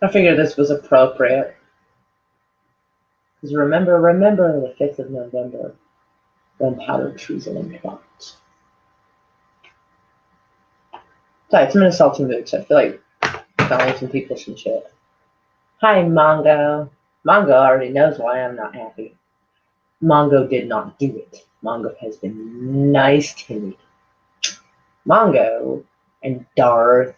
I figured this was appropriate. Because remember the 5th of November, gunpowder treason and plot. Besides, I'm in a salty mood, so I feel like telling some people some shit. Hi, Mongo. Mongo already knows why I'm not happy. Mongo did not do it. Mongo has been nice to me. Mongo and Darth.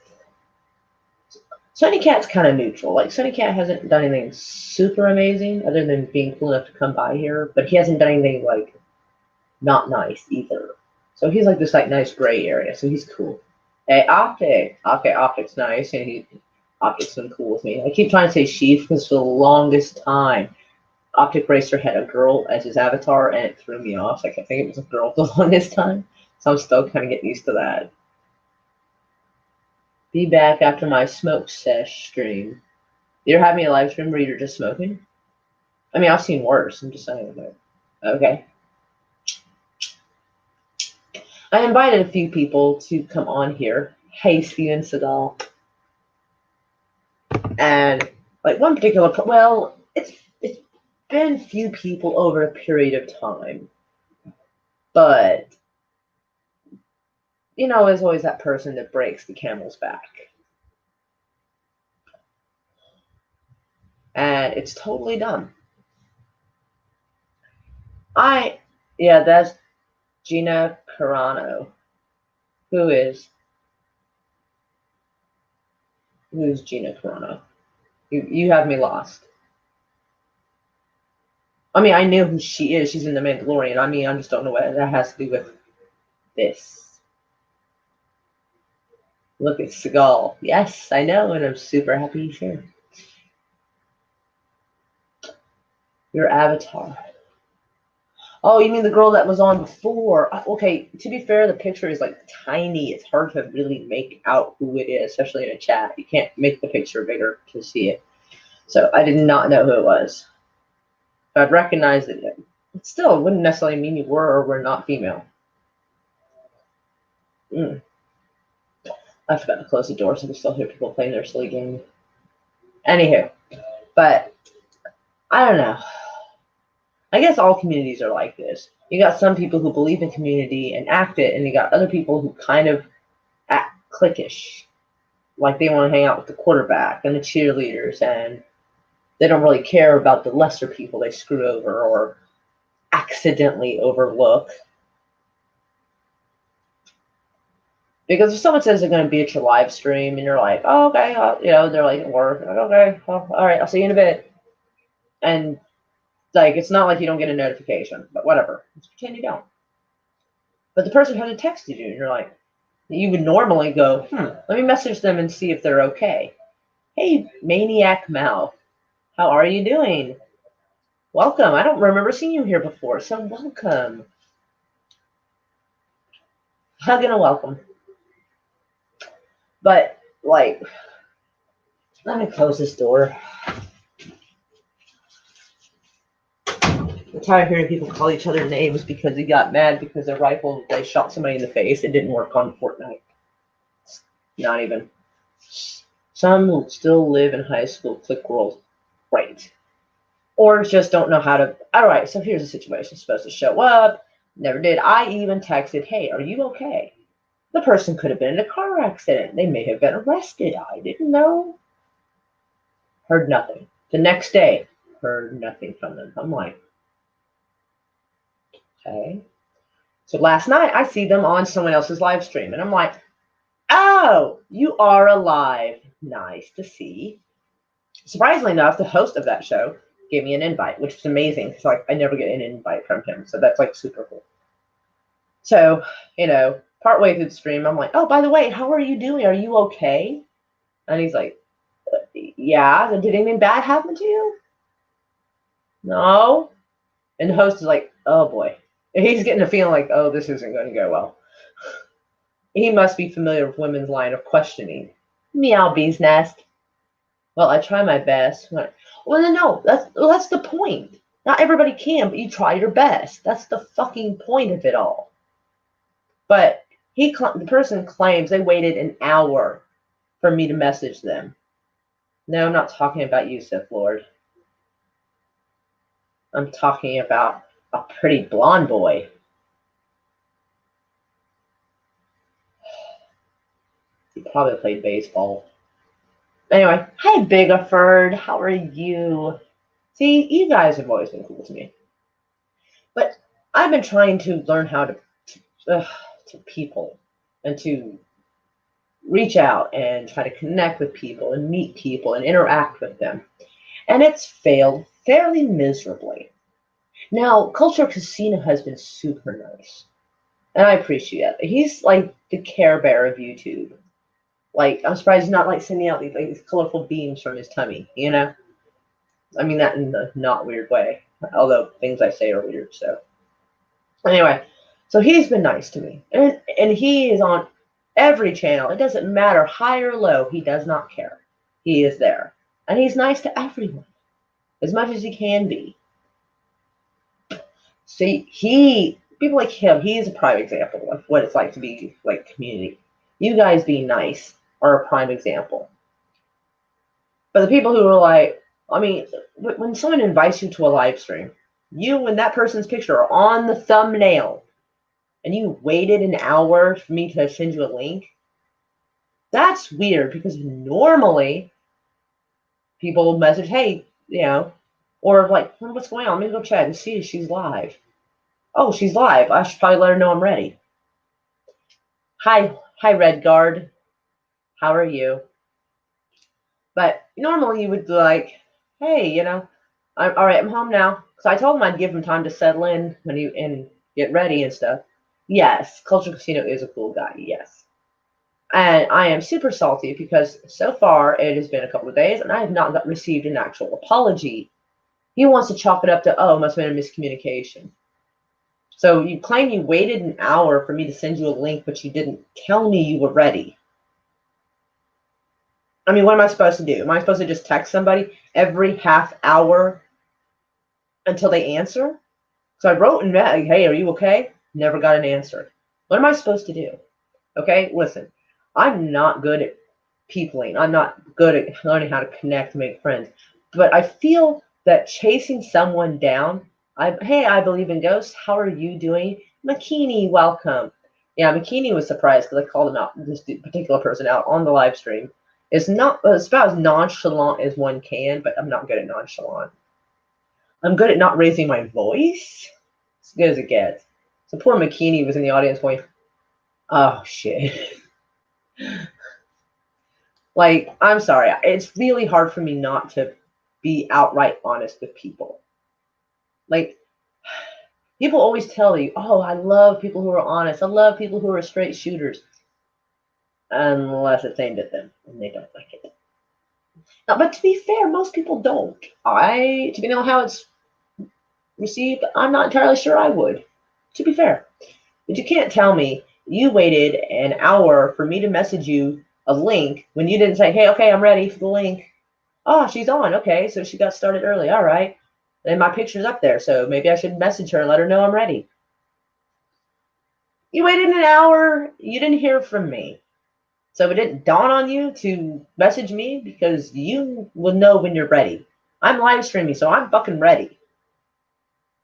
Sunny Cat's kind of neutral. Like, Sunny Cat hasn't done anything super amazing other than being cool enough to come by here, but he hasn't done anything, like, not nice either. So he's like this, like, nice gray area, so he's cool. Hey, Optic. Okay, Optic's nice, and Optic's been cool with me. I keep trying to say Sheaf because for the longest time, Optic Racer had a girl as his avatar, and it threw me off. Like, I think it was a girl for the longest time, so I'm still kind of getting used to that. Be back after my smoke sesh stream. You're having a live stream where you're just smoking? I mean, I've seen worse. I'm just saying. But, okay. I invited a few people to come on here. Hey, Steven Seagal. And, like, one particular, well, it's been few people over a period of time. But, you know, there's always that person that breaks the camel's back. And it's totally dumb. Yeah, that's Gina Carano. Who's Gina Carano? You have me lost. I mean, I know who she is. She's in The Mandalorian. I mean, I just don't know what that has to do with this. Look at Seagal. Yes, I know, and I'm super happy you shared. Your avatar. Oh, you mean the girl that was on before? Okay, to be fair, the picture is like tiny. It's hard to really make out who it is, especially in a chat. You can't make the picture bigger to see it. So I did not know who it was. But I'd recognize it. It still wouldn't necessarily mean you were or were not female. I forgot to close the door, so we still hear people playing their silly game. Anywho, but I don't know. I guess all communities are like this. You got some people who believe in community and act it, and you got other people who kind of act cliquish, like they want to hang out with the quarterback and the cheerleaders, and they don't really care about the lesser people they screw over or accidentally overlook. Because if someone says they're going to be at your live stream and you're like, oh, okay, they're like, work, like, okay, well, all right, I'll see you in a bit. And like, it's not like you don't get a notification, but whatever. Let's pretend you don't. But the person hasn't texted you, and you're like, you would normally go, let me message them and see if they're okay. Hey, Maniac Mouth, how are you doing? Welcome. I don't remember seeing you here before, so welcome. Hug and a welcome. But, like, let me close this door. I'm tired of hearing people call each other names because they got mad because their rifle, they shot somebody in the face. It didn't work on Fortnite. Not even. Some will still live in high school click world. Right. Or just don't know how to. All right, so here's the situation. Supposed to show up. Never did. I even texted, hey, are you okay? The person could have been in a car accident. They may have been arrested. I didn't know. Heard nothing. The next day, heard nothing from them. I'm like, okay. So last night, I see them on someone else's live stream, and I'm like, oh, you are alive. Nice to see. Surprisingly enough, the host of that show gave me an invite, which is amazing because like I never get an invite from him, so that's like super cool. So, partway through the stream, I'm like, oh, by the way, how are you doing? Are you okay? And he's like, yeah. Did anything bad happen to you? No. And the host is like, oh boy. And he's getting a feeling like, oh, this isn't going to go well. He must be familiar with women's line of questioning. Meow, bee's nest. Well, I try my best. Well, no, that's the point. Not everybody can, but you try your best. That's the fucking point of it all. But the person claims they waited an hour for me to message them. No, I'm not talking about you, Sith Lord. I'm talking about a pretty blonde boy. He probably played baseball. Anyway, hi Bigaford, how are you? See, you guys have always been cool to me. But I've been trying to learn how to people and to reach out and try to connect with people and meet people and interact with them. And it's failed fairly miserably. Now, Culture Casino has been super nice. And I appreciate it. He's like the Care Bear of YouTube. Like, I'm surprised he's not like sending out these colorful beams from his tummy, you know? I mean that in a not weird way. Although things I say are weird, so. Anyway, so he's been nice to me. And he is on every channel. It doesn't matter, high or low, he does not care. He is there. And he's nice to everyone. As much as he can be. See, people like him, he is a prime example of what it's like to be like community. You guys being nice are a prime example. But the people who are like, I mean, when someone invites you to a live stream, you and that person's picture are on the thumbnail, and you waited an hour for me to send you a link, that's weird because normally people message, hey, you know, or like, what's going on? Let me go check and see if she's live. Oh, she's live. I should probably let her know I'm ready. Hi, Redguard. How are you? But normally you would be like, hey, you know, I'm all right. I'm home now. So I told him I'd give him time to settle in and get ready and stuff. Yes, Culture Casino is a cool guy. Yes, and I am super salty because so far it has been a couple of days and I have not received an actual apology. He wants to chalk it up to, oh, must have been a miscommunication. So you claim you waited an hour for me to send you a link, but you didn't tell me you were ready. I mean, what am I supposed to do? Am I supposed to just text somebody every half hour until they answer? So I wrote in that, hey, are you okay? Never got an answer. What am I supposed to do? Okay, listen, I'm not good at peopling. I'm not good at learning how to connect, make friends. But I feel that chasing someone down, hey, I believe in ghosts. How are you doing? Makini, welcome. Yeah, Makini was surprised because I called him out, this particular person out on the live stream. It's about as nonchalant as one can, but I'm not good at nonchalant. I'm good at not raising my voice. As good as it gets. So poor Makini was in the audience going, oh shit. Like, I'm sorry. It's really hard for me not to be outright honest with people. Like, people always tell you, oh, I love people who are honest. I love people who are straight shooters. Unless it's aimed at them and they don't like it. But to be fair, most people don't. To know how it's received, I'm not entirely sure I would. To be fair. But you can't tell me you waited an hour for me to message you a link when you didn't say, hey, okay, I'm ready for the link. Oh, she's on. Okay, so she got started early. All right. And my picture's up there, so maybe I should message her and let her know I'm ready. You waited an hour. You didn't hear from me. So it didn't dawn on you to message me because you will know when you're ready. I'm live streaming, so I'm fucking ready.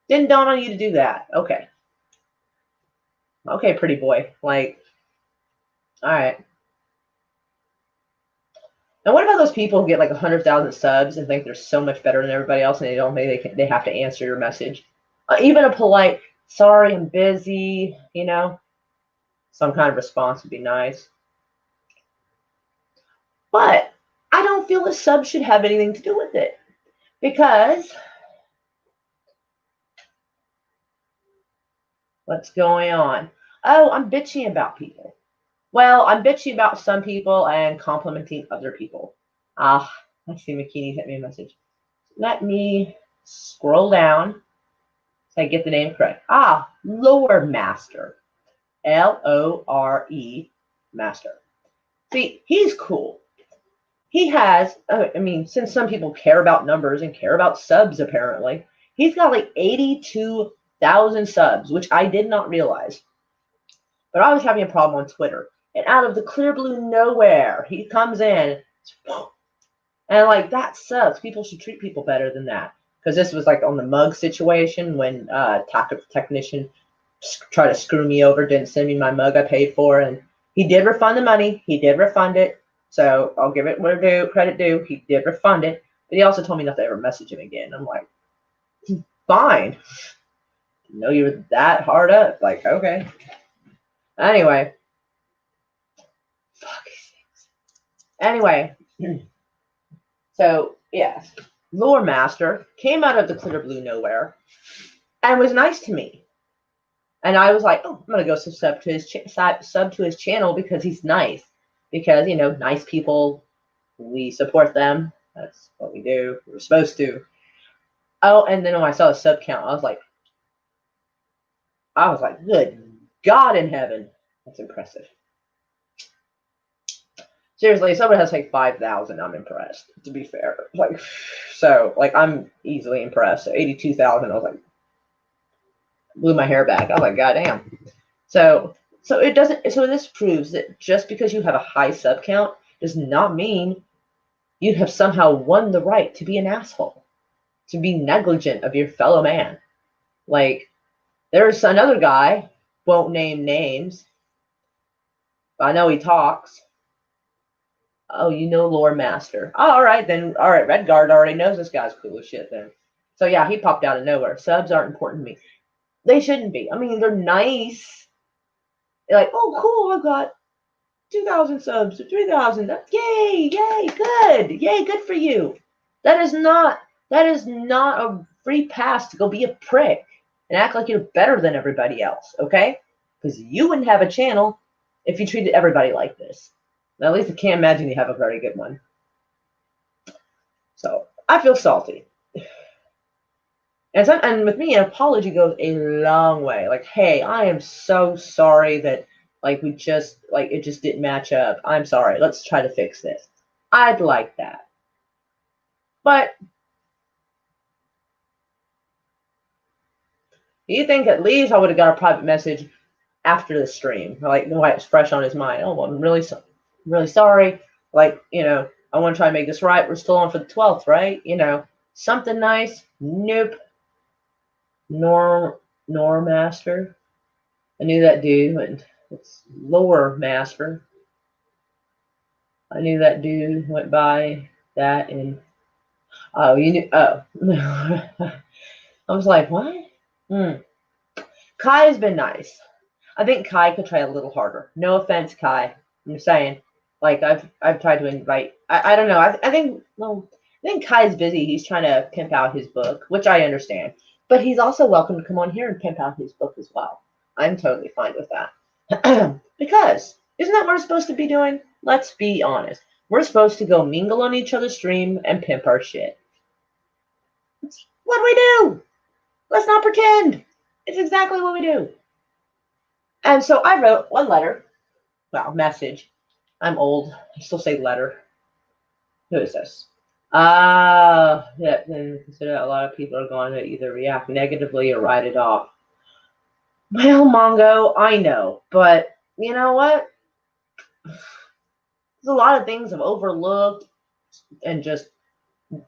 Didn't dawn on you to do that. Okay. Okay, pretty boy. Like, all right. And what about those people who get like 100,000 subs and think they're so much better than everybody else, and they don't think they have to answer your message? Even a polite, sorry, I'm busy, you know, some kind of response would be nice. But I don't feel the sub should have anything to do with it because what's going on? Oh, I'm bitchy about people. Well, I'm bitchy about some people and complimenting other people. Let's see, McKinney sent me a message. Let me scroll down so I get the name correct. Lore Master. Lore Master. See, he's cool. He has, I mean, since some people care about numbers and care about subs, apparently, he's got like 82,000 subs, which I did not realize. But I was having a problem on Twitter. And out of the clear blue nowhere, he comes in. And like that sucks. People should treat people better than that. Because this was like on the mug situation when tactical technician tried to screw me over, didn't send me my mug I paid for, and he did refund the money. He did refund it. So I'll give it what due, credit due. He did refund it. But he also told me not to ever message him again. I'm like, fine. No, you were that hard up. Like, okay. Anyway. Fuck. Anyway. So, yes. Lore Master came out of the clear blue nowhere and was nice to me. And I was like, oh, I'm going to go sub to his channel because he's nice. Because, you know, nice people, we support them. That's what we do. We're supposed to. Oh, and then when I saw the sub count, I was like, good God in heaven. That's impressive. Seriously, if someone has like 5,000, I'm impressed, to be fair. Like, so, like, I'm easily impressed. So 82,000, I was like, blew my hair back. I was like, God damn. So it doesn't, so this proves that just because you have a high sub count does not mean you have somehow won the right to be an asshole, to be negligent of your fellow man. Like, there's another guy, won't name names, but I know he talks. Oh, you know Lore Master. Oh, all right, then. All right, Redguard already knows this guy's cool as shit then. So yeah, he popped out of nowhere. Subs aren't important to me. They shouldn't be. I mean, they're nice. They're like, oh, cool, I've got 2,000 subs, 3,000. Yay, yay, good. Yay, good for you. That is not a free pass to go be a prick and act like you're better than everybody else, okay? Because you wouldn't have a channel if you treated everybody like this. At least I can't imagine you have a very good one. So I feel salty. And with me, an apology goes a long way. Like, hey, I am so sorry that like it just didn't match up. I'm sorry. Let's try to fix this. I'd like that. But you think at least I would have got a private message after the stream, like why it's fresh on his mind. Oh, well, I'm really sorry. Like, you know, I want to try to make this right. We're still on for the 12th, right? You know, something nice. Nope. Nor Master. I knew that dude, and it's Lore Master. I knew that dude went by that, and oh, you knew. Oh, I was like, what? Kai has been nice. I think Kai could try a little harder. No offense, Kai. I'm just saying. Like I've tried to invite. I don't know. I think Kai's busy. He's trying to pimp out his book, which I understand. But he's also welcome to come on here and pimp out his book as well. I'm totally fine with that. Because isn't that what we're supposed to be doing? Let's be honest. We're supposed to go mingle on each other's stream and pimp our shit. What do we do? Let's not pretend. It's exactly what we do. And so I wrote one letter. Well, message. I'm old. I still say letter. Who is this? Yeah, then consider that a lot of people are going to either react negatively or write it off. Well, Mongo, I know, but you know what? There's a lot of things I've overlooked and just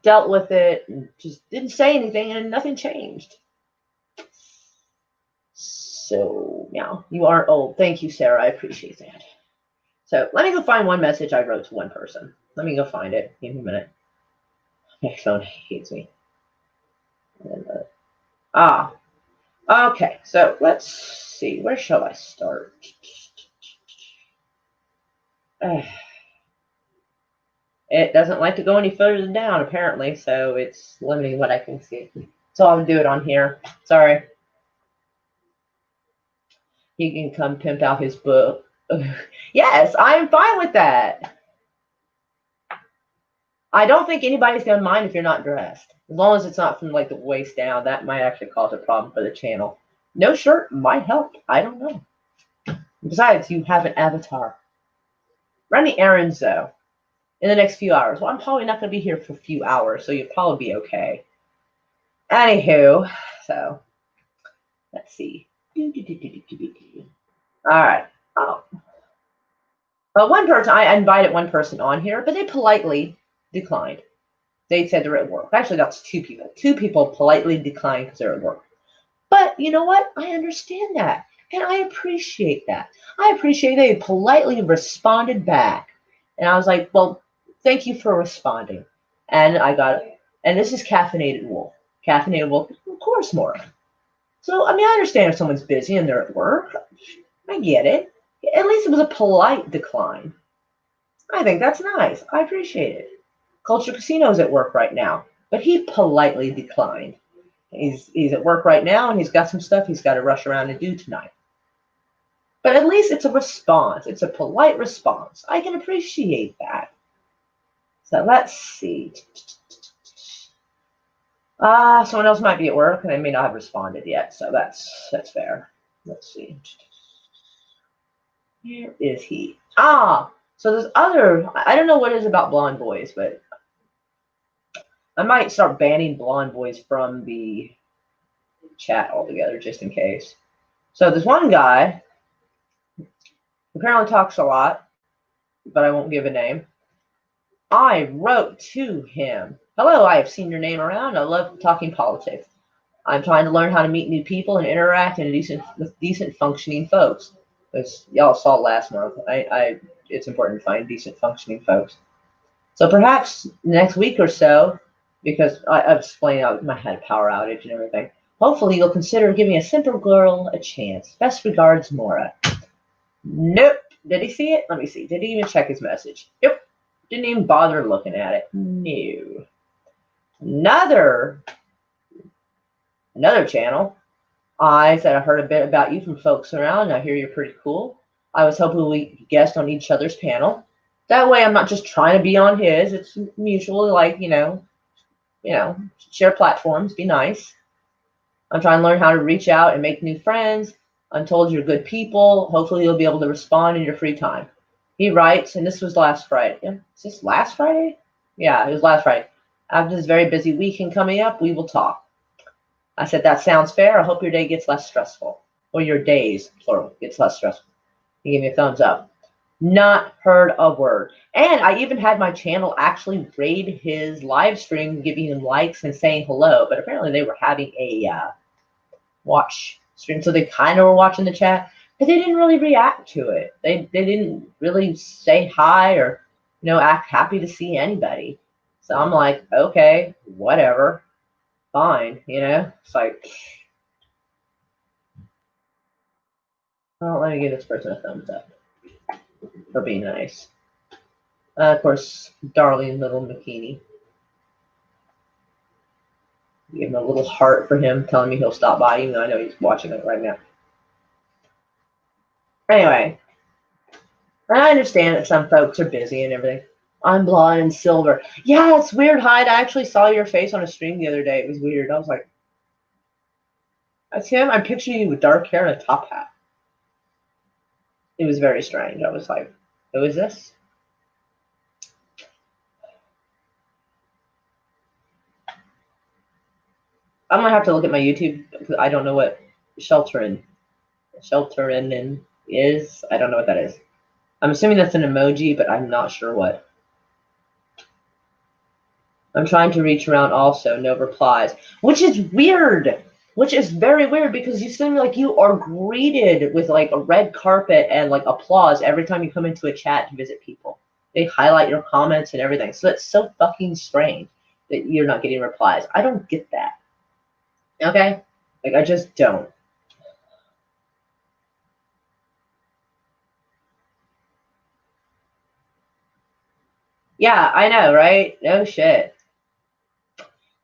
dealt with it and just didn't say anything and nothing changed. So, yeah, you aren't old. Thank you, Sarah. I appreciate that. So, let me go find one message I wrote to one person. Let me go find it. Give me a minute. My phone hates me. Okay. So let's see. Where shall I start? It doesn't like to go any further down, apparently, so it's limiting what I can see. So I'll do it on here. Sorry. He can come pimp out his book. Yes, I'm fine with that. I don't think anybody's going to mind if you're not dressed. As long as it's not from like the waist down, that might actually cause a problem for the channel. No shirt might help. I don't know. Besides, you have an avatar. Running errands, though, in the next few hours. Well, I'm probably not going to be here for a few hours, so you'll probably be okay. Anywho, so let's see. All right. Oh. One person, I invited one person on here, but they politely declined. They said they're at work. Actually, that's two people. Two people politely declined because they're at work. But you know what? I understand that. And I appreciate that. I appreciate they politely responded back. And I was like, well, thank you for responding. And I got it. And this is Caffeinated Wolf. Caffeinated Wolf, of course, Maura. So, I mean, I understand if someone's busy and they're at work. I get it. At least it was a polite decline. I think that's nice. I appreciate it. Culture Casino's at work right now, but he politely declined. He's at work right now, and he's got some stuff he's got to rush around and do tonight. But at least it's a response. It's a polite response. I can appreciate that. So let's see. Someone else might be at work, and they may not have responded yet, so that's fair. Let's see. Where is he? So there's other, I don't know what it is about blonde boys, but I might start banning blonde boys from the chat altogether, just in case. So there's one guy who apparently talks a lot, but I won't give a name. I wrote to him, hello, I have seen your name around. I love talking politics. I'm trying to learn how to meet new people and interact with decent functioning folks. As y'all saw last month, it's important to find decent functioning folks. So perhaps next week or so, because I was explaining out my had a power outage and everything, hopefully you'll consider giving a simple girl a chance. Best regards, Maura. Nope. Did he see it? Let me see. Did he even check his message? Nope. Didn't even bother looking at it. No. Another channel. I said I heard a bit about you from folks around. I hear you're pretty cool. I was hoping we guest on each other's panel. That way I'm not just trying to be on his. It's mutually like, share platforms, be nice. I'm trying to learn how to reach out and make new friends. I'm told you're good people. Hopefully you'll be able to respond in your free time. He writes, and this was last Friday. Yeah, is this last Friday? Yeah, it was last Friday. After this very busy weekend coming up, we will talk. I said, that sounds fair. I hope your day gets less stressful. Or your days, plural, gets less stressful. He gave me a thumbs up. Not heard a word. And I even had my channel actually raid his live stream, giving him likes and saying hello. But apparently they were having a watch stream. So they kind of were watching the chat, but they didn't really react to it. They didn't really say hi or, act happy to see anybody. So I'm like, okay, whatever. Fine, it's like, well, let me give this person a thumbs up for being nice. Of course, darling little Makini. Give him a little heart for him, telling me he'll stop by, even though I know he's watching it right now. Anyway, I understand that some folks are busy and everything. I'm blonde and silver. Yeah, it's weird, Hyde. I actually saw your face on a stream the other day. It was weird. I was like, that's him. I'm picturing you with dark hair and a top hat. It was very strange. I was like, who is this? I'm gonna have to look at my YouTube because I don't know what shelterin is. I don't know what that is. I'm assuming that's an emoji, but I'm not sure what. I'm trying to reach around also, no replies, which is weird, which is very weird because you seem like you are greeted with like a red carpet and like applause every time you come into a chat to visit people. They highlight your comments and everything. So it's so fucking strange that you're not getting replies. I don't get that. Okay? Like, I just don't. Yeah, I know, right? No shit.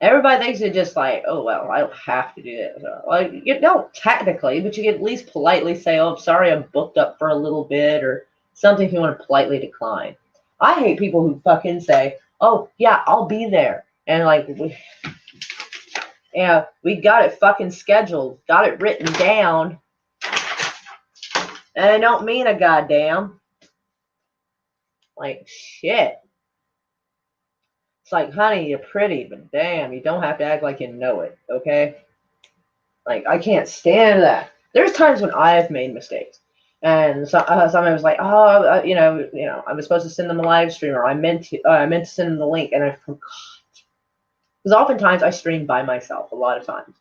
Everybody thinks it's just like, oh, well, I don't have to do this. Like, you don't technically, but you can at least politely say, oh, I'm sorry, I'm booked up for a little bit or something if you want to politely decline. I hate people who fucking say, oh, yeah, I'll be there. And like, we got it fucking scheduled, got it written down. And I don't mean a goddamn. Like, shit. It's like, honey, you're pretty, but damn, you don't have to act like you know it, okay? Like, I can't stand that. There's times when I have made mistakes. And somebody was like, oh, I was supposed to send them a live stream, or I meant to send them the link, and I forgot. Because oftentimes I stream by myself a lot of times.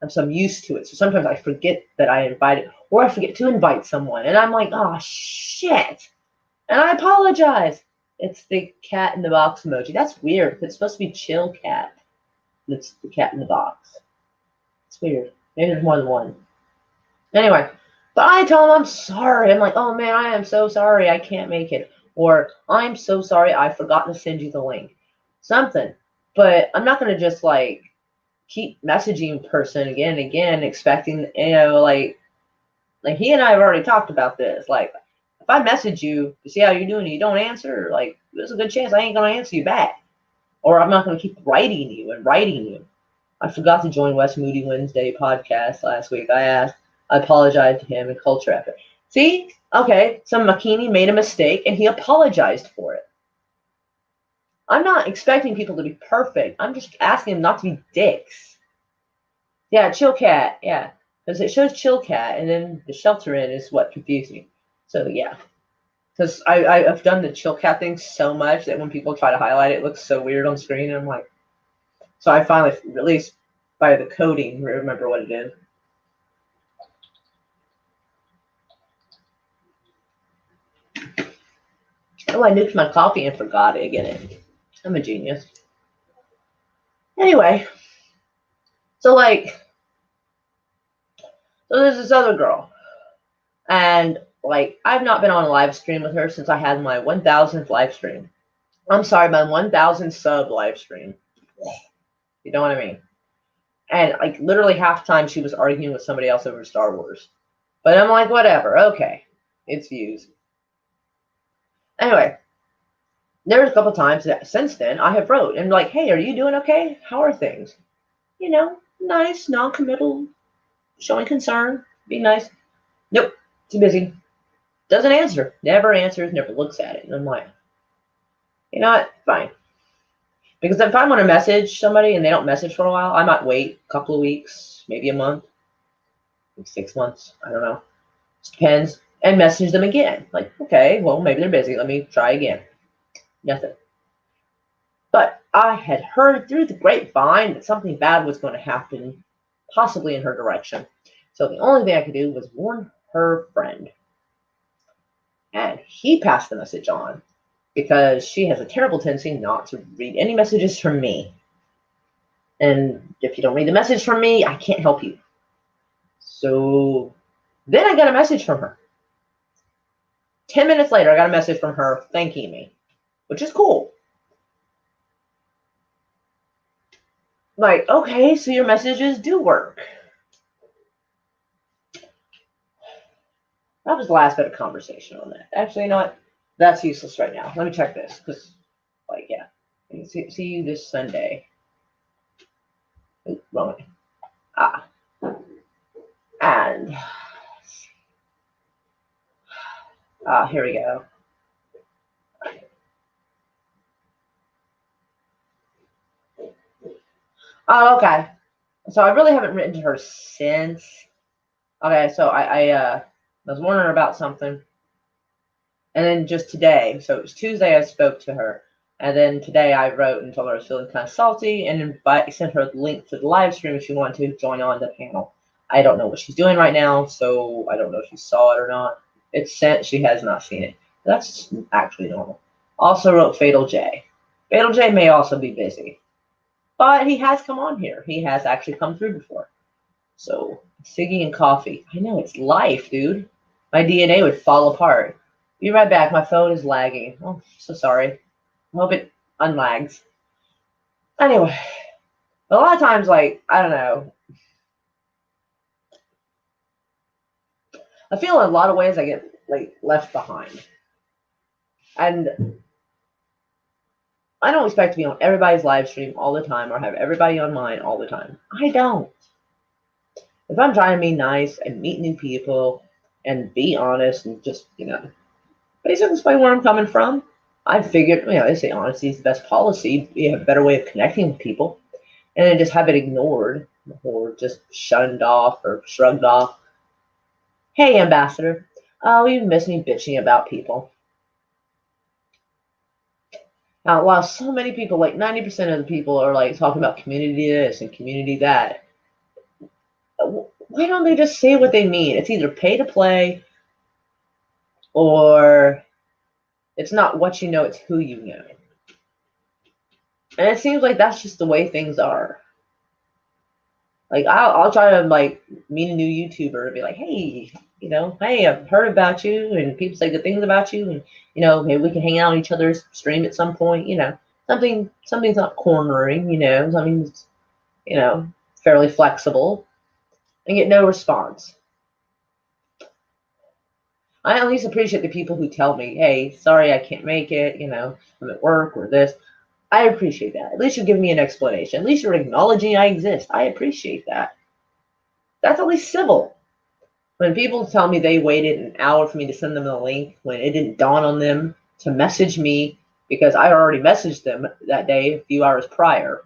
And so I'm used to it. So sometimes I forget that I invited, or I forget to invite someone. And I'm like, oh, shit. And I apologize. It's the cat in the box emoji. That's weird. It's supposed to be chill cat. It's the cat in the box. It's weird. Maybe there's more than one. Anyway, but I tell them I'm sorry. I'm like, oh man, I am so sorry. I can't make it. Or I'm so sorry. I forgot to send you the link. Something. But I'm not going to just like keep messaging person again and again, expecting, like he and I have already talked about this. Like, if I message you to see how you're doing and you don't answer, like, there's a good chance I ain't going to answer you back. Or I'm not going to keep writing you and writing you. I forgot to join West Moody Wednesday podcast last week. I apologized to him and Culture Epic. See? Okay, so Makini made a mistake and he apologized for it. I'm not expecting people to be perfect. I'm just asking them not to be dicks. Yeah, Chill Cat. Yeah, because it shows Chill Cat and then the Shelter In is what confused me. So, yeah. Because I've done the Chill Cat thing so much that when people try to highlight it, it looks so weird on screen. And I'm like, so I finally, at least by the coding, remember what it is. Oh, I nuked my coffee and forgot it again. I'm a genius. Anyway, so there's this other girl. And I've not been on a live stream with her since I had my 1,000th live stream. I'm sorry, my 1,000 sub live stream. You know what I mean? And literally half the time she was arguing with somebody else over Star Wars. But I'm like, whatever, okay. It's views. Anyway, there's a couple times that since then I have wrote and like, hey, are you doing okay? How are things? Nice, non-committal, showing concern, be nice. Nope, too busy. Doesn't answer. Never answers, never looks at it. And I'm like, you know what? Fine. Because if I want to message somebody and they don't message for a while, I might wait a couple of weeks, maybe a month, maybe 6 months. I don't know. Just depends. And message them again. Like, okay, well, maybe they're busy. Let me try again. Nothing. But I had heard through the grapevine that something bad was going to happen, possibly in her direction. So the only thing I could do was warn her friend. And he passed the message on because she has a terrible tendency not to read any messages from me. And if you don't read the message from me, I can't help you. So then I got a message from her. 10 minutes later, I got a message from her thanking me, which is cool. Like, okay, so your messages do work. That was the last bit of conversation on that. Actually, you know what? That's useless right now. Let me check this, because, yeah. See you this Sunday. Ooh, wrong way. And here we go. Oh, okay. So I really haven't written to her since. Okay, so I was wondering about something. And then just today, so it was Tuesday I spoke to her. And then today I wrote and told her I was feeling kind of salty and sent her a link to the live stream if she wanted to join on the panel. I don't know what she's doing right now, so I don't know if she saw it or not. It's sent. She has not seen it. That's actually normal. Also wrote Fatal J. Fatal J may also be busy. But he has come on here. He has actually come through before. So, Siggy and coffee. I know, it's life, dude. My DNA would fall apart. Be right back. My phone is lagging. Oh, so sorry. I hope it unlags. Anyway, a lot of times, I don't know. I feel in a lot of ways I get, left behind. And I don't expect to be on everybody's live stream all the time or have everybody on mine all the time. I don't. If I'm trying to be nice and meet new people and be honest and just, basically explain where I'm coming from, I figured, they say honesty is the best policy. You have a better way of connecting with people. And then just have it ignored or just shunned off or shrugged off. Hey, Ambassador. Oh, you miss me bitching about people. While so many people, like 90% of the people, are like talking about community this and community that, why don't they just say what they mean? It's either pay to play or it's not what you know, it's who you know. And it seems like that's just the way things are. Like I'll try to like meet a new YouTuber and be like, hey, hey, I've heard about you, and people say good things about you, and maybe we can hang out on each other's stream at some point. Something's not cornering. Something's fairly flexible, and get no response. I at least appreciate the people who tell me, hey, sorry I can't make it. I'm at work or this. I appreciate that. At least you're giving me an explanation. At least you're acknowledging I exist. I appreciate that. That's at least civil. When people tell me they waited an hour for me to send them the link, when it didn't dawn on them to message me because I already messaged them that day a few hours prior.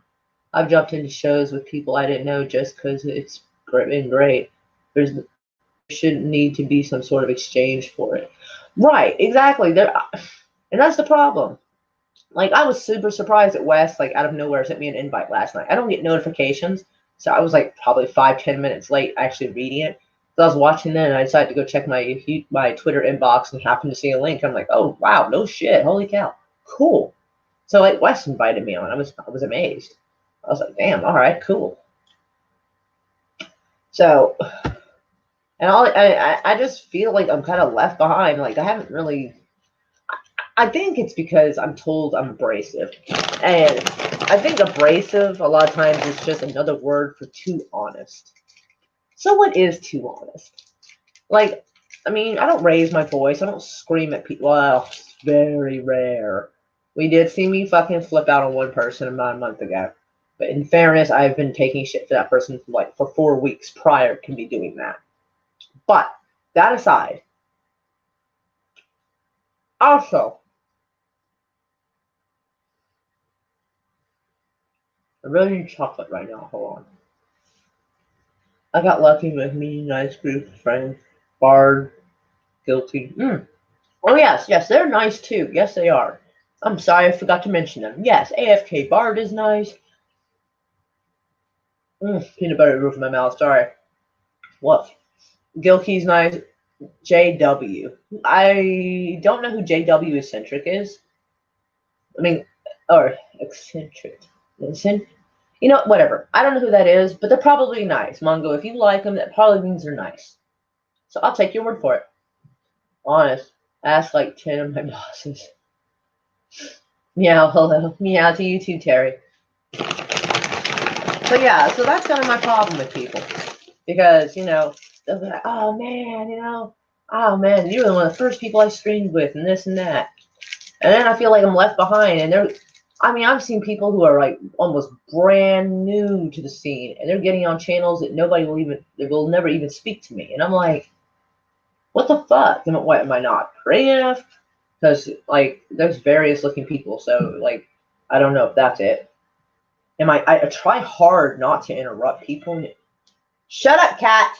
I've jumped into shows with people I didn't know just because it's been great. There shouldn't need to be some sort of exchange for it. Right, exactly. And that's the problem. Like, I was super surprised that Wes, like, out of nowhere, sent me an invite last night. I don't get notifications, so I was, like, probably 5-10 minutes late actually reading it. So I was watching that, and I decided to go check my Twitter inbox and happened to see a link. I'm like, oh, wow, no shit. Holy cow. Cool. So, like, Wes invited me on. I was amazed. I was like, damn, all right, cool. So, and I just feel like I'm kind of left behind. Like, I haven't really... I think it's because I'm told I'm abrasive. And I think abrasive, a lot of times, is just another word for too honest. So what is too honest? Like, I mean, I don't raise my voice. I don't scream at people. Well, it's very rare. We did see me fucking flip out on one person about a month ago. But in fairness, I've been taking shit for that person for 4 weeks prior to me doing that. But, that aside, also, I really need chocolate right now. Hold on. I got lucky with me, nice group of friends. Bard, Guilty. Oh, yes, they're nice too. Yes, they are. I'm sorry, I forgot to mention them. Yes, AFK Bard is nice. Peanut butter roof in my mouth, sorry. What? Gilkey's nice. JW. I don't know who JW Eccentric is. I mean, or eccentric. Whatever. I don't know who that is, but they're probably nice. Mongo, if you like them, that probably means they're nice. So I'll take your word for it. Honest. Ask like 10 of my bosses. Meow, hello. Meow to you too, Terry. So yeah, so that's kind of my problem with people. Because, they'll be like, oh man, you were one of the first people I streamed with and this and that. And then I feel like I'm left behind. And I've seen people who are like almost brand new to the scene and they're getting on channels that they will never even speak to me. And I'm like, what the fuck? Am I not pretty enough? Because, like, there's various looking people, so, like, I don't know if that's it. I try hard not to interrupt people. Shut up, cat!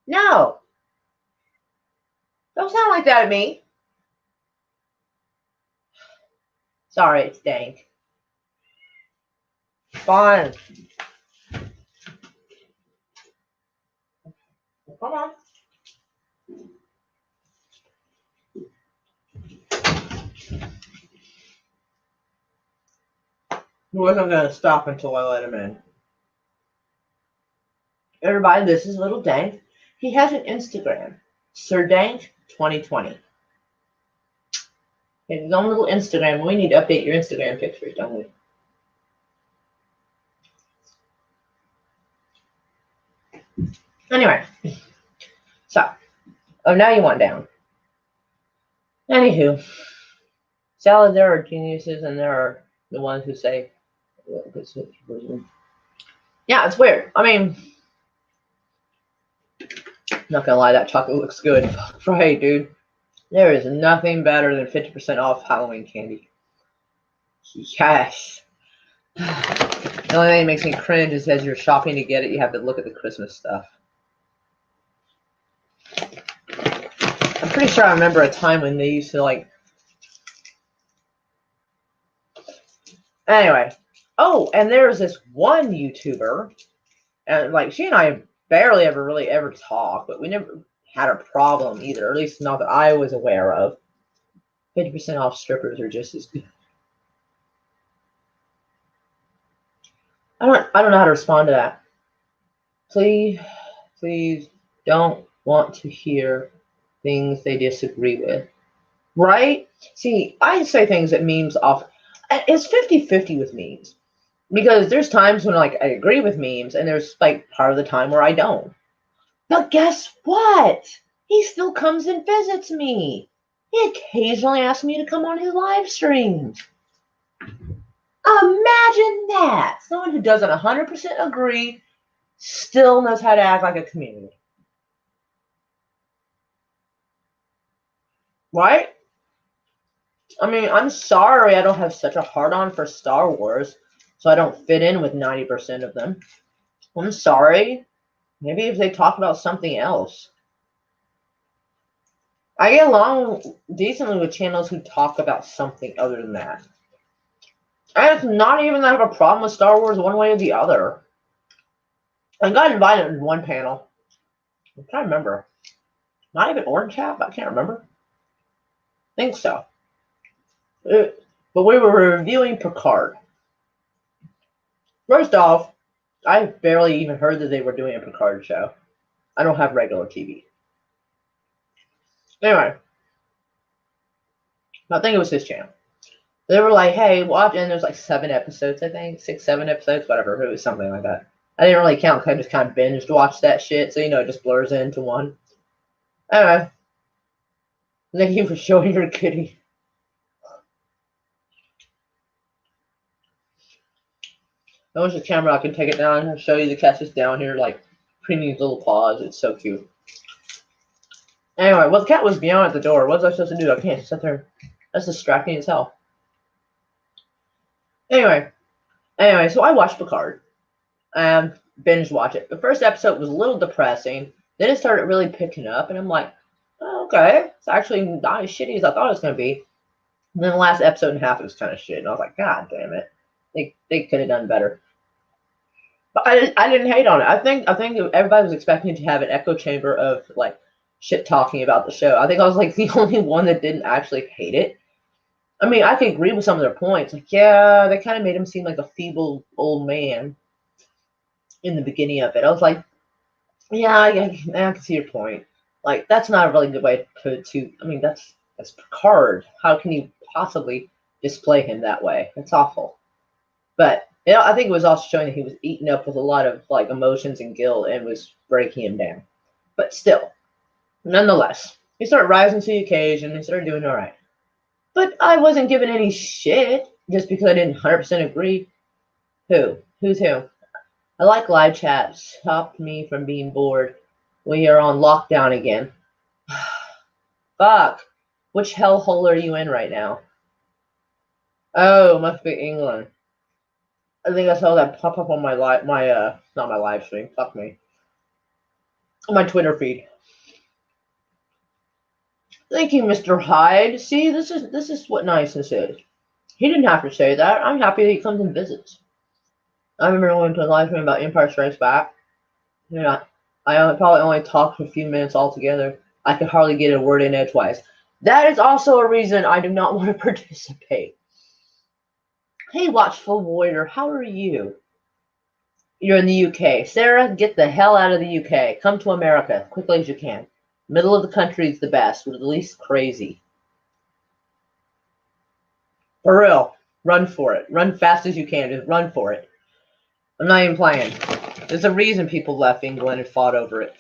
No! Don't sound like that at me. Sorry, it's dank. Fine. Come on. He wasn't going to stop until I let him in. Everybody, this is Little Dank. He has an Instagram. Sir Dank 2020. He has his own little Instagram. We need to update your Instagram pictures, don't we? Anyway. So. Oh, now you want down. Anywho. Salad, there are geniuses and there are the ones who say, yeah, it's weird. I mean, not gonna lie, that chocolate looks good. Right, dude. There is nothing better than 50% off Halloween candy. Yes. The only thing that makes me cringe is as you're shopping to get it, you have to look at the Christmas stuff. I'm pretty sure I remember a time when they used to, like... Anyway. Oh, and there's this one YouTuber, and like she and I barely ever talk, but we never had a problem either, or at least not that I was aware of. 50% off strippers are just as good. I don't know how to respond to that. Please don't want to hear things they disagree with. Right? See, I say things that memes off. It's 50-50 with memes. Because there's times when like I agree with memes, and there's like part of the time where I don't. But guess what? He still comes and visits me. He occasionally asks me to come on his live streams. Imagine that. Someone who doesn't 100% agree still knows how to act like a community. Right? I mean, I'm sorry I don't have such a hard-on for Star Wars, so I don't fit in with 90% of them. I'm sorry. Maybe if they talk about something else. I get along decently with channels who talk about something other than that. And it's not even that I have a problem with Star Wars one way or the other. I got invited to one panel. I'm trying to remember. Not even Orange Hat? I can't remember. I think so. But we were reviewing Picard. First off, I barely even heard that they were doing a Picard show. I don't have regular TV. Anyway, I think it was his channel. They were like, hey, watch, and there's like 7 episodes, I think. 6, 7 episodes, whatever. It was something like that. I didn't really count because I just kind of binged watched that shit, so it just blurs into one. Anyway. Thank you for showing your kitty. I wish the camera I can take it down and show you the cat just down here, like, preening his little paws. It's so cute. Anyway, well, the cat was beyond at the door. What was I supposed to do? I can't sit there. That's distracting as hell. Anyway, so I watched Picard. Binge watch it. The first episode was a little depressing. Then it started really picking up, and I'm like, oh, okay, it's actually not as shitty as I thought it was going to be. And then the last episode and a half, it was kind of shit, and I was like, God damn it. They could have done better. But I didn't hate on it. I think everybody was expecting to have an echo chamber of like shit talking about the show. I think I was like the only one that didn't actually hate it. I mean, I can agree with some of their points. Like, yeah, they kind of made him seem like a feeble old man in the beginning of it. I was like, yeah, I can see your point. Like, that's not a really good way to I mean, that's Picard. How can you possibly display him that way? That's awful. But I think it was also showing that he was eaten up with a lot of like emotions and guilt and was breaking him down. But still, nonetheless, he started rising to the occasion. He started doing all right. But I wasn't given any shit just because I didn't 100% agree. Who's who? I like live chat. Stopped me from being bored. We are on lockdown again. Fuck. Which hellhole are you in right now? Oh, must be England. I think I saw that pop up on my not my live stream. Fuck me. On my Twitter feed. Thank you, Mr. Hyde. See, this is what niceness is. He didn't have to say that. I'm happy that he comes and visits. I remember going to a live stream about Empire Strikes Back. I probably only talked for a few minutes altogether. I could hardly get a word in edgewise. That is also a reason I do not want to participate. Hey, Watchful Warrior, how are you? You're in the UK. Sarah, get the hell out of the UK. Come to America, quickly as you can. Middle of the country is the best, with at least crazy. For real, run for it. Run fast as you can. Just run for it. I'm not even playing. There's a reason people left England and fought over it.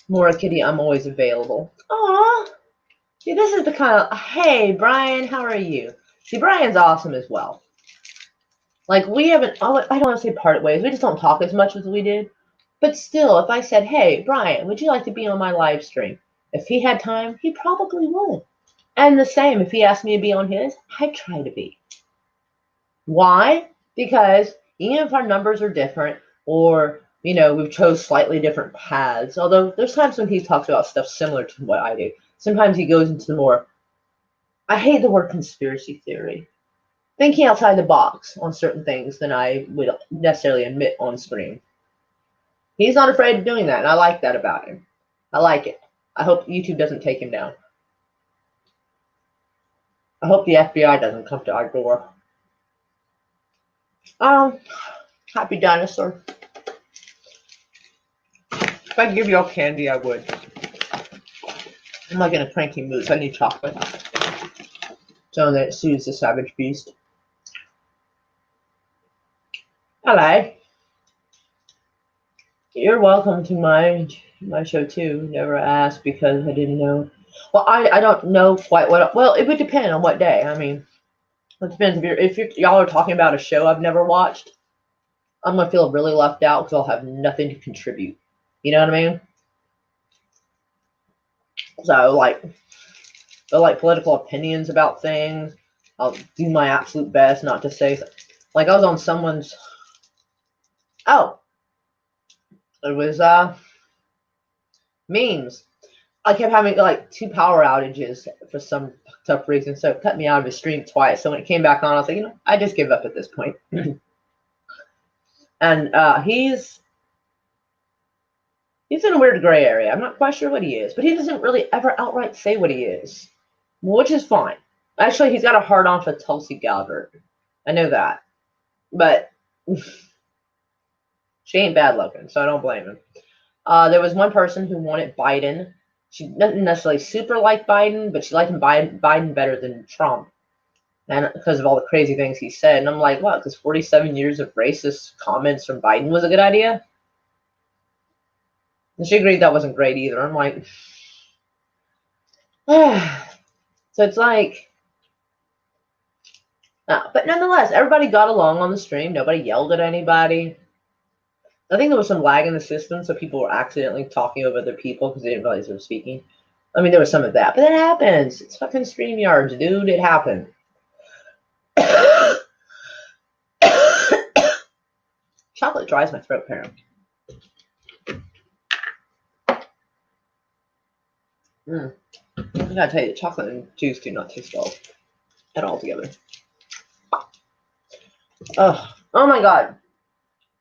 Mora Kitty, I'm always available. Aww. See, this is the kind of, hey, Brian, how are you? See, Brian's awesome as well. Like, we haven't, I don't want to say parted ways. We just don't talk as much as we did. But still, if I said, hey, Brian, would you like to be on my live stream? If he had time, he probably would. And the same, if he asked me to be on his, I'd try to be. Why? Because even if our numbers are different, or, we've chose slightly different paths, although there's times when he talks about stuff similar to what I do. sometimes he goes into the more, I hate the word conspiracy theory, thinking outside the box on certain things than I would necessarily admit on screen. He's not afraid of doing that, and I like that about him. I like it. I hope YouTube doesn't take him down. I hope the FBI doesn't come to our door. Happy dinosaur. If I could give you all candy, I would. I'm like in a cranky mood, so I need chocolate. So that it soothes the savage beast. Hello. You're welcome to my show too. Never asked because I didn't know. Well, I don't know quite what. Well, it would depend on what day. I mean, it depends if y'all are talking about a show I've never watched. I'm gonna feel really left out because I'll have nothing to contribute. You know what I mean? So like political opinions about things, I'll do my absolute best not to say. Like I was on someone's. Oh, it was memes. I kept having like 2 power outages for some tough reason, so it cut me out of the stream twice. So when it came back on, I was like, I just give up at this point. And he's in a weird gray area. I'm not quite sure what he is, but he doesn't really ever outright say what he is, which is fine. Actually, he's got a hard on for Tulsi Gabbard. I know that, but she ain't bad looking, so I don't blame him. There was one person who wanted Biden. She doesn't necessarily super like Biden, but she liked Biden better than Trump. And because of all the crazy things he said. And I'm like, what? Because 47 years of racist comments from Biden was a good idea? And she agreed that wasn't great either. I'm like, so it's like, but nonetheless, everybody got along on the stream. Nobody yelled at anybody. I think there was some lag in the system, so people were accidentally talking over other people because they didn't realize they were speaking. I mean, there was some of that, but that happens. It's fucking StreamYards, dude. It happened. Chocolate dries my throat, apparently. I gotta tell you, chocolate and juice do not taste well at all together. Oh my god.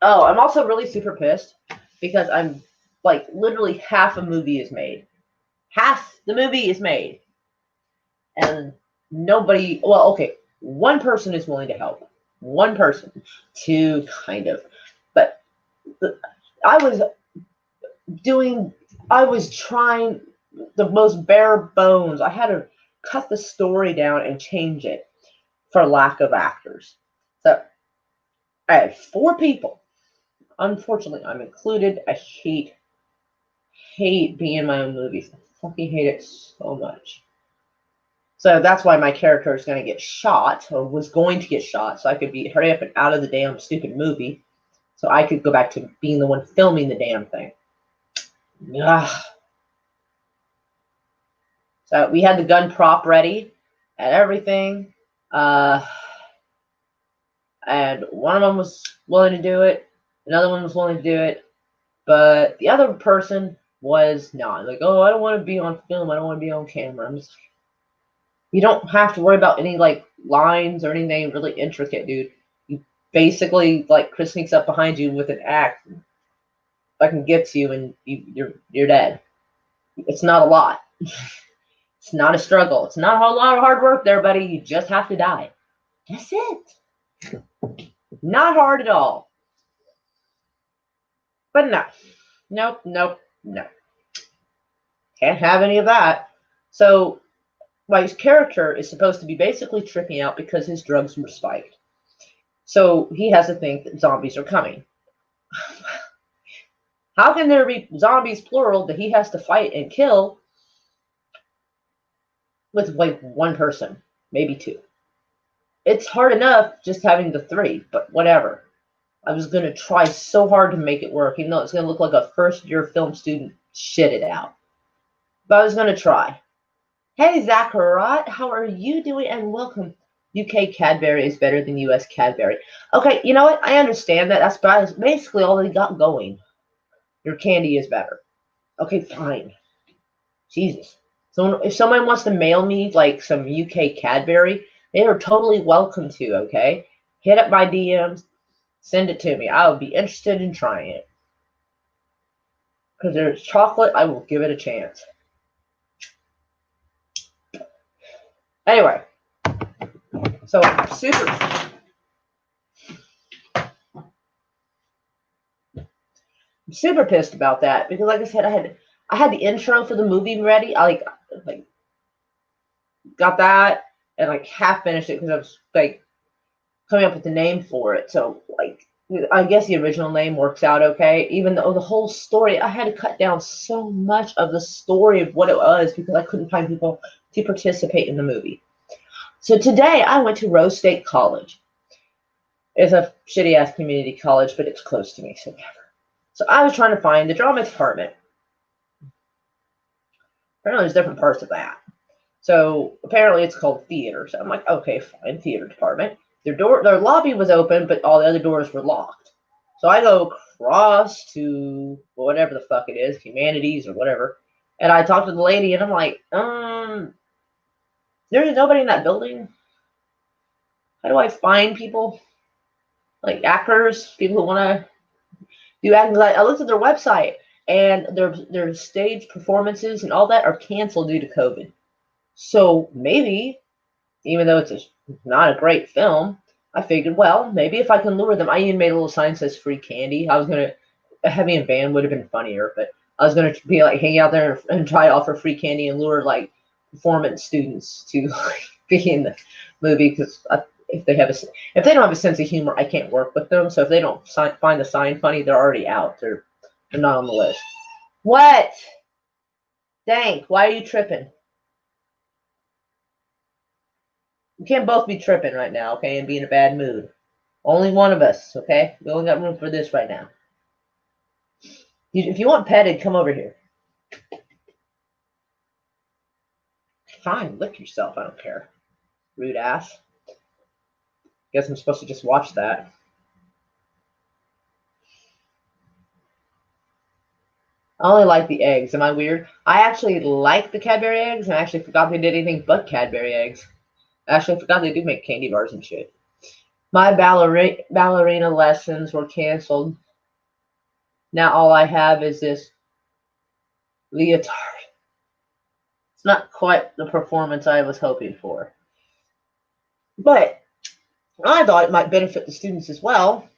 Oh, I'm also really super pissed because I'm like literally half a movie is made. Half the movie is made. And nobody, well, okay, one person is willing to help. One person. Two, kind of. But I was trying the most bare bones. I had to cut the story down and change it for lack of actors. So I had 4 people. Unfortunately, I'm included. I hate being in my own movies. I fucking hate it so much. So that's why my character is going to get shot, or was going to get shot, so I could hurry up and out of the damn stupid movie, so I could go back to being the one filming the damn thing. Ugh. So we had the gun prop ready and everything, and one of them was willing to do it, another one was willing to do it, but the other person was not. Like, oh, I don't want to be on film, I don't want to be on camera. I'm just like, you don't have to worry about any like lines or anything really intricate, dude. You basically like Chris sneaks up behind you with an axe, fucking gets you, and you're dead. It's not a lot. It's not a struggle. It's not a whole lot of hard work there, buddy. You just have to die. That's it. Not hard at all. But no. Nope. Can't have any of that. So my character is supposed to be basically tripping out because his drugs were spiked. So he has to think that zombies are coming. How can there be zombies, plural, that he has to fight and kill with like one person, maybe 2? It's hard enough just having the 3, but whatever. I was going to try so hard to make it work, even though it's going to look like a first-year film student shit it out. But I was going to try. Hey, Zachariah, how are you doing? And welcome. UK Cadbury is better than US Cadbury. Okay, you know what? I understand that. That's basically all they got going. Your candy is better. Okay, fine. Jesus. So if someone wants to mail me like some UK Cadbury, they are totally welcome to, okay? Hit up my DMs, send it to me. I would be interested in trying it. Because there's chocolate, I will give it a chance. Anyway, so super pissed about that because, like I said, I had the intro for the movie ready. I like got that and like half finished it because I was like coming up with the name for it. So like I guess the original name works out okay, even though the whole story I had to cut down so much of the story of what it was because I couldn't find people to participate in the movie. So today I went to Rose State College. It's a shitty ass community college, but it's close to me, so whatever. So I was trying to find the drama department. Apparently there's different parts of that. So apparently it's called theater. So I'm like, okay, fine, theater department. Their lobby was open, but all the other doors were locked. So I go across to whatever the fuck it is, humanities or whatever, and I talk to the lady, and I'm like, there's nobody in that building. How do I find people like actors, people who want to do acting? I looked at their website, and their stage performances and all that are canceled due to COVID. So maybe, even though not a great film, I figured, well, maybe if I can lure them. I even made a little sign that says free candy. I was gonna having a band would have been funnier, but I was gonna be like hanging out there and try to offer free candy and lure like performance students to like, be in the movie because if they don't have a sense of humor, I can't work with them. So if they don't find the sign funny, they're already out. They're not on the list. What? Dank, why are you tripping? We can't both be tripping right now, okay, and be in a bad mood. Only one of us, okay? We only got room for this right now. If you want petted, come over here. Fine, lick yourself. I don't care. Rude ass. Guess I'm supposed to just watch that. I only like the eggs. Am I weird? I actually like the Cadbury eggs, and I actually forgot they did anything but Cadbury eggs. I actually forgot they do make candy bars and shit. My ballerina lessons were canceled. Now all I have is this leotard. It's not quite the performance I was hoping for. But I thought it might benefit the students as well,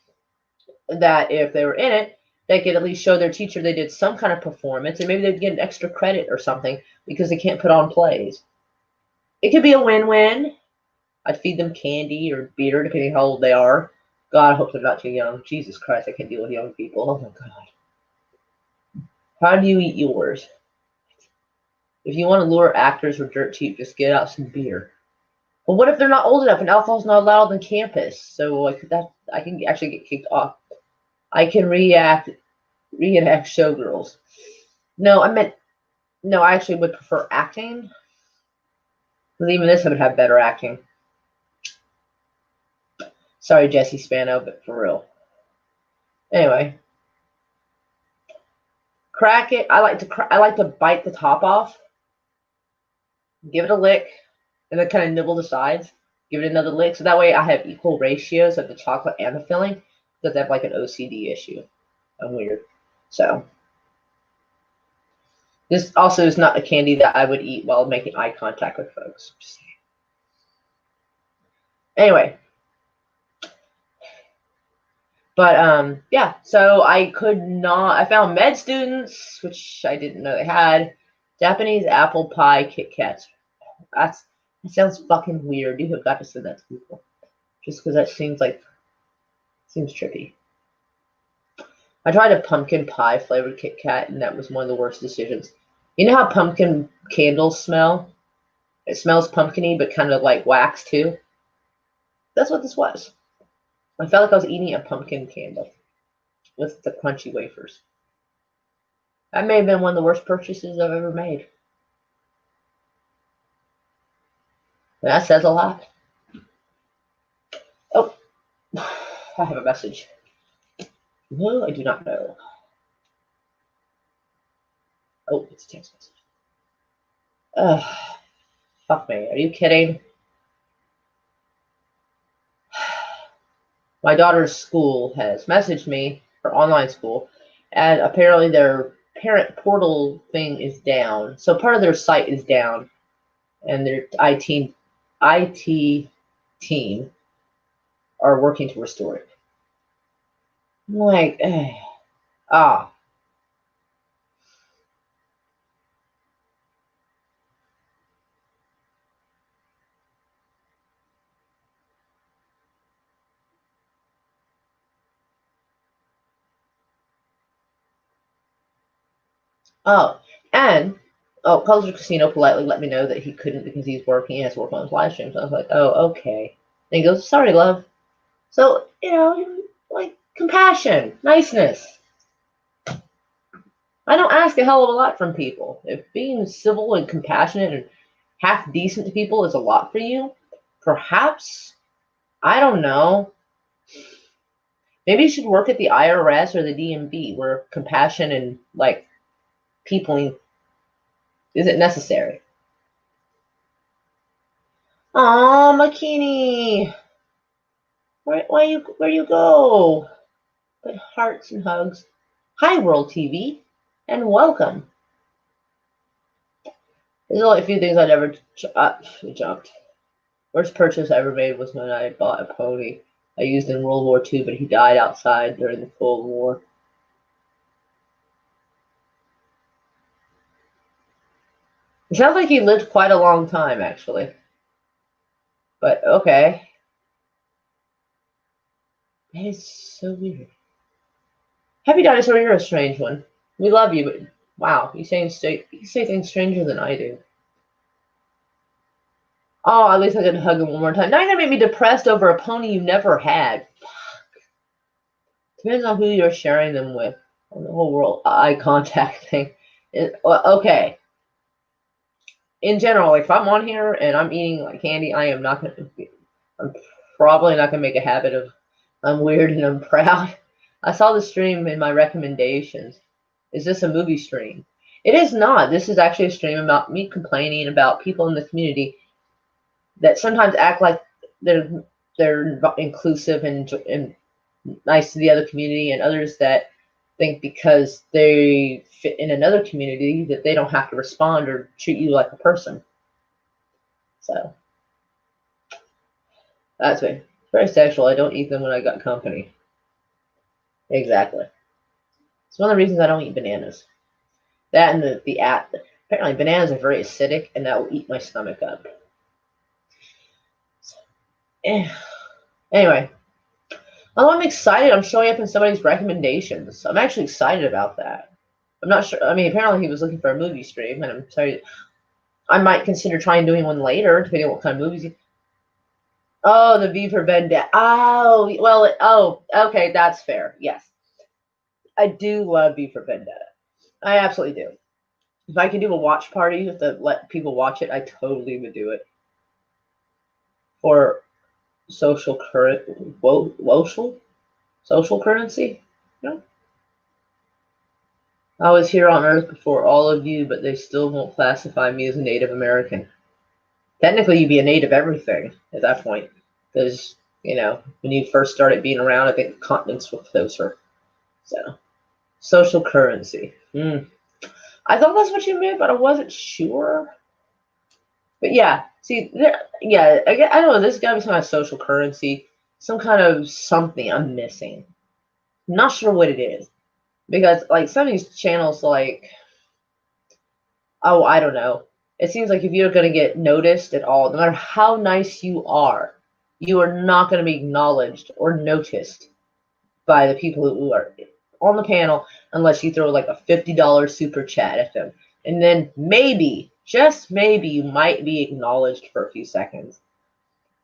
that if they were in it, they could at least show their teacher they did some kind of performance, and maybe they'd get an extra credit or something because they can't put on plays. It could be a win-win. I'd feed them candy or beer, depending how old they are. God, I hope they're not too young. Jesus Christ, I can't deal with young people. Oh my God. How do you eat yours? If you want to lure actors who are dirt cheap, just get out some beer. But what if they're not old enough and alcohol's not allowed on campus? So like that, I can actually get kicked off. I can reenact showgirls. No, I actually would prefer acting. Because even this would have better acting. Sorry, Jesse Spano, but for real. Anyway, crack it. I like to bite the top off, give it a lick, and then kind of nibble the sides. Give it another lick, so that way I have equal ratios of the chocolate and the filling. Because I have like an OCD issue. I'm weird. So this also is not a candy that I would eat while making eye contact with folks. Anyway. But yeah, so I found med students, which I didn't know they had. Japanese apple pie Kit Kats. That sounds fucking weird. You have got to send that to people. Just because that seems trippy. I tried a pumpkin pie flavored Kit Kat, and that was one of the worst decisions. You know how pumpkin candles smell? It smells pumpkiny, but kind of like wax too. That's what this was. I felt like I was eating a pumpkin candle with the crunchy wafers. That may have been one of the worst purchases I've ever made. And that says a lot. Oh, I have a message. No, I do not know. Oh, it's a text message. Ugh, fuck me. Are you kidding? My daughter's school has messaged me for online school, and apparently their parent portal thing is down. So part of their site is down, and their IT team are working to restore it. I'm like, ah. Oh, and Culture Casino politely let me know that he couldn't because he's working. He has to work on his live stream. So I was like, oh, okay. And he goes, sorry, love. So, like compassion, niceness. I don't ask a hell of a lot from people. If being civil and compassionate and half decent to people is a lot for you, perhaps, I don't know, maybe you should work at the IRS or the DMV where compassion and like peopling isn't necessary. Aw, Makini, where you go? But hearts and hugs. Hi, World TV, and welcome. There's only a few things I never jumped. Worst purchase I ever made was when I bought a pony I used in World War II, but he died outside during the Cold War. It sounds like he lived quite a long time, actually. But okay. That is so weird. Happy Dinosaur, you're a strange one. We love you, but wow, you say things stranger than I do. Oh, at least I didn't hug him one more time. Now you're gonna make me depressed over a pony you never had. Depends on who you're sharing them with. On the whole world eye contact thing. Okay. In general, if I'm on here and I'm eating like candy, I'm probably not gonna make a habit of I'm weird and I'm proud. I saw the stream in my recommendations. Is this a movie stream? It is not. This is actually a stream about me complaining about people in the community that sometimes act like they're inclusive and nice to the other community, and others that think because they fit in another community that they don't have to respond or treat you like a person. So that's me. It's very sexual. I don't eat them when I got company. Exactly. It's one of the reasons I don't eat bananas. That and apparently bananas are very acidic, and that will eat my stomach up. So, anyway, although I'm excited, I'm showing up in somebody's recommendations. I'm actually excited about that. I'm not sure. I mean, apparently he was looking for a movie stream, and I'm sorry. I might consider trying doing one later, depending on what kind of movies. Oh, the V for Vendetta. Oh, well. Okay, that's fair. Yes, I do love V for Vendetta. I absolutely do. If I could do a watch party to let people watch it, I totally would do it. For social current, social currency. You know? I was here on Earth before all of you, but they still won't classify me as a Native American. Technically, you'd be a native everything at that point, because when you first started being around, I think the continents were closer. So, social currency. I thought that's what you meant, but I wasn't sure. But yeah, see, I don't know. There's got to be some kind of social currency, some kind of something I'm missing. I'm not sure what it is because like some of these channels, like I don't know. It seems like if you're going to get noticed at all, no matter how nice you are not going to be acknowledged or noticed by the people who are on the panel unless you throw like a $50 super chat at them. And then maybe, just maybe, you might be acknowledged for a few seconds.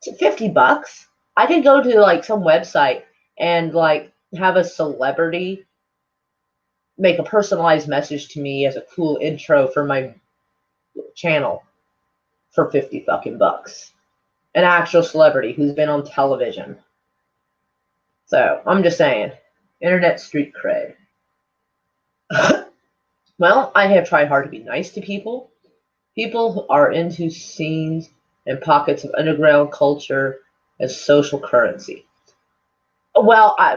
It's $50. I could go to like some website and like have a celebrity make a personalized message to me as a cool intro for my channel for 50 fucking bucks. An actual celebrity who's been on television. So I'm just saying, internet street cred. Well, I have tried hard to be nice to people. People who are into scenes and pockets of underground culture as social currency. Well, I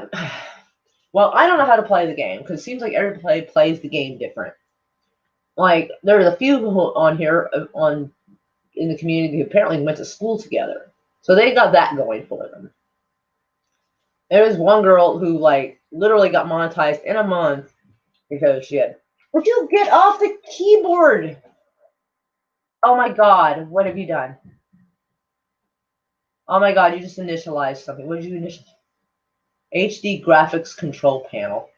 don't know how to play the game because it seems like everybody plays the game different. Like there's a few on here on in the community who apparently went to school together, so they got that going for them. There was one girl who like literally got monetized in a month because she had. Would you get off the keyboard? Oh my god, what have you done? Oh my god, you just initialized something. What did you initialize? HD graphics control panel.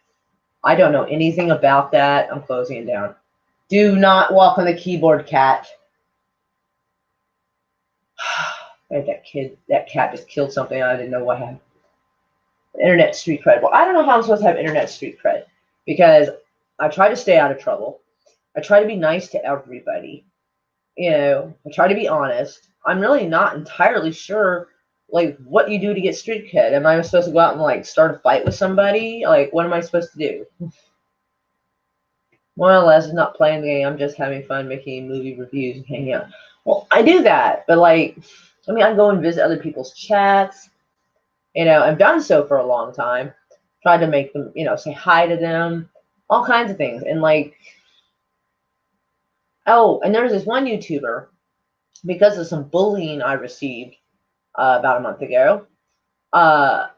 I don't know anything about that. I'm closing it down. Do not walk on the keyboard, cat. That cat just killed something. I didn't know what happened. Internet street cred. Well, I don't know how I'm supposed to have internet street cred because I try to stay out of trouble. I try to be nice to everybody. I try to be honest. I'm really not entirely sure like what you do to get street cred. Am I supposed to go out and like start a fight with somebody? Like what am I supposed to do? More or less, not playing the game. I'm just having fun making movie reviews and hanging out. Well, I do that, but like, I go and visit other people's chats. I've done so for a long time. Tried to make them, say hi to them, all kinds of things. And like, oh, and there was this one YouTuber, because of some bullying I received about a month ago. I'm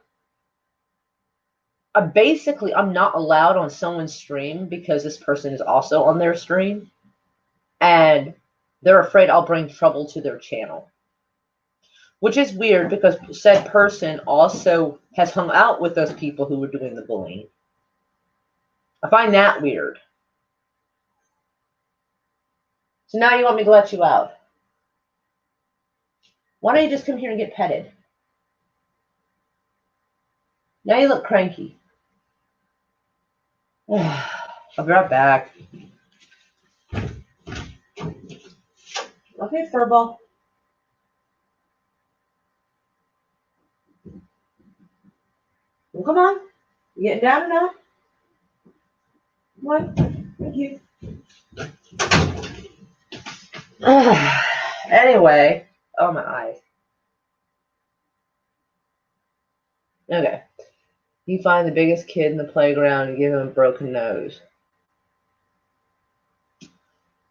not allowed on someone's stream because this person is also on their stream, and they're afraid I'll bring trouble to their channel. Which is weird because said person also has hung out with those people who were doing the bullying. I find that weird. So now you want me to let you out. Why don't you just come here and get petted? Now you look cranky. I'll be right back. Okay, furball. Well, come on. You getting down now? What? Thank you. Anyway. Oh, my eyes. Okay. You find the biggest kid in the playground and give him a broken nose.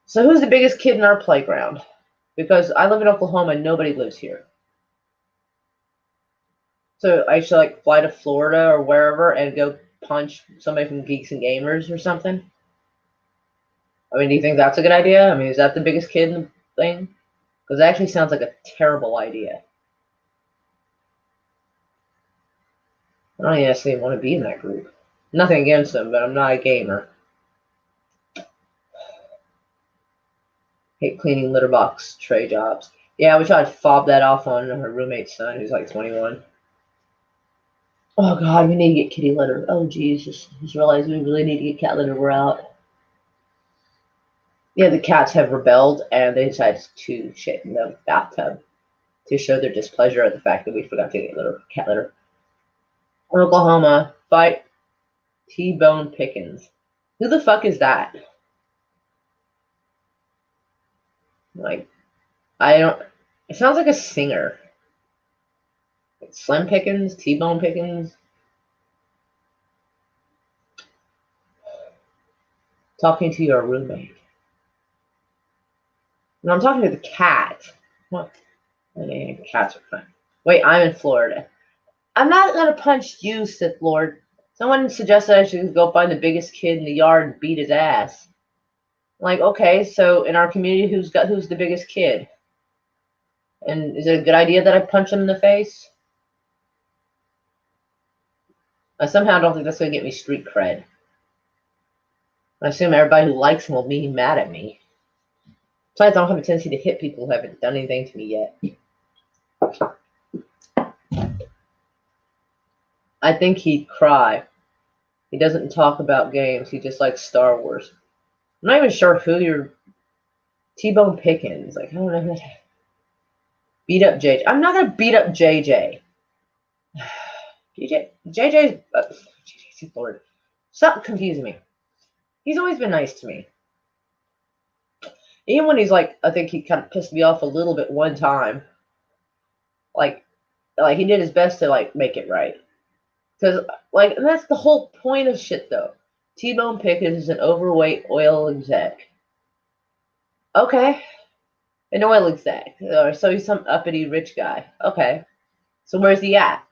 So who's the biggest kid in our playground? Because I live in Oklahoma and nobody lives here. So I should like fly to Florida or wherever and go punch somebody from Geeks and Gamers or something? Do you think that's a good idea? Is that the biggest kid in the thing? Because it actually sounds like a terrible idea. I don't even necessarily want to be in that group. Nothing against them, but I'm not a gamer. Hate cleaning litter box tray jobs. Yeah, we tried to fob that off on her roommate's son, who's like 21. Oh god, we need to get kitty litter. Oh Jesus, just realized we really need to get cat litter. We're out. Yeah, the cats have rebelled and they decided to shit in the bathtub to show their displeasure at the fact that we forgot to get cat litter. Oklahoma, fight T-Bone Pickens. Who the fuck is that? Like, I don't. It sounds like a singer. Like Slim Pickens, T-Bone Pickens. Talking to your roommate. No, I'm talking to the cat. What? Okay, cats are fine. Wait, I'm in Florida. I'm not gonna punch you, Sith Lord. Someone suggested I should go find the biggest kid in the yard and beat his ass. Like, okay, so in our community, who's the biggest kid? And is it a good idea that I punch him in the face? I somehow don't think that's gonna get me street cred. I assume everybody who likes him will be mad at me. Besides, I don't have a tendency to hit people who haven't done anything to me yet. I think he'd cry. He doesn't talk about games. He just likes Star Wars. I'm not even sure who you're. T-Bone Pickens. Like, I don't know. Beat up JJ. I'm not gonna beat up JJ. JJ's. Lord. Stop confusing me. He's always been nice to me. Even when he's like, I think he kind of pissed me off a little bit one time. Like he did his best to like make it right. Because like, and that's the whole point of shit though. T-Bone Pickens is an overweight oil exec. Okay, an oil exec. So he's some uppity rich guy. Okay, so where's he at?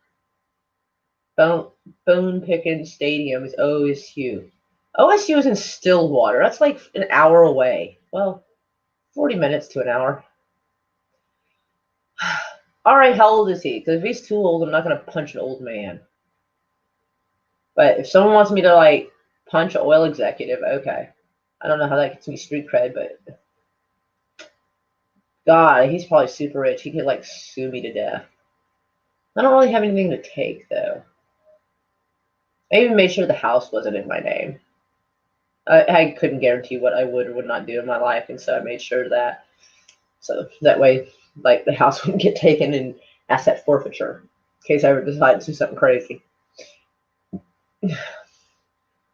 Bone Pickens Stadium is OSU. OSU is in Stillwater. That's like an hour away. Well, 40 minutes to an hour. All right, how old is he? Because if he's too old, I'm not going to punch an old man. But if someone wants me to, like, punch an oil executive, okay. I don't know how that gets me street cred, but God, he's probably super rich. He could, like, sue me to death. I don't really have anything to take, though. I even made sure the house wasn't in my name. I couldn't guarantee what I would or would not do in my life, and so I made sure of that. So that way, like, the house wouldn't get taken in asset forfeiture in case I ever decided to do something crazy.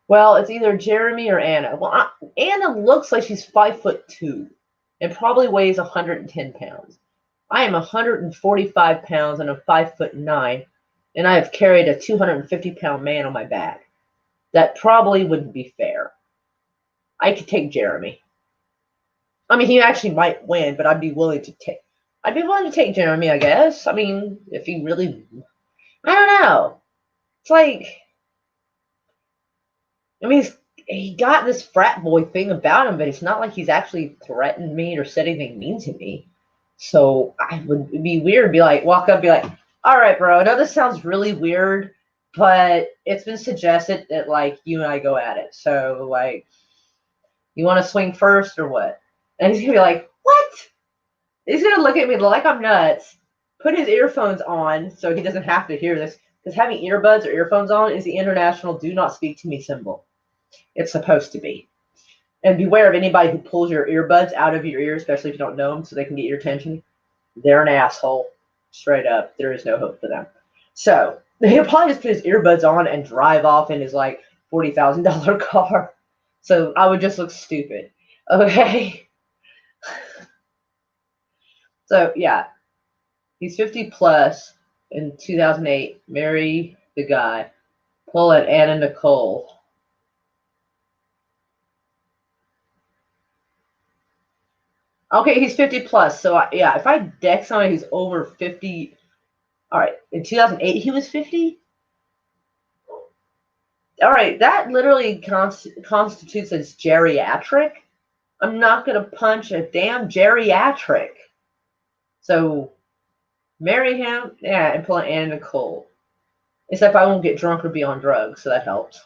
Well, it's either Jeremy or Anna. Well, Anna looks like she's 5'2" and probably weighs 110 pounds. I am 145 pounds and I'm 5'9", and I have carried a 250-pound man on my back. That probably wouldn't be fair. I could take Jeremy. I mean, he actually might win, but I'd be willing to take Jeremy, I guess. I mean, if he really, I don't know. It's like, I mean, he got this frat boy thing about him, but it's not like he's actually threatened me or said anything mean to me. So I would be weird, be like, walk up, be like, all right, bro, I know this sounds really weird, but it's been suggested that, like, you and I go at it. So, like, you want to swing first or what? And he's going to be like, what? He's going to look at me like I'm nuts, put his earphones on so he doesn't have to hear this, because having earbuds or earphones on is the international do not speak to me symbol. It's supposed to be. And beware of anybody who pulls your earbuds out of your ear, especially if you don't know them, so they can get your attention. They're an asshole. Straight up. There is no hope for them. So he'll probably just put his earbuds on and drive off in his like $40,000 car. So I would just look stupid. Okay. So yeah, he's 50 plus in 2008. Marry the guy. Pull at Anna Nicole. Okay, he's 50 plus. So yeah, if I deck somebody who's over 50, all right, in 2008 he was 50. All right, that literally constitutes as geriatric. I'm not gonna punch a damn geriatric. So marry him, yeah, and pull an Anna Nicole. Except I won't get drunk or be on drugs, so that helps.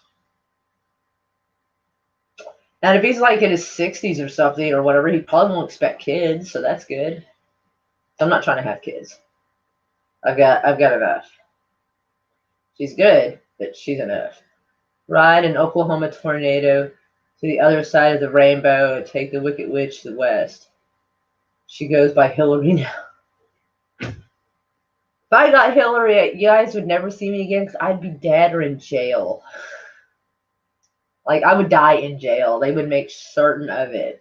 And if he's like in his 60s or something or whatever, he probably won't expect kids, so that's good. I'm not trying to have kids. I've got enough. She's good, but she's enough. Ride an Oklahoma tornado to the other side of the rainbow and take the Wicked Witch to the west. She goes by Hillary now. If I got Hillary, you guys would never see me again because I'd be dead or in jail. Like, I would die in jail. They would make certain of it.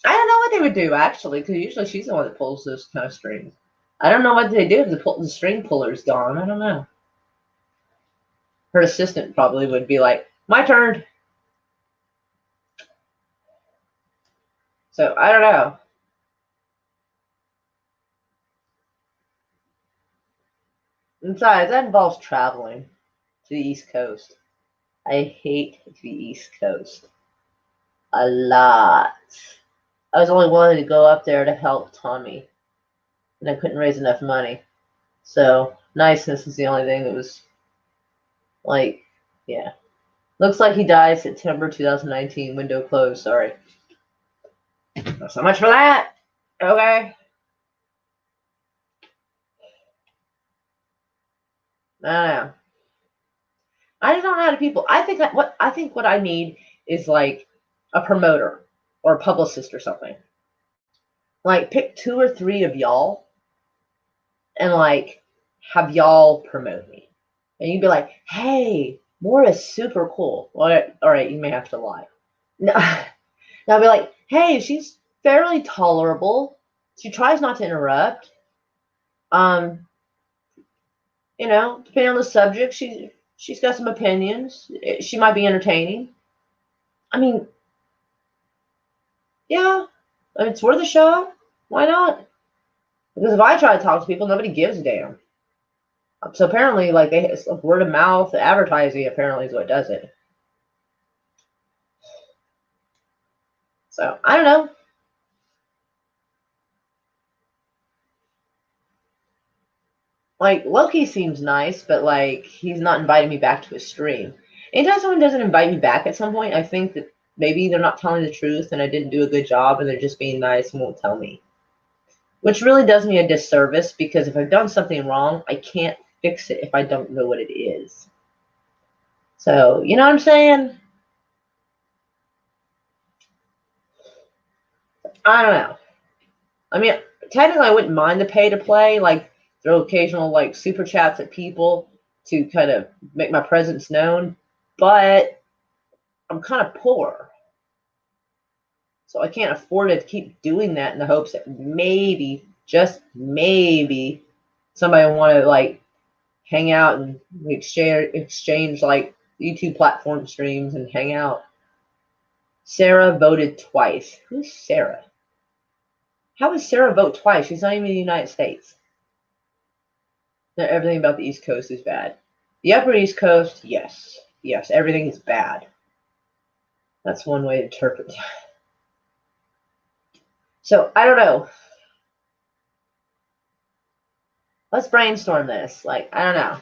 I don't know what they would do, actually, because usually she's the one that pulls those kind of strings. I don't know what they do if the string puller's gone. I don't know. Her assistant probably would be like, my turn. So, I don't know. Besides, that involves traveling to the East Coast. I hate the East Coast. A lot. I was only willing to go up there to help Tommy, and I couldn't raise enough money. So, niceness is the only thing that was, like, yeah. Looks like he died September 2019. Window closed. Sorry. So much for that. Okay. I don't know. I just don't know how to people. I think what I need is like a promoter or a publicist or something. Like pick 2 or 3 of y'all and like have y'all promote me. And you'd be like, hey, Moira's super cool. Well, all right, you may have to lie. No, I'll be like, hey, she's fairly tolerable. She tries not to interrupt. Um, depending on the subject, she's got some opinions. She might be entertaining. I mean, yeah, it's worth a shot. Why not? Because if I try to talk to people, nobody gives a damn. So apparently, like word of mouth advertising apparently is what does it. So I don't know. Like Loki seems nice, but like he's not inviting me back to his stream. Anytime someone doesn't invite me back at some point, I think that maybe they're not telling the truth and I didn't do a good job and they're just being nice and won't tell me. Which really does me a disservice because if I've done something wrong, I can't fix it if I don't know what it is. So, you know what I'm saying? I don't know. I mean, technically, I wouldn't mind the pay to play, like throw occasional like super chats at people to kind of make my presence known, but I'm kind of poor, so I can't afford to keep doing that in the hopes that maybe, just maybe, somebody will want to like hang out and exchange like YouTube platform streams and hang out. Sarah voted twice. Who's Sarah? How would Sarah vote twice? She's not even in the United States. Everything about the East Coast is bad. The Upper East Coast, yes. Yes, everything is bad. That's one way to interpret that. So, I don't know. Let's brainstorm this. Like, I don't know.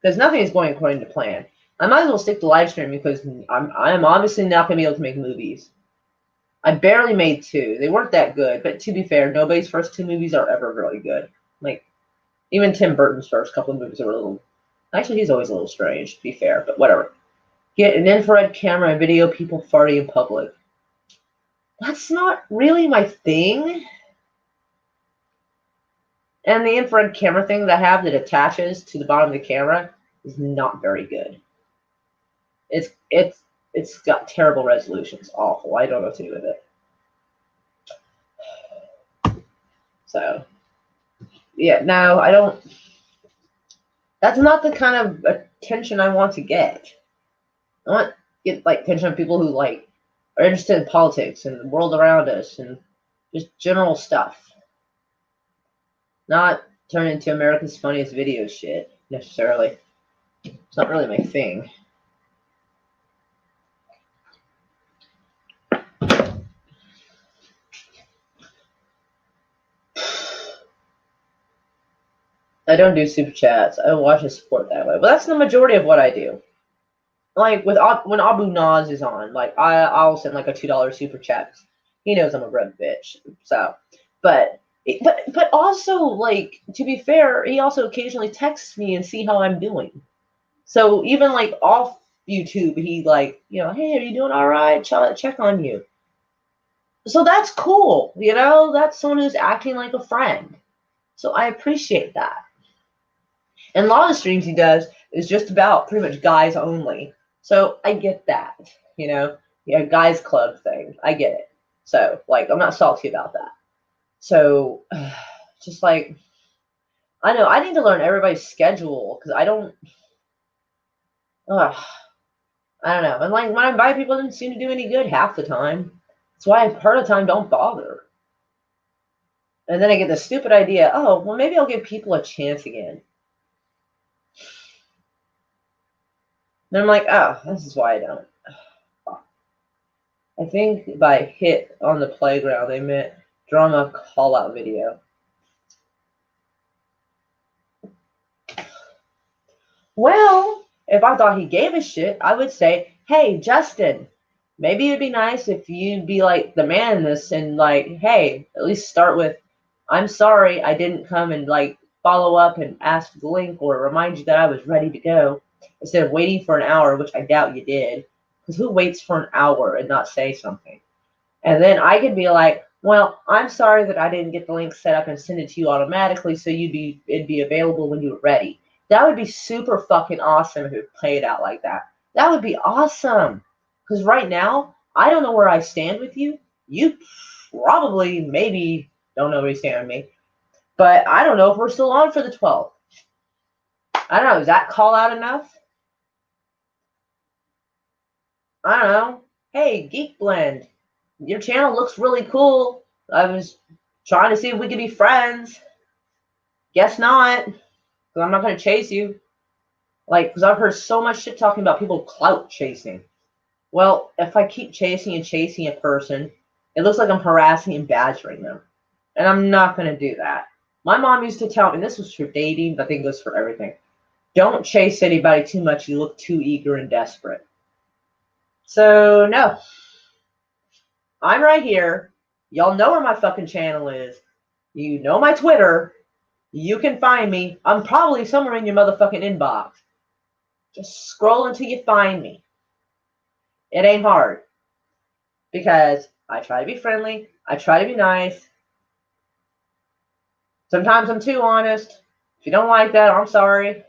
Because nothing is going according to plan. I might as well stick to live streaming because I'm obviously not going to be able to make movies. I barely made 2. They weren't that good, but to be fair, nobody's first 2 movies are ever really good. Like, even Tim Burton's first couple of movies are a little... Actually, he's always a little strange, to be fair, but whatever. Get an infrared camera and video people farting in public. That's not really my thing. And the infrared camera thing that I have that attaches to the bottom of the camera is not very good. It's got terrible resolution. It's awful. I don't know what to do with it. So yeah, no, I don't. That's not the kind of attention I want to get. I want to get like attention of people who like are interested in politics and the world around us and just general stuff. Not turn into America's Funniest Video shit necessarily. It's not really my thing. I don't do super chats. I don't watch the support that way. But that's the majority of what I do. Like with when Abu Naz is on, like I'll send like a $2 super chat. He knows I'm a red bitch. So, but also like to be fair, he also occasionally texts me and see how I'm doing. So even like off YouTube, he like hey, are you doing all right? Check on you. So that's cool. That's someone who's acting like a friend. So I appreciate that. And a lot of the streams he does is just about pretty much guys only. So I get that, guys club thing. I get it. So like, I'm not salty about that. So just like, I know I need to learn everybody's schedule because I don't know. And like when I invite people, it doesn't seem to do any good half the time. That's why part of the time don't bother. And then I get the stupid idea, oh, well, maybe I'll give people a chance again. And I'm like, oh, this is why I don't. I think by hit on the playground, they meant drama call-out video. Well, if I thought he gave a shit, I would say, hey, Justin, maybe it'd be nice if you'd be like the man in this and like, hey, at least start with, I'm sorry I didn't come and like follow up and ask the link or remind you that I was ready to go instead of waiting for an hour, which I doubt you did. Because who waits for an hour and not say something? And then I could be like, well, I'm sorry that I didn't get the link set up and send it to you automatically so it'd be available when you were ready. That would be super fucking awesome if it played out like that. That would be awesome. Because right now, I don't know where I stand with you. You probably, maybe, don't know where you stand on me. But I don't know if we're still on for the 12th. I don't know. Is that call out enough? I don't know. Hey, Geek Blend, your channel looks really cool. I was trying to see if we could be friends. Guess not. Because I'm not going to chase you. Like, because I've heard so much shit talking about people clout chasing. Well, if I keep chasing a person, it looks like I'm harassing and badgering them. And I'm not going to do that. My mom used to tell me, and this was for dating, but I think it goes for everything. Don't chase anybody too much. You look too eager and desperate. So, no. I'm right here. Y'all know where my fucking channel is. You know my Twitter. You can find me. I'm probably somewhere in your motherfucking inbox. Just scroll until you find me. It ain't hard. Because I try to be friendly. I try to be nice. Sometimes I'm too honest. If you don't like that, I'm sorry.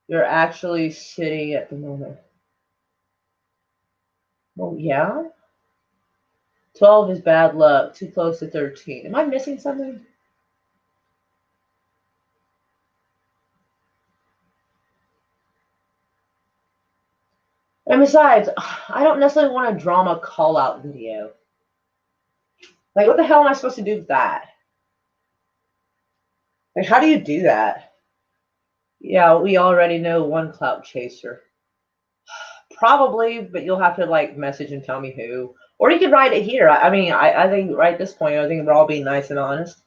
You're actually sitting at the moment. Well, yeah. 12 is bad luck. Too close to 13. Am I missing something? And besides, I don't necessarily want a drama call-out video. Like, what the hell am I supposed to do with that? Like, how do you do that? Yeah, we already know one clout chaser. Probably, but you'll have to, like, message and tell me who. Or you could write it here. I mean, I think right at this point, I think we're all being nice and honest.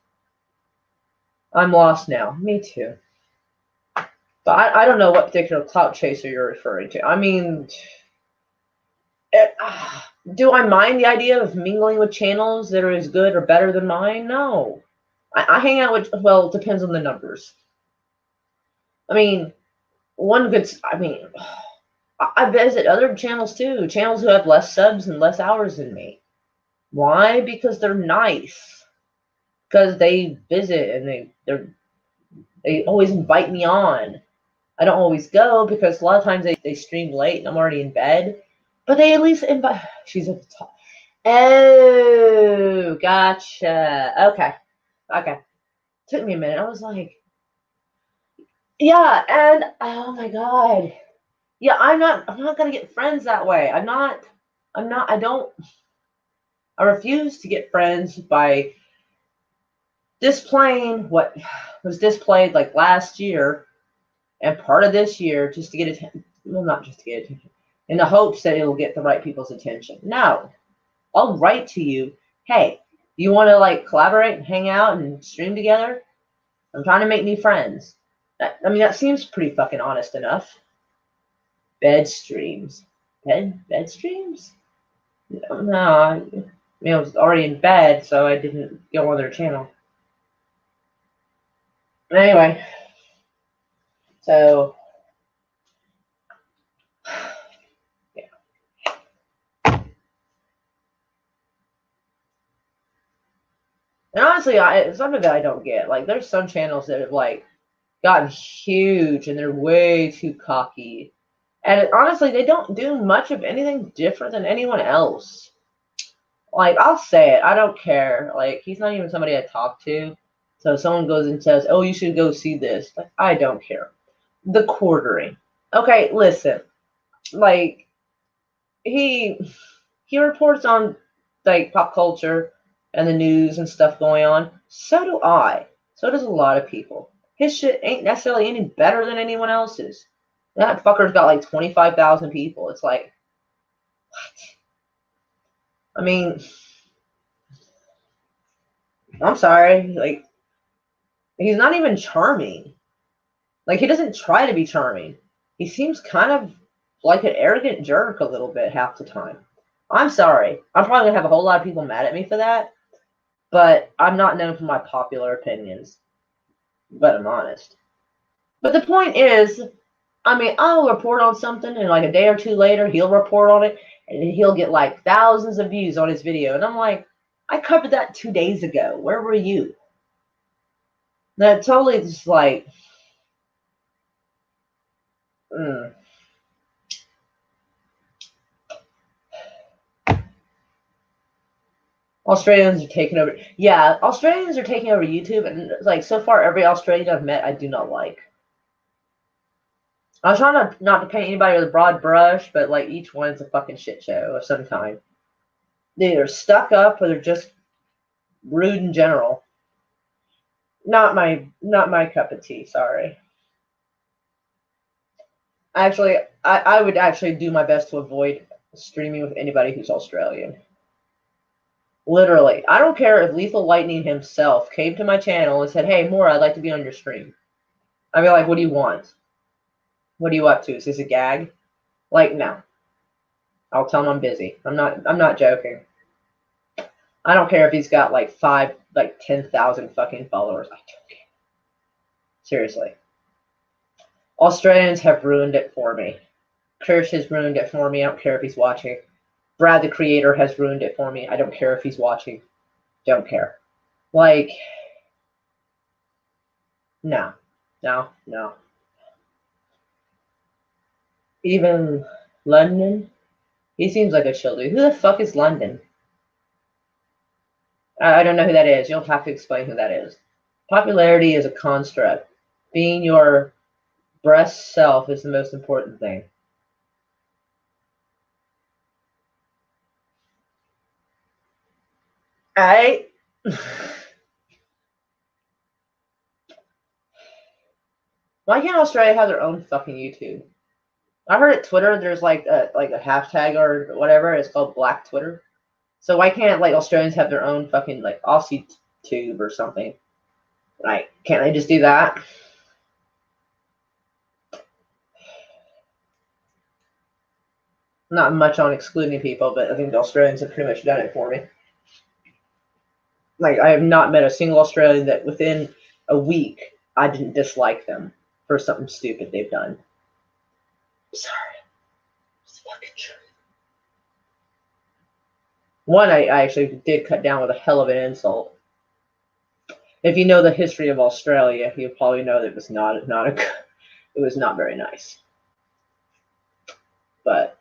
I'm lost now. Me too. But I don't know what particular clout chaser you're referring to. I mean, do I mind the idea of mingling with channels that are as good or better than mine? No. I hang out with, well, it depends on the numbers. I mean, I visit other channels too, channels who have less subs and less hours than me. Why? Because they're nice. Because they visit and they always invite me on. I don't always go because a lot of times they stream late and I'm already in bed. But they at least invite. She's at the top. Oh, gotcha. Okay. Took me a minute. I was like, yeah, and oh my god. Yeah, I'm not gonna get friends that way. I refuse to get friends by displaying what was displayed like last year and part of this year just to get attention. Well, not just to get attention, in the hopes that it will get the right people's attention. No, I'll write to you. Hey, you want to like collaborate and hang out and stream together? I'm trying to make new friends. That seems pretty fucking honest enough. Bed streams. Bed streams? No, I was already in bed, so I didn't go on their channel. Anyway, so yeah. And honestly, it's something that I don't get. Like, there's some channels that have like gotten huge and they're way too cocky. And honestly, they don't do much of anything different than anyone else. Like, I'll say it. I don't care. Like, he's not even somebody I talk to. So if someone goes and says, oh, you should go see this. Like, I don't care. The quartering. Okay, listen. Like, he reports on, like, pop culture and the news and stuff going on. So do I. So does a lot of people. His shit ain't necessarily any better than anyone else's. That fucker's got like 25,000 people. It's like, what? I mean, I'm sorry. Like, he's not even charming. Like, he doesn't try to be charming. He seems kind of like an arrogant jerk a little bit half the time. I'm sorry. I'm probably going to have a whole lot of people mad at me for that. But I'm not known for my popular opinions. But I'm honest. But the point is, I'll report on something, and like a day or two later, he'll report on it, and he'll get like thousands of views on his video. And I'm like, I covered that 2 days ago. Where were you? That totally just like, mm. Australians are taking over. Yeah, Australians are taking over YouTube, and like so far, every Australian I've met, I do not like. I was trying not to paint anybody with a broad brush, but like each one's a fucking shit show of some kind. They're either stuck up or they're just rude in general. Not my cup of tea. Sorry. Actually, I would actually do my best to avoid streaming with anybody who's Australian. Literally, I don't care if Lethal Lightning himself came to my channel and said, "Hey, Mora, I'd like to be on your stream." I'd be like, "What do you want? What are you up to? Is this a gag?" Like, no. I'll tell him I'm busy. I'm not joking. I don't care if he's got like 10,000 fucking followers. I don't care. Seriously. Australians have ruined it for me. Kirsch has ruined it for me. I don't care if he's watching. Brad the creator has ruined it for me. I don't care if he's watching. Don't care. Like, no. No, no. Even London? He seems like a chill dude. Who the fuck is London? I don't know who that is. You'll have to explain who that is. Popularity is a construct. Being your breast self is the most important thing. I Why can't Australia have their own fucking YouTube? I heard at Twitter there's like a hashtag or whatever. It's called Black Twitter. So why can't like Australians have their own fucking like Aussie tube or something? Like, can't they just do that? Not much on excluding people, but I think the Australians have pretty much done it for me. Like, I have not met a single Australian that within a week I didn't dislike them for something stupid they've done. Sorry. It's fucking true. One I actually did cut down with a hell of an insult. If you know the history of Australia, you probably know that it was it was not very nice. But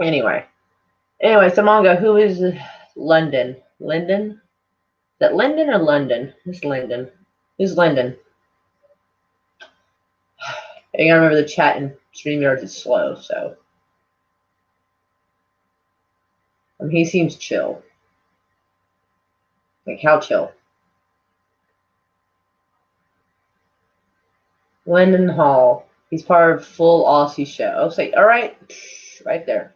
anyway, so manga. Who is London? Lyndon? Is that Lyndon or London? Who's Lyndon? Who's Lyndon? You gotta remember the chat in StreamYard is slow, so he seems chill. Like, how chill? Lyndon Hall. He's part of Full Aussie Show. I'll say, all right, right there.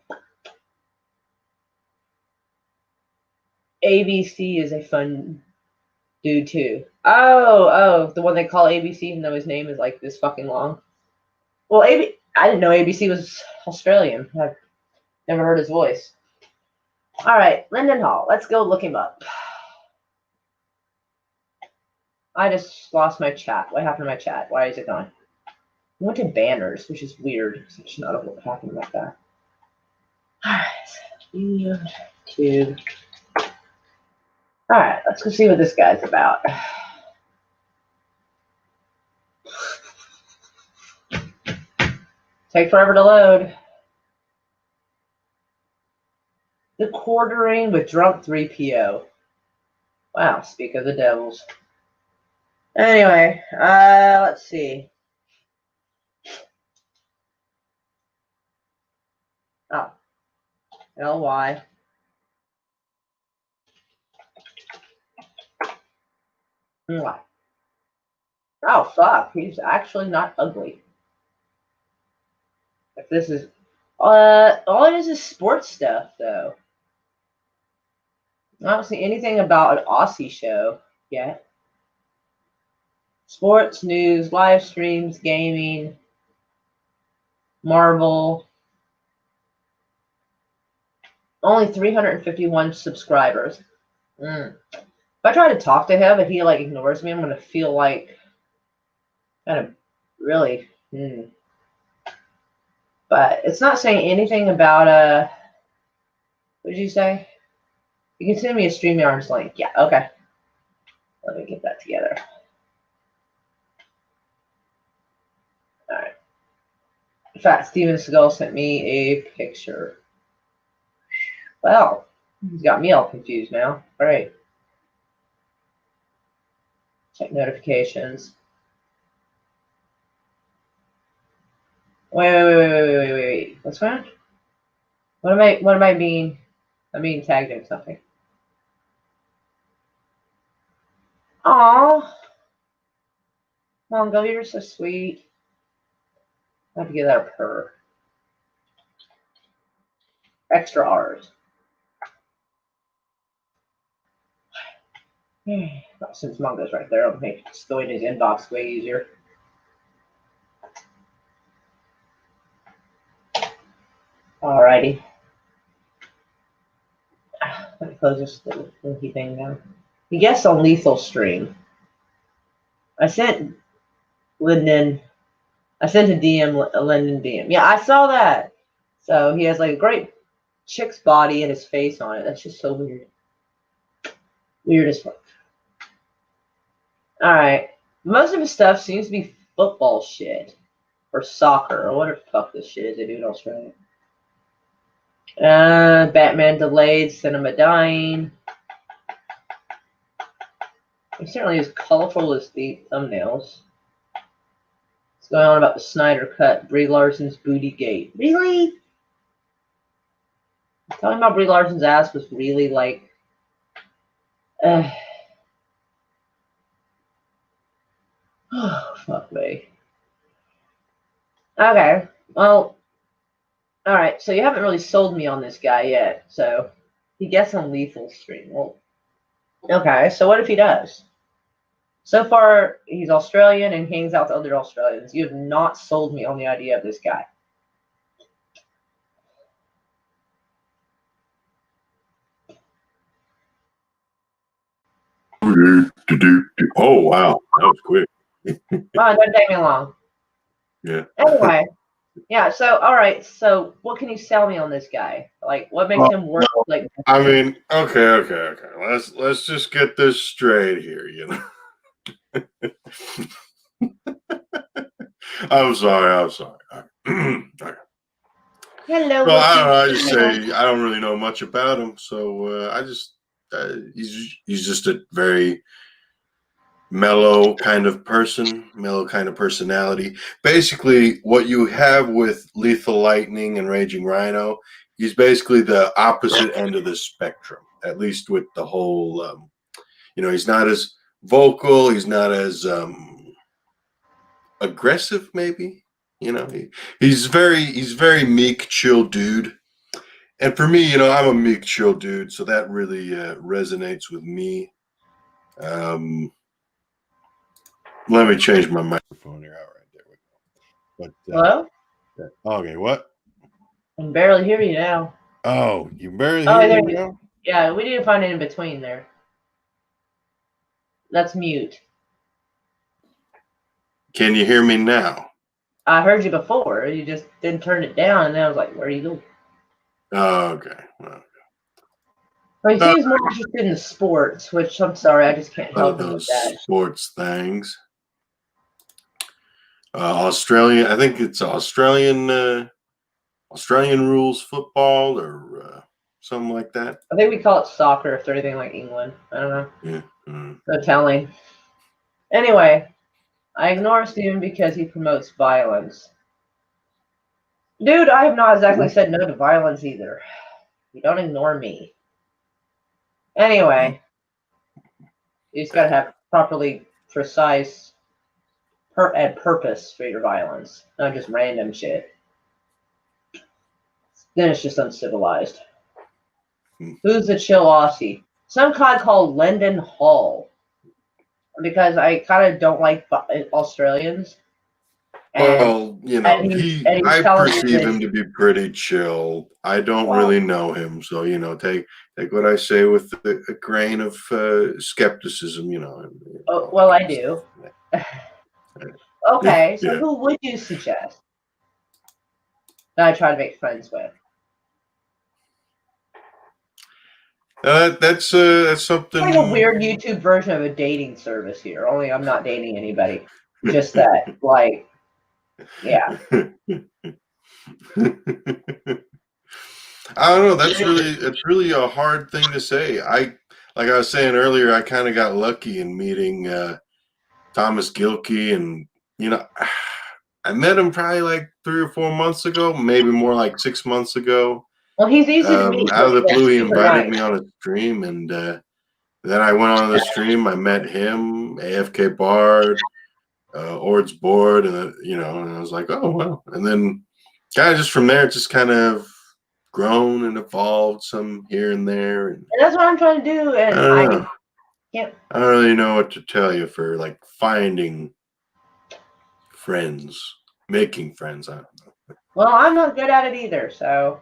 ABC is a fun dude too. Oh, the one they call ABC, even though his name is like this fucking long. Well, I didn't know ABC was Australian. I've never heard his voice. All right, Lyndon Hall. Let's go look him up. I just lost my chat. What happened to my chat? Why is it gone? I went to banners, which is weird. It's not what happened like that. All right, YouTube. All right, let's go see what this guy's about. Take forever to load. The Quartering with Drunk 3PO. Wow, speak of the devils. Anyway, let's see. Oh, LY. Oh, fuck, he's actually not ugly. If this is, all it is sports stuff, though. I don't see anything about an Aussie show yet. Sports, news, live streams, gaming, Marvel. Only 351 subscribers. If I try to talk to him and he like ignores me, I'm gonna feel like kind of really. But it's not saying anything about what did you say? You can send me a StreamYard's link. Yeah, okay. Let me get that together. Alright. In fact, Steven Seagal sent me a picture. Well, He's got me all confused now. All right. Check notifications. Wait. What's going on? What am I being? I'm being tagged in something. Aw. Mongo, you're so sweet. I have to give that a purr. Extra R's. Since Mongo's right there, I'll make just going to his inbox way easier. Alrighty. Let me close this little winky thing down. He guessed on Lethal Stream. I sent Lyndon. I sent a Lyndon DM. Yeah, I saw that. So he has like a great chick's body and his face on it. That's just so weird. Weird as fuck. Alright. Most of his stuff seems to be football shit. Or soccer. Or whatever the fuck this shit is they do in Australia. Batman delayed, cinema dying. He certainly is colorful as the thumbnails. What's going on about the Snyder Cut? Brie Larson's booty gate. Really? Talking about Brie Larson's ass was really like. Oh, fuck me. Okay. Well. Alright, so you haven't really sold me on this guy yet. So he gets on Lethal Stream. Well, okay, so what if he does? So far, he's Australian and hangs out with other Australians. You have not sold me on the idea of this guy. Oh, wow. That was quick. Oh, it doesn't take me long. Yeah. Anyway, yeah, so, all right, so what can you sell me on this guy? Like, what makes him work? Like, I mean, okay. Let's just get this straight here, you know. I'm sorry. Okay. Hello. Well, I don't know. I just say I don't really know much about him, so I just he's just a very mellow kind of person, mellow kind of personality. Basically, what you have with Lethal Lightning and Raging Rhino, he's basically the opposite end of the spectrum. At least with the whole, he's not as vocal, he's not as aggressive, maybe. He's very meek, chill dude. And for me, I'm a meek, chill dude, so that really resonates with me. Let me change my microphone here. All right, there we go. But hello? Okay, what? I can barely hear you now. Oh, you barely hear me now? Yeah, we need to find it in between there. That's mute. Can you hear me now? I heard you before. You just didn't turn it down, and then I was like, where are you going? Oh, okay. Well, he seems more interested in sports, which I'm sorry, I just can't help him with that. Sports things. Australian, I think it's Australian rules football or something like that. I think we call it soccer if they're anything like England. I don't know. Yeah. No telling. Anyway, I ignore Steven because he promotes violence. Dude, I have not exactly said no to violence either. You don't ignore me. Anyway, you just gotta have properly precise and purpose for your violence, not just random shit. Then it's just uncivilized. Who's the chill Aussie? Some guy called Lyndon Hall. Because I kind of don't like Australians. Well, I perceive him to be pretty chill. I don't really know him, so take what I say with a grain of skepticism. Oh, well, I do. Okay, so who would you suggest that I try to make friends with? That's something. Like a weird YouTube version of a dating service here. Only I'm not dating anybody. Just that, yeah. I don't know. It's really a hard thing to say. Like I was saying earlier, I kind of got lucky in meeting Thomas Gilkey, and you know, I met him probably like 3 or 4 months ago, maybe more like 6 months ago. Well, he's easy to meet. Out of the Yeah, blue, he super invited nice. me on a stream, and then I went on the stream. I met him, AFK Bard, Ord's Board, and and I was like, oh well. And then kind of just from there, it just kind of grown and evolved some here and there. And And that's what I'm trying to do. I And don't I know. can't. I don't really know what to tell you for like finding friends, making friends. I don't know. Well, I'm not good at it either. So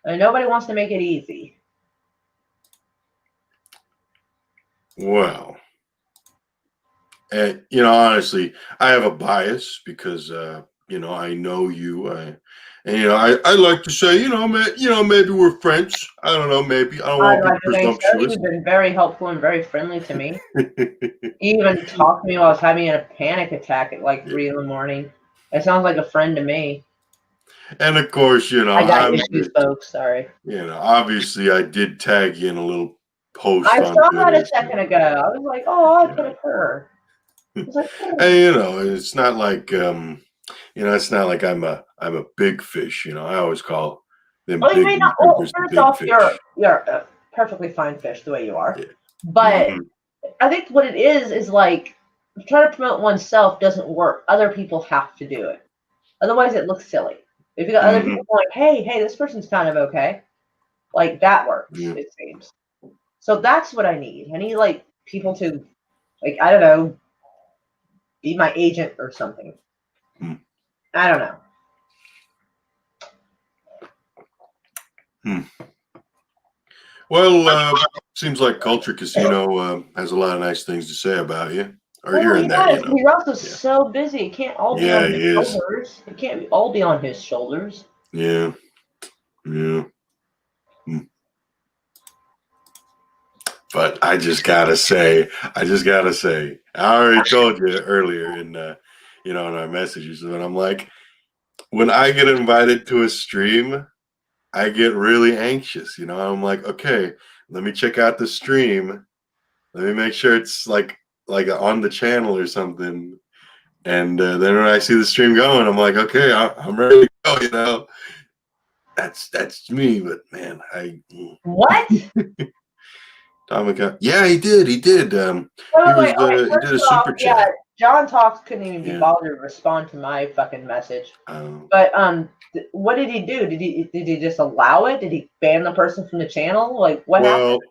and nobody wants to make it easy. Well, and honestly, I have a bias because I know you. I like to say, maybe we're friends. I don't know, maybe I don't I'd want to be like to think so. presumptuous. You've been very helpful and very friendly to me. You even talked to me while I was having a panic attack at like 3 in the morning. It sounds like a friend to me. And of course, I got issues, folks. Sorry. Obviously, I did tag you in a little post I on saw that Twitter. a second ago. I was like, oh, I could occur. I was like, oh. And it's not like it's not like I'm a big fish. I always call them Well, you big may not. Well, YouTubers the first big off, fish. you're a perfectly fine fish the way you are. Yeah. But Mhm. I think what it is like trying to promote oneself doesn't work. Other people have to do it. Otherwise, it looks silly. If you got other people going, hey, this person's kind of okay, like that works. Yeah. It seems. So that's what I need. I need like people to, like, I don't know, be my agent or something. I don't know. Well, seems like Culture Casino has a lot of nice things to say about you. Or Well, hearing he that, does. He's also so busy. It can't all be on he his is. shoulders. It can't all be on his shoulders. Yeah. But I just gotta say, I already told you earlier in our messages, but I'm like, when I get invited to a stream, I get really anxious. I'm like, okay, let me check out the stream. Let me make sure it's like on the channel or something. And then when I see the stream going, I'm like, okay, I'm ready to go. That's me. But man, What? Yeah, he did. He did. He did a super chat. John Talks couldn't even be bothered to respond to my fucking message. But what did he do? Did he just allow it? Did he ban the person from the channel? Like what happened?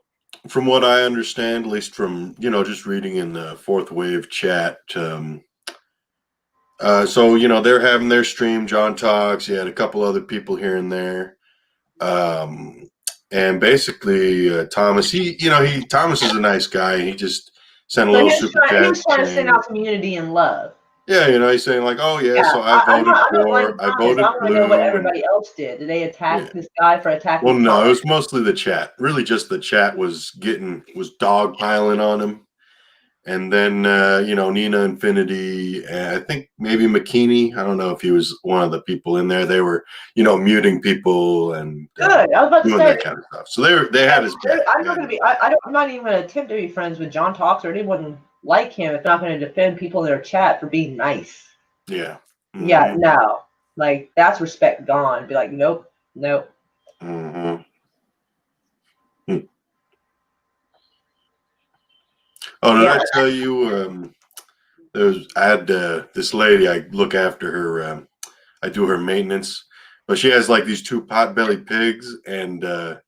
From what I understand, at least from just reading in the Fourth Wave chat, so they're having their stream. John Talks. He had a couple other people here and there. And basically, Thomas, Thomas is a nice guy. He just sent a little super chat. He was trying to send out community and love. Yeah, he's saying like, oh yeah, so I voted I voted want to know what everybody else did. Did they attack this guy for attacking? Well, no, it was mostly the chat. Really, just the chat was dogpiling on him. And then, Nina Infinity, and I think maybe McKinney. I don't know if he was one of the people in there. They were, muting people and good. I was about to say that kind of stuff. So they had his back. I'm not going to be. I'm not even going to attempt to be friends with John Talks or anyone like him if I'm not going to defend people in their chat for being nice. Yeah. Mm-hmm. Yeah. No. Like that's respect gone. Be like, nope. Mm-hmm. Oh, did I tell you? I had this lady. I look after her. I do her maintenance, but she has like these two pot-bellied pigs, and they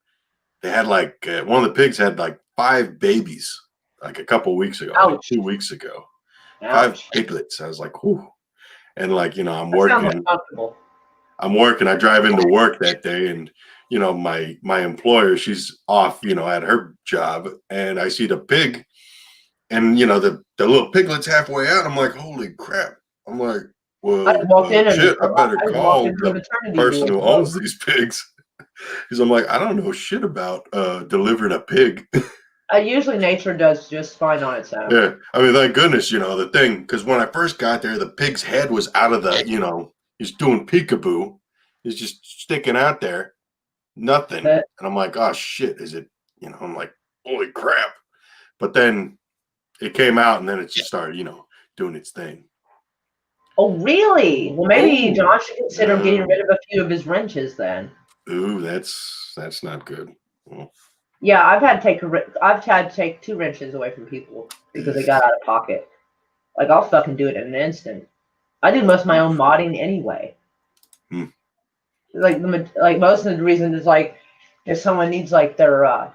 had like one of the pigs had like 5 babies, like a couple weeks ago, like 2 weeks ago. Ouch. 5 piglets. I was like, whew. And like I'm working. I'm working. I drive into work that day, and my employer, she's off, at her job, and I see the pig. And the little piglet's halfway out. I'm like, holy crap! I'm like, well, I better call the person who owns these pigs, because I'm like, I don't know shit about delivering a pig. Usually, nature does just fine on its own. Yeah, I mean, thank goodness, the thing. Because when I first got there, the pig's head was out of the, he's doing peekaboo. He's just sticking out there. nothing. But, And I'm like, oh shit, is it, I'm like, holy crap. But then it came out and then it just started, doing its thing. oh, really? Well, maybe John should consider getting rid of a few of his wrenches then. Ooh, that's not good. Well, Yeah, I've had to take 2 wrenches away from people because they got out of pocket. Like, I'll fucking do it in an instant. I do most of my own modding anyway. Hmm. Like most of the reason is like if someone needs like their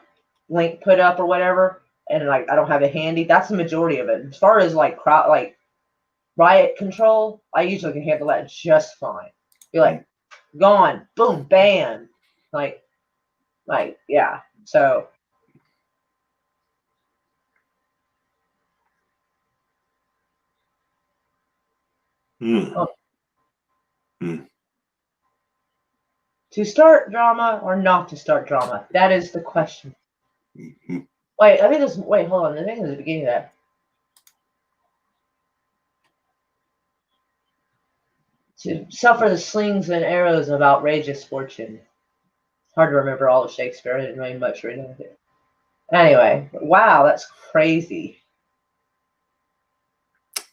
link put up or whatever, and like I don't have it handy. That's the majority of it. As far as like riot control, I usually can handle that just fine. Be like, gone, boom, bam, like yeah. So Hmm. Hmm. to start drama or not to start drama, that is the question. Hmm. Wait, I think this. Wait, hold on. I think it was the beginning of that. To suffer the slings and arrows of outrageous fortune. Hard to remember all of Shakespeare. I didn't really much read into it. Anyway, wow, that's crazy.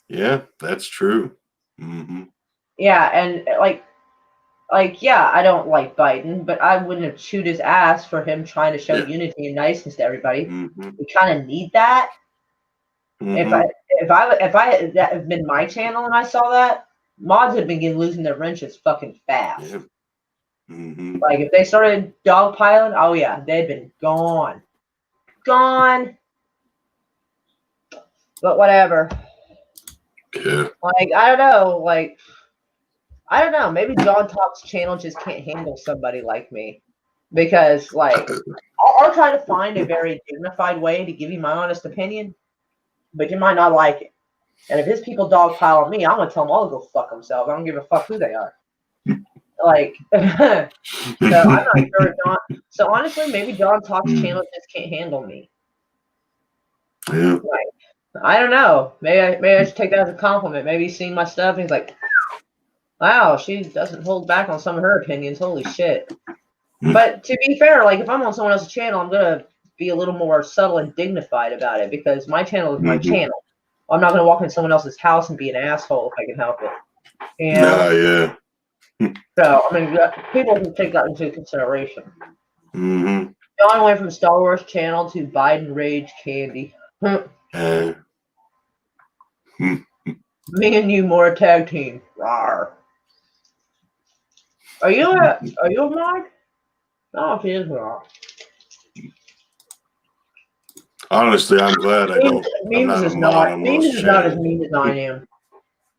Yeah, that's true. Mm-hmm. Yeah, and yeah, I don't like Biden, but I wouldn't have chewed his ass for him trying to show Yeah. unity and niceness to everybody. Mm-hmm. We kind of need that. Mm-hmm. If I that had been my channel and I saw that, mods would begin losing their wrenches fucking fast. Yeah. Mm-hmm. Like if they started dogpiling, oh yeah, they'd been gone. But whatever. Yeah. Like I don't know. Maybe John Talk's channel just can't handle somebody like me, because like I'll try to find a very dignified way to give you my honest opinion, but you might not like it. And if his people dogpile on me, I'm gonna tell them all to go fuck themselves. I don't give a fuck who they are. Like, so I'm not sure. John. So honestly, maybe John Talk's channel just can't handle me. Yeah. Like, I don't know. Maybe I should take that as a compliment. Maybe he's seeing my stuff and he's like, wow, she doesn't hold back on some of her opinions. Holy shit. But to be fair, like if I'm on someone else's channel, I'm gonna be a little more subtle and dignified about it because my channel is my channel. I'm not gonna walk into someone else's house and be an asshole if I can help it. You know? Nah, yeah. So I mean, people can take that into consideration. Mm-hmm. John went from Star Wars channel to Biden Rage Candy. Me and you more a tag team. Rawr. Are you a mod? No, he is not. Honestly, I'm glad I'm not a mod on Memes most is not as channels. mean as I am.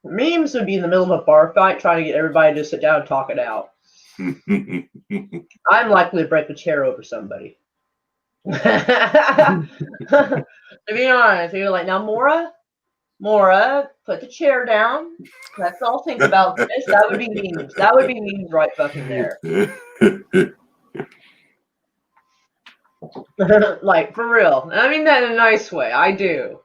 Memes would be in the middle of a bar fight trying to get everybody to sit down and talk it out. I'm likely to break a chair over somebody. To be honest, you're like, now Mora, put the chair down. Let's all think about this. That would be memes. That would be memes right fucking there. Like, for real. I mean that in a nice way. I do.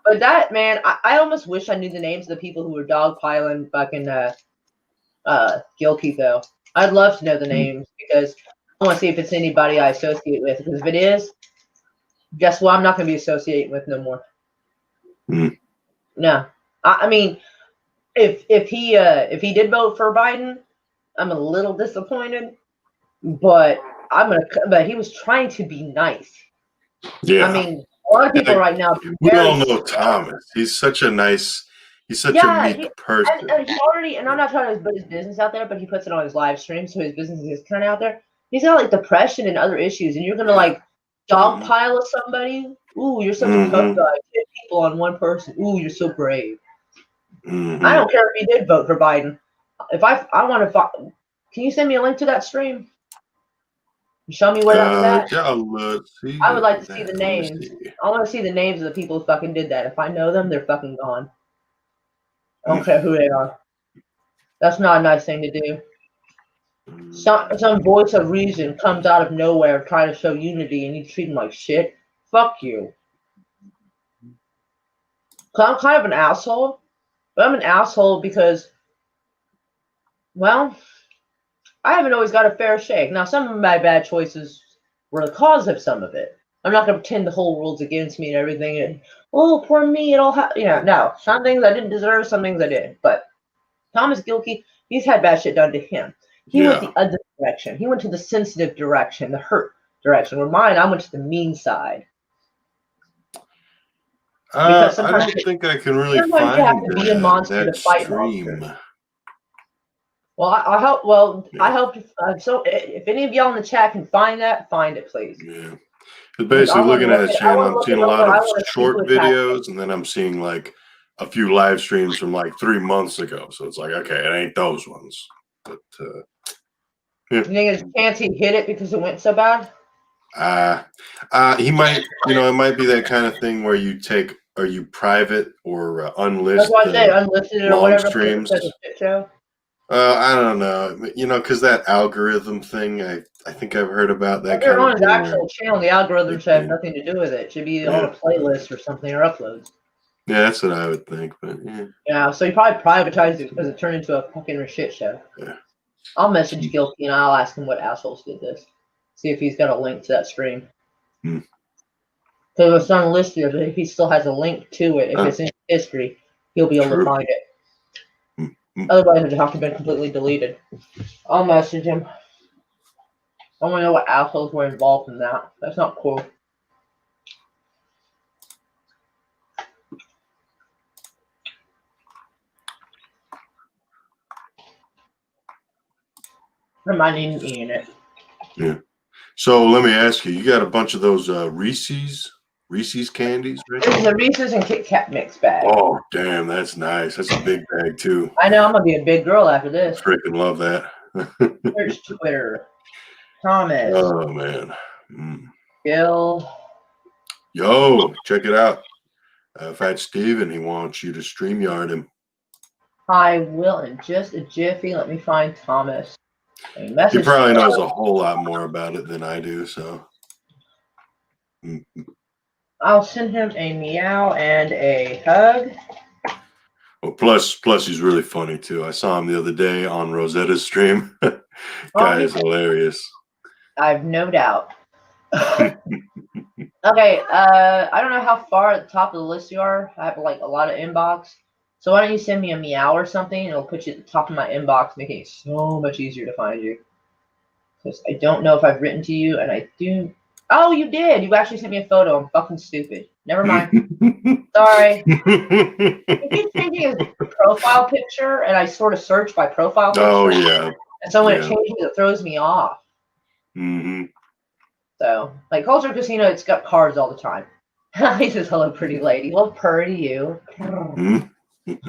But that, man, I almost wish I knew the names of the people who were dogpiling fucking Gilkey, though. I'd love to know the names because I want to see if it's anybody I associate with. Because if it is, guess what? I'm not going to be associating with no more. No. I mean, if he did vote for Biden, I'm a little disappointed. But he was trying to be nice. Yeah. I mean, a lot of people right now. We all know Thomas. He's such a meek person. And I'm not trying to put his business out there, but he puts it on his live stream, so his business is kind of out there. He's got like depression and other issues, and you're gonna like dogpile of somebody. Ooh, you're such a tough guy. 10 people on one person. Ooh, you're so brave. I don't care if he did vote for Biden. If I want to, can you send me a link to that stream? Show me where that's at. I would like to see the names. I want to see the names of the people who fucking did that. If I know them, they're fucking gone. I don't care who they are. That's not a nice thing to do. Some voice of reason comes out of nowhere trying to show unity and you treat them like shit. Fuck you. I'm kind of an asshole. But I'm an asshole because, well, I haven't always got a fair shake. Now, some of my bad choices were the cause of some of it. I'm not going to pretend the whole world's against me and everything. And oh, poor me, it all no. Some things I didn't deserve, some things I did. But Thomas Gilkey, he's had bad shit done to him. He went the other direction. He went to the sensitive direction, the hurt direction. Where mine, I went to the mean side. I don't think I can really find you have to be a monster that to fight stream. monsters. Well, I hope. Well, yeah. I hope. So, if any of y'all in the chat can find that, find it, please. Yeah. But basically, looking at his channel, I'm seeing a lot of short videos, and then I'm seeing like a few live streams from like 3 months ago. So it's like, okay, it ain't those ones. But yeah. You think there's a chance he hit it because it went so bad? He might. It might be that kind of thing where you take, are you private or unlist? That's why I say unlisted or whatever. Streams. I don't know, because that algorithm thing, I think I've heard about that. If you're on his actual channel, the algorithm should have nothing to do with it. It should be on a playlist or something or uploads. Yeah, that's what I would think, but yeah. Yeah, so he probably privatized it because it turned into a fucking shit show. Yeah. I'll message Gilkey and I'll ask him what assholes did this. See if he's got a link to that stream. Because it's unlisted, but if he still has a link to it, if it's in history, he'll be able to find it. Otherwise, it would have to be completely deleted. I'll message him. I want to know what assholes were involved in that. That's not cool. I might even eat it. Yeah. So let me ask you, you got a bunch of those Reese's candies, right? This is a Reese's and Kit Kat mix bag. Oh, damn, that's nice. That's a big bag, too. I know, I'm going to be a big girl after this. Freaking love that. Search Twitter. Thomas. Oh, man. Gil. Yo, check it out. Fat Steven, he wants you to StreamYard him. I will in just a jiffy. Let me find Thomas. He probably knows a whole lot more about it than I do, so. I'll send him a meow and a hug. Well, plus he's really funny too. I saw him the other day on Rosetta's stream. Guy is hilarious. I've no doubt. Okay, I don't know how far at the top of the list you are. I have like a lot of inbox. So why don't you send me a meow or something, and it'll put you at the top of my inbox, making it so much easier to find you. Because I don't know if I've written to you, and I do. Oh, you did. You actually sent me a photo. I'm fucking stupid. Never mind. Sorry. He keeps changing his profile picture, and I sort of search by profile picture. Oh, yeah. And so when it changes, it throws me off. So, like Culture Casino, it's got cards all the time. He says, hello, pretty lady. Well, purr to you. You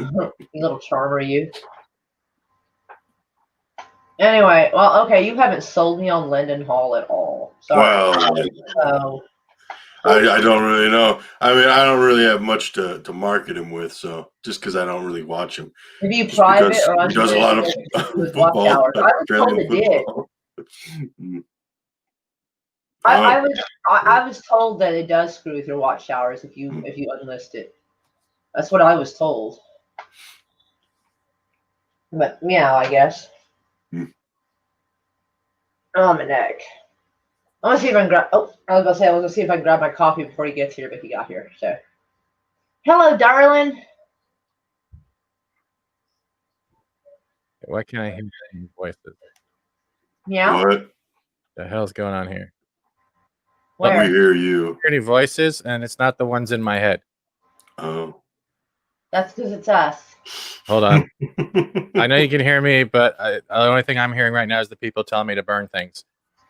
little charmer, you. Anyway, well, okay, you haven't sold me on Linden Hall at all. Sorry. Well, I don't really know. I mean, I don't really have much to market him with, so just because I don't really watch him. If you private or on, he does a lot of football. I was told it did. I was told that it does screw with your watchtowers if you unlist it. That's what I was told. But meow, I guess. Oh, my neck. I want to see if I can grab. Oh, I was gonna see if I can grab my coffee before he gets here, but he got here. So, hello, darling. Why can't I hear any voices? Meow. What the hell's going on here? Where? We hear you. Pretty voices, and it's not the ones in my head. Oh. That's because it's us. Hold on. I know you can hear me, but the only thing I'm hearing right now is the people telling me to burn things.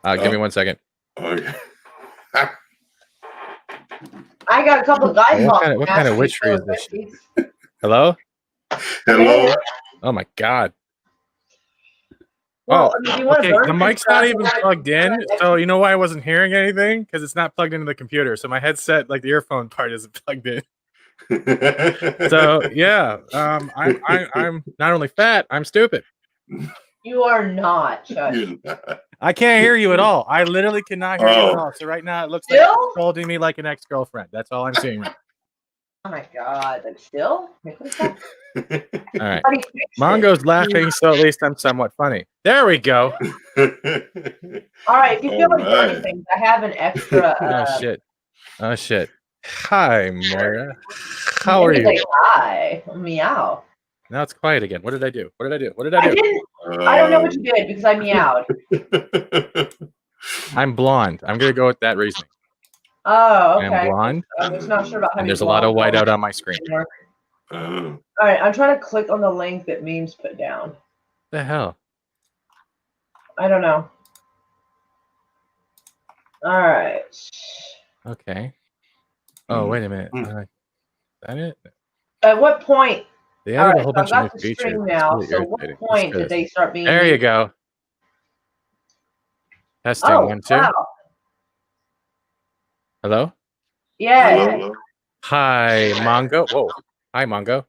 Give me 1 second. Okay. I got a couple of guys. What kind of witchery is this? Hello? Hello? Oh, my God. Well, okay. The mic's not even plugged in, so you know why I wasn't hearing anything? Because it's not plugged into the computer. So my headset, like the earphone part, isn't plugged in. So yeah, I'm not only fat, I'm stupid. You are not. I can't hear you at all. I literally cannot hear you at all. So right now it looks like you're scolding me like an ex-girlfriend. That's all I'm seeing right Oh my god, but still? Like, what is that? All right. Somebody fix it. Mongo's laughing, so at least I'm somewhat funny. There we go. All right, if you feel like doing Alright. anything, I have an extra. Oh shit. Oh shit. Hi, Moira. How are you? Like, hi, meow. Now it's quiet again. What did I do? What did I do? What did I I do? didn't. I don't know what you did because I meowed. I'm blonde. I'm gonna go with that reasoning. Oh, I'm okay. blonde, I was not sure about how and many there's a lot of blonde white out on my screen. work. Oh. All right, I'm trying to click on the link that memes put down. The hell? I don't know. All right. Okay. Oh, wait a minute. Is that it? At what point? They All added right, a whole so I've bunch of new got the features. stream It's now. really So what irritating. point Let's did they start being? There you go. Testing Oh, 1, 2. wow. Hello? Yeah. Hello. Hi, Mongo. Whoa. Hi, Mongo.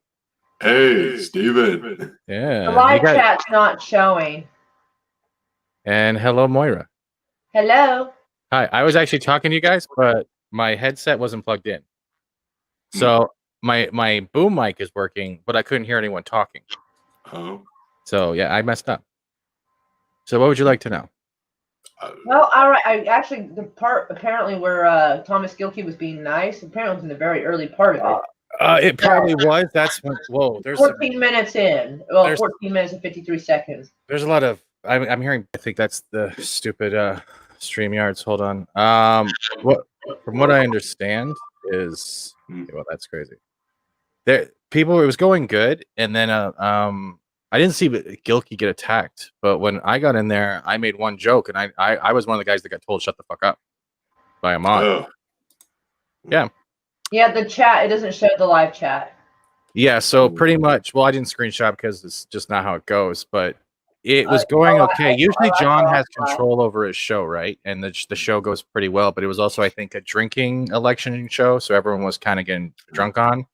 Hey, Steven. Yeah. The live you got- chat's not showing. And hello, Moira. Hello. Hi. I was actually talking to you guys, but my headset wasn't plugged in. So my boom mic is working, but I couldn't hear anyone talking. Oh. So yeah, I messed up. So what would you like to know? Well, all right. I actually the part apparently where Thomas Gilkey was being nice. Apparently, it was in the very early part of it. It probably was. That's when. Whoa, there's 14 minutes in. Well, there's- 14 minutes and 53 seconds. there's a lot of. I'm hearing. I think that's the stupid StreamYards. Hold on. What from what I understand is. Okay, well, that's crazy. There, people. It was going good, and then I didn't see Gilkey get attacked, but when I got in there, I made one joke, and I was one of the guys that got told shut the fuck up by a mod. Oh. Yeah, the chat. It doesn't show the live chat. Yeah, so pretty much. Well, I didn't screenshot because it's just not how it goes, but it was going okay. Usually, John has control over his show, right? And the show goes pretty well. But it was also, I think, a drinking election show, so everyone was kind of getting drunk on.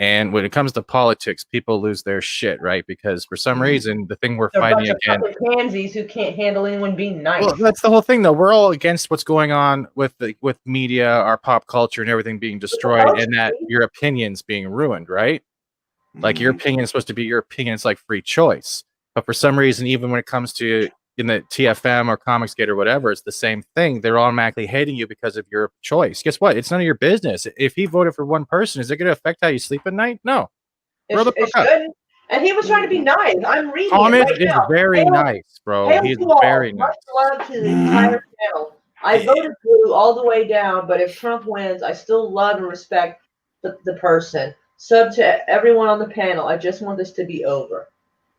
And when it comes to politics, people lose their shit, right? Because for some reason, the thing we're They're a bunch fighting of against. fucking pansies who can't handle anyone being nice. Well, that's the whole thing, though. We're all against what's going on with media, our pop culture, and everything being destroyed, and that your opinion's being ruined, right? Like your opinion is supposed to be your opinion. It's like free choice. But for some reason, even when it comes to in the TFM or Comicsgate or whatever, it's the same thing. They're automatically hating you because of your choice. Guess what? It's none of your business. If he voted for one person, is it going to affect how you sleep at night? No. Grow the fuck up. Shouldn't. And he was trying to be nice. I'm reading Thomas it right is now. very Hail- nice, bro. hail He's to all. very nice. Much love to the entire panel. I voted blue all the way down, but if Trump wins, I still love and respect the person. Sub to everyone on the panel. I just want this to be over.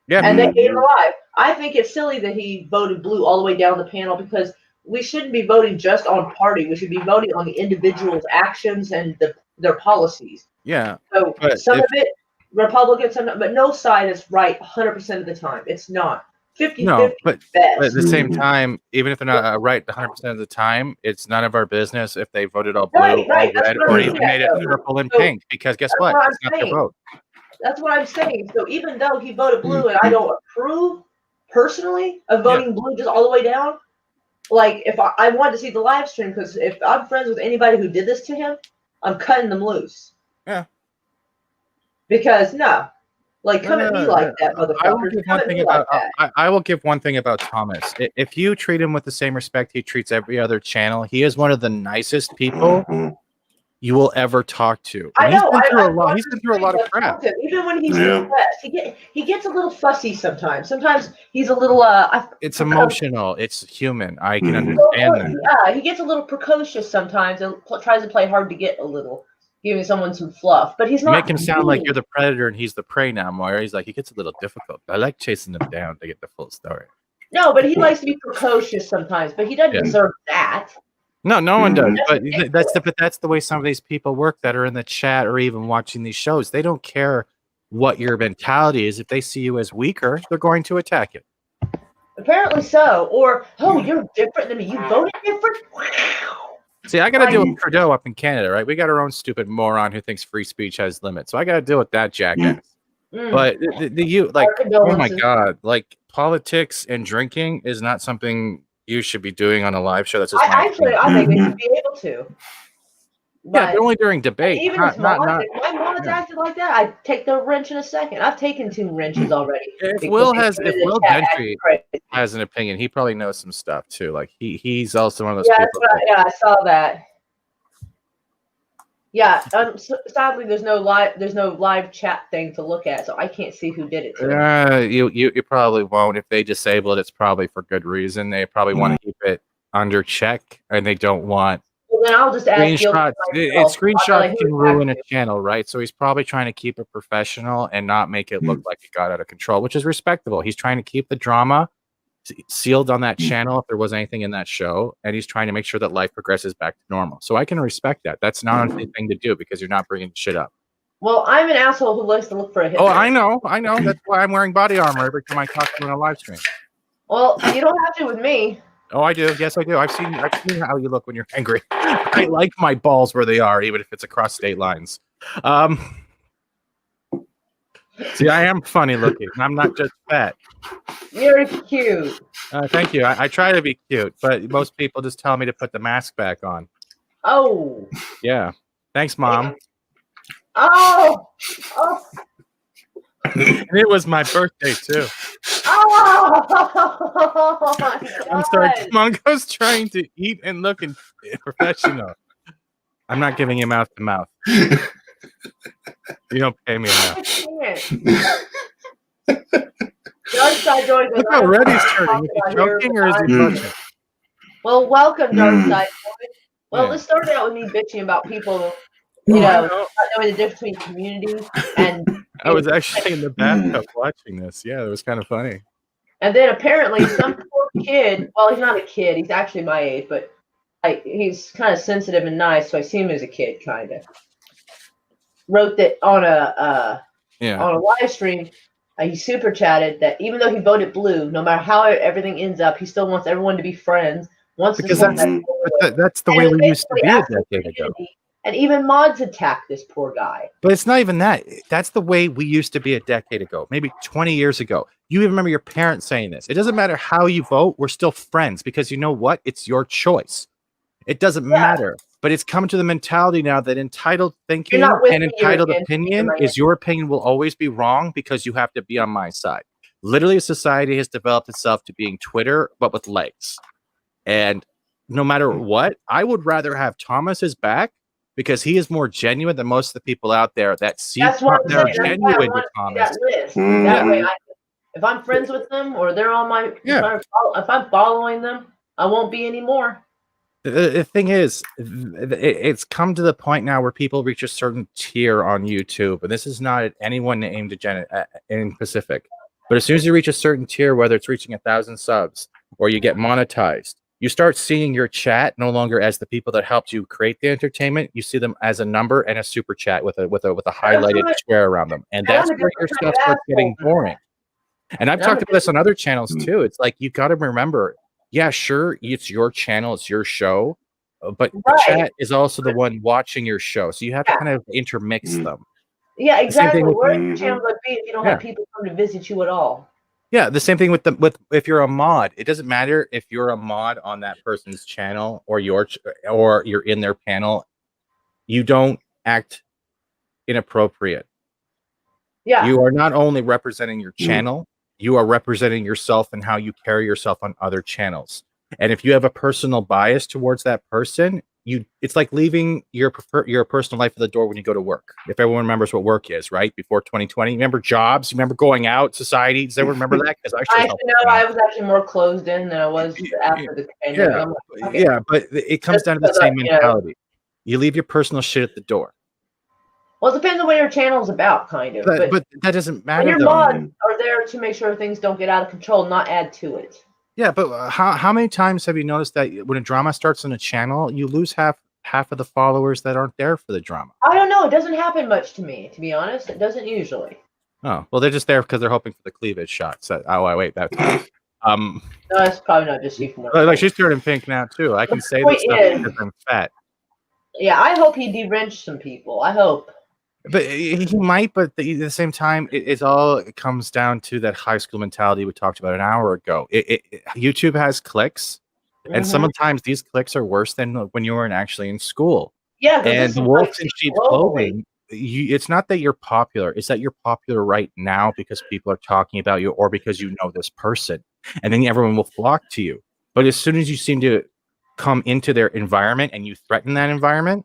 Yeah. And they ate him alive. I think it's silly that he voted blue all the way down the panel because we shouldn't be voting just on party. We should be voting on the individual's actions and their policies. Yeah. So But some of it, Republican, some, but no side is right 100% of the time. It's not. 50-50 No, but best. at the same time, even if they're not right 100% of the time, it's none of our business if they voted all blue, Right, all that's red, what or I'm even saying. made it purple and So, pink. Because guess that's what? what I'm It's not their saying. vote. That's what I'm saying. So even though he voted blue and I don't approve personally of voting blue just all the way down, like if I wanted to see the live stream, because if I'm friends with anybody who did this to him, I'm cutting them loose. Yeah. Because like come at me like that, I will motherfucker. give Come one at thing me like about that. I will give one thing about Thomas. If you treat him with the same respect he treats every other channel, he is one of the nicest people you will ever talk to. I And know. He's been through a lot of crap. Even when he's Yeah. depressed, he gets a little fussy sometimes. Sometimes he's a little It's emotional. It's human. I can understand that. Yeah, he gets a little precocious sometimes and tries to play hard to get a little, giving someone some fluff. But he's You not. make him sound like mean. you're the predator and he's the prey now, Moira. He's like, he gets a little difficult. I like chasing him down to get the full story. No, but he likes to be precocious sometimes. But he doesn't Yeah. deserve that. No, no one does. But ridiculous. that's the way some of these people work that are in the chat or even watching these shows. They don't care what your mentality is. If they see you as weaker, they're going to attack you. Apparently so. Or you're different than me. You voted different. See, I got to deal with Trudeau up in Canada, right? We got our own stupid moron who thinks free speech has limits. So I got to deal with that jackass. But oh my God, like politics and drinking is not something you should be doing on a live show. That's just my I think they should be able to. Yeah, but only during debate. Even Not, his not, mods, not. if my mods yeah. acted like that, I'd take the wrench in a second. I've taken 2 wrenches already. If because Will they has, put if it in Will chat Gentry crazy. has an opinion, he probably knows some stuff too. Like he's also one of those Yeah, people. yeah, I saw that. Yeah, sadly, there's no live chat thing to look at, so I can't see who did it to him. You probably won't. If they disable it, it's probably for good reason. They probably want to keep it under check, and they don't want Well, then I'll just ask Gil screenshots. myself. Screenshots Who can is ruin a active? channel, right? So he's probably trying to keep it professional and not make it look like it got out of control, which is respectable. He's trying to keep the drama sealed on that channel if there was anything in that show, and he's trying to make sure that life progresses back to normal. So I can respect that. That's not a thing to do because you're not bringing shit up. Well, I'm an asshole who likes to look for a hit. Oh, I know. That's why I'm wearing body armor every time I talk to you on a live stream. Well, you don't have to with me. Oh, I do. Yes, I do. I've seen how you look when you're angry. I like my balls where they are, even if it's across state lines. See, I am funny looking. I'm not just fat. You're cute. Thank you. I try to be cute, but most people just tell me to put the mask back on. Oh. Yeah. Thanks, Mom. Oh. And it was my birthday too. Oh. I'm sorry. Mongo's trying to eat and look professional. I'm not giving him mouth to mouth. You don't pay me enough. Look how red he's turning. Is he joking or is he blushing? Well, welcome, Dark Side. Well, this started out with me bitching about people, not knowing the difference between community and. I was actually in the bathtub watching this. Yeah, it was kind of funny. And then apparently some poor kid. Well, he's not a kid. He's actually my age, but he's kind of sensitive and nice, so I see him as a kid, kind of. Wrote that on a live stream. He super chatted that even though he voted blue, no matter how everything ends up, he still wants everyone to be friends. Because that's the way we used to be a decade ago. And even mods attack this poor guy. But it's not even that. That's the way we used to be a decade ago, maybe 20 years ago. You even remember your parents saying this. It doesn't matter how you vote. We're still friends because you know what? It's your choice. It doesn't matter. But it's come to the mentality now that entitled thinking and entitled opinion is your opinion will always be wrong because you have to be on my side. Literally, society has developed itself to being Twitter, but with legs. And no matter what, I would rather have Thomas's back because he is more genuine than most of the people out there that see they're genuine with Thomas. That way, if I'm friends with them or they're on my, if I'm following them, I won't be anymore. The thing is, it's come to the point now where people reach a certain tier on YouTube, and this is not anyone aimed at in Pacific, but as soon as you reach a certain tier, whether it's reaching 1,000 subs or you get monetized, you start seeing your chat no longer as the people that helped you create the entertainment. You see them as a number and a super chat with a highlighted square around them, and that's where your stuff starts getting boring. And I've talked about this on other channels too. It's like you got to remember. Yeah, sure, it's your channel, it's your show, but the chat is also the one watching your show, so you have to kind of intermix them. Yeah, exactly. Where are your channels going to be if you don't have people come to visit you at all? Yeah, the same thing with if you're a mod. It doesn't matter if you're a mod on that person's channel or you're in their panel. You don't act inappropriate. Yeah, you are not only representing your channel. You are representing yourself and how you carry yourself on other channels. And if you have a personal bias towards that person, it's like leaving your personal life at the door when you go to work. If everyone remembers what work is, right? Before 2020, remember jobs? Remember going out, society? Does everyone remember that? Because I was actually more closed in than I was after the pandemic. Yeah, but it comes down to the same mentality. You leave your personal shit at the door. Well, it depends on what your channel is about, kind of. But that doesn't matter. Your mods are there to make sure things don't get out of control, not add to it. Yeah, but how many times have you noticed that when a drama starts on a channel, you lose half of the followers that aren't there for the drama? I don't know. It doesn't happen much to me, to be honest. It doesn't usually. Oh, well, they're just there because they're hoping for the cleavage shots. Wait, that's no, that's probably not just you. Like she's turning pink now too. I can say this stuff because I'm fat. Yeah, I hope he de-wrenched some people. I hope. But he might, but at the same time, it comes down to that high school mentality we talked about an hour ago. YouTube has clicks, and sometimes these clicks are worse than when you were actually in school. Yeah, 'cause And this the is wolf like in sheep's globally. clothing, it's not that you're popular, it's that you're popular right now because people are talking about you or because you know this person. And then everyone will flock to you. But as soon as you seem to come into their environment and you threaten that environment,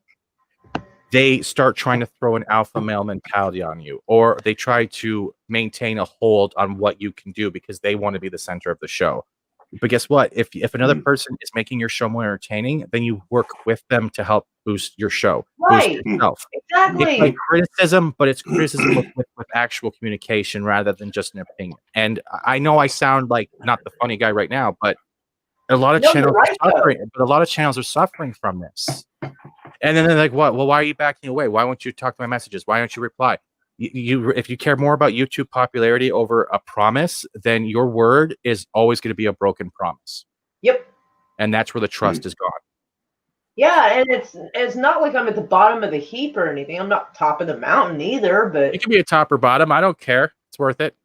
they start trying to throw an alpha male mentality on you, or they try to maintain a hold on what you can do because they want to be the center of the show. But guess what? If another person is making your show more entertaining, then you work with them to help boost your show, boost Right. yourself. It's Exactly. like criticism, but it's criticism with actual communication rather than just an opinion. And I know I sound like not the funny guy right now, but a lot of No, you're channels right, are though. suffering. But a lot of channels are suffering from this. And then they're like, "What? Well, why are you backing away? Why won't you talk to my messages? Why don't you reply?" You if you care more about YouTube popularity over a promise, then your word is always going to be a broken promise, Yep. and that's where the trust is gone. Yeah, and it's not like I'm at the bottom of the heap or anything. I'm not top of the mountain either, but You can be a top or bottom. I don't care. It's worth it.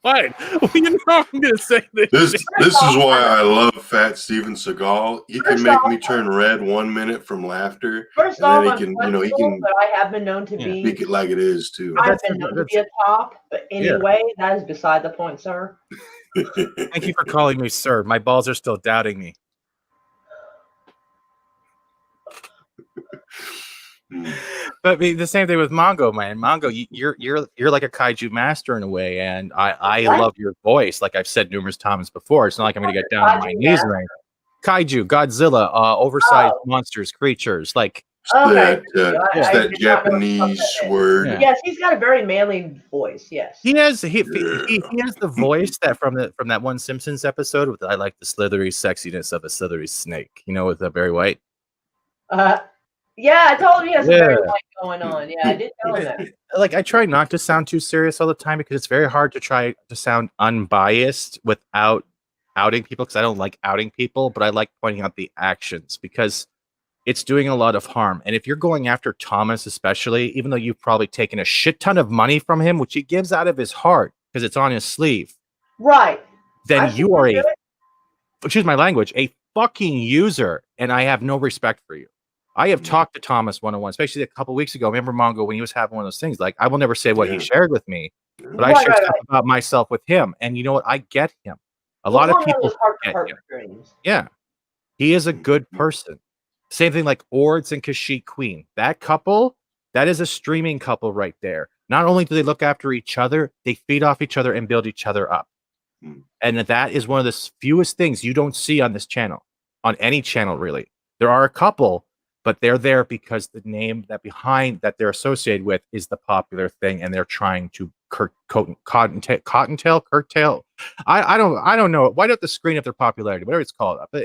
What? Well, you know I'm going to say this. This shit. is why I love Fat Steven Seagal. He can First make off- me turn red 1 minute from laughter, first and off, then I'm he can, flexible, but I have been known to be. speak it like it is too. I've That's- been known to that's- be a top, but anyway, that is beside the point, sir. Thank you for calling me sir. My balls are still doubting me. But I mean, the same thing with Mongo, man. Mongo, you're like a kaiju master in a way, and I What? love your voice. Like I've said numerous times before, it's not like I'm going to get down on my Kaiju knees or anything. Kaiju, Godzilla, oversized Oh. monsters, creatures. Like Okay. It's I that did not know what Japanese that is. word. Yeah. Yes, he's got a very manly voice. Yes. he has he Yeah. has the voice that from that one Simpsons episode with I like the slithery sexiness of a slithery snake. You know, with Barry White. Yeah, I told him he has a very Yeah. light going on. Yeah, I did tell him that. Like I try not to sound too serious all the time because it's very hard to try to sound unbiased without outing people because I don't like outing people, but I like pointing out the actions because it's doing a lot of harm. And if you're going after Thomas, especially, even though you've probably taken a shit ton of money from him, which he gives out of his heart because it's on his sleeve, Right. then I've you seen are him do it. excuse my language, a fucking user, and I have no respect for you. I have talked to Thomas one-on-one, especially a couple weeks ago. Remember Mongo when he was having one of those things? Like I will never say what he Yeah. shared with me, but I Right, share right, stuff about myself with him. And you know what? I get him. A He's lot of on one people those get heart-to-heart him. streams. Yeah. He is a good person. Same thing like Ords and Kashyyyk Queen. That couple, that is a streaming couple right there. Not only do they look after each other, they feed off each other and build each other up. And that is one of the fewest things you don't see on this channel, on any channel really. There are a couple, but they're there because the name that behind that they're associated with is the popular thing, and they're trying to curtail. I don't know. Why don't the screen of their popularity, whatever it's called? But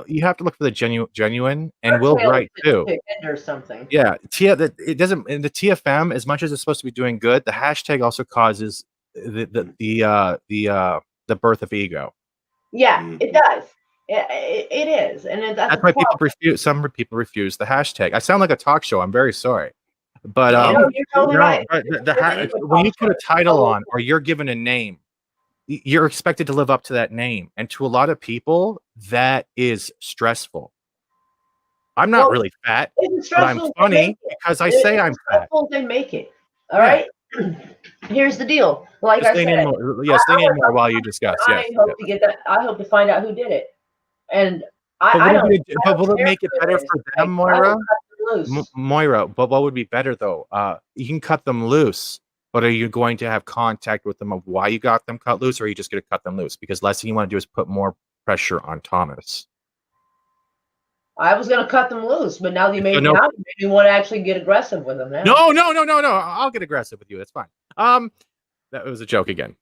you have to look for the genuine, and Will Curtail Wright is too. to end or something. Yeah, it doesn't. In the TFM, as much as it's supposed to be doing good, the hashtag also causes the birth of ego. Yeah, it does. It is, and That's why people refuse. Some people refuse the hashtag. I sound like a talk show. I'm very sorry, but you're totally right. but when you put a title on or you're given a name, you're expected to live up to that name, and to a lot of people, that is stressful. I'm not really fat, but I'm funny because I say I'm fat. They make it. All right. Here's the deal. Like Just I lean said, in more. Yes, lean in more while you discuss. Yes. I hope to get that. I hope to find out who did it. And But will it make it better for them, Moira? Moira, but what would be better though? You can cut them loose, but are you going to have contact with them of why you got them cut loose, or are you just going to cut them loose? Because last thing you want to do is put more pressure on Thomas. I was going to cut them loose, but now that you made me out, you want to actually get aggressive with them now. No. I'll get aggressive with you. That's fine. That was a joke again,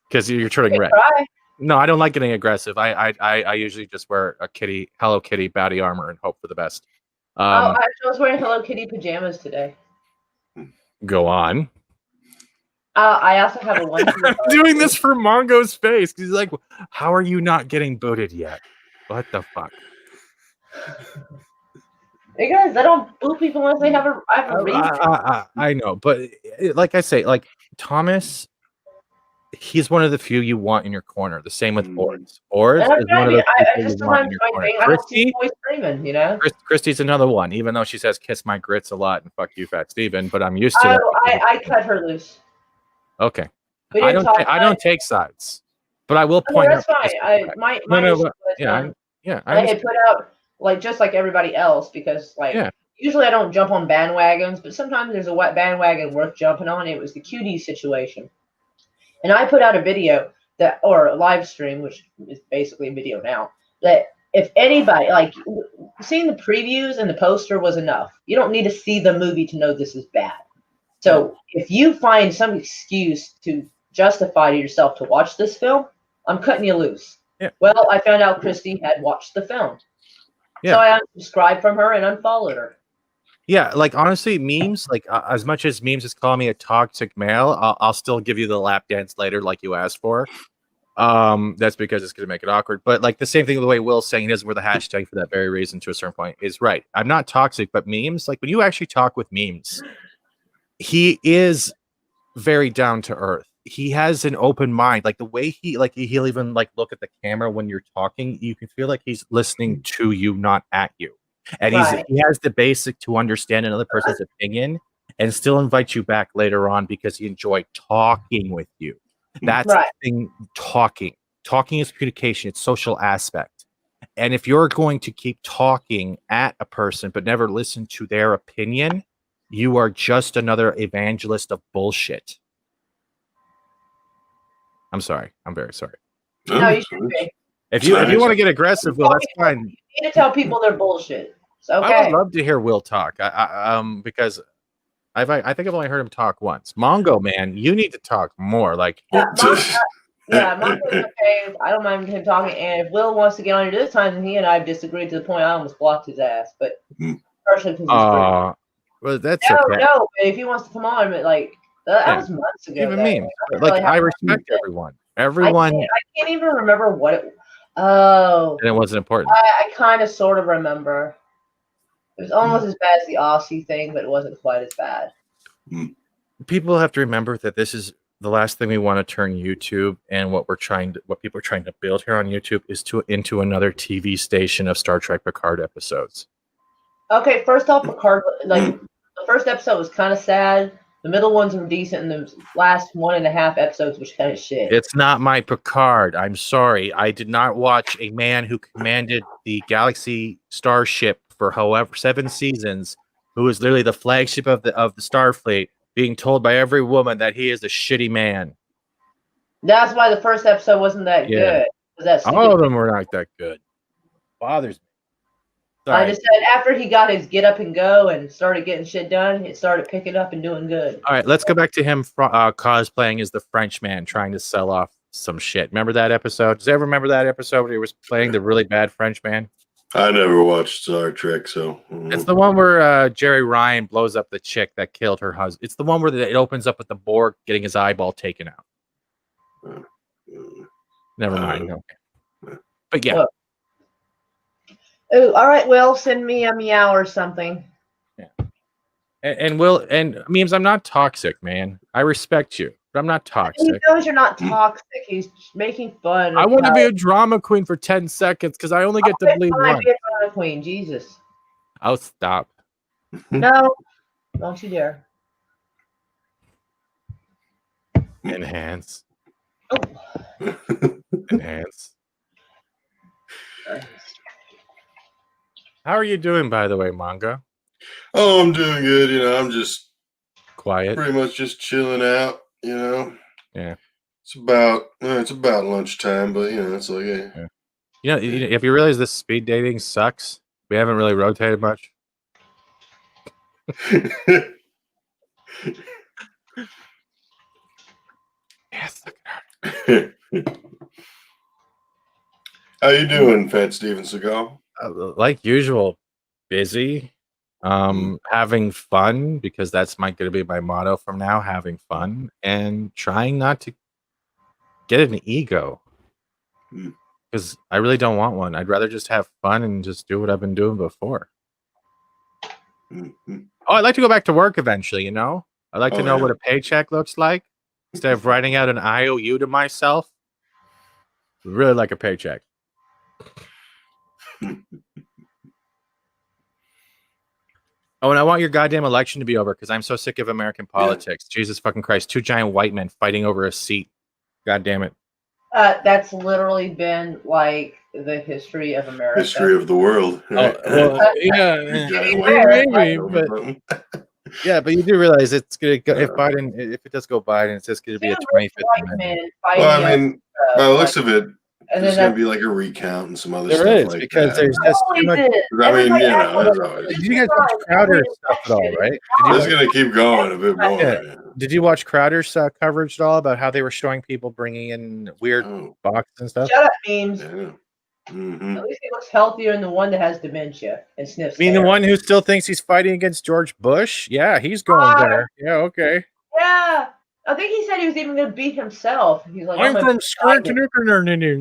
because you're turning red. Try. No, I don't like getting aggressive. I usually just wear a Hello Kitty body armor and hope for the best. I was wearing Hello Kitty pajamas today. Go on. I also have a one. I'm doing this for Mongo's face. He's like, "How are you not getting booted yet? What the fuck?" Hey guys, I don't boo people unless they have a reason. I know, but like I say, like Thomas he's one of the few you want in your corner. The same with Mm. Ors. Ors And I'm is one of trying those to, I people just you want in sometimes your my corner. thing, I don't see Christy, boys screaming, you know? Christy's another one, even though she says "kiss my grits" a lot and "fuck you, Fat Steven," but I'm used to that. I cut her loose. Okay, We I didn't don't. talk. I don't take sides, but I will No, point that's out. fine. My No, issue but, was, yeah, yeah. I I had understand. put out like just like everybody else because like Yeah. usually I don't jump on bandwagons, but sometimes there's a wet bandwagon worth jumping on. It was the QD situation, and I put out a video that or a live stream, which is basically a video now. That if anybody like seeing the previews and the poster was enough. You don't need to see the movie to know this is bad. So if you find some excuse to justify to yourself to watch this film, I'm cutting you loose. Yeah. Well, I found out Christy had watched the film. Yeah. So I unsubscribed from her and unfollowed her. Yeah, like honestly, memes. Like as much as memes is calling me a toxic male, I'll still give you the lap dance later, like you asked for. That's because it's going to make it awkward. But like the same thing, the way Will's saying he doesn't wear the hashtag for that very reason to a certain point is right. I'm not toxic, but memes. Like when you actually talk with memes, he is very down to earth. He has an open mind. Like the way he'll even like look at the camera when you're talking. You can feel like he's listening to you, not at you. And Right. he has the basic to understand another person's opinion and still invite you back later on because he enjoyed talking with you. That's Right. the thing. Talking is communication. It's social aspect. And if you're going to keep talking at a person but never listen to their opinion, you are just another evangelist of bullshit. I'm sorry. I'm very sorry. No, you should be. If you want to get aggressive, Will, that's fine. You need to tell people they're bullshit. It's okay. I would love to hear Will talk. Because I think I've only heard him talk once. Mongo, man, you need to talk more. Like, Mongo's okay. I don't mind him talking. And if Will wants to get on here this time, then he and I have disagreed to the point I almost blocked his ass. But partially because he's well, that's no, okay. no. If he wants to come on, but like that was months ago. Even me, I respect everyone. Everyone. I can't even remember what it. Oh. And it wasn't important. I kind of sort of remember. It was almost as bad as the Aussie thing, but it wasn't quite as bad. People have to remember that this is the last thing we want to turn YouTube and what people are trying to build here on YouTube is into another TV station of Star Trek Picard episodes. Okay, first off, Picard, like the first episode was kind of sad. The middle ones were decent, and the last 1.5 episodes was kind of shit. It's not my Picard. I'm sorry. I did not watch a man who commanded the Galaxy Starship for 7 seasons, who is literally the flagship of the Starfleet, being told by every woman that he is a shitty man. That's why the first episode wasn't that good. All of them were not that good. Bothers me. Sorry. I just said after he got his get up and go and started getting shit done, it started picking up and doing good. All right, let's go back to him cosplaying as the Frenchman trying to sell off some shit. Remember that episode? Does everyone remember that episode where he was playing the really bad Frenchman? I never watched Star Trek, so it's the one where Jerry Ryan blows up the chick that killed her husband. It's the one where it opens up with the Borg getting his eyeball taken out. Never mind. Okay. But yeah. Oh, all right. Will, send me a meow or something. Yeah. And Will and memes. I'm not toxic, man. I respect you, but I'm not toxic. He knows you're not toxic. He's making fun. I want to be a drama queen for 10 seconds because I only get to bleed once. Be a drama queen, Jesus. I'll stop. No, don't you dare. Enhance. Oh. Enhance. How are you doing, by the way, Manga? Oh, I'm doing good. I'm just quiet. Pretty much just chilling out. Yeah. It's about lunchtime, but it's like yeah. If you realize this speed dating sucks, we haven't really rotated much. Yes. How you doing, Fat Steven Seagal? Like usual, busy. Having fun because that's going to be my motto from now. Having fun and trying not to get an ego because I really don't want one. I'd rather just have fun and just do what I've been doing before. Oh, I'd like to go back to work eventually. I'd like to know what a paycheck looks like. instead of writing out an IOU to myself, would really like a paycheck. Oh, and I want your goddamn election to be over because I'm so sick of American politics. Jesus fucking Christ. 2 giant white men fighting over a seat. God damn it. That's literally been like the history of America. History of the world. Oh, well, maybe, but yeah, but you do realize it's gonna go if it does go Biden, it's just gonna be a 25th amendment. Well, I mean, by the looks of it, and there's then going to be like a recount and some other There stuff is like because that. there's just too much. I mean, you know, as always. Did you guys watch Crowder's stuff at all, right? It's going to keep going a bit more. Yeah. Did you watch Crowder's coverage at all about how they were showing people bringing in weird boxes and stuff? Shut up, memes. Yeah. At least he looks healthier than the one that has dementia and sniffs. You mean the one who still thinks he's fighting against George Bush? Yeah, he's going there. Yeah, okay. Yeah. I think he said he was even going to beat himself. He's like, I'm from Scranton.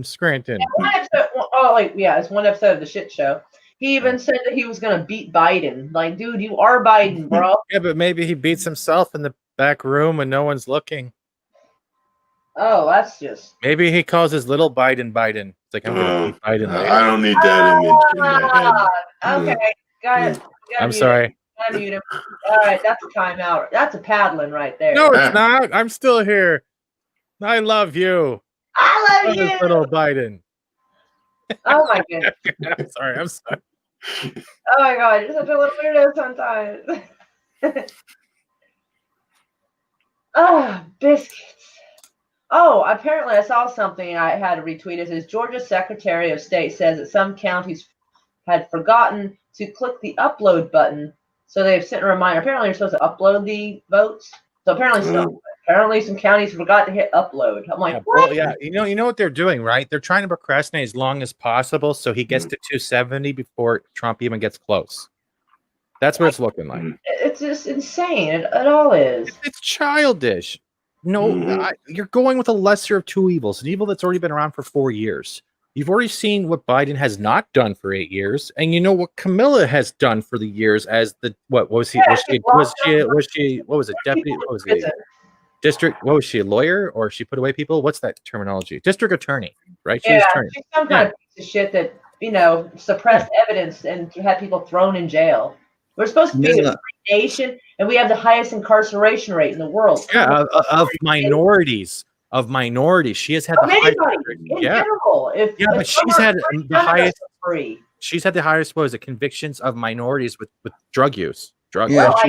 Scranton. It's one episode of the shit show. He even said that he was going to beat Biden. Like, dude, you are Biden, bro. Yeah, but maybe he beats himself in the back room and no one's looking. Oh, that's just. Maybe he calls his little Biden. It's like, I'm going to beat Biden later. I don't need that image in my head. Okay, guys. I'm sorry. All right, that's a timeout. That's a paddling right there. No, it's not. I'm still here. I love you. I love you, little Biden. Oh my goodness. I'm sorry. Oh my god, you're such a little weirdo sometimes. Oh, biscuits. Oh, apparently I saw something I had to retweet. It says Georgia's Secretary of State says that some counties had forgotten to click the upload button. So they've sent a reminder. Apparently, you're supposed to upload the votes. So apparently, some counties forgot to hit upload. I'm like, what? Well, yeah, you know what they're doing, right? They're trying to procrastinate as long as possible, so he gets to 270 before Trump even gets close. That's what it's looking like. It's just insane. It all is. It's childish. No, you're going with a lesser of two evils, an evil that's already been around for 4 years. You've already seen what Biden has not done for 8 years, and you know what Camilla has done for the years as the what was he? Was she what was it? Deputy? What was it? District? What was she? A lawyer or she put away people? What's that terminology? District attorney, right? She's some kind of piece of shit that suppressed evidence and had people thrown in jail. We're supposed to be a free nation, and we have the highest incarceration rate in the world. Yeah, of minorities. Of minorities, she has had the highest. General. But she's had the highest. She's had the highest. What was it? Convictions of minorities with drug use. Yeah, I'll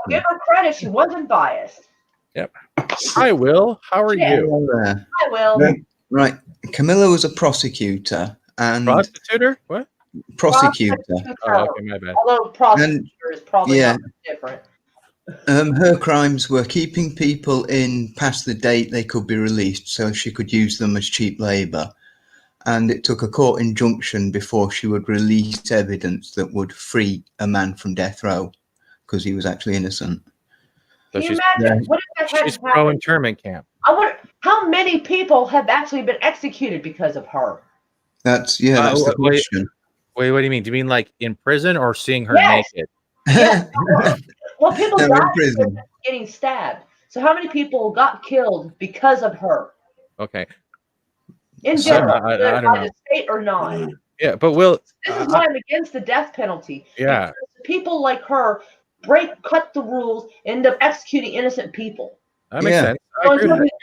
give her credit. She wasn't biased. Yep. Hi, Will. How are you? Hi, Will. Right. Camilla was a prosecutor and prostitute. What? Prosecutor. Oh, okay, my bad. Although prosecutor is probably not different. Her crimes were keeping people in past the date they could be released so she could use them as cheap labor. And it took a court injunction before she would release evidence that would free a man from death row because he was actually innocent. So she's pro-internment camp. I wonder how many people have actually been executed because of her. That's the question. Wait, what do you mean? Do you mean like in prison or seeing her naked? Yeah. Well, people in died prison. Getting stabbed. So how many people got killed because of her? Okay. In general, I don't know. State or not. Yeah, but Will. This is why I'm against the death penalty. Yeah. Because people like her cut the rules, end up executing innocent people. That makes sense.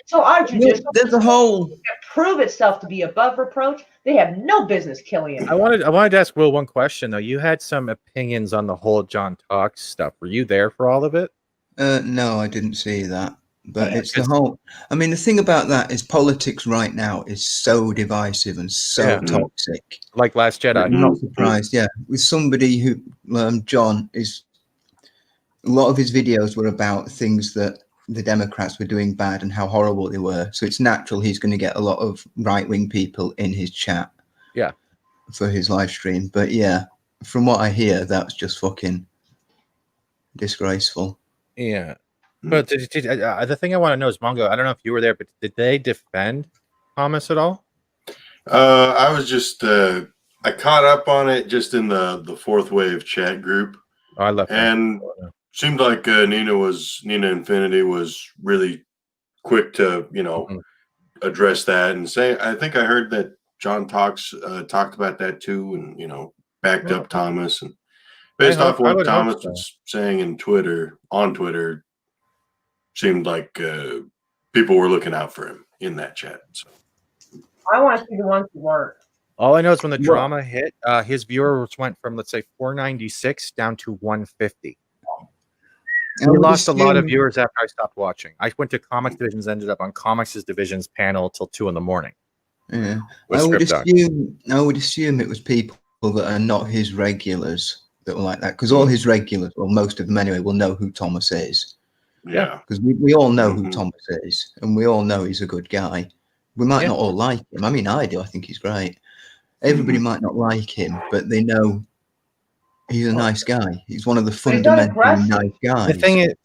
So our judicial there's a whole prove itself to be above reproach. They have no business killing him. I wanted to ask Will one question though. You had some opinions on the whole John Talks stuff. Were you there for all of it? No, I didn't see that. But it's the whole. I mean, the thing about that is politics right now is so divisive and so toxic. Like Last Jedi. I'm not surprised. Yeah, with somebody who John is. A lot of his videos were about things that the Democrats were doing bad and how horrible they were. So it's natural he's going to get a lot of right-wing people in his chat. Yeah. For his live stream. But yeah, from what I hear, that's just fucking disgraceful. Yeah. But the thing I want to know is, Mongo, I don't know if you were there, but did they defend Thomas at all? I was just, I caught up on it just in the Fourth Wave chat group. Oh, I love that. And seemed like Nina Infinity was really quick to Mhm. address that and say. I think I heard that John talked about that too, and backed up Thomas, and based off I what would hope Thomas so. was saying on Twitter, seemed like people were looking out for him in that chat. So. I want to see the ones who weren't. All I know is when the Well- drama hit, his viewers went from, let's say, 496 down to 150. I We would lost a lot of assume- viewers after I stopped watching. I went to Comics Divisions, ended up on Comics Divisions panel till 2 a.m. Yeah, with I would Script Doc. assume it was people that are not his regulars that were like that, because all his regulars, well, most of them anyway, will know who Thomas is, Yeah. because we all know who Mhm. Thomas is, and we all know he's a good guy. We might Yeah. not all like him. I mean, I do. I think he's great. Everybody might not like him, but they know he's a nice guy. He's one of the he's not fundamentally aggressive. nice guys. The thing is,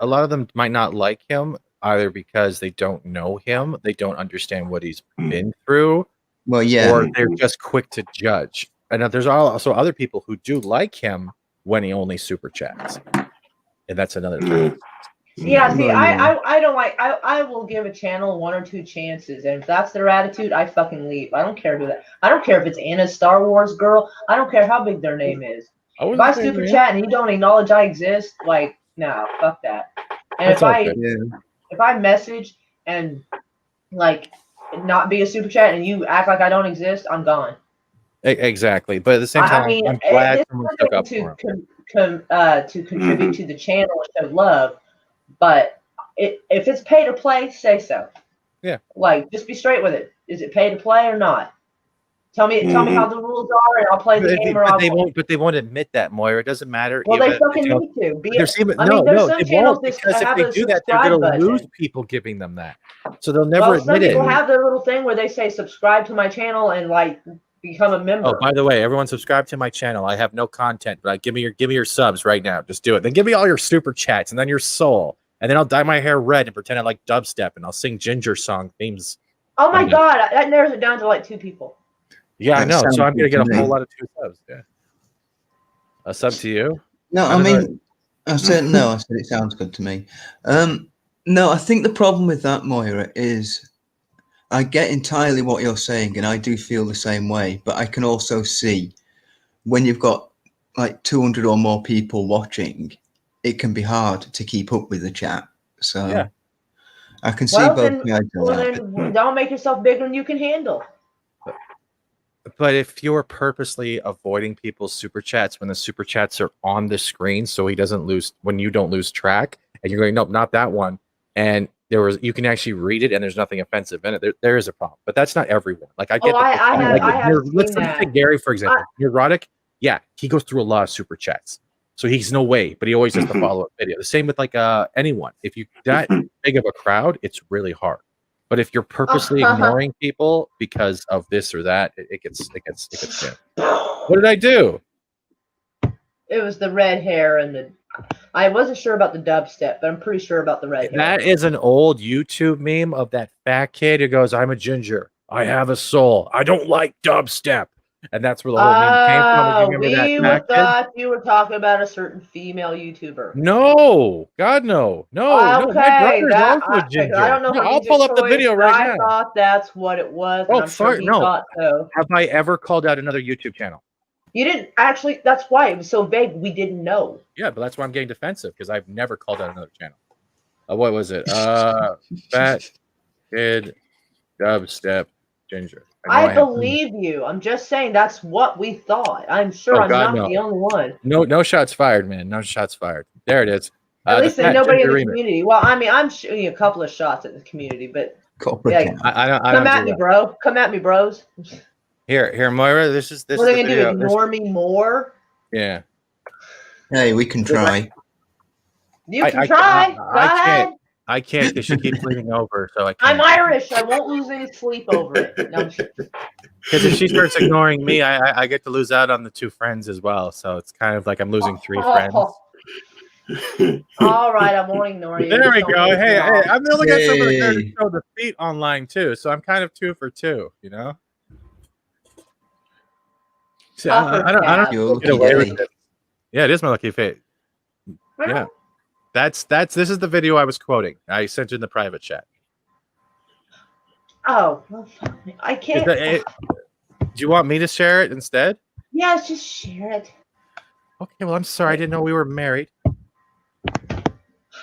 a lot of them might not like him either because they don't know him, they don't understand what he's been through, well, yeah, or they're just quick to judge. And there's also other people who do like him when he only super chats, and that's another thing. Yeah, see, Well, yeah. I don't like. I will give a channel 1 or 2 chances, and if that's their attitude, I fucking leave. I don't care who that. I don't care if it's Anna Star Wars girl. I don't care how big their name is. If I super chat and you don't acknowledge I exist, like, no, fuck that. And That's all good. yeah. if I message and like not be a super chat and you act like I don't exist, I'm gone. Exactly, but at the same time, I mean, I'm glad it's someone one stuck thing up for him. to contribute to the channel and show love, but if it's pay to play, say so. Yeah. Like, just be straight with it. Is it pay to play or not? Tell me how the rules are, and I'll play the game or But I'll. they won't admit that, Moira. It doesn't matter. Well, they even if fucking don't- need to. Be There's even, I no, mean, there's no, some they channels won't, that because if have they a do that, they're subscribe going to lose button. people giving them that. So they'll never Well, some admit it. people have their little thing where they say subscribe to my channel and like become a member. Oh, by the way, everyone subscribe to my channel. I have no content, but give me your subs right now. Just do it. Then give me all your super chats and then your soul. And then I'll dye my hair red and pretend I like dubstep and I'll sing Ginger song themes. Oh my Okay. god, that narrows it down to like 2 people. Yeah, I That know. sounds So I'm gonna good get to a whole me. lot of 2 subs. Yeah. A sub to you? No, I I don't know. mean, I said no. I said it sounds good to me. No, I think the problem with that, Moira, is I get entirely what you're saying, and I do feel the same way. But I can also see when you've got like 200 or more people watching, it can be hard to keep up with the chat. So Yeah. I can see Well, both then, sides of well, that. then don't make yourself bigger than you can handle. But if you're purposely avoiding people's super chats when the super chats are on the screen, so he doesn't lose when you don't lose track, and you're going, nope, not that one, and you can actually read it, and there's nothing offensive in it. There is a problem, but that's not everyone. Like I get. I have let's seen take that. Gary for example. Neurotic, yeah, he goes through a lot of super chats, so he's no way, but he always does the follow up video. The same with like anyone. If you that big of a crowd, it's really hard. But if you're purposely ignoring people because of this or that, it gets bad. What did I do? It was the red hair and the. I wasn't sure about the dubstep, but I'm pretty sure about the red hair. That is an old YouTube meme of that fat kid who goes, "I'm a ginger. I have a soul. I don't like dubstep." And that's where the whole meme came from. Do you remember that fat kid? Thought you were talking about a certain female YouTuber. No, God, no. No. Okay, My brother's that, also a ginger. I don't know. No, her I'll music pull up the choice, video but right I now. thought that's what it was. Oh, And I'm sure he no. thought so. Have I ever called out another YouTube channel? You didn't actually. That's why it was so vague. We didn't know. Yeah, but that's why I'm getting defensive because I've never called out another channel. What was it? Fat kid dubstep ginger. I believe you. I'm just saying that's what we thought. I'm sure I'm not the only one. No shots fired, man. No shots fired. There it is. At least the there's Fat nobody in Ginger the remix. community. Well, I mean, I'm shooting a couple of shots at the community, but Corporate yeah, count. I don't come at do me, that. bro. Come at me, bros. Here, Moira. This is What are they the gonna do? video. Ignore me more? Yeah. Hey, we can try. You can try. Go ahead. I can't because she keeps leaning over, so I I'm can't. Irish. I won't lose any sleep over it. No, Because if she starts ignoring me, I get to lose out on the 2 friends as well. So it's kind of like I'm losing 3 friends. All right, I won't ignore you. There we Just go. don't piss me Hey, off. I'm the only guy someone that Yay. to show the feet online too, so I'm kind of 2 for 2. You know. See, I don't You're get away with lucky. it. Yeah, it is my lucky fate. Yeah. This is the video I was quoting. I sent you in the private chat. Oh, well, fine. I can't. Do you want me to share it instead? Yes, just share it. Okay, well, I'm sorry. I didn't know we were married.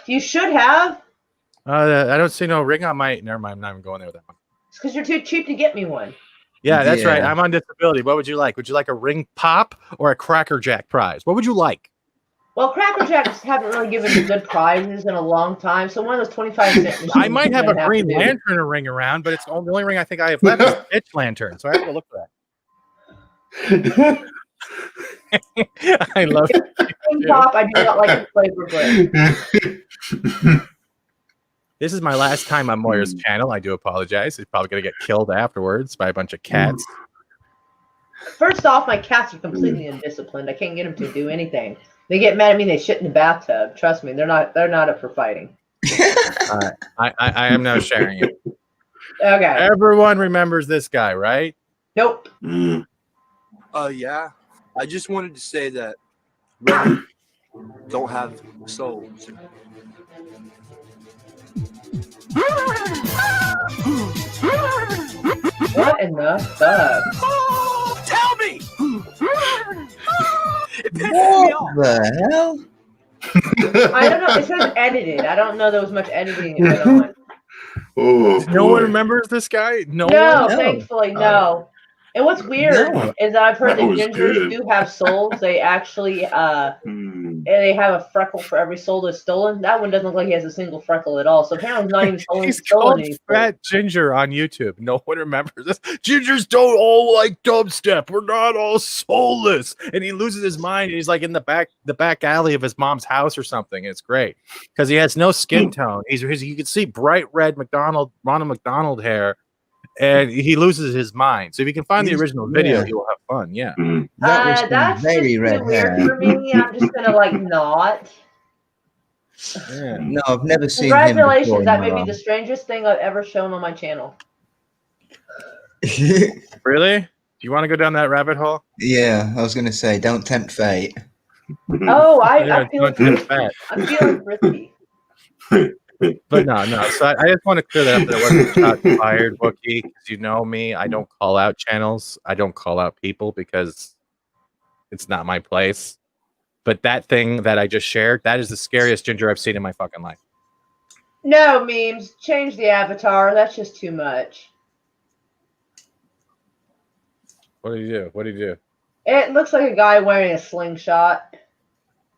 You should have. I don't see no ring on my. Never mind. I'm not even going there with that one. It's because you're too cheap to get me one. Yeah, that's right. Yeah. I'm on disability. What would you like? Would you like a ring pop or a Cracker Jack prize? What would you like? Well, Cracker Jacks haven't really given me good prizes in a long time, so one of those 25-cent. I might have a Green to do. Lantern ring around, but it's the only ring I think I have left is Pitch Lantern. So I have to look for that. I love it. Ring Pop, I do not like the flavor bread. This is my last time on Moira's channel. I do apologize. He's probably going to get killed afterwards by a bunch of cats. First off, my cats are completely undisciplined. I can't get them to do anything. They get mad at me. They shit in the bathtub. Trust me, they're not up for fighting. All right. I am now sharing it. Okay. Everyone remembers this guy, right? Nope. Yeah. I just wanted to say that women don't have souls. What in the fuck? Tell me! It pisses me off. What the hell? I don't know. It says edited. I don't know there was much editing going on. Oh, No one boy. remembers this guy? No No, one? No. thankfully, no. And what's weird No. is I've heard That that was gingers good. do have souls. They actually they have a freckle for every soul that's stolen. That one doesn't look like he has a single freckle at all. So apparently he's not even He's stolen called any souls. Fat Ginger on YouTube. No one remembers this. Gingers don't all like dubstep. We're not all soulless. And he loses his mind. And he's like in the back alley of his mom's house or something. It's great because he has no skin tone. You can see bright red Ronald McDonald hair, and he loses his mind. So if you can find the original video, Yeah. you'll have fun. Yeah. That was some That's very just red too weird hair. for me. I'm just gonna not. Yeah. No, I've never seen him before Congratulations, in that my may be the strangest thing I've ever shown on my channel. life. Really? Do you want to go down that rabbit hole? Yeah, I was going to say, don't tempt fate. Oh, Yeah, I feel don't tempt fate. I'm feeling risky. But no. So I just want to clear that up. That it wasn't shots fired, Wookie. Because you know me, I don't call out channels. I don't call out people because it's not my place. But that thing that I just shared, that is the scariest Ginger I've seen in my fucking life. No memes. Change the avatar. That's just too much. What do you do? What do you do? It looks like a guy wearing a slingshot.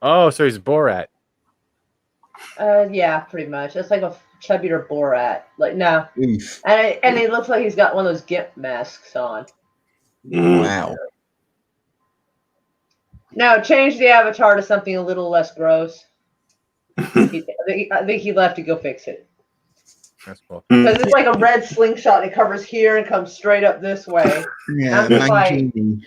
Oh, so he's Borat. Yeah, pretty much. It's like a chubbier Borat. Like no, Oof. and it looks like he's got one of those GIMP masks on. Wow. No, change the avatar to something a little less gross. I think he left to go fix it. That's cool. Because it's like a red slingshot. It covers here and comes straight up this way. Yeah, I'm just like- Mancini.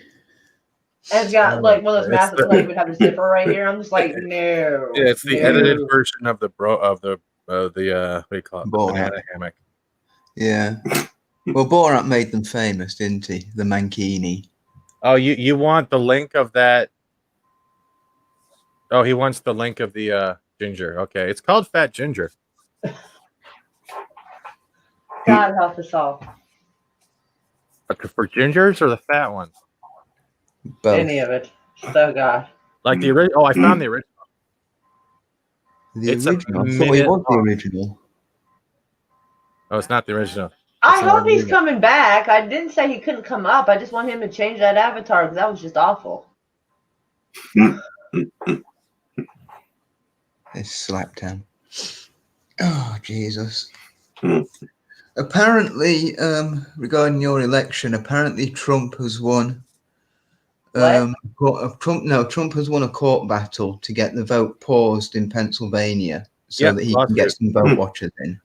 And it's got like one of those It's masks that like would have a zipper right here. I'm just like, no. Yeah, it's the no. edited version of the what do you call it? Borat. Banana hammock. Yeah. Well, Borat made them famous, didn't he? The Mancini. Oh, you want the link of that? Oh, he wants the link of the ginger. Okay, it's called Fat Ginger. God help us all. For gingers or the fat ones? Both. Any of it. So God. Like the original. Oh, I found the original. The It's a original. I thought he minute was the long. original. Oh, it's not the original. I That's not hope he's what coming back. I didn't say he couldn't come up. I just want him to change that avatar because that was just awful. They slapped him. Oh, Jesus. Apparently, regarding your election, apparently Trump has won. Trump has won a court battle to get the vote paused in Pennsylvania so Yep, that he lost can get it. some vote watchers in.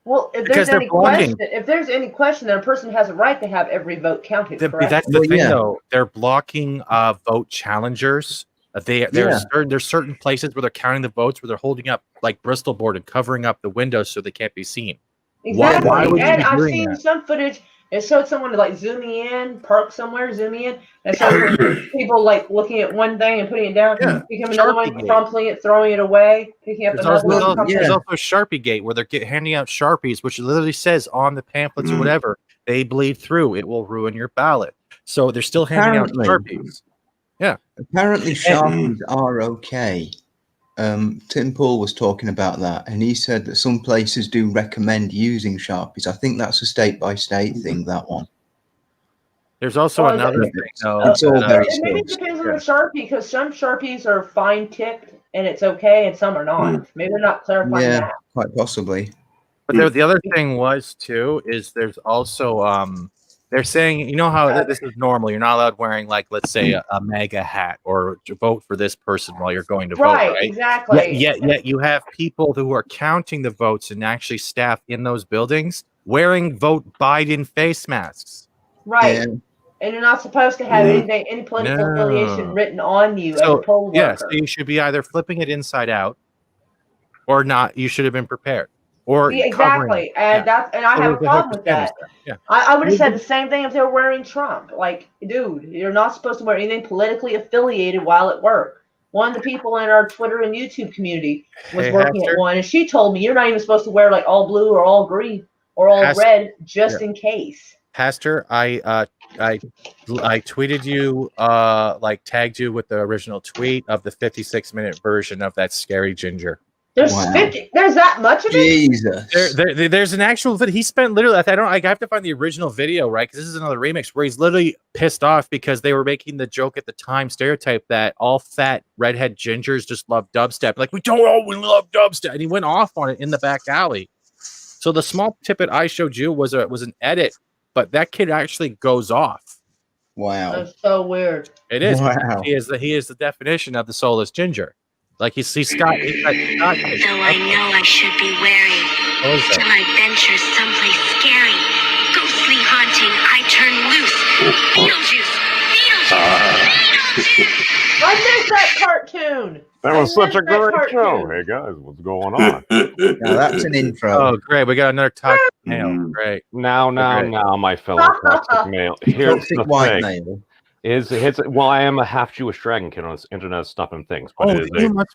Well, if Because there's they're any blocking. question, then a person has a right to have every vote counted. Correct? That's the Well, thing, yeah. though. They're blocking vote challengers. There's certain places where they're counting the votes where they're holding up like Bristol board and covering up the windows so they can't be seen. Exactly. why would you And be I've doing seen that? some footage It showed someone to like zoom me in, park somewhere, zoom me in. And it showed people like looking at one thing and putting it down, Yeah. picking up another one, Sharpie crumpling it, throwing it away, picking up There's another one. also, crumpling there's it. also Sharpie Gate where they're handing out Sharpies, which literally says on the pamphlets or whatever, they bleed through. It will ruin your ballot. So they're still handing out Apparently. Sharpies. Apparently, Sharpies are okay. Tim Paul was talking about that, and he said that some places do recommend using Sharpies. I think that's a state-by-state thing, that one. There's also Well, another it- thing, though. It's all that, very It maybe sus. depends on the Sharpie because some Sharpies are fine tipped and it's okay, and some are not. Maybe they're not clarifying Yeah, that. quite possibly. But the other thing was too is there's also they're saying, you know how this is normal. You're not allowed wearing, like, let's say a MAGA hat or to vote for this person while you're going to vote, right? Exactly. Yet you have people who are counting the votes and actually staff in those buildings wearing vote Biden face masks. Right. Yeah. And you're not supposed to have anything, any political No. affiliation written on you as a So poll worker. yes, you should be either flipping it inside out or not. You should have been prepared. Or Yeah, covering exactly. And yeah. and I So have a there's the problem whole with that. Yeah. I would have said the same thing if they were wearing Trump. Like, dude, you're not supposed to wear anything politically affiliated while at work. One of the people in our Twitter and YouTube community was Hey, working Hester. at one, and she told me you're not even supposed to wear like all blue or all green or all Hester. red just in case. Pastor, I tweeted you, like tagged you with the original tweet of the 56-minute version of that scary ginger. There's Wow. 50. There's that much of it. Jesus. There's an actual video. He spent literally. I have to find the original video, right? Because this is another remix where he's literally pissed off because they were making the joke at the time, stereotype that all fat redhead gingers just love dubstep. Like, we don't always love dubstep, and he went off on it in the back alley. So the small tippet I showed you was an edit, but that kid actually goes off. Wow. That's so weird. It is. Wow. He is the definition of the soulless ginger. Like he's Scott. He's got Scott. Though I know I should be wary, What was till that? I venture someplace scary. Ghostly haunting, I turn loose. Beetlejuice! I missed that cartoon. That was I such a missed that great show. cartoon. Hey guys, what's going on? Now that's an intro. Oh, great! We got another talk mail. Great. now, Okay. my fellow toxic male. Here's Toxic the white thing. male. Well, I am a half Jewish dragon kid on internet stuff and things, but Oh,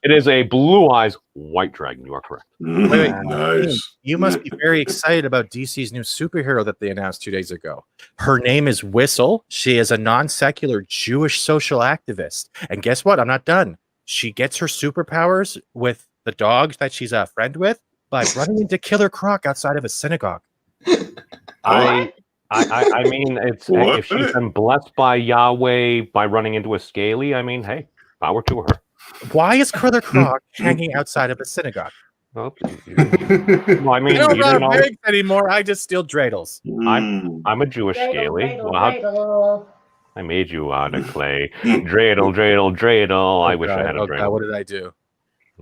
it is a blue eyes white dragon. You are correct. Wait. Nice. You must be very excited about DC's new superhero that they announced 2 days ago. Her name is Whistle. She is a non-secular Jewish social activist. And guess what? I'm not done. She gets her superpowers with the dog that she's a friend with by running into Killer Croc outside of a synagogue. I mean, it's What? if she's been blessed by Yahweh by running into a scaly. I mean, hey, power to her. Why is Killer Croc hanging outside of a synagogue? Well, I mean, I don't you didn't know know pigs anymore. I just steal dreidels. I'm a Jewish scaly. Dreidel, Well, dreidel. I made you out of clay. Dreidel, dreidel, dreidel. I wish I had a Oh, God, dreidel. what did I do?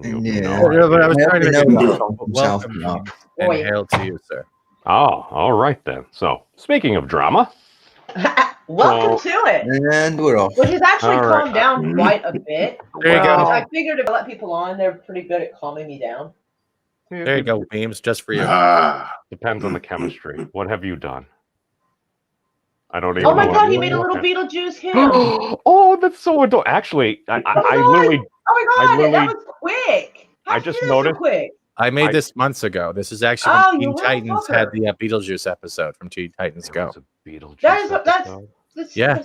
You Yeah. know. Yeah, but I was I trying to hope you make know it that song from South welcome Park. and Boy. hail to you, sir. Oh, all right then. So, speaking of drama, Welcome to it. And we're off. Which has actually All right. calmed down quite a bit. There you go. I figured if I let people on, they're pretty good at calming me down. There you go, memes, just for you. Ah. Depends on the chemistry. What have you done? I don't even. Oh my know god, what he you're made a little looking- Beetlejuice him. Oh, that's so adorable. Actually, I literally, Oh my I god, literally- that was quick. How'd I you just do that so noticed- quick? I made I- this months ago. This is actually Oh, when you Teen little Titans had fucker. the Beetlejuice episode from Teen Titans there Go. was a Beetlejuice That's- episode. Yeah.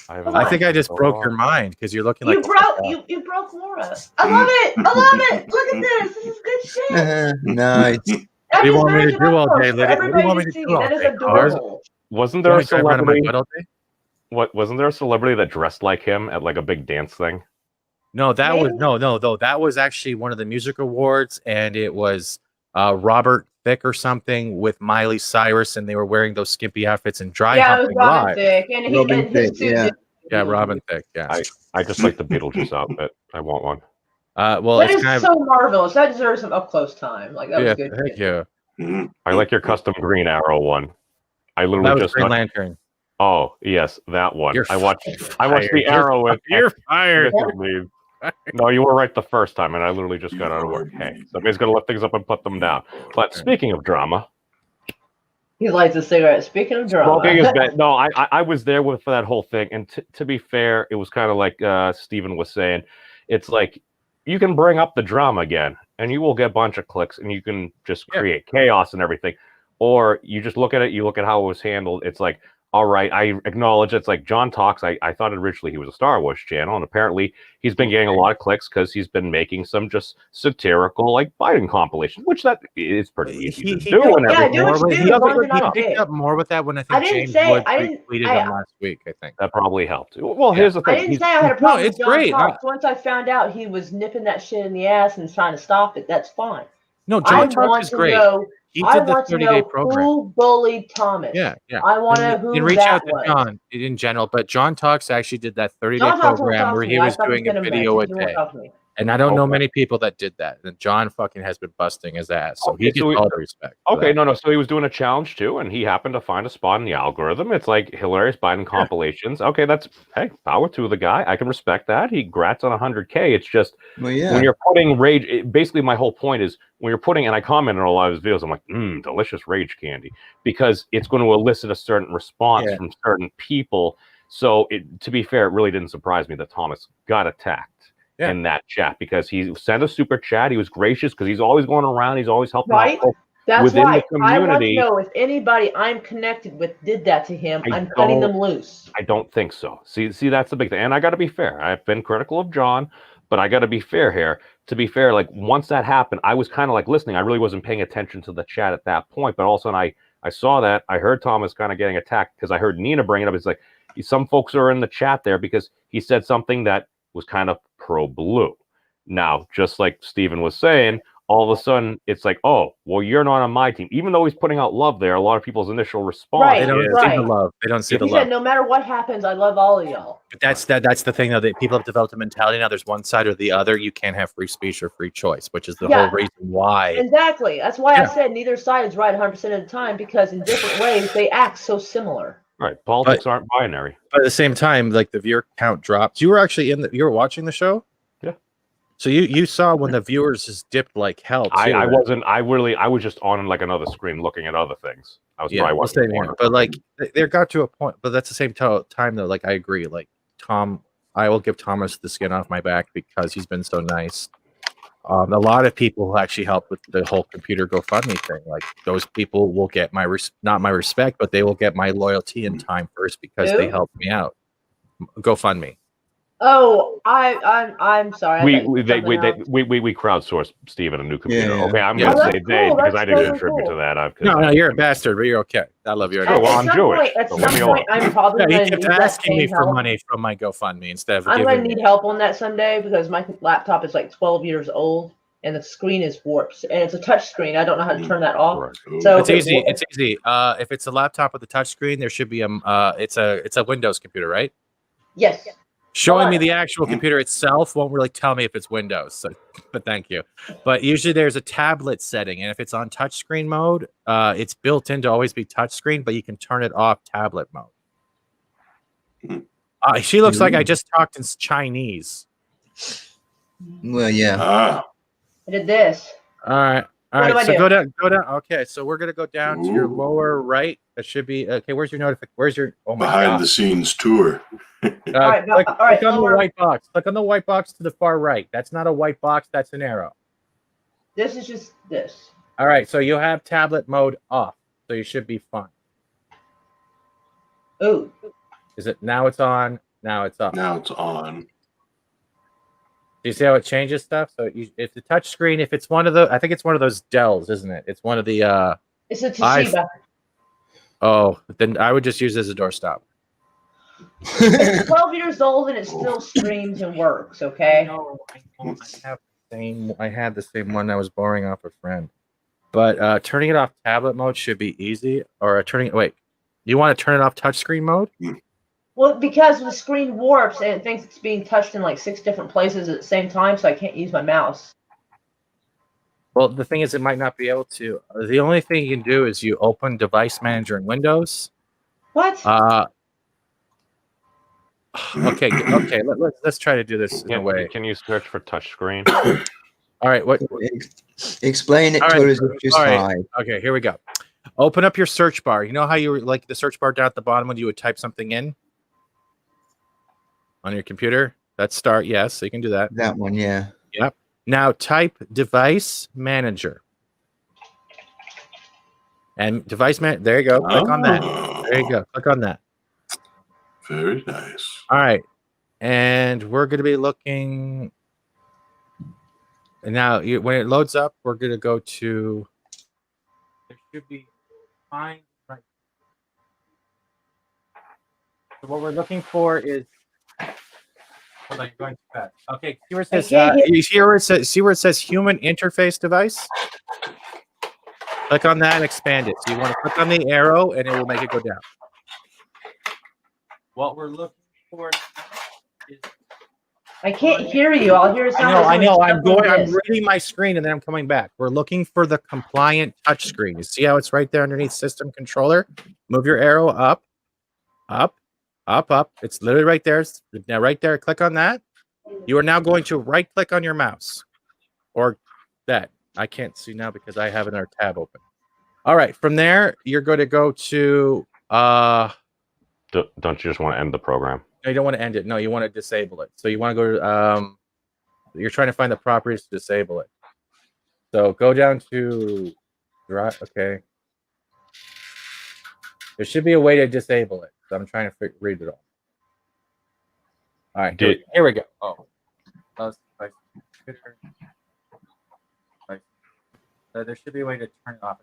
haven't I think I watched just it in broke so your long. mind because you're looking You like broke you broke Laura. I love it. I love it. Look at this. This is good shit. Nice. That do you is want me very to do all delightful day, for Lydia? What do you everybody want me to to see. do all That is day, Cars? adorable. Wasn't Do there you a want me to run my celebrity? butt all day? Wasn't there a celebrity that dressed like him at like a big dance thing? No, that was Maybe. no. That was actually one of the music awards, and it was Robert Thicke or something with Miley Cyrus, and they were wearing those skimpy outfits and dry Yeah, it was humping Robin live. Thicke, and Robin and his Thicke, suit yeah. did- Yeah, Robin Thicke. Yeah. I just like the Beetlejuice outfit. I want one. Well, That it's is kind of so marvelous. That deserves some up close time. Like that yeah. was good. Thank you. I like your custom Green Arrow one. I That literally was just Green got- Lantern. Oh yes, that one. You're I watched fired. the Arrow with You're fired. No, you were right the first time, and I literally just got out of work. Hey, somebody's gonna lift things up and put them down. But speaking of drama, He lights a cigarette. Speaking of Smoking is drama. bad. No, I was there for that whole thing, and to be fair, it was kind of like Steven was saying. It's like you can bring up the drama again, and you will get a bunch of clicks, and you can just create chaos and everything. Or you just look at it, you look at how it was handled. It's like, all right, I acknowledge it's like John Talks. I thought originally he was a Star Wars channel, and apparently he's been getting a lot of clicks because he's been making some just satirical like Biden compilations, which that is pretty easy to do. And Yeah, everything. do what you do, He as long as you're not a picked dick. up more with that when I I think didn't James say- Wood I didn't- retweeted I- him last week. I think. That probably helped. Well, here's the I thing. didn't say I had a problem it's with John great. Talks. Once I found out he was nipping that shit in the ass and trying to stop it, that's fine. No, I John Talks want is to great. know. He I did the want to 30-day know program. who bullied Thomas. Yeah. I want to know who and reach that out to was. John in general, but John Talks actually did that 30-day John Talks won't program talk where to he me. I was fucking doing sent a him video a message. He won't day. talk to me. And I don't know Okay. many people that did that. And John fucking has been busting his ass. So Okay, he gets so all the respect. for Okay, that. no. So he was doing a challenge too, and he happened to find a spot in the algorithm. It's like hilarious Biden compilations. Okay, that's hey, power to the guy. I can respect that. He grats on 100K. It's just Well, yeah. when you're putting rage. Basically, my whole point is when you're putting, and I commented on a lot of his videos. I'm like, delicious rage candy, because it's going to elicit a certain response from certain people. So, to be fair, it really didn't surprise me that Thomas got attacked in that chat because he sent a super chat. He was gracious because he's always going around. He's always helping Right? out. That's Within why the I want to community- know if anybody I'm connected with did that to him. I I'm cutting don't- them loose. I don't think so. See, that's the big thing. And I got to be fair. I've been critical of John, but I got to be fair here. To be fair, like once that happened, I was kind of like listening. I really wasn't paying attention to the chat at that point. But all of a sudden, I saw that. I heard Thomas kind of getting attacked because I heard Nina bring it up. It's like some folks are in the chat there because he said something that was kind of pro-blue. Now, just like Steven was saying, all of a sudden it's like, oh, well, you're not on my team. Even though he's putting out love there, a lot of people's initial response Right, They don't is, see right. the love. They don't see the He love. said, no matter what happens, I love all of y'all. But that's the thing though, that people have developed a mentality now. There's one side or the other. You can't have free speech or free choice, which is the Yeah. whole reason why. Exactly. That's why I Yeah. said neither side is right 100% of the time, because in different ways they act so similar. right, politics aren't binary. But at the same time, like the viewer count drops. You were actually you were watching the show? Yeah. So you saw when the viewers just dipped like hell. Too, I right? wasn't. I was just on like another screen looking at other things. I was probably the watching same here. porn. But like there got to a point. But that's the same time though. Like I agree. Like Tom, I will give Thomas the skin off my back because he's been so nice. A lot of people who actually helped with the whole computer GoFundMe thing. Like those people will get not my respect, but they will get my loyalty and time first because they Who? helped me out. GoFundMe. Oh, I'm sorry. I We thought you we, said they, something we else. crowdsourced Steven a new computer. Yeah. Okay, I'm Yeah. going Oh, to say that's they cool. because That's I didn't totally contribute cool. to that. No, you're a bastard, but you're okay. I love you. Sure, well, I'm some Jewish, point, at so some leave me point, I'm probably Yeah, going he to kept need that asking me same for help. money from my GoFundMe instead of I'm going to giving need me. help on that someday because my laptop is like 12 years old and the screen is warped and it's a touch screen. I don't know how to turn that off. Right. So It's if easy. warps- It's easy. If it's a laptop with a touchscreen, there should be it's a Windows computer, right? yes. Showing me Alright. the actual computer itself won't really tell me if it's Windows. So, but thank you. But usually there's a tablet setting, and if it's on touchscreen mode, it's built in to always be touchscreen, but you can turn it off tablet mode. She looks like I just talked in Chinese. Well, yeah. Ah, I did this. All right. All What do right. I So do? go down. Okay. So we're gonna go down to your Ooh. lower right. That should be okay. Where's your notification? Where's your? Oh my behind god. the scenes tour. right, Click, all right, click on the lower- white box. Click on the white box to the far right. That's not a white box. That's an arrow. This is just this. All right. So you have tablet mode off. So you should be fine. Ooh. Is it now? It's on. Now it's off. Now it's on. Do you see how it changes stuff? So if the touch screen, if it's one of the, I think it's one of those Dells, isn't it? It's one of the. It's a Toshiba. Oh, then I would just use it as a doorstop. It's 12 years old and it still streams and works, okay? I had the same one that was borrowing off a friend. But turning it off tablet mode should be easy. Or wait, you want to turn it off touchscreen mode? Well, because the screen warps and it thinks it's being touched in like 6 different places at the same time, so I can't use my mouse. Well, the thing is, it might not be able to. The only thing you can do is you open Device Manager in Windows. What? Okay. Let's try to do this in a way. Can you search for touchscreen? All right. What? Explain it All to right, us if just all right. hi. Okay, here we go. Open up your search bar. You know how you like the search bar down at the bottom when you would type something in on your computer? That's start. Yes, so you can do that. That one, yeah. Yep. Now type device manager. And device man. There you go. Click on that. There you go. Click on that. Very nice. All right. And we're going to be looking. And now, when it loads up, we're going to go to. There should be find right. So what we're looking for is. Hold on, you're going too fast. Okay, see where it says. You see where it says. See where it says human interface device. Click on that and expand it. So you want to click on the arrow, and it will make it go down. What we're looking for is. I can't hear you. I'll hear sound. I know. I'm reading my screen and then I'm coming back. We're looking for the compliant touch screen. You see how it's right there underneath system controller? Move your arrow up, up, up, up. It's literally right there. Now right there, click on that. You are now going to right click on your mouse or that. I can't see now because I have another tab open. All right. From there, you're going to go to, Don't you just want to end the program? no, you don't want to end it. No, you want to disable it. So you want to go to, you're trying to find the properties to disable it. So go down to, okay. There should be a way to disable it. So I'm trying to read it all. All right, here we go. Oh, there should be a way to turn it off.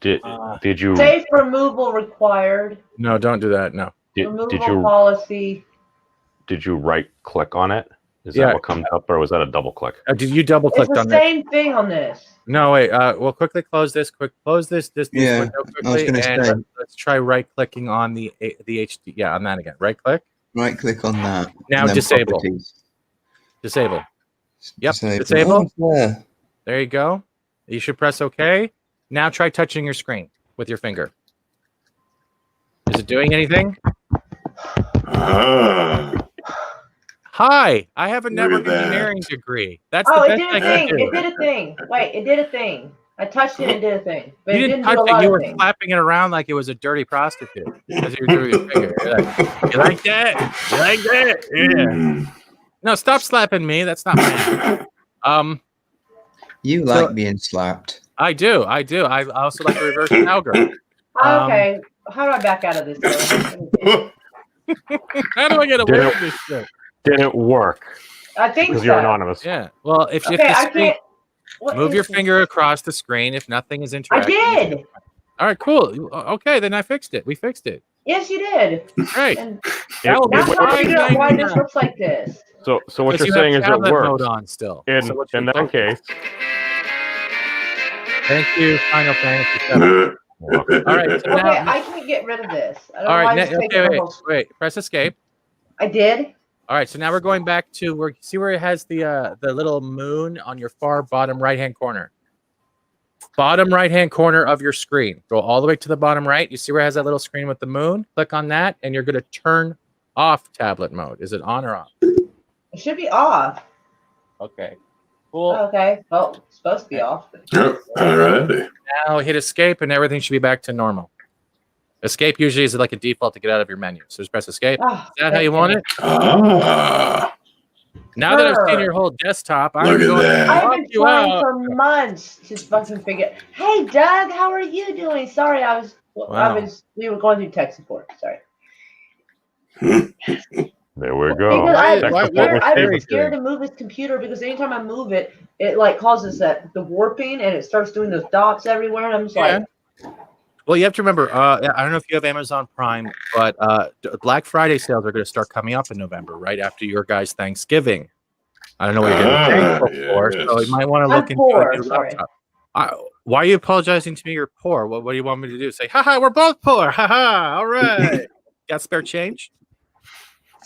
Did you Safe removal required. No, don't do that. No. Removal policy. Did you right click on it? Is that what comes up, or was that a double click? Did you double click on the that? same thing on this. No, wait. We'll quickly close this. Close this Yeah, window I was quickly, gonna say. let's try right clicking on the HD. Yeah, on that again. Right click. Right click on that. Now and then disable. properties. Disable. Yep. Disable. Disable. Oh, yeah. There you go. You should press OK. Now try touching your screen with your finger. Is it doing anything? Hi, I have a Look network at that. engineering degree. That's Oh, the it best did I a can thing. do. It did a thing. Wait, it did a thing. I touched it and it did a thing. But You it didn't didn't touch do a lot it. You of were things. slapping it around like it was a dirty prostitute because you were doing your finger. You're like, you like that? You like that? Yeah. No, stop slapping me. That's not fair. You like being slapped. I do. I also like reverse cowgirl. Okay. How do I back out of this? Though? How do I get away from this shit? Didn't work I think because so. you're anonymous. Yeah. Well, if Okay, the I screen, can't. What move is your this? finger across the screen if nothing is I interacting. did. All right, cool. Okay, then I fixed it. We fixed it. Yes, you did. Great. And That will be now I'm trying to fine. figure out why Thank this you. looks like this. So what Because you're you saying have is it tablet works. mode on still. In So what in you- that case, Thank you, Final Fantasy VII. All right, so Okay, now, I can't get rid of this. I don't all know right, why it's taking okay, the wait, whole. wait, press escape. I did. All right, so now we're going back to where see where it has the little moon on your far bottom right hand corner. Bottom right hand corner of your screen. Go all the way to the bottom right. You see where it has that little screen with the moon? Click on that, and you're going to turn off tablet mode. Is it on or off? It should be off. Okay, cool. Okay. Well, it's supposed to be off. All righty. Now hit escape, and everything should be back to normal. Escape usually is like a default to get out of your menu. So just press escape. Oh, Is that how you want it? Ah, Now that I've seen Sure. your whole desktop, I'm Look at going that. to I've walk been you trying out. for months to fucking figure. Hey, Doug, how are you doing? Sorry, Wow. we were going through tech support. Sorry. there we go. Because Why- why- I've been Very scared to move this computer because anytime I move it, it like causes the warping and it starts doing those dots everywhere. And I'm just like, Well, you have to remember, I don't know if you have Amazon Prime, but Black Friday sales are going to start coming up in November, right after your guys' Thanksgiving. I don't know what you're going to be thankful for, so yes. you might want to I'm look into poor, a new sorry. laptop. Why are you apologizing to me? You're poor. What do you want me to do? Say, haha, we're both poor. Haha, all right. Got spare change?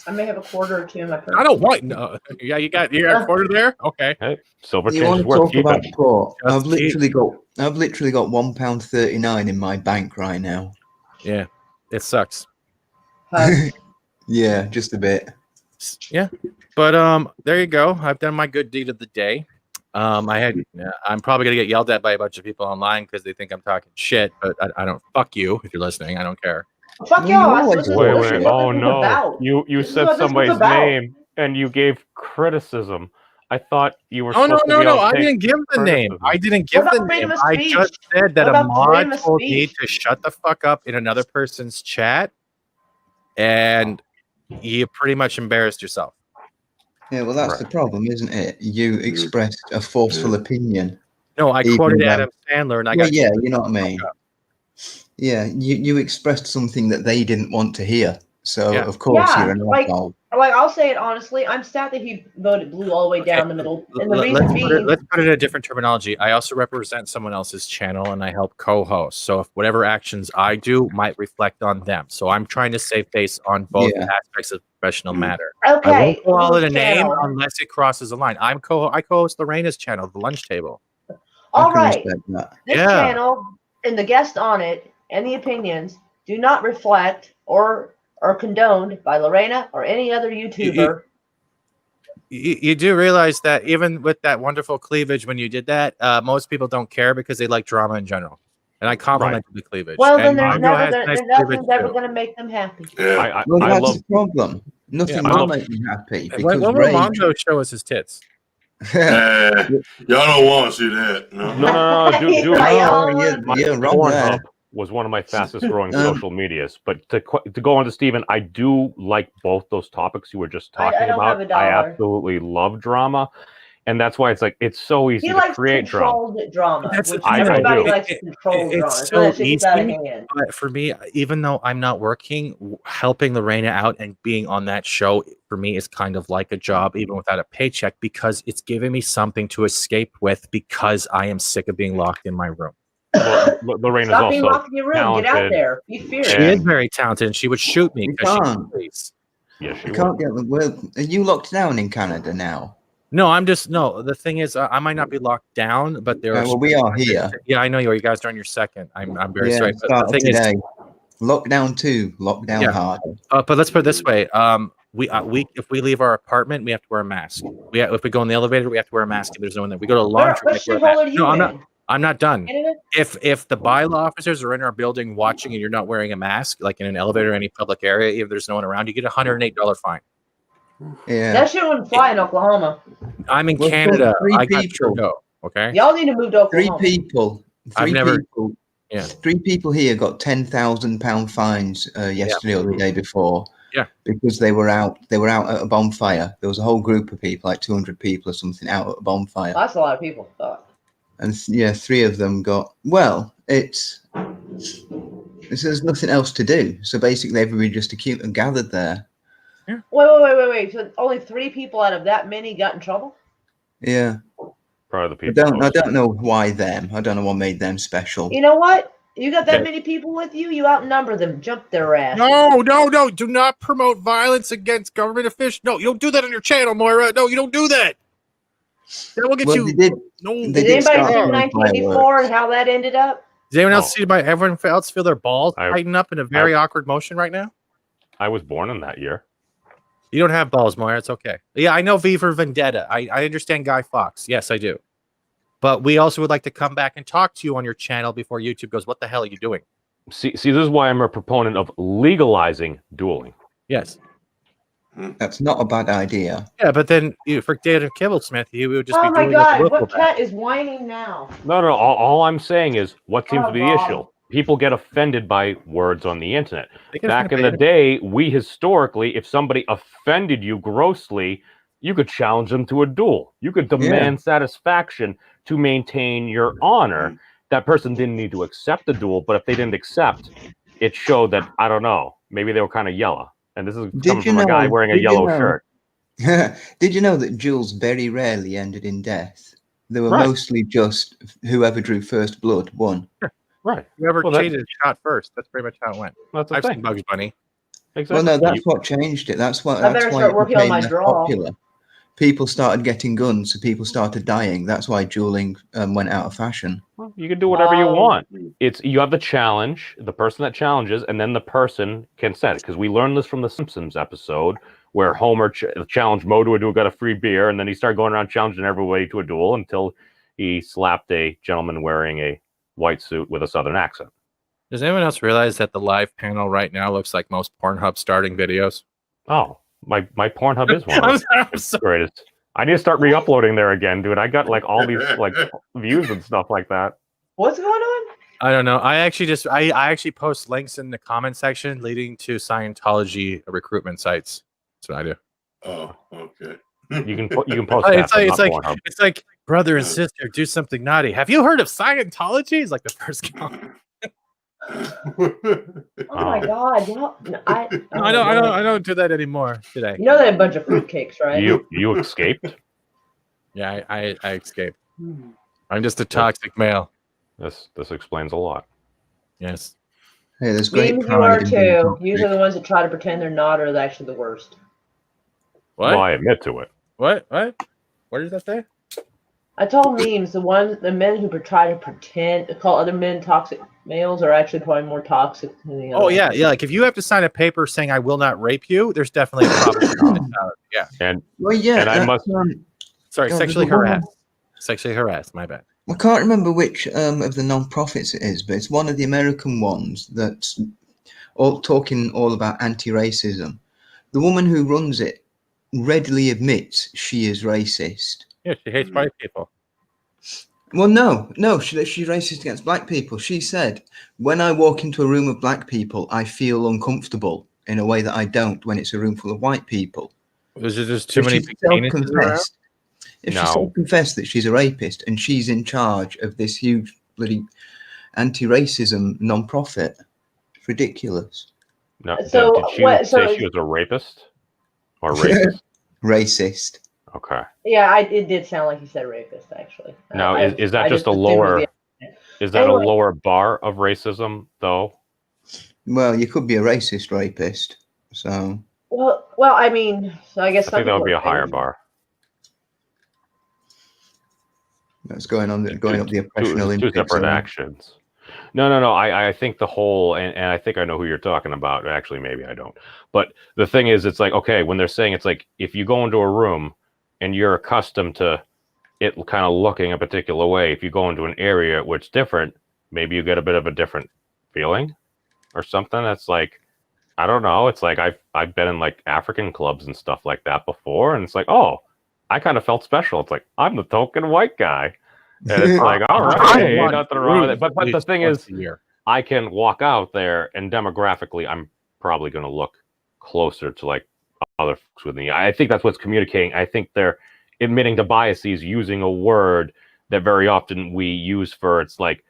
I may have a quarter or two in my purse. I don't want no. Yeah, you got a quarter there? Okay. Hey, silver You change want is to worth talk about keeping. poor? Just I've literally got £1.39 in my bank right now. Yeah, it sucks. Yeah, just a bit. Yeah, but there you go. I've done my good deed of the day. I'm probably gonna get yelled at by a bunch of people online because they think I'm talking shit. But I don't. Fuck you if you're listening. I don't care. Fuck Well, y'all. you This always is wait, this Wait. is what Oh this was no. about. You This is said what this was somebody's about. name and you gave criticism. I thought you were Oh no, supposed to no, be no! able to I take didn't give the name. criticism. I didn't give What the about freedom name. of I speech? just said that What a about mod freedom of told me speech? to shut the fuck up in another person's chat, and you pretty much embarrassed yourself. Yeah, well, that's the Right. problem, isn't it? You expressed a forceful opinion. No, I Even quoted though- Adam Sandler, and I Well, got yeah, told you know to what I fuck mean. up. Yeah, you expressed something that they didn't want to hear. So, Yeah. of course, Yeah, you're an like- asshole. Like, I'll say it honestly. I'm sad that he voted blue all the way down the middle. And the reason being, Let's put it in a different terminology. I also represent someone else's channel, and I help co-host. So if whatever actions I do might reflect on them, so I'm trying to save face on both Yeah. aspects of professional matter. okay, I won't call it a blue name channel. unless it crosses a line. I co-host Lorena's channel, The Lunch Table. All I can right, respect that. this Yeah. channel and the guest on it and the opinions do not reflect or are condoned by Lorena or any other YouTuber. You do realize that even with that wonderful cleavage, when you did that, most people don't care because they like drama in general. And I complimented the cleavage. Well, then And there's Mongo never has gonna, nice then nothing's cleavage ever too. going to make them happy. Yeah. Well, I that's love the problem. Nothing Yeah, I will love- make me happy When because will Ray. Mongo show us his tits? Y'all don't want to see that. No. No. Dude, Yeah. you're wrong there. Pornhub was one of my fastest growing social medias. But to go on to Steven, I do like both those topics you were just I talking don't about. have a I dollar. absolutely love drama. And that's why it's so easy He to likes create drama. controlled drama. That's the Which thing, everybody do. likes controlled It's drama. so So that shit gets out of easy. hand. But for me, even though I'm not working, helping Lorena out and being on that show for me is kind of like a job, even without a paycheck, because it's giving me something to escape with because I am sick of being locked in my room. Well, Lorena's Stop being also locked in your room. Get out talented. there. Be fierce. She And- is very talented, and she would shoot me You because can't. she's yeah, she You was. can't get the well. Are you locked down in Canada now? No, I'm just no. The thing is, I might not be locked down, but there are. Well, we are here. Yeah, I know you. You guys are on your second. I'm very Yeah, sorry. But start the thing today. Lockdown 2, lockdown Yeah. harder. but let's put it this way. We if we leave our apartment, we have to wear a mask. If we go in the elevator, we have to wear a mask. If there's no one there, we go to the laundry. we What have to wear a mask. shithole are you No, in? I'm not done. Canada? If the bylaw officers are in our building watching and you're not wearing a mask, like in an elevator or any public area, if there's no one around, you get a $108 fine. Yeah. That shit wouldn't fly in Oklahoma. I'm in Well, Canada. three I got people. Trudeau. Okay. Y'all need to move to Three Oklahoma. people. I've Three never- people. Yeah. 3 people here got £10,000 fines yesterday or the day before. Yeah. Because they were out at a bonfire. There was a whole group of people, like 200 people or something, out at a bonfire. That's a lot of people. Fuck. And yeah, 3 of them got. Well, there's nothing else to do. So basically, everybody just gathered there. Wait. So only 3 people out of that many got in trouble? Yeah. Part of the I people. don't know why them. I don't know what made them special. You know what? You got that Okay. many people with you, you outnumber them. Jump their ass. No. Do not promote violence against government officials. No, you don't do that on your channel, Moira. No, you don't do that. That will get Well, you. they did. No. they Did did anybody start see with 1984 and how that ended up? Does anyone else Oh. see everyone else feel their balls I- tighten up in a very awkward motion right now? I was born in that year. You don't have balls, Moira. It's okay. Yeah, I know V for Vendetta. I understand Guy Fawkes. Yes, I do. But we also would like to come back and talk to you on your channel before YouTube goes, what the hell are you doing? See, this is why I'm a proponent of legalizing dueling. Yes. That's not a bad idea. Yeah, but then for David Kibblesmith, he would just Oh be my doing god, it what cat is whining now? No. All I'm saying is what seems Oh, to be the God. issue. People get offended by words on the internet. They get Back in the offended. day, we historically, if somebody offended you grossly, you could challenge them to a duel. You could demand satisfaction to maintain your honor. That person didn't need to accept the duel, but if they didn't accept, it showed that, I don't know, maybe they were kind of yellow. And this is coming you from a guy know- wearing a did you yellow know- shirt. Did you know that duels very rarely ended in death? They were Right. mostly just whoever drew first blood won. Right. Whoever Well, that- cheated shot first. That's pretty much how it went. That's the I've seen thing. Bugs Bunny. Exactly. Well, no, that's what changed it. That's I better why start it working on became my less draw. popular. people started getting guns, so people started dying. That's why dueling went out of fashion. Well, you can do whatever you Oh. want. You have the challenge, the person that challenges, and then the person can set it. Because we learned this from the Simpsons episode where Homer challenged Moe to a duel, got a free beer, and then he started going around challenging everybody to a duel until he slapped a gentleman wearing a white suit with a Southern accent. Does anyone else realize that the live panel right now looks like most Pornhub starting videos? Oh, my Pornhub is one I'm of sorry, I'm the sorry. greatest. I need to start re-uploading there again, dude. I got like all these like views and stuff like that. What's going on? I don't know. I actually post links in the comment section leading to Scientology recruitment sites. That's what I do. Oh, okay. You can post It's that. like, but not Pornhub. it's like brother and sister do something naughty. Have you heard of Scientology? It's like the first comment. Oh my God! Y'all, I don't do that anymore today. You know they're a bunch of fruitcakes, right? You escaped. Yeah, I escaped. I'm just a toxic male. This explains a lot. Yes. Hey, there's great Memes you are pride in being too. toxic. Usually the ones that try to pretend they're not are actually the worst. What? Well, I admit to it. What? What? What did that say? I told memes the men who try to pretend to call other men toxic males are actually probably more toxic than the other. Oh yeah, yeah. Like if you have to sign a paper saying I will not rape you, there's definitely a problem. Yeah. And Well, yeah. And I that's, must- Sorry, God, sexually there's a woman- harassed. Sexually harassed. My bad. I can't remember which of the non-profits it is, but it's one of the American ones that's talking all about anti-racism. The woman who runs it readily admits she is racist. Yeah, she hates white people. Well, no, she's racist against black people. She said, when I walk into a room of black people, I feel uncomfortable in a way that I don't when it's a room full of white people. There's just too If many she's big penises around. self-confessed- If she No. self-confessed that she's a rapist and she's in charge of this huge bloody anti-racism non-profit, it's ridiculous. No, So, did she what- so- say she was a rapist or racist? Racist. Okay. Yeah, it did sound like you said rapist actually. Now, I- is that I just a assumed it was lower? the- Is that Anyway. a lower bar of racism, though? Well, you could be a racist rapist. So Well, I mean, so I guess I some think that would people be a are higher saying- bar. that's going up the oppression Two Olympics. separate so- actions. No. I think the whole, and I think I know who you're talking about. Actually, maybe I don't. But the thing is, it's like, okay, when they're saying it's like, if you go into a room and you're accustomed to it kind of looking a particular way, if you go into an area where it's different, maybe you get a bit of a different feeling or something. That's like, I don't know. It's like, I've been in like African clubs and stuff like that before. And it's like, oh, I kind of felt special. It's like, I'm the token white guy. And it's like, all right, hey, ain't nothing wrong with it. But the thing is, I can walk out there and demographically, I'm probably going to look closer to like other folks with me. I think that's what's communicating. I think they're admitting to biases using a word that very often we use for, it's like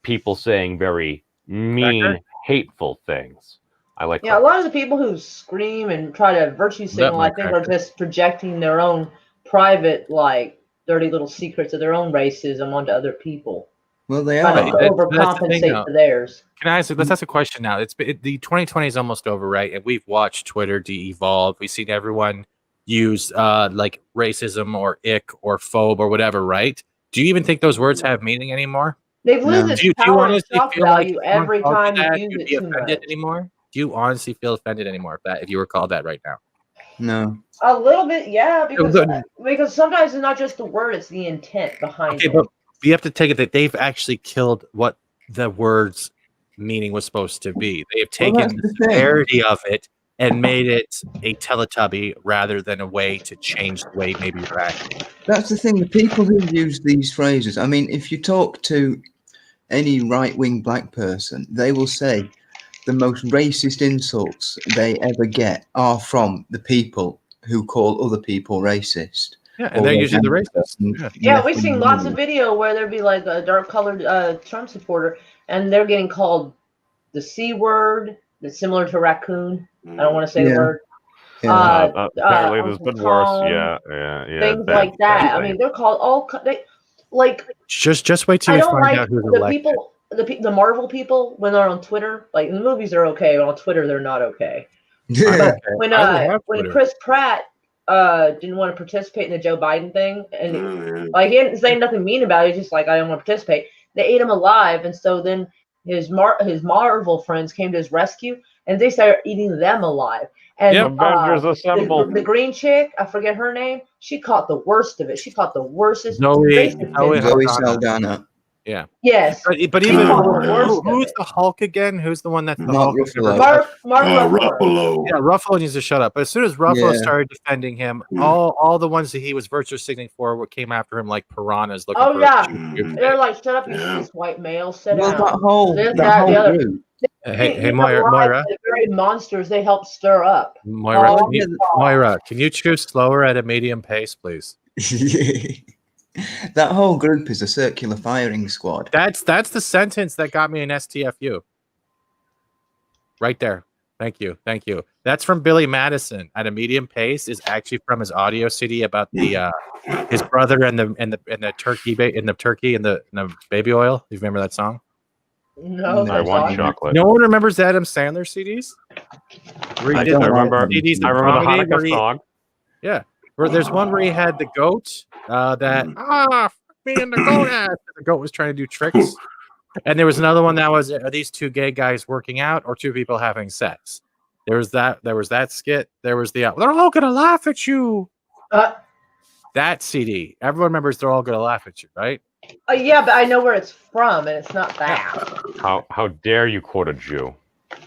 people saying very mean, hateful things. I like Yeah, a lot of the people who scream and try to virtue signal, I think, are just projecting their own private, like, dirty little secrets of their own racism onto other people. Well, they Trying are. to That's the thing, overcompensate though. for theirs. Can I ask? Let's ask a question now. The 2020 is almost over, right? And we've watched Twitter de-evolve. We've seen everyone use like racism or ick or phobe or whatever, right? Do you even think those words have meaning anymore? They've No. lose Do you its power and honestly shock feel like value if someone every called time that, you you'd use be it too offended much. anymore? Do you honestly feel offended anymore if you were called that right now? No. A little bit, yeah, because But- sometimes it's not just the word; it's the intent behind Okay, it. but you have to take it that they've actually killed what the word's meaning was supposed to be. They have Well, taken that's the the thing. severity of it and made it a Teletubby rather than a way to change the way maybe you're acting. That's the thing. The people who use these phrases, I mean, if you talk to any right-wing black person, they will say the most racist insults they ever get are from the people who call other people racist. Yeah, and they're usually the racists. Yeah. Yeah, we've seen lots of video where there'd be like a dark-colored Trump supporter, and they're getting called the C word. That's similar to raccoon. I don't want to say Yeah. the word. Yeah. Apparently, there's Uncle been worse. Tom, Yeah. Things bad- like that. bad I mean, they're called they like. Just wait till I you don't find like out who's the elected. people. The Marvel people when they're on Twitter. Like in the movies, they're okay. But on Twitter, they're not okay. Yeah. When I don't have when Twitter. Chris Pratt didn't want to participate in the Joe Biden thing, and Mm, like he didn't say nothing mean about it. He's just like, I don't want to participate. They ate him alive, and so then his Marvel friends came to his rescue, and they started eating them alive. And Yep. Avengers Assemble. the green chick, I forget her name. She caught the worst of it. She caught the worstest. Zoe basically- Zoe Saldana. Saldana. Yes. But even caught the worst of who's it. the Hulk again? Who's the one that's the Mark Hulk? who's Ruffalo. never- Mark Ruffalo. Ruffalo. Yeah, Ruffalo needs to shut up. But as soon as Ruffalo Yeah. started defending him, Mm. all the ones that he was virtue signaling for came after him like piranhas looking Oh for yeah, Mm. they're like, shut up, you Yeah. cis white male, sit Well, down. that whole, This, that that, the whole other. group. Hey, Moira, The very monsters they helped stir up. Moira, Oh, can you, Moira, can you chew slower at a medium pace, please? That whole group is a circular firing squad. That's the sentence that got me an STFU. Right there. Thank you. That's from Billy Madison at a medium pace. Is actually from his audio CD about the his brother and the turkey and the baby oil. You remember that song? No, No, I that's want awesome. chocolate. No one remembers Adam Sandler CDs. Where he I did don't the remember. CDs, I remember the comedy, where Hanukkah he- song. Yeah, where there's one where he had the goat. That fuck me and the goat ass. The goat was trying to do tricks. And there was another one that was, are these two gay guys working out or two people having sex? There was that skit. There was the they're all gonna laugh at you. Uh, That CD. Everyone remembers they're all gonna laugh at you, right? yeah, but I know where it's from, and it's not that. How dare you quote a Jew?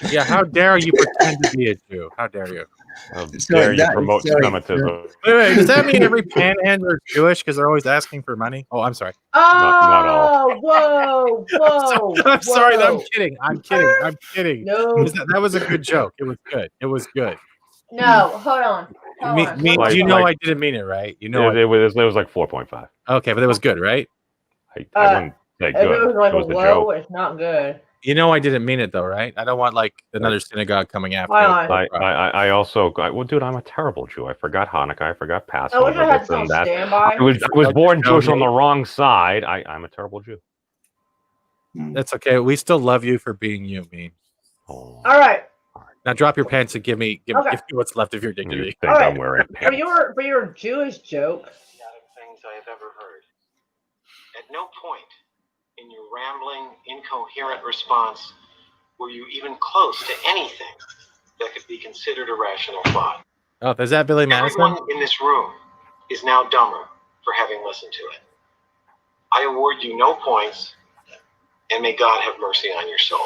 Yeah, how dare you pretend to be a Jew? How dare you? How Sorry, dare you that is promote sorry. Semitism? Wait, does that mean every panhandler is Jewish because they're always asking for money? Oh, I'm sorry. not all. Oh, whoa, I'm sorry. whoa. I'm kidding. No, That was a good joke. It was good. no, hold on. Hold on. Like- You know like- I didn't mean it, right? You know. It was like 4.5. Okay, but it was good, right? I wouldn't say If it good. was like It was a the low, joke. it's not good. You know I didn't mean it though, right? I don't want like another synagogue coming after. Why me. not? I also well, dude, I'm a terrible Jew. I forgot Hanukkah. I forgot I wish Passover. I had This some and that. standby. I was born No, Jewish on me. the wrong side. I'm a terrible Jew. That's okay. We still love you for being you, mean. Oh, All right. Now drop your pants and give me Okay. what's left of your you dignity. think All right. I'm wearing For pants? your Jewish joke, Things I have ever heard. At no point in your rambling, incoherent response were you even close to anything that could be considered a rational thought. Oh, is that Billy Madison? Everyone in this room is now dumber for having listened to it. I award you no points, and may God have mercy on your soul.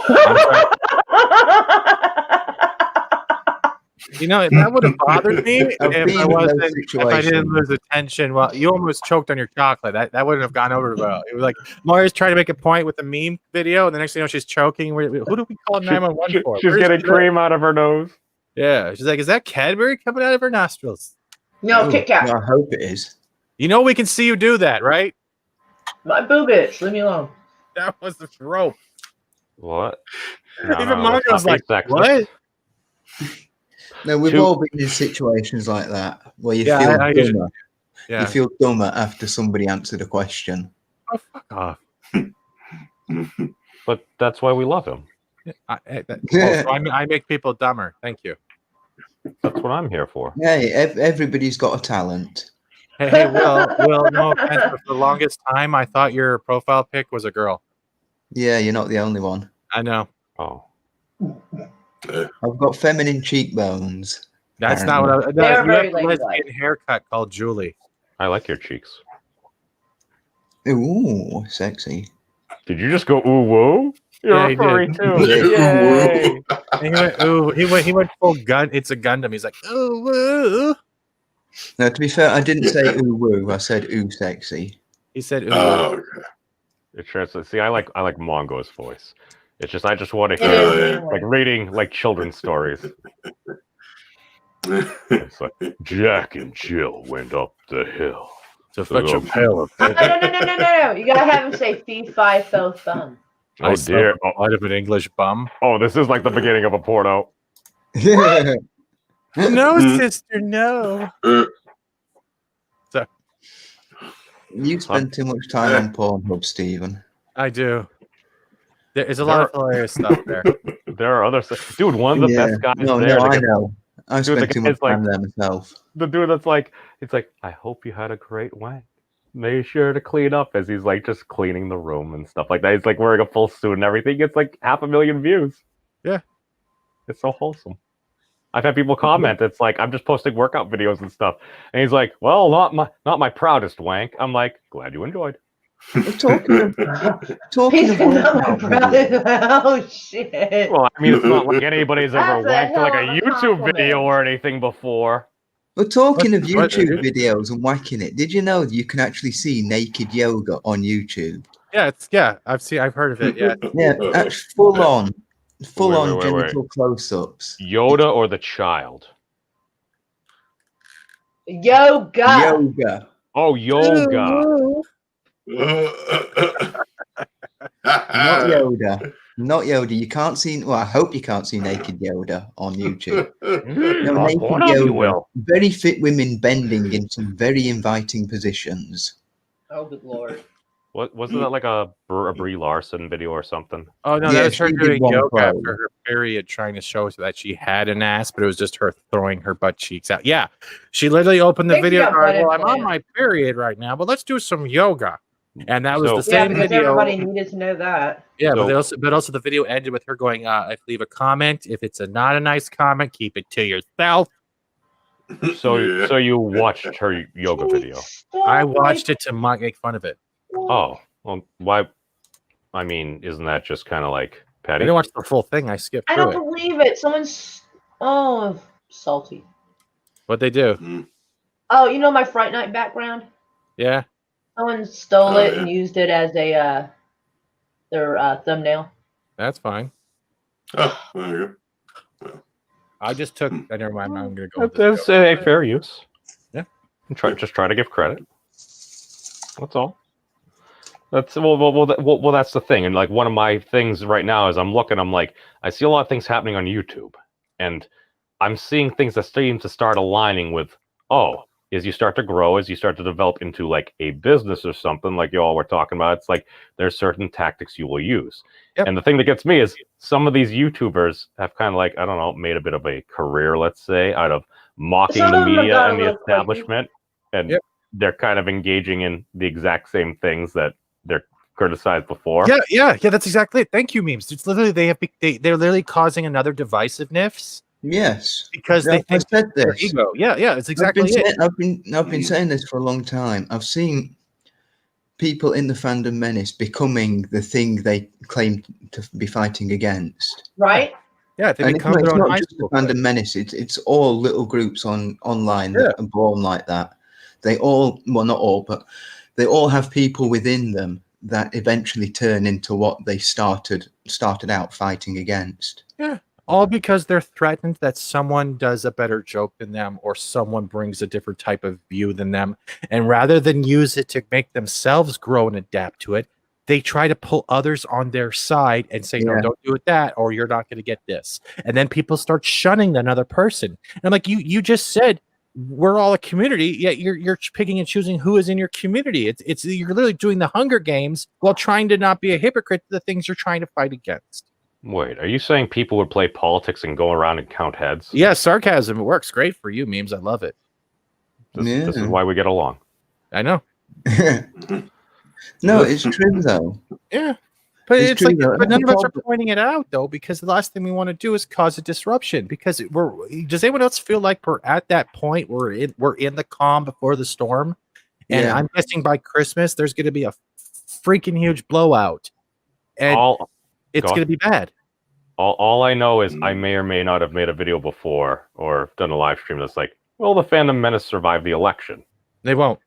You know that would have bothered me I've if been I in wasn't. those If I didn't situations. lose attention. Well, you almost choked on your chocolate. That wouldn't have gone over well. It was like Moira's trying to make a point with the meme video, and the next thing you know, she's choking. Who do we call 911 for? She's Where's getting the- cream out of her nose. Yeah, she's like, is that Cadbury coming out of her nostrils? no, Ooh, Kit Kat. I hope it is. You know we can see you do that, right? My boob itch. Leave me alone. That was the rope. What? Even let's Marco's not be like, sexist. what? No, we've Two- all been in situations like that where you Yeah, feel I get it. dumber. Yeah. You feel dumber after somebody answered a question. Oh, fuck off. But that's why we love him. I make people dumber. Thank you. That's what I'm here for. Hey, everybody's got a talent. Hey, Will, no offense, but for the longest time, I thought your profile pic was a girl. Yeah, you're not the only one. I know. Oh, I've got feminine cheekbones. That's not what I. They're You very have a lesbian ladylike. haircut called Julie. I like your cheeks. Ooh, sexy. Did you just go ooh whoa? You're Yeah, a he furry did. too. Yeah. Yay. And he went, ooh, he went full gun. It's a Gundam. He's like, ooh, woo. Now, to be fair, I didn't say ooh woo. I said ooh sexy. He said, ooh. Oh, It sure is. See, I like Mongo's voice. It's just I just want to It hear is yeah. like reading like children's stories. It's like Jack and Jill went up the hill. to fetch a pail of No. You gotta have him say fee, fi, fo, thumb. Oh dear. Oh, Out of an English bum. oh, this is like the beginning of a porno. No, Mm. sister, no. You spend too much time on Pornhub, Stephen. I do. There is a lot of hilarious stuff there. There are other dude. One of the best guys No, there. no, to I get- know. I Dude, the spent too much guy's like- time there myself. The dude that's like, it's like, I hope you had a great wank. Make sure to clean up, as he's like just cleaning the room and stuff like that. He's like wearing a full suit and everything. He gets like 500,000 views. Yeah. It's so wholesome. I've had people comment. It's like I'm just posting workout videos and stuff, and he's like, "Well, not my proudest wank." I'm like, glad you enjoyed. We're talking of He's not my workout brother. Oh shit. Well, I mean, it's not like anybody's ever That's a wanked like a hell of a YouTube compliment. video or anything before. We're talking of What, YouTube dude? videos and whacking it. Did you know you can actually see naked yoga on YouTube? Yeah, I've heard of it. Yeah, Yeah, that's full on Wait. genital close-ups. Yoda or the child? Yoga. Yoga. Oh, yoga. Not Yoda. Not Yoda. You can't see. Well, I hope you can't see naked Yoda on YouTube. No, Well, naked one of you Yoga. will. Very fit women bending in some very inviting positions. Oh good lord. Wasn't that like a Brie Larson video or something? Oh no, Yeah, that's her she did doing one yoga pro. after her period, trying to show that she had an ass, but it was just her throwing her butt cheeks out. Yeah, she literally opened the Think video. about Going, butt well, I'm on implant. my period right now, but let's do some yoga. And that was So- the Yeah, same because video. everybody needed to know that. Yeah, So- but also the video ended with her going, "If leave a comment, if it's not a nice comment, keep it to yourself." So Yeah. so you watched her yoga video? I watched it to make fun of it. Oh, well, why? I mean, isn't that just kind of like I petty? didn't watch the full thing. I skipped I through don't it. believe it. Someone's salty. What they do? Oh, you know my Fright Night background? Yeah. Someone stole Oh, it yeah. and used it as a their thumbnail. That's fine. Oh, there you go. I just took. Never mind. I'm gonna go. With That's this a fair use. Yeah. Just try to give credit. That's all. That's well, that's the thing. And like one of my things right now is I'm looking. I'm like, I see a lot of things happening on YouTube, and I'm seeing things that seem to start aligning with. Oh, as you start to grow, as you start to develop into like a business or something, like you all were talking about, it's like there's certain tactics you will use. Yep. And the thing that gets me is some of these YouTubers have kind of like, I don't know, made a bit of a career, let's say, out of mocking Some the of them have media got and a the little crazy. establishment. And Yep. they're kind of engaging in the exact same things that they're criticized before. Yeah. That's exactly it. Thank you, memes. It's literally they're literally causing another divisiveness Yes. because they I think said their this. ego. Yeah, it's exactly it. I've been saying this for a long time. I've seen people in the fandom menace becoming the thing they claim to be fighting against. Right? Yeah, they And it's become not, their it's own not high just the school. fandom menace. It's all little groups online Yeah. that are born like that. They all, well, not all, but they all have people within them that eventually turn into what they started out fighting against. All because they're threatened that someone does a better joke than them or someone brings a different type of view than them. And rather than use it to make themselves grow and adapt to it, they try to pull others on their side and say, no, Yeah. don't do it that, or you're not going to get this. And then people start shunning another person. And like you just said, we're all a community, yet you're picking and choosing who is in your community. It's you're literally doing the Hunger Games while trying to not be a hypocrite to the things you're trying to fight against. Wait, are you saying people would play politics and go around and count heads? Yeah, sarcasm. It works great for you, memes. I love it. This is Yeah. why we get along. I know. No, it's true though. Yeah. But It's it's true, like, though. but none of us are Problem- pointing it out though, because the last thing we want to do is cause a disruption. Because does anyone else feel like we're at that point where we're in the calm before the storm? And Yeah. I'm guessing by Christmas there's going to be a freaking huge blowout, and it's go on. going to be bad. All I know is I may or may not have made a video before or done a live stream that's like, well, the Fandom Menace survived the election. They won't.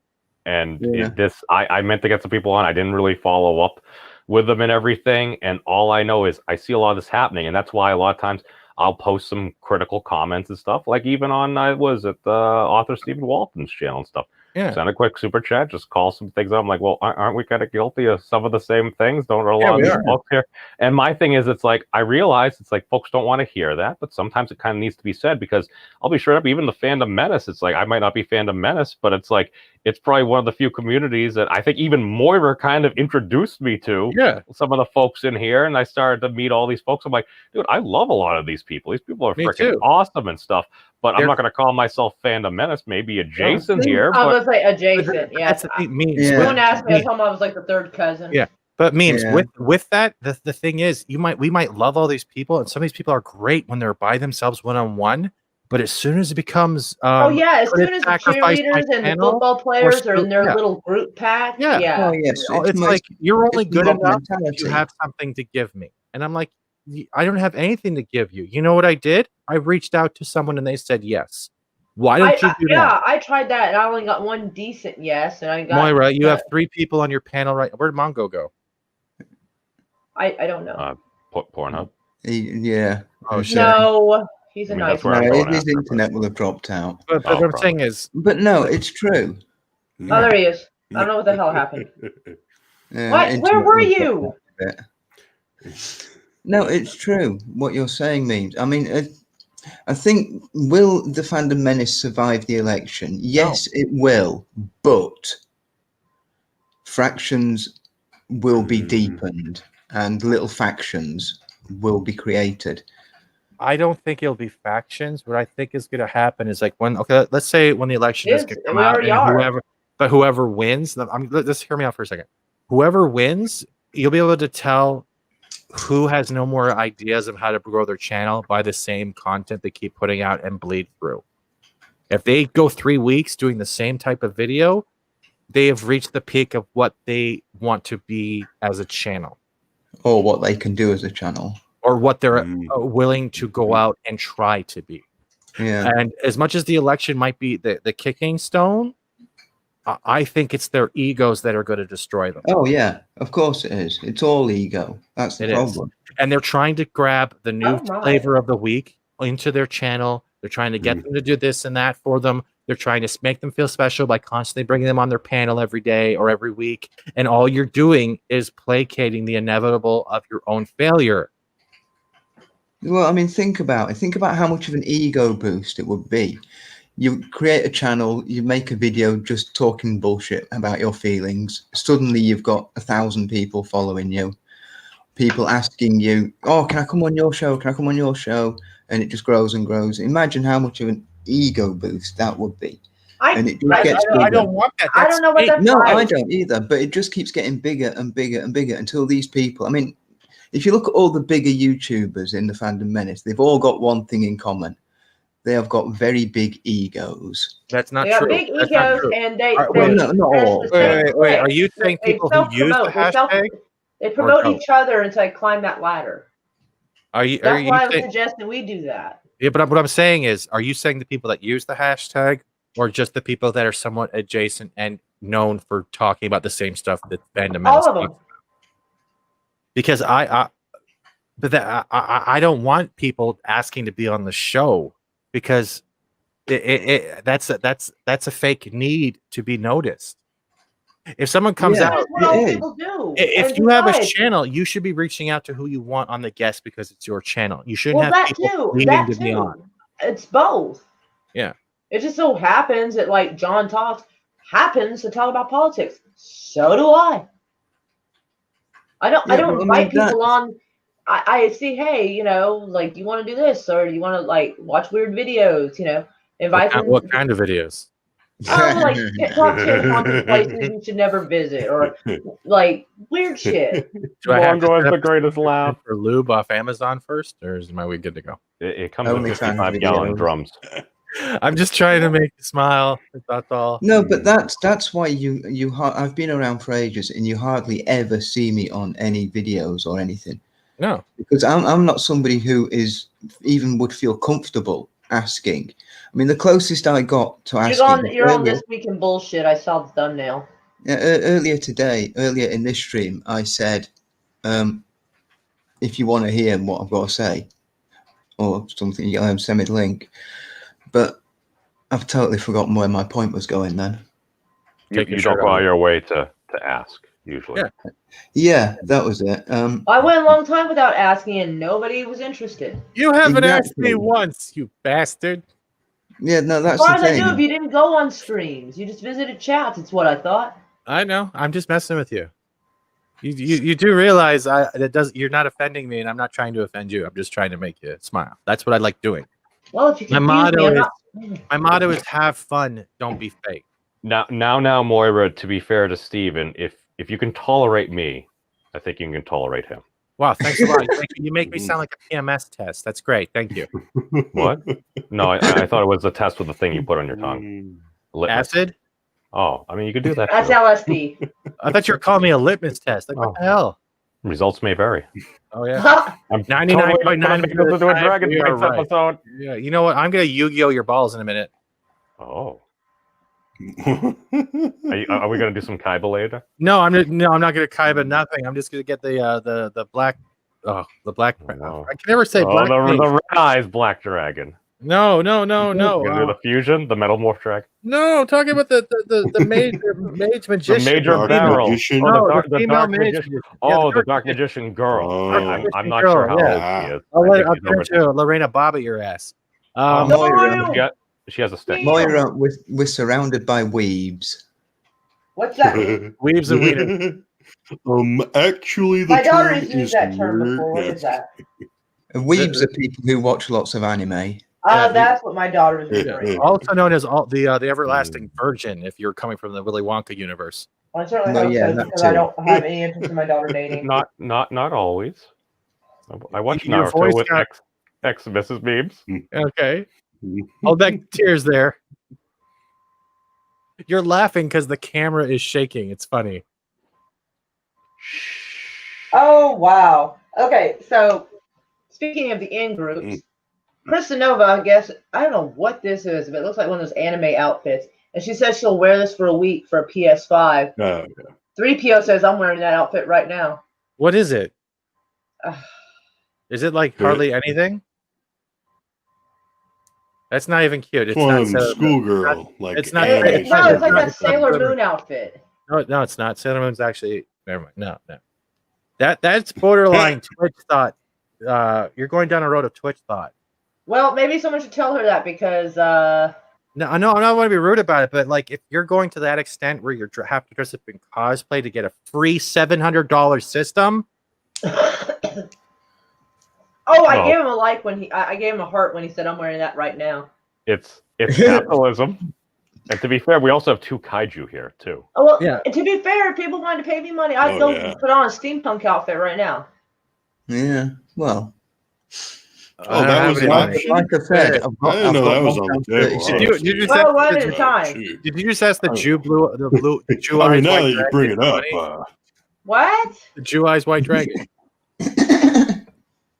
And Yeah. I meant to get some people on. I didn't really follow up with them and everything. And all I know is I see a lot of this happening. And that's why a lot of times I'll post some critical comments and stuff. Like even on, I was at the author Stephen Walton's channel and stuff. Yeah. Send a quick super chat, just call some things out. I'm like, well, aren't we kind of guilty of some of the same things? Don't a lot of we these are. folks here? And my thing is, it's like, I realize it's like folks don't want to hear that, but sometimes it kind of needs to be said because I'll be straight up, even the Fandom Menace, it's like, I might not be Fandom Menace, but it's like, it's probably one of the few communities that I think even Moira kind of introduced me to. Yeah. Some of the folks in here, and I started to meet all these folks. I'm like, dude, I love a lot of these people. These people are Me freaking too. awesome and stuff. but I'm They're- not going to call myself Fandom Menace. Maybe adjacent think- here, I but was gonna say adjacent. That's Yes. the thing, memes. Yeah. Someone asked me. I told them I was like the third cousin. Yeah. But memes Yeah. with that, the thing is, we might love all these people, and some of these people are great when they're by themselves one-on-one. But as soon as it becomes, Oh yeah, as could it soon as the sacrifice my cheerleaders and the channel football players are in their yeah. little group pack, Yeah. yeah. Oh yes, it's like you're only it's good mob enough if mentality. you have something to give me. And I'm like, I don't have anything to give you. You know what I did? I reached out to someone and they said yes. Why don't you do that? Yeah, I tried that and I only got one decent yes, and I got Moira, you have 3 people on your panel, right? Where'd Mongo go? I don't know. Pornhub. Yeah. Oh, shit. No, he's a I mean, nice that's where guy. I'm No, going his after, internet will have dropped out. But Oh, what I'm probably. saying is, But no, it's true. Oh, there he is. I don't know what the hell happened. Yeah, What? internet Where were will have you? dropped out a bit. No, it's true. What you're saying means. I mean, I think, will the Fandom Menace survive the election? Yes, it will. But fractions will be deepened, and little factions will be created. I don't think it'll be factions. What I think is going to happen is like let's say when the election is Yes, going to come we out, already and are. whoever wins, let's hear me out for a second. Whoever wins, you'll be able to tell who has no more ideas of how to grow their channel by the same content they keep putting out and bleed through. If they go 3 weeks doing the same type of video, they have reached the peak of what they want to be as a channel, Or what they can do as a channel. or what they're willing to go out and try to be. Yeah. And as much as the election might be the kicking stone, I think it's their egos that are going to destroy them. Oh yeah, of course it is. It's all ego. That's the It is. problem. And they're trying to grab the new Oh, my. flavor of the week into their channel. They're trying to get them to do this and that for them. They're trying to make them feel special by constantly bringing them on their panel every day or every week. And all you're doing is placating the inevitable of your own failure. Well, I mean, think about it. Think about how much of an ego boost it would be. You create a channel, you make a video just talking bullshit about your feelings. Suddenly you've got 1,000 people following you. People asking you, oh, can I come on your show? Can I come on your show? And it just grows and grows. Imagine how much of an ego boost that would be. And it just gets I bigger. don't want that. I don't know what that's No, like. I don't either. But it just keeps getting bigger and bigger and bigger until these people, I mean, if you look at all the bigger YouTubers in the Fandom Menace, they've all got one thing in common. They have got very big egos. That's not They got true. big That's not egos true. and they. All right, Well, they no, not all. Wait. Are you saying They people who use the self-promote. hashtag? They promote don't? each other until they climb that ladder. Are you That's why I'm saying, suggesting we do that. yeah, but what I'm saying is, are you saying the people that use the hashtag, or just the people that are somewhat adjacent and known for talking about the same stuff that Fandom Menace All of them. talks about? Because I don't want people asking to be on the show because that's a fake need to be noticed. If someone comes Yeah. out, That's what all it is. people do. if And you have a besides, channel, you should be reaching out to who you want on the guest because it's your channel. You shouldn't well, have that people too. needing That to be on. too. It's both. Yeah. It just so happens that like John Talks happens to talk about politics. So do I. I don't Yeah, I don't but I invite mean, people on. I see, hey, you know, like, do you want to do this, or do you want to like watch weird videos? You know, invite them. What kind of videos? Oh, like top 10 haunted places you should never visit, or like weird shit. Do I have to Mongo has set the up greatest laugh. for lube off Amazon first, or is my week good to go? It comes Only with fan 55-gallon videos. drums. I'm just trying to make you smile. That's all. No, but that's why I've been around for ages, and you hardly ever see me on any videos or anything, No. because I'm not somebody who is even would feel comfortable asking. I mean, the closest I got to asking. You're on This Week in Bullshit. I saw the thumbnail. Earlier in this stream, I said, if you want to hear what I've got to say, or something, send me the link. But I've totally forgotten where my point was going then. You don't go out your way to ask, usually. Yeah. Yeah, that was it. I went a long time without asking, and nobody was interested. You haven't asked me Exactly. once, you bastard. Yeah, no, As that's far the as I knew, if thing. you didn't go on streams, you just visited chats. It's what I thought. I know. I'm just messing with you. You do realize you're not offending me, and I'm not trying to offend you. I'm just trying to make you smile. That's what I like doing. Well, if you My confuse me, motto I'm not. My motto is have fun, don't be fake. Now, Moira. To be fair to Steven, if you can tolerate me, I think you can tolerate him. Wow, thanks a lot. You make me sound like a PMS test. That's great. Thank you. What? No, I thought it was a test with the thing you put on your tongue. Litmus. Acid? Oh, I mean, you could do that. That's too. LSD. I thought you were calling me a litmus test. Like, what the hell? Results may vary. Oh, yeah. I'm 99.9% to do a Dragon we are Dance right. episode. Yeah, you know what? I'm going to Yu-Gi-Oh your balls in a minute. Oh. Are we going to do some Kaiba later? No, I'm not going to Kaiba nothing. I'm just going to get the black. Oh, the black. No. I can never say Oh, black. the red eyes black dragon. No. You're gonna do the fusion, the metal morph dragon. No, I'm talking about the mage magician. The major Dark barrel. magician? No, Oh, the female mage. magician. Yeah, Oh, the dark magician girl. Oh. I'm not Girl, sure how yeah. old she is. I'll I think I'll she's turn over- to Lorena Bobbitt your ass. Moira, She has a stick. Moira, we're surrounded by weebs. What's that mean? Weaves and wieners. Actually, the My daughter term has is used that term nerd. before. What is that? Weebs are people who watch lots of anime. Yeah, That's what my daughter was referring to. Also known as the everlasting virgin, if you're coming from the Willy Wonka universe. I certainly No, hope yeah, so, that because I too. don't have any interest in my daughter dating. Not always. I watched Your Naruto voice with got- ex Mrs. Beams. Okay. Hold back tears there. You're laughing because the camera is shaking. It's funny. Oh, wow. Okay, so speaking of the in groups, Krista Nova, I guess, I don't know what this is, but it looks like one of those anime outfits. And she says she'll wear this for a week for a PS5. 3PO says I'm wearing that outfit right now. What is it? Ugh. Is it like hardly anything? That's not even cute. It's One not so, schoolgirl. Like it's not- No, it's like that it's Sailor not- Moon outfit. No, it's not. Sailor Moon's actually never mind. No. That's borderline Twitch thought. You're going down a road of Twitch thought. Well, maybe someone should tell her that because No, I know. I don't want to be rude about it, but like, if you're going to that extent where you have to dress up in cosplay to get a free $700 system, I gave him a like when I gave him a heart when he said I'm wearing that right now. It's capitalism. And to be fair, we also have 2 kaiju here too. Oh well, Yeah. to be fair, if people wanted to pay me money, I'd go put on a steampunk outfit right now. Yeah, well, Oh, that was an option? like I said, I've got, I didn't know I've got that was one on the down table. 36. Did you just Well, one ask- at a time. Did you just ask the Jew I eyes mean, now white that you dragon? bring it up, Funny? What? The Jew eyes white dragon.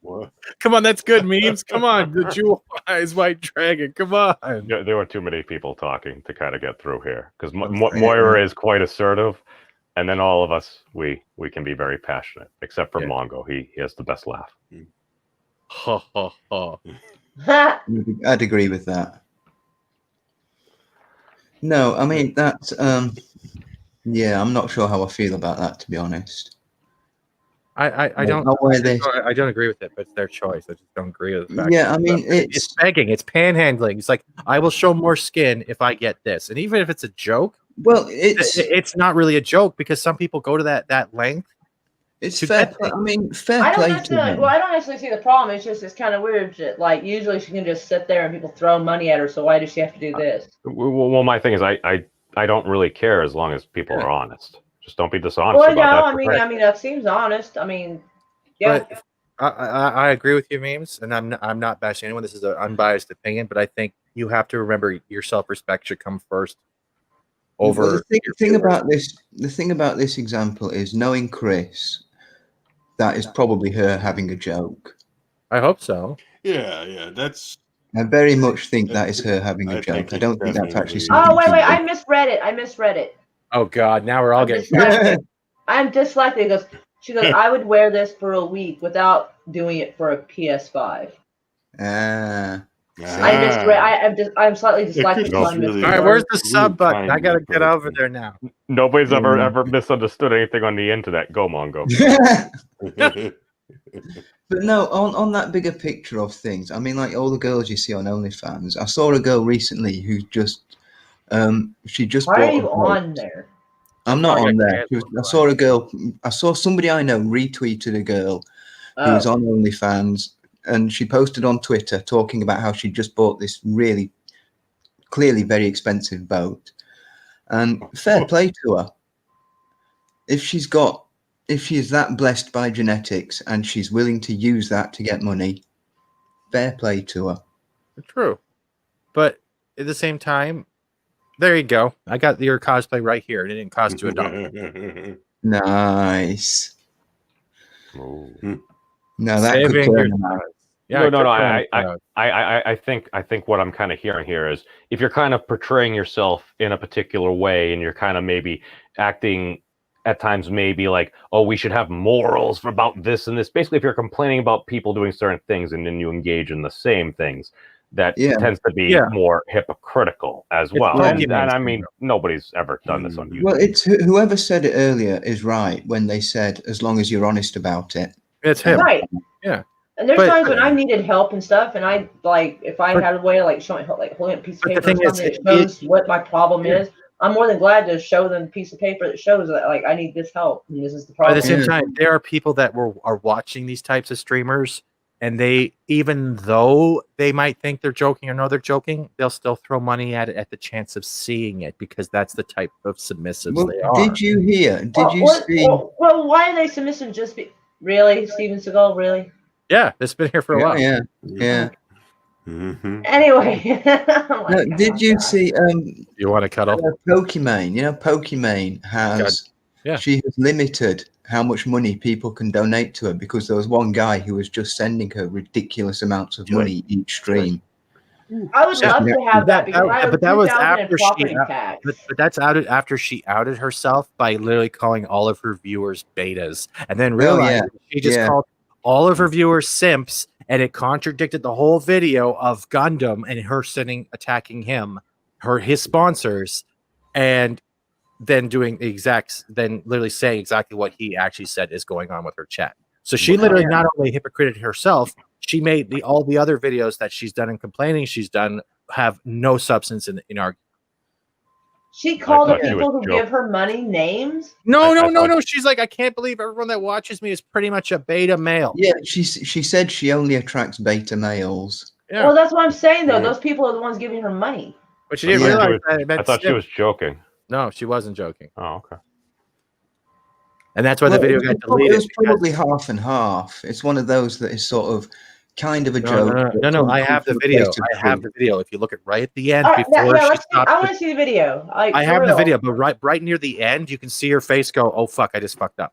what? Come on, that's good memes. Come on, the Jew eyes white dragon. Come on. There were too many people talking to kind of get through here because Moira is quite assertive, and then all of us we can be very passionate, except for Mongo. He has the best laugh. Ha ha ha. I'd agree with that. No, I mean that's yeah, I'm not sure how I feel about that, to be honest. I don't Not where they- I don't agree with it, but it's their choice. I just don't agree with the fact. Yeah, I mean it's it's begging, it's panhandling. It's like, I will show more skin if I get this. And even if it's a joke, well, it's it's not really a joke because some people go to that length. it's to fair. get Play. I mean, fair I don't play to necessarily. them. Well, I don't necessarily see the problem. It's just it's kind of weird. Like usually she can just sit there and people throw money at her. So why does she have to do this? Well, my thing is I don't really care as long as people are honest. Just don't be dishonest Well, about no, that. I mean that seems honest. I mean, yeah. But I agree with you, memes, and I'm not bashing anyone. This is an unbiased opinion, but I think you have to remember your self-respect should come first. Over Well, the your thing viewers. about this example is knowing Chris, that is probably her having a joke. I hope so. Yeah, that's. I very much think that is her having I a joke. think I don't think that's definitely- actually something. Oh wait, she I did. misread it. Oh God, now we're all I'm getting. dyslexic. I'm dyslexic. She goes, I would wear this for a week without doing it for a PS5. Ah, I misread. I'm slightly dyslexic. So I really- All misread. right, where's the Really sub button? trying I gotta to get over there now. Nobody's ever misunderstood anything on the internet. Go Mongo. but no, on that bigger picture of things, I mean, like all the girls you see on OnlyFans. I saw a girl recently who just, she just. Why bought are a you boat. on there? I'm not Oh, on yeah, there. I saw a girl. I saw somebody I know retweeted a girl who was on OnlyFans and she posted on Twitter talking about how she just bought this really clearly very expensive boat. And fair play to her. If she's that blessed by genetics and she's willing to use that to get money, fair play to her. True. But at the same time, there you go. I got your cosplay right here. It didn't cost you $1. Nice. Ooh. No, that could Saving turn your them out. time. Yeah, no. I I think what I'm kind of hearing here is if you're kind of portraying yourself in a particular way, and you're kind of maybe acting at times maybe like, oh, we should have morals about this and this. Basically, if you're complaining about people doing certain things and then you engage in the same things, that tends to be more hypocritical as well. And I mean, nobody's ever done this on YouTube. Well, it's whoever said it earlier is right when they said, as long as you're honest about it. It's him. Right. Yeah. And there's times when I needed help and stuff, and I if I had a way of like showing, like holding a piece of paper or something that shows what my problem is, I'm more than glad to show them a piece of paper that shows that like I need this help and this is the problem. But at the same time, there are people that are watching these types of streamers, and they, even though they might think they're joking or know they're joking, they'll still throw money at it at the chance of seeing it because that's the type of submissives they are. Did you hear? Did you see? Well, why are they submissive? Just really, Steven Seagal, really? Yeah, it's been here for a while. Yeah. Anyway, did you see? You want to cuddle? Pokimane. You know, Pokimane has. She has limited how much money people can donate to her because there was one guy who was just sending her ridiculous amounts of money each stream. I would love to have that because but that was after but that's after she outed herself by literally calling all of her viewers betas, and then realized she just called all of her viewers simps, and it contradicted the whole video of Gundam and her attacking his sponsors, and then doing then literally saying exactly what he actually said is going on with her chat. So she literally not only hypocrited herself, she made all the other videos that she's done and complaining she's done have no substance in argument. She called the people who give her money names? No. She's like, I can't believe everyone that watches me is pretty much a beta male. Yeah, she said she only attracts beta males. Yeah. Well, that's what I'm saying, though. Those people are the ones giving her money. But she didn't realize that. I thought she was joking. No, she wasn't joking. Oh, okay. And that's why the video got deleted. It was probably half and half. It's one of those that is sort of kind of a joke. No. I have the video. If you look at right at the end I want to see the video. I have the video, but right near the end, you can see her face go, "Oh fuck, I just fucked up."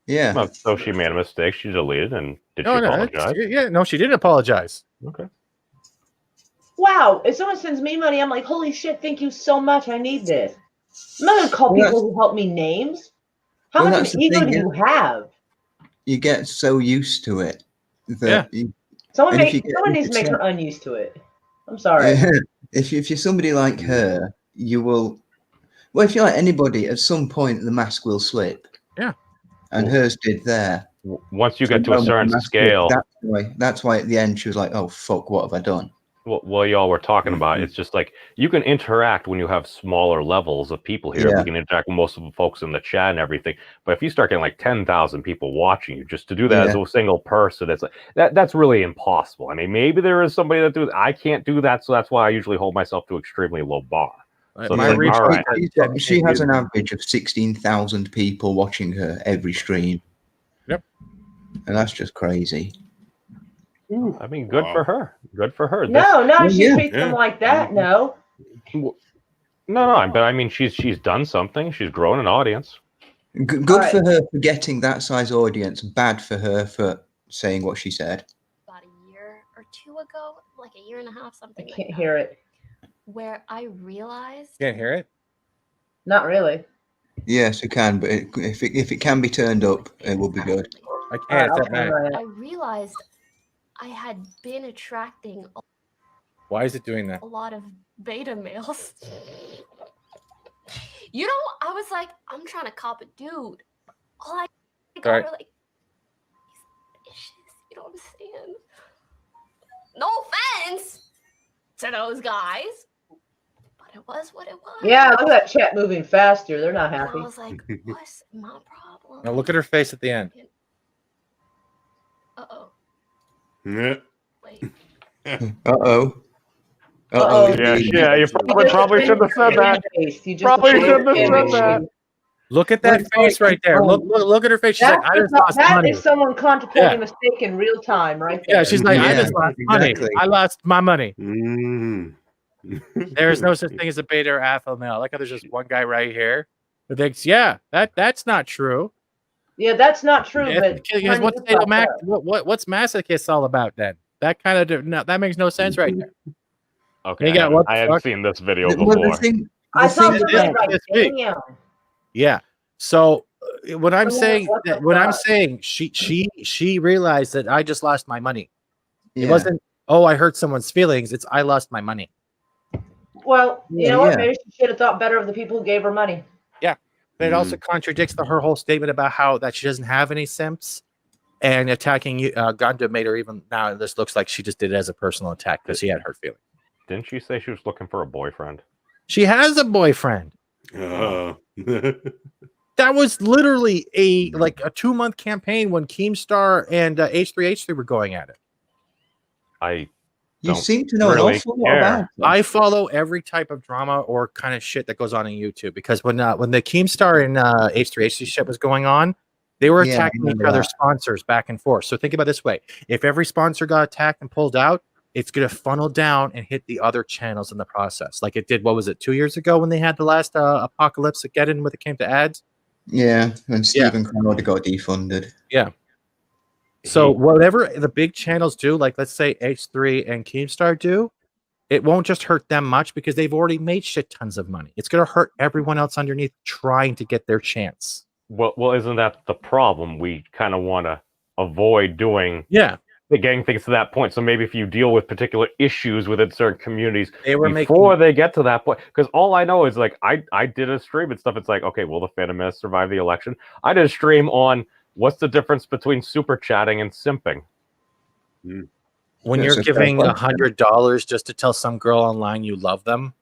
Yeah. Well, so she made a mistake. She deleted, and did she apologize? No, she didn't apologize. Okay. Wow, if someone sends me money, I'm like, holy shit, thank you so much. I need this. I'm not gonna call people who help me names. How much of an ego do you have? You get so used to it. Someone needs to make her unused to it. I'm sorry. If you're somebody like her, you will. Well, if you're like anybody, at some point the mask will slip. Yeah. And hers did there. Once you get to a certain scale. That's why at the end she was like, "Oh fuck, what have I done?" Well, y'all were talking about, it's just like you can interact when you have smaller levels of people here. You can interact with most of the folks in the chat and everything. But if you start getting like 10,000 people watching you, just to do that as a single person, it's like that's really impossible. I mean, maybe there is somebody that does. I can't do that, so that's why I usually hold myself to extremely low bar. So she has an average of 16,000 people watching her every stream. Yep, and that's just crazy. I mean, good for her. Good for her. No, she treats them like that. No. No. But I mean, she's done something. She's grown an audience. Good for her for getting that size audience. Bad for her for saying what she said. About a year or two ago, like a year and a half, something. I can't hear it. Where I realized. Can't hear it. Not really. Yes, it can, but if it can be turned up, it will be good. I can't. I realized I had been attracting. Why is it doing that? A lot of beta males. You know, I was like, I'm trying to cop a dude. All I got were like these issues. You don't understand. No offense to those guys, but it was what it was. Yeah, look at that chat moving faster. They're not happy. And I was like, what's my problem? Now look at her face at the end. Uh-oh. Yeah. Like, Uh-oh. Uh-oh. Yeah, you probably shouldn't have said that. Probably shouldn't have said that. Look at that face right there. Look at her face. She's like, I just lost That money. is someone contemplating Yeah. a mistake in real time, right there. Yeah, she's like, I Yeah, just lost exactly. money. I lost my money. Mm. There's no such thing as a beta or alpha male. Like how there's just one guy right here who thinks, yeah, that's not true. Yeah, that's not true. Yeah, But because what's what's masochist all about then? That kind of that makes no sense right there. Okay, You got what the I hadn't fuck? seen this video Well, before. the thing I saw is somebody that- like, this week. damn. Yeah. So when I'm Oh, saying what the that, when I'm fuck? saying she realized that I just lost my money. It yeah. wasn't, oh, I hurt someone's feelings. It's I lost my money. Well, you Yeah, know what? yeah. Maybe she should have thought better of the people who gave her money. But it also contradicts her whole statement about how that she doesn't have any simps, and attacking Gundam made her even now. This looks like she just did it as a personal attack because she had hurt feelings. Didn't she say she was looking for a boyfriend? She has a boyfriend. Oh. That was literally a 2-month campaign when Keemstar and H3H3 were going at it. You Don't seem to know really an awful lot care. about it. I follow every type of drama or kind of shit that goes on YouTube because when the Keemstar and H3H3 shit was going on, they were Yeah, I attacking each remember other's that. sponsors back and forth. So think about it this way: if every sponsor got attacked and pulled out, it's going to funnel down and hit the other channels in the process, like it did. What was it, 2 years ago when they had the last Apocalypse at Geddon when it came to ads? Yeah, and Stephen Crowder got defunded. So whatever the big channels do, like let's say H3 and Keemstar do, it won't just hurt them much because they've already made shit tons of money. It's going to hurt everyone else underneath trying to get their chance. Well, isn't that the problem? We kind of want to avoid doing getting things to that point. So maybe if you deal with particular issues within certain communities They were before they get to that point, because all I know is like I did a stream and stuff. It's like, okay, will the Phantom Menace survive the election? I did a stream on what's the difference between super chatting and simping. When That's you're a fair giving question. $100 just to tell some girl online you love them,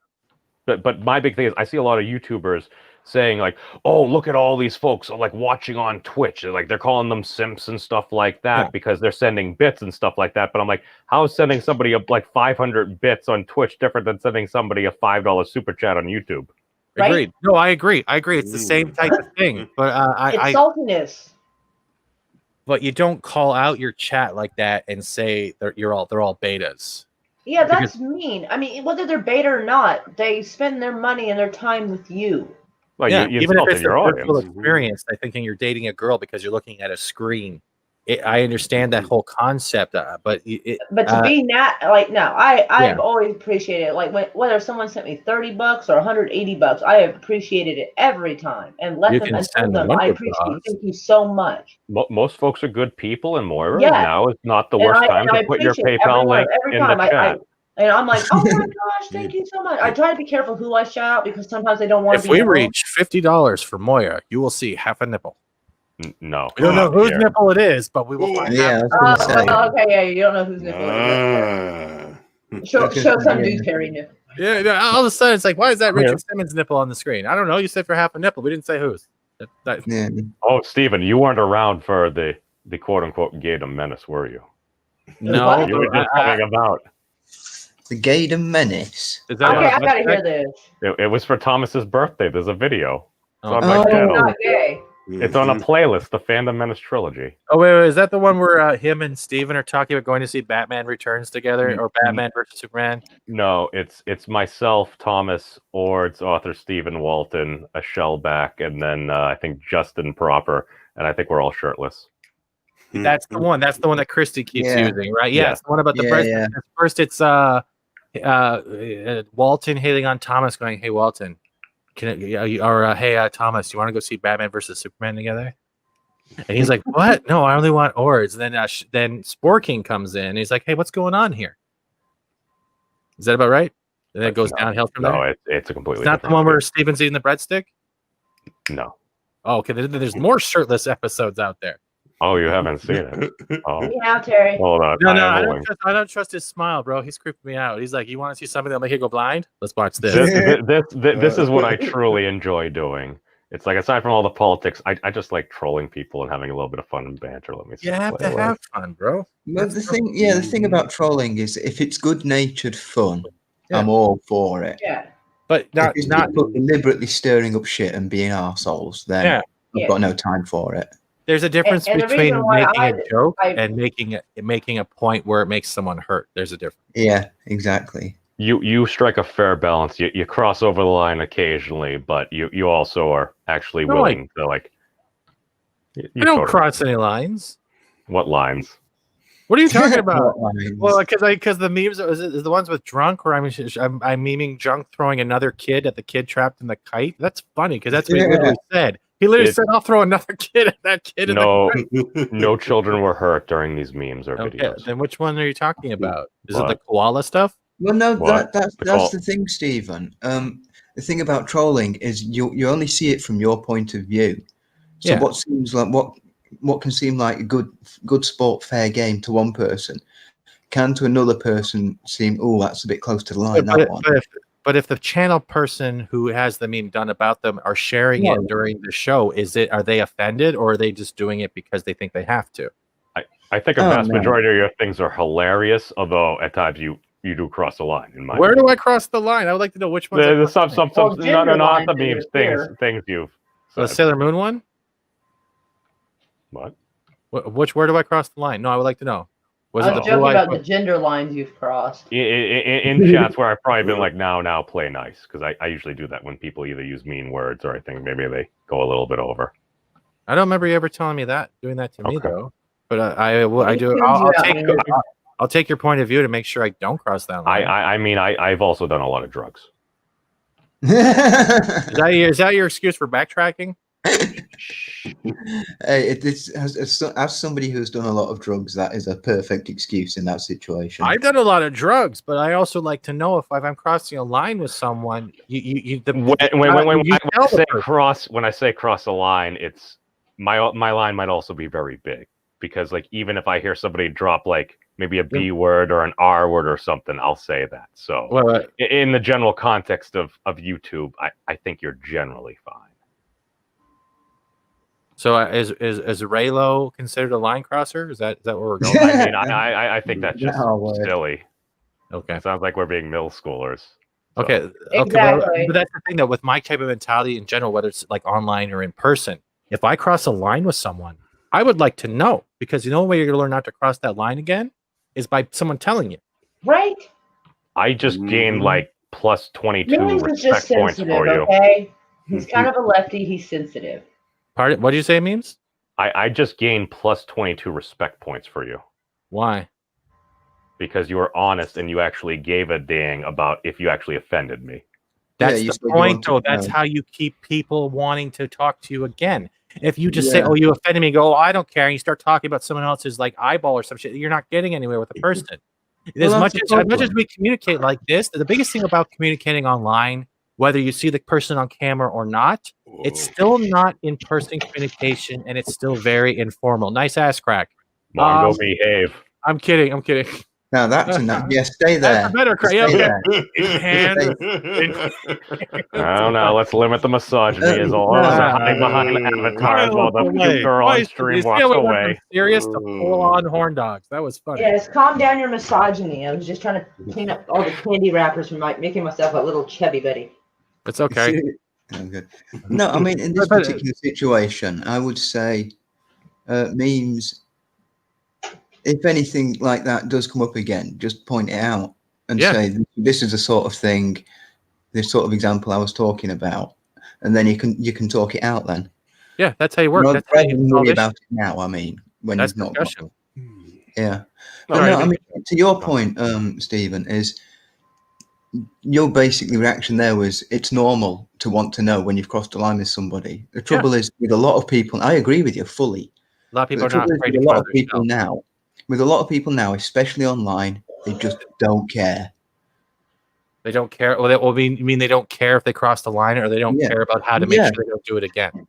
But my big thing is I see a lot of YouTubers saying like, oh, look at all these folks like watching on Twitch. Like they're calling them simps and stuff like that because they're sending bits and stuff like that. But I'm like, how is sending somebody like 500 bits on Twitch different than sending somebody a $5 super chat on YouTube? Right? agreed. No, I agree. It's the same type of thing. But It's saltiness. but you don't call out your chat like that and say they're all betas. Yeah, that's mean. I mean, whether they're beta or not, they spend their money and their time with you. Like Yeah, you even if insulted it's your a virtual audience. experience, I thinking you're dating a girl because you're looking at a screen. I understand that whole concept, but But to be no, I've always appreciated it. Like whether someone sent me $30 or $180, I have appreciated it every time and let You them can and tell send them I appreciate it. $100. Thank you so much. Most folks are good people, and Moira, Yeah. now is not the And worst I- time and I to put your appreciate PayPal everyone, link every in the time. chat. And I'm like, oh my gosh, thank you so much. I try to be careful who I shout out because sometimes they don't want if to be we known. reach $50 for Moya, you will see half a nipple. No, We don't know not whose here. nipple it is, but we will find Yeah, out. I was gonna say. Okay, yeah, you don't know who's nipple. Show Okay, some yeah. dude's hairy nipple. Yeah, all of a sudden it's like, why is that Richard Simmons nipple on the screen? I don't know. You said for half a nipple. We didn't say whose. Yeah. Oh, Steven, you weren't around for the quote unquote Gaydom Menace, were you? No, You were just coming about. The Gaydom Menace. Is that Okay, I on gotta hear website? this. It was for Thomas's birthday. There's a video. It's on Oh. my Oh. He's channel. not gay. It's on a playlist, the Phantom Menace trilogy. Oh wait, is that the one where him and Steven are talking about going to see Batman Returns together or Batman versus Superman? No, it's myself, Thomas, or it's author Stephen Walton, a Shellback, and then I think Justin Proper, and I think we're all shirtless. That's the one. That's the one that Christy keeps Yeah. using, right? Yeah, Yeah. it's the one about the Yeah, president. First, it's Walton hitting on Thomas, going, "Hey, Walton, hey, Thomas, you want to go see Batman versus Superman together?" And he's like, "What? No, I only want Ords." And then Spore King comes in. And he's like, "Hey, what's going on here?" Is that about right? And then it goes downhill from there. No, it's a completely It's not the different one where video. Steven's eating the breadstick. No. Oh, okay. There's more shirtless episodes out there. Oh, you haven't seen it. Oh, Yeah, Terry. hold on. No, I I am don't willing. trust. I don't trust his smile, bro. He's creeping me out. He's like, "You want to see something that'll make you go blind? Let's watch this." This is what I truly enjoy doing. It's like aside from all the politics, I just like trolling people and having a little bit of fun and banter. Let me You have play to away. have fun, bro. Well, the thing about trolling is if it's good-natured fun, Yeah. I'm all for it. Yeah. But If it's people deliberately stirring up shit and being arseholes, then Yeah. I've got no time for it. There's a difference and the between reason why making a joke I- and making a point where it makes someone hurt. There's a difference. Yeah, exactly. You strike a fair balance. You cross over the line occasionally, but you also are actually No, willing to like. You I don't sort of- cross any lines. What lines? What are you talking about? What lines? Well, because the memes is the ones with drunk, where I'm memeing drunk throwing another kid at the kid trapped in the kite. That's funny because that's what he literally said. He literally said, "I'll throw another kid at that kid." No, in the kite. no children were hurt during these memes or Okay, videos. then which one are you talking about? Is it the What? koala stuff? Well, no, What? that's The call- the thing, Stephen. The thing about trolling is you only see it from your point of view. So Yeah. what seems like what can seem like a good sport, fair game to one person, can to another person seem, oh, that's a bit close to the line. That one. But if the channel person who has the meme done about them are sharing No. it during the show, are they offended or are they just doing it because they think they have to? I think a Oh, vast no. majority of your things are hilarious, although at times you do cross the line. In my Where opinion. do I cross the line? I would like to know which ones. I There's cross the line. Well, no, gender not lines the are memes. clear. Things you've The said. Sailor Moon one? What? Where do I cross the line? No, I would like to know. Was I it the was joking blue about eye? the gender lines you've crossed. In chats where I've probably been like, now, play nice, because I usually do that when people either use mean words or I think maybe they go a little bit over. I don't remember you ever telling me that, doing that to me Okay. though. But I do. It I'll turns take you out, I'll take your point of view to make sure I don't cross that line. I mean, I've also done a lot of drugs. Is that your excuse for backtracking? Hey, as somebody who's done a lot of drugs, that is a perfect excuse in that situation. I've done a lot of drugs, but I also like to know if I'm crossing a line with someone. You When I say cross a line, it's my line might also be very big, because like even if I hear somebody drop like maybe a B word or an R word or something, I'll say that. So in the general context of YouTube, I think you're generally fine. So is Raylo considered a line crosser? Is that where we're going? I mean, I think that's just Oh, silly. Okay. It sounds like we're being middle schoolers. So. Okay. Exactly. But that's the thing, though, with my type of mentality in general, whether it's like online or in person, if I cross a line with someone, I would like to know, because the only way you're going to learn not to cross that line again is by someone telling you. right? I just gained like plus 22 Millings is just respect points sensitive, for you. okay? He's kind of a lefty. He's sensitive. Pardon? What do you say, memes? I just gained plus 22 respect points for you Why? because you were honest and you actually gave a dang about if you actually offended me. That's you the said you point, wanted though. to That's know. how you keep people wanting to talk to you again. If you just say, Yeah. "Oh, you offended me," go, "Oh, I don't care," and you start talking about someone else's like eyeball or some shit, you're not getting anywhere with the person. As Well, much that's as the as much as problem. we communicate like this, the biggest thing about communicating online, whether you see the person on camera or not, it's still not in-person communication, and it's still very informal. Nice ass crack. Mongo, behave. I'm kidding. I'm kidding. Now that's enough. Yeah, stay there. That's a better crack. Stay Yeah, there. Hand. I don't know. Let's limit the misogyny. As all no. hiding behind avatars while the cute girl on stream walks away. Serious to full-on horn dogs. That was funny. Yes, calm down your misogyny. I was just trying to clean up all the candy wrappers from making myself a little chubby buddy. It's okay. Oh, good. No, I mean, in this particular situation, I would say memes, if anything like that does come up again, just point it out and say, this is the sort of thing, this sort of example I was talking about. And then you can talk it out then. Yeah, that's how you work. Rather That's how you than solve worry issues. about it now, I mean, when That's you've not got discussion. Yeah. No, But I no, I think- mean, to your point, Stephen, is your basically reaction there was it's normal to want to know when you've crossed the line with somebody. The trouble is with a lot of people, I agree with you fully. A lot of people The are not trouble is afraid with to a lot call of people now, with a lot of people now, especially online, they just don't care. They don't care. Well, you mean they don't care if they cross the line, or they don't Yeah. care about how to make Yeah. sure they don't do it again?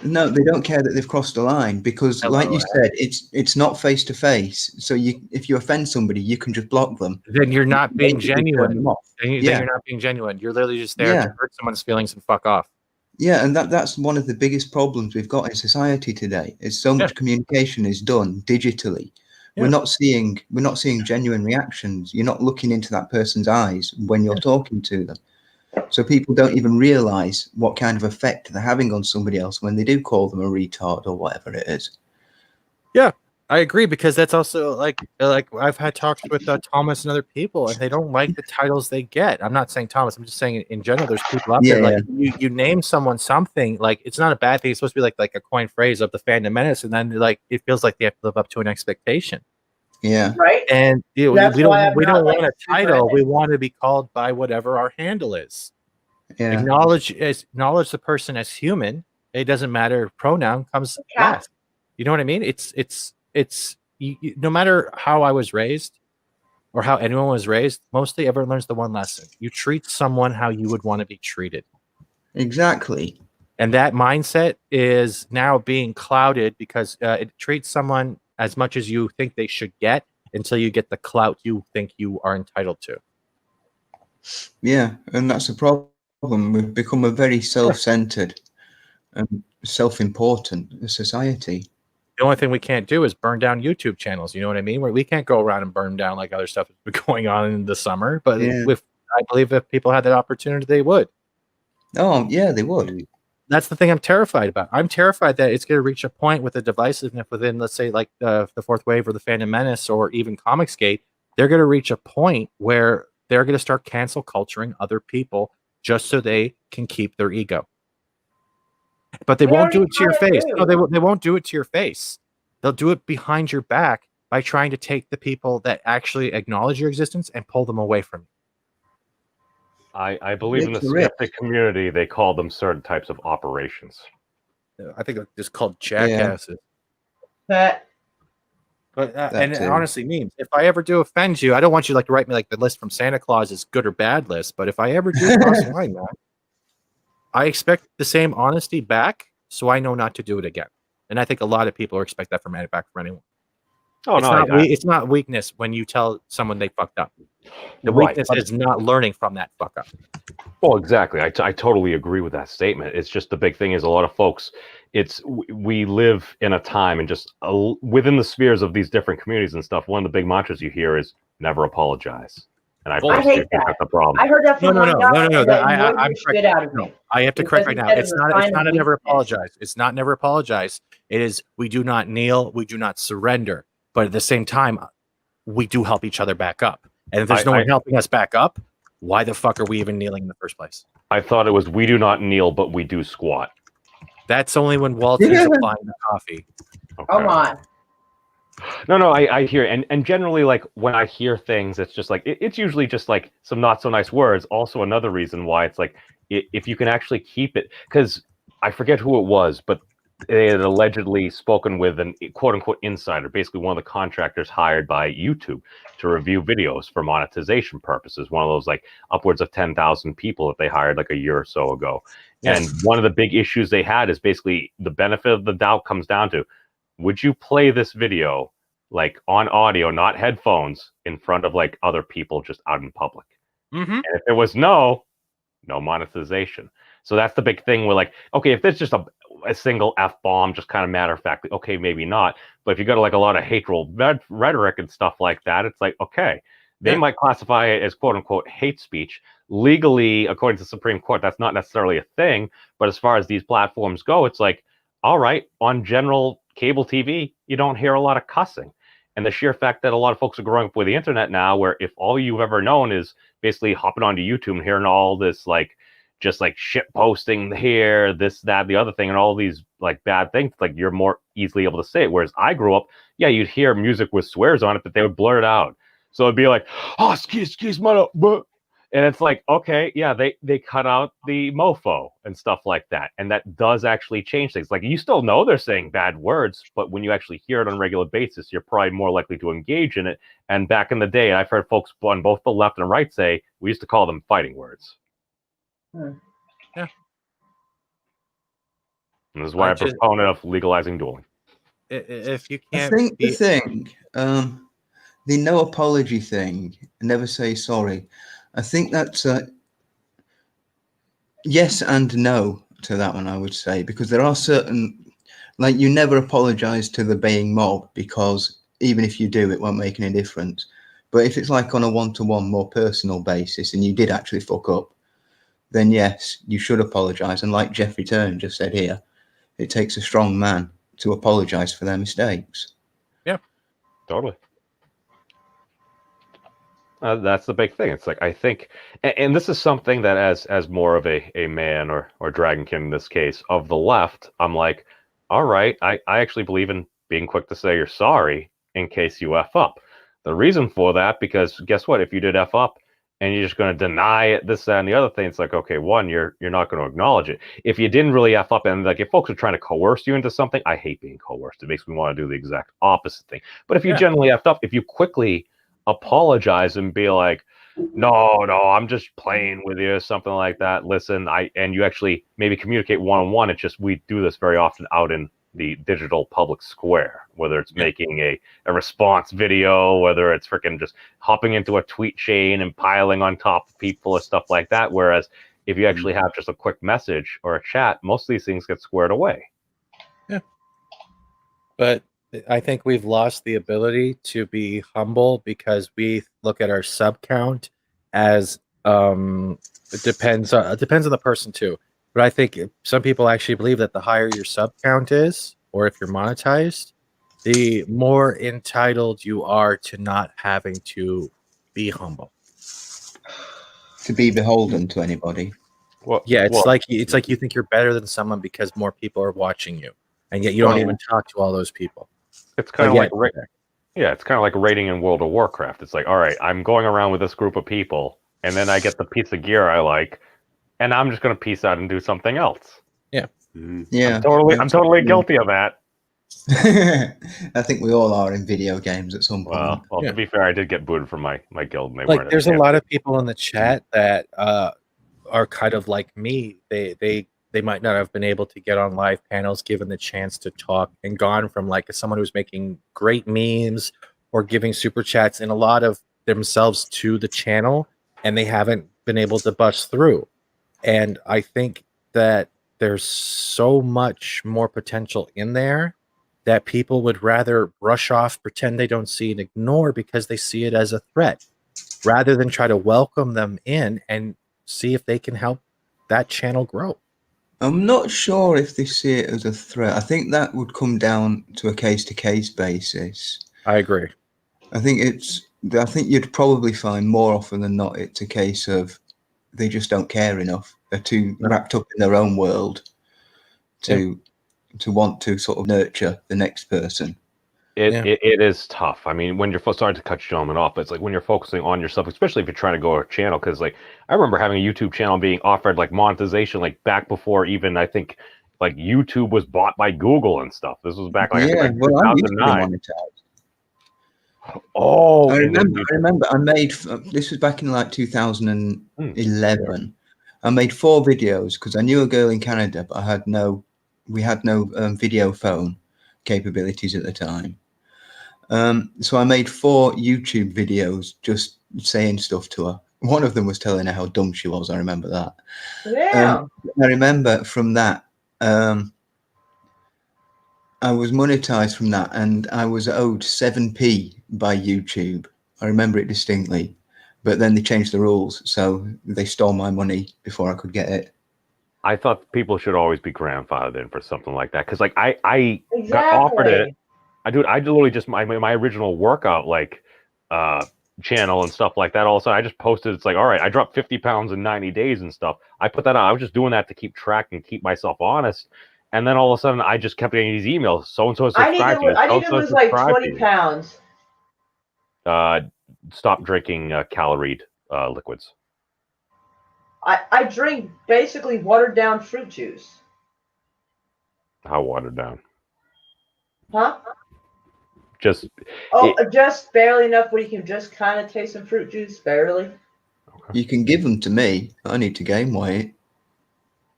No, they don't care that they've crossed the line because, like you said, it's not face to face. So if you offend somebody, you can just block them. Then you're not being Basically turn genuine. them off. Then Yeah. you're not being genuine. You're literally just there Yeah. to hurt someone's feelings and fuck off. Yeah, and that's one of the biggest problems we've got in society today. Is so much communication is done digitally. Yeah. We're not seeing genuine reactions. You're not looking into that person's eyes when you're talking to them. So people don't even realize what kind of effect they're having on somebody else when they do call them a retard or whatever it is. Yeah, I agree, because that's also like I've had talks with Thomas and other people, and they don't like the titles they get. I'm not saying Thomas. I'm just saying in general, there's people out there like you name someone something, like it's not a bad thing. It's supposed to be like a coin phrase of the fandom menace, and then like it feels like they have to live up to an expectation. Yeah. Right. And we That's why I'm don't not, want like, a title. super We want to be called by whatever our handle is. Yeah. Acknowledge the person as human. It doesn't matter. Pronoun comes last. You know what I mean? It's no matter how I was raised or how anyone was raised, mostly everyone learns the one lesson. You treat someone how you would want to be treated. Exactly. And that mindset is now being clouded because it treats someone as much as you think they should get until you get the clout you think you are entitled to. Yeah, and that's the problem. We've become a very self-centered and self-important society. The only thing we can't do is burn down YouTube channels. You know what I mean? Where we can't go around and burn down like other stuff has been going on in the summer. But I believe if people had that opportunity, they would. Oh, yeah, they would. That's the thing I'm terrified about. I'm terrified that it's going to reach a point with the divisiveness within, let's say, like the Fourth Wave or the Phantom Menace or even Comicsgate. They're going to reach a point where they're going to start cancel culturing other people just so they can keep their ego. But they won't do it to your face. No, they won't do it to your face. They'll do it behind your back by trying to take the people that actually acknowledge your existence and pull them away from you. I believe in the skeptic community, they call them certain types of operations. I think it's called jackasses. That. But and it honestly means if I ever do offend you, I don't want you to write me like the list from Santa Claus is good or bad list. But if I ever do cross the line, man, I expect the same honesty back, so I know not to do it again. And I think a lot of people expect that from anyone. Oh, it's not weakness when you tell someone they fucked up. The weakness is not learning from that fuck up. Well, exactly. I totally agree with that statement. It's just the big thing is a lot of folks, we live in a time and just within the spheres of these different communities and stuff, one of the big mantras you hear is never apologize. And I hate that. That's the problem. I heard that from No. I'm shit out of me. I have to correct right now. It's not a never apologize. It's not never apologize. It is we do not kneel, we do not surrender. But at the same time, we do help each other back up. And if there's no one helping us back up, why the fuck are we even kneeling in the first place? I thought it was we do not kneel, but we do squat. That's only when Walter's applying the coffee. Okay. Come on. No, I hear it. And generally, like when I hear things, it's just like it's usually just like some not so nice words. Also, another reason why it's like if you can actually keep it, because I forget who it was, but they had allegedly spoken with an quote unquote insider, basically one of the contractors hired by YouTube to review videos for monetization purposes. One of those like upwards of 10,000 people that they hired like a year or so ago. Yes. And one of the big issues they had is basically the benefit of the doubt comes down to, would you play this video like on audio, not headphones, in front of like other people just out in public? Mm-hmm. And if it was no monetization. So that's the big thing. We're like, okay, if there's just a single F-bomb, just kind of matter of fact, okay, maybe not. But if you got like a lot of hateful rhetoric and stuff like that, it's like, okay, they might classify it as quote unquote hate speech. Legally, according to the Supreme Court, that's not necessarily a thing. But as far as these platforms go, it's like, all right, on general cable TV, you don't hear a lot of cussing. And the sheer fact that a lot of folks are growing up with the internet now, where if all you've ever known is basically hopping onto YouTube and hearing all this like just like shit posting here, this, that, the other thing, and all these like bad things, like you're more easily able to say it. Whereas I grew up, yeah, you'd hear music with swears on it, but they would blur it out. So it'd be like, oh, excuse mother, and it's like, okay, yeah, they cut out the mofo and stuff like that. And that does actually change things. Like you still know they're saying bad words, but when you actually hear it on a regular basis, you're probably more likely to engage in it. And back in the day, I've heard folks on both the left and right say, we used to call them fighting words. Yeah. And this is why I'm a proponent of legalizing dueling. If you can't, I think the thing, the no apology thing, never say sorry. I think that's yes and no. to that one, I would say, because there are certain, like, you never apologize to the baying mob, because even if you do, it won't make any difference. But if it's like on a one-to-one, more personal basis, and you did actually fuck up, then yes, you should apologize. And like Jeffrey Turn just said here, it takes a strong man to apologize for their mistakes. Yeah, totally. That's the big thing. It's like, I think, and this is something that as more of a man or Dragonkin in this case of the left, I'm like, all right, I actually believe in being quick to say you're sorry in case you F up. The reason for that, because guess what? If you did F up and you're just going to deny it, this, that, and the other thing, it's like, okay, one, you're not going to acknowledge it. If you didn't really F up, and like if folks are trying to coerce you into something, I hate being coerced. It makes me want to do the exact opposite thing. But if you generally F up, if you quickly apologize and be like, no, I'm just playing with you, something like that. Listen, and you actually maybe communicate one-on-one. It's just, we do this very often out in the digital public square, whether it's making a response video, whether it's freaking just hopping into a tweet chain and piling on top of people or stuff like that. Whereas if you actually have just a quick message or a chat, most of these things get squared away. Yeah. But I think we've lost the ability to be humble because we look at our sub count as it depends on the person too. But I think some people actually believe that the higher your sub count is, or if you're monetized, the more entitled you are to not having to be humble, to be beholden to anybody. Well, yeah, it's like you think you're better than someone because more people are watching you, and yet you don't even talk to all those people. It's kind of it's kind of like raiding in World of Warcraft. It's like, all right, I'm going around with this group of people, and then I get the piece of gear I like, and I'm just going to peace out and do something else. Yeah, yeah. I'm totally guilty of that. I think we all are in video games at some point. Well, to be fair, I did get booted from my guild. And they like, weren't there's a lot of people in the chat that are kind of like me. They might not have been able to get on live panels given the chance to talk, and gone from like someone who's making great memes or giving super chats and a lot of themselves to the channel, and they haven't been able to bust through. And I think that there's so much more potential in there that people would rather brush off, pretend they don't see, and ignore because they see it as a threat, rather than try to welcome them in and see if they can help that channel grow. I'm not sure if they see it as a threat. I think that would come down to a case-to-case basis. I agree. I think you'd probably find more often than not it's a case of they just don't care enough. They're too wrapped up in their own world to want to sort of nurture the next person. It is tough. I mean, when you're starting to cut gentlemen off, it's like when you're focusing on yourself, especially if you're trying to grow a channel. Because like I remember having a YouTube channel being offered like monetization, like back before even I think like YouTube was bought by Google and stuff. This was back like, I used to be monetized. Oh, I remember. I made this was back in like 2011. I made 4 videos because I knew a girl in Canada, but we had no video phone capabilities at the time. So I made 4 YouTube videos just saying stuff to her. One of them was telling her how dumb she was. I remember that. Yeah. I remember from that, I was monetized from that, and I was owed 7p by YouTube. I remember it distinctly. But then they changed the rules, so they stole my money before I could get it. I thought people should always be grandfathered in for something like that, because like I got offered it. I literally just my original workout like channel and stuff like that. All of a sudden, I just posted. It's like, all right, I dropped 50 pounds in 90 days and stuff. I put that on. I was just doing that to keep track and keep myself honest. And then all of a sudden, I just kept getting these emails. So and so subscribed to you. I need to lose like 20 pounds. Stop drinking caloried liquids. I drink basically watered down fruit juice. How watered down? Huh? Just barely enough where you can just kind of taste some fruit juice, barely. Okay. You can give them to me. I need to gain weight.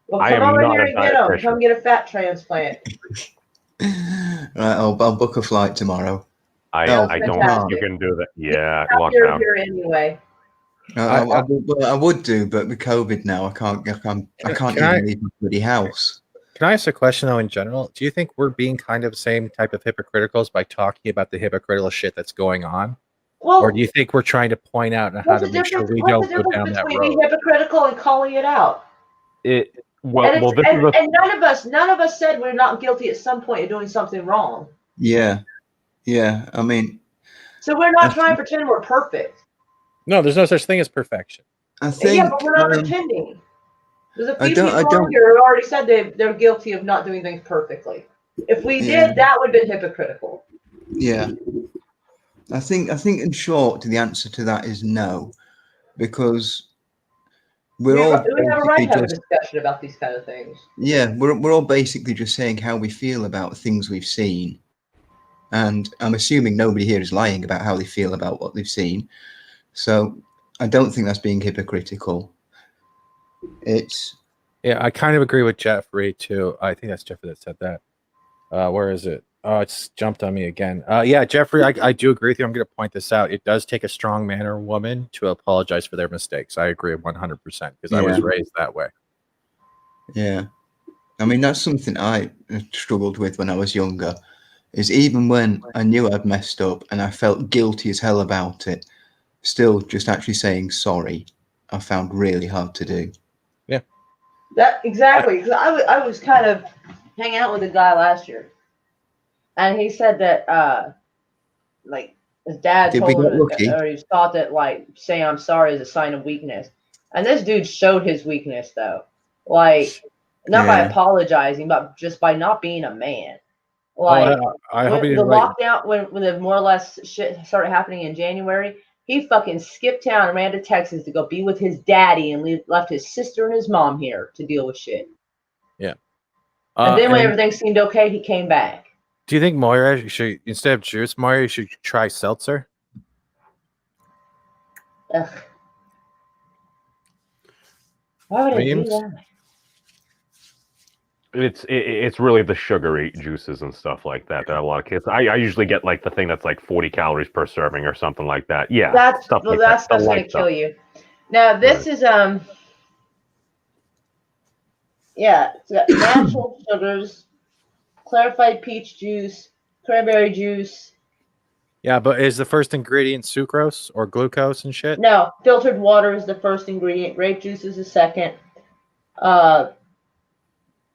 Well, come over here and get them. Come get a fat transplant. Right, I'll book a flight tomorrow. I don't think you can do that. Yeah, you're here anyway. I would do, but with COVID now, I can't Can even leave my bloody house. Can I ask a question though? In general, do you think we're being kind of the same type of hypocriticals by talking about the hypocritical shit that's going on, Well, or do you think we're trying to point out how what's to the make sure difference? we What's don't the go difference down that between road? being hypocritical and calling it out? Well, And, well, this is a, and none of us said we're not guilty at some point of doing something wrong. Yeah. I mean, So we're not trying to pretend we're perfect. No, there's no such thing as perfection. I think. Yeah, but we're not pretending. There's a I few don't- people I on don't- here who already said they're guilty of not doing things perfectly. If we Yeah. did, that would have been hypocritical. Yeah. I think in short, the answer to that is no, because we're all We have a right to have a just, discussion about these kind of things. yeah, we're all basically just saying how we feel about things we've seen. And I'm assuming nobody here is lying about how they feel about what they've seen. So I don't think that's being hypocritical. It's Yeah, I kind of agree with Jeffrey too. I think that's Jeffrey that said that. Where is it? Oh, it's jumped on me again. Yeah, Jeffrey, I do agree with you. I'm going to point this out. It does take a strong man or woman to apologize for their mistakes. I agree 100% because I was Yeah. raised that way. Yeah. I mean, that's something I struggled with when I was younger, is even when I knew I'd messed up and I felt guilty as hell about it, still just actually saying sorry, I found really hard to do. That exactly, because I was kind of hanging out with a guy last year, and he said that like his dad Did we told get him, lucky? or he thought that like saying I'm sorry is a sign of weakness, and this dude showed his weakness though, like not by Yeah. apologizing, but just by not being a man. Like I hope when he the didn't like. lockdown, when the more or less shit started happening in January, he fucking skipped town and ran to Texas to go be with his daddy and left his sister and his mom here to deal with shit. And then when And everything seemed okay, he came back. do you think Moira should, instead of juice, Moira should try seltzer? Ugh. Why would I do Memes? that? it's really the sugary juices and stuff like that that a lot of kids. I usually get like the thing that's like 40 calories per serving or something like that. Yeah, That's stuff like that's that. The gonna light kill stuff. you. Now this is yeah, it's got natural sugars, clarified peach juice, cranberry juice. Yeah, but is the first ingredient sucrose or glucose and shit? No, filtered water is the first ingredient. Grape juice is the second.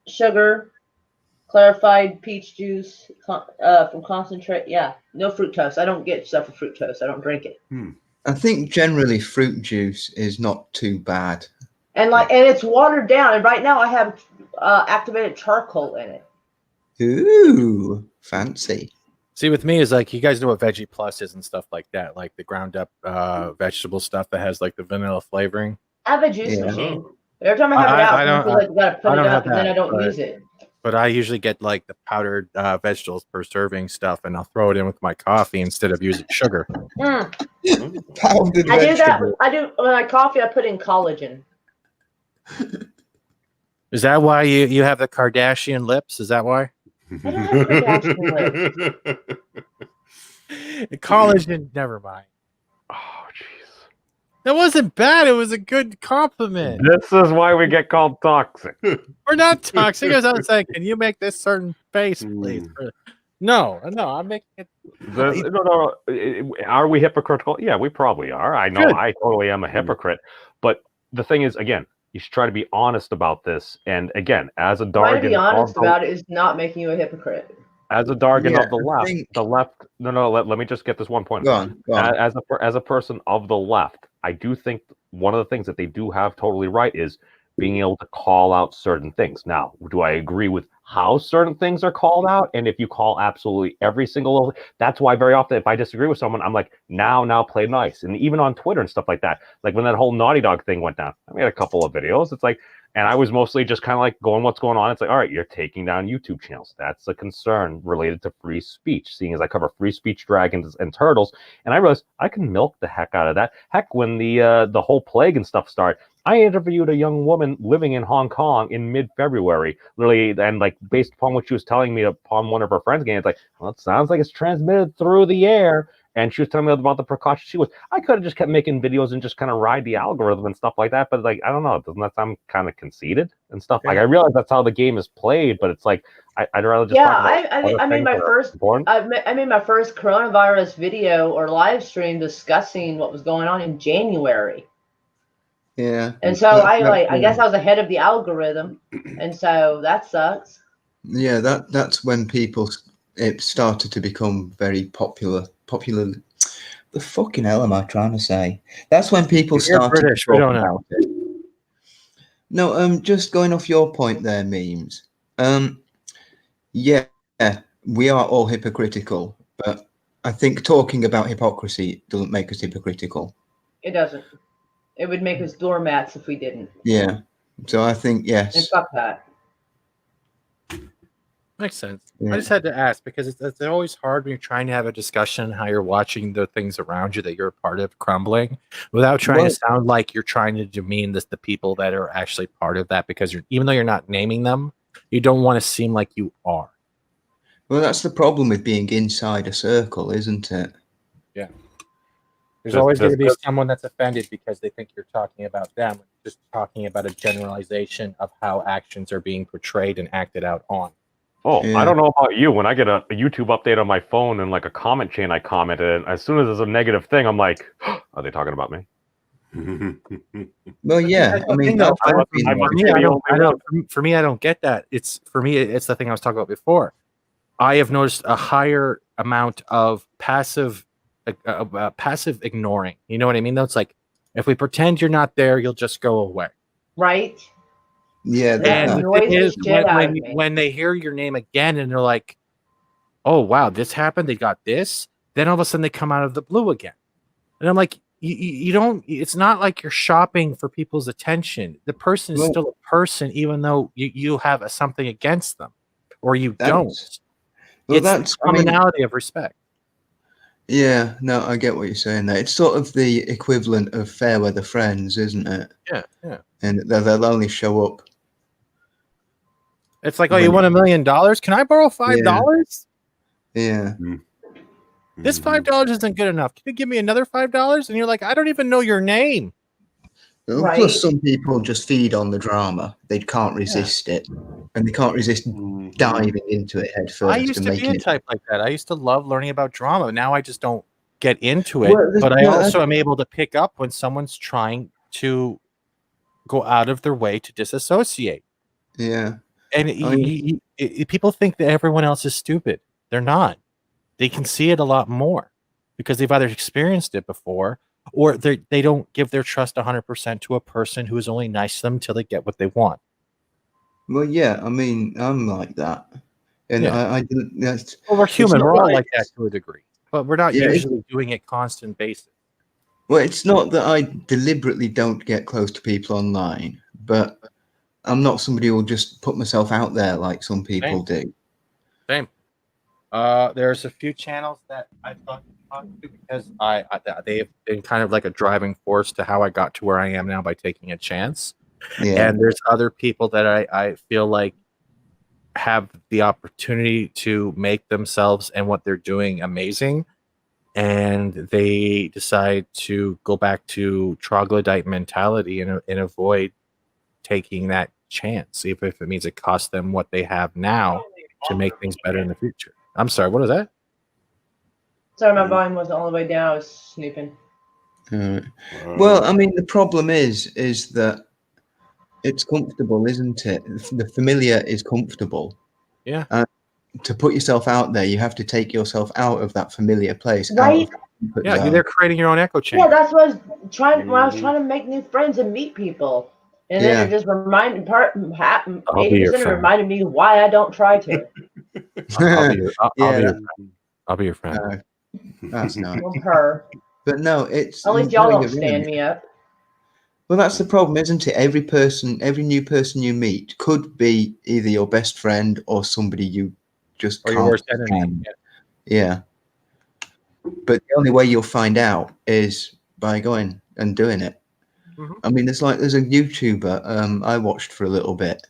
Sugar, clarified peach juice from concentrate. Yeah, no fructose. I don't get stuff with fructose. I don't drink it. I think generally fruit juice is not too bad. And it's watered down. And right now I have activated charcoal in it. Ooh, fancy. See, with me is like you guys know what Veggie Plus is and stuff like that, like the ground up vegetable stuff that has like the vanilla flavoring. I have a juice Yeah. machine. Every time I have it out, I feel like I gotta put it up, and then I don't use it. But I usually get like the powdered vegetables per serving stuff, and I'll throw it in with my coffee instead of using sugar. Powdered I do that. vegetable. I do when I coffee. I put in collagen. Is that why you have the Kardashian lips? Is that why? I don't have Kardashian lips. Collagen. Never mind. Oh, jeez. That wasn't bad. It was a good compliment. This is why we get called toxic. We're not toxic. As I was saying, can you make this certain face, please? No, I'm making it. No. Are we hypocritical? Yeah, we probably are. I know Good. I totally am a hypocrite. But the thing is, again, you should try to be honest about this. And again, as a Trying to Dargan be honest of the, about it is not making you a hypocrite. as a Dargan Yeah, of the I left, think- let me just get this one point. Go on. As a person of the left, I do think one of the things that they do have totally right is being able to call out certain things. Now, do I agree with how certain things are called out? And if you call absolutely every single, that's why very often if I disagree with someone, I'm like, now play nice. And even on Twitter and stuff like that, like when that whole Naughty Dog thing went down, I made a couple of videos. It's like, and I was mostly just kind of like going, what's going on? It's like, all right, you're taking down YouTube channels. That's a concern related to free speech, seeing as I cover free speech, dragons, and turtles. And I realized I can milk the heck out of that. Heck, when the whole plague and stuff started, I interviewed a young woman living in Hong Kong in mid-February, literally, and like based upon what she was telling me upon one of her friends getting, it's like, well, it sounds like it's transmitted through the air. And she was telling me about the precautions. She was, I could have just kept making videos and just kind of ride the algorithm and stuff like that. But like, I don't know, doesn't that sound kind of conceited and stuff? Like, I realize that's how the game is played, but it's like, I'd rather just talk about I made my first I made my first coronavirus video or live stream discussing what was going on in January. Yeah. And so I guess I was ahead of the algorithm, and so that sucks. Yeah, that's when it started to become very popular. The fucking hell am I trying to say? That's when people started British, to we talk don't know. about it. No, just going off your point there, memes. Yeah, we are all hypocritical, but I think talking about hypocrisy doesn't make us hypocritical. It doesn't. It would make us doormats if we didn't. Yeah. So I think yes. And fuck that. Makes sense. Yeah. I just had to ask because it's always hard when you're trying to have a discussion how you're watching the things around you that you're a part of crumbling without trying to sound like you're trying to demean the people that are actually part of that, because even though you're not naming them, you don't want to seem like you are. Well, that's the problem with being inside a circle, isn't it? Yeah. There's always going to be someone that's offended because they think you're talking about them, just talking about a generalization of how actions are being portrayed and acted out on. Oh, I don't know about you. When I get a YouTube update on my phone and like a comment chain I commented, and as soon as there's a negative thing, I'm like, are they talking about me? Well, yeah. I mean, for me, I don't get that. It's the thing I was talking about before. I have noticed a higher amount of passive ignoring. You know what I mean? Though it's like, if we pretend you're not there, you'll just go away. Right. Yeah. And the thing is, when they hear your name again and they're like, oh, wow, this happened. They got this. Then all of a sudden they come out of the blue again. And I'm like, you don't, it's not like you're shopping for people's attention. The person is still a person, even though you have something against them or you don't. Well, that's commonality of respect. Yeah, no, I get what you're saying there. It's sort of the equivalent of fair weather friends, isn't it? Yeah, yeah. And they'll only show up. It's like, oh, you want $1 million? Can I borrow $5? Yeah. This $5 isn't good enough. Can you give me another $5? And you're like, I don't even know your name. Right. Plus, some people just feed on the drama. They can't resist it. And they can't resist diving into it head first. I used to be a type like that. I used to love learning about drama. Now I just don't get into it. But I also am able to pick up when someone's trying to go out of their way to disassociate. Yeah. And people think that everyone else is stupid. They're not. They can see it a lot more because they've either experienced it before or they don't give their trust 100% to a person who is only nice to them until they get what they want. Well, yeah, I mean, I'm like that. And I didn't. Well, we're human. We're all like that to a degree. But we're not usually doing it constant basis. Well, it's not that I deliberately don't get close to people online, but I'm not somebody who will just put myself out there like some people do. Same. There's a few channels that I thought to because they've been kind of like a driving force to how I got to where I am now by taking a chance. Yeah. And there's other people that I feel like have the opportunity to make themselves and what they're doing amazing. And they decide to go back to troglodyte mentality and avoid taking that chance, even if it means it costs them what they have now to make things better in the future. I'm sorry, what is that? Sorry, my volume wasn't all the way down. I was snooping. Well, I mean, the problem is that it's comfortable, isn't it? The familiar is comfortable. Yeah. To put yourself out there, you have to take yourself out of that familiar place. Right. Yeah, they're creating your own echo chamber. Yeah, that's what I was trying. When I was trying to make new friends and meet people, and then it just reminded 80% reminded me why I don't try to. I'll be your friend. That's nice. Well, her. But no, it's at least y'all don't stand me up. Well, that's the problem, isn't it? Every new person you meet could be either your best friend or somebody you just or your worst enemy. Yeah. But the only way you'll find out is by going and doing it. Mm-hmm. I mean, there's a YouTuber I watched for a little bit.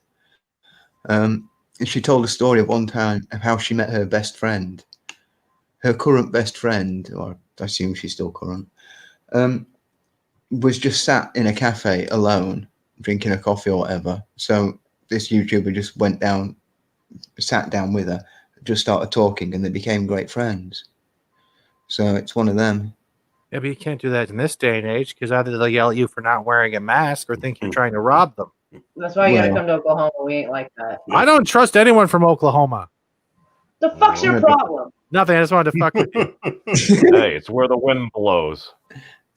And she told a story of one time of how she met her best friend. Her current best friend, or I assume she's still current, was just sat in a cafe alone, drinking a coffee or whatever. So this YouTuber just went down, sat down with her, just started talking, and they became great friends. So it's one of them. Yeah, but you can't do that in this day and age because either they'll yell at you for not wearing a mask or think you're trying to rob them. That's why you gotta Well- come to Oklahoma. We ain't like that. I don't trust anyone from Oklahoma. The fuck's your problem? Nothing. I just wanted to fuck with you. Hey, it's where the wind blows.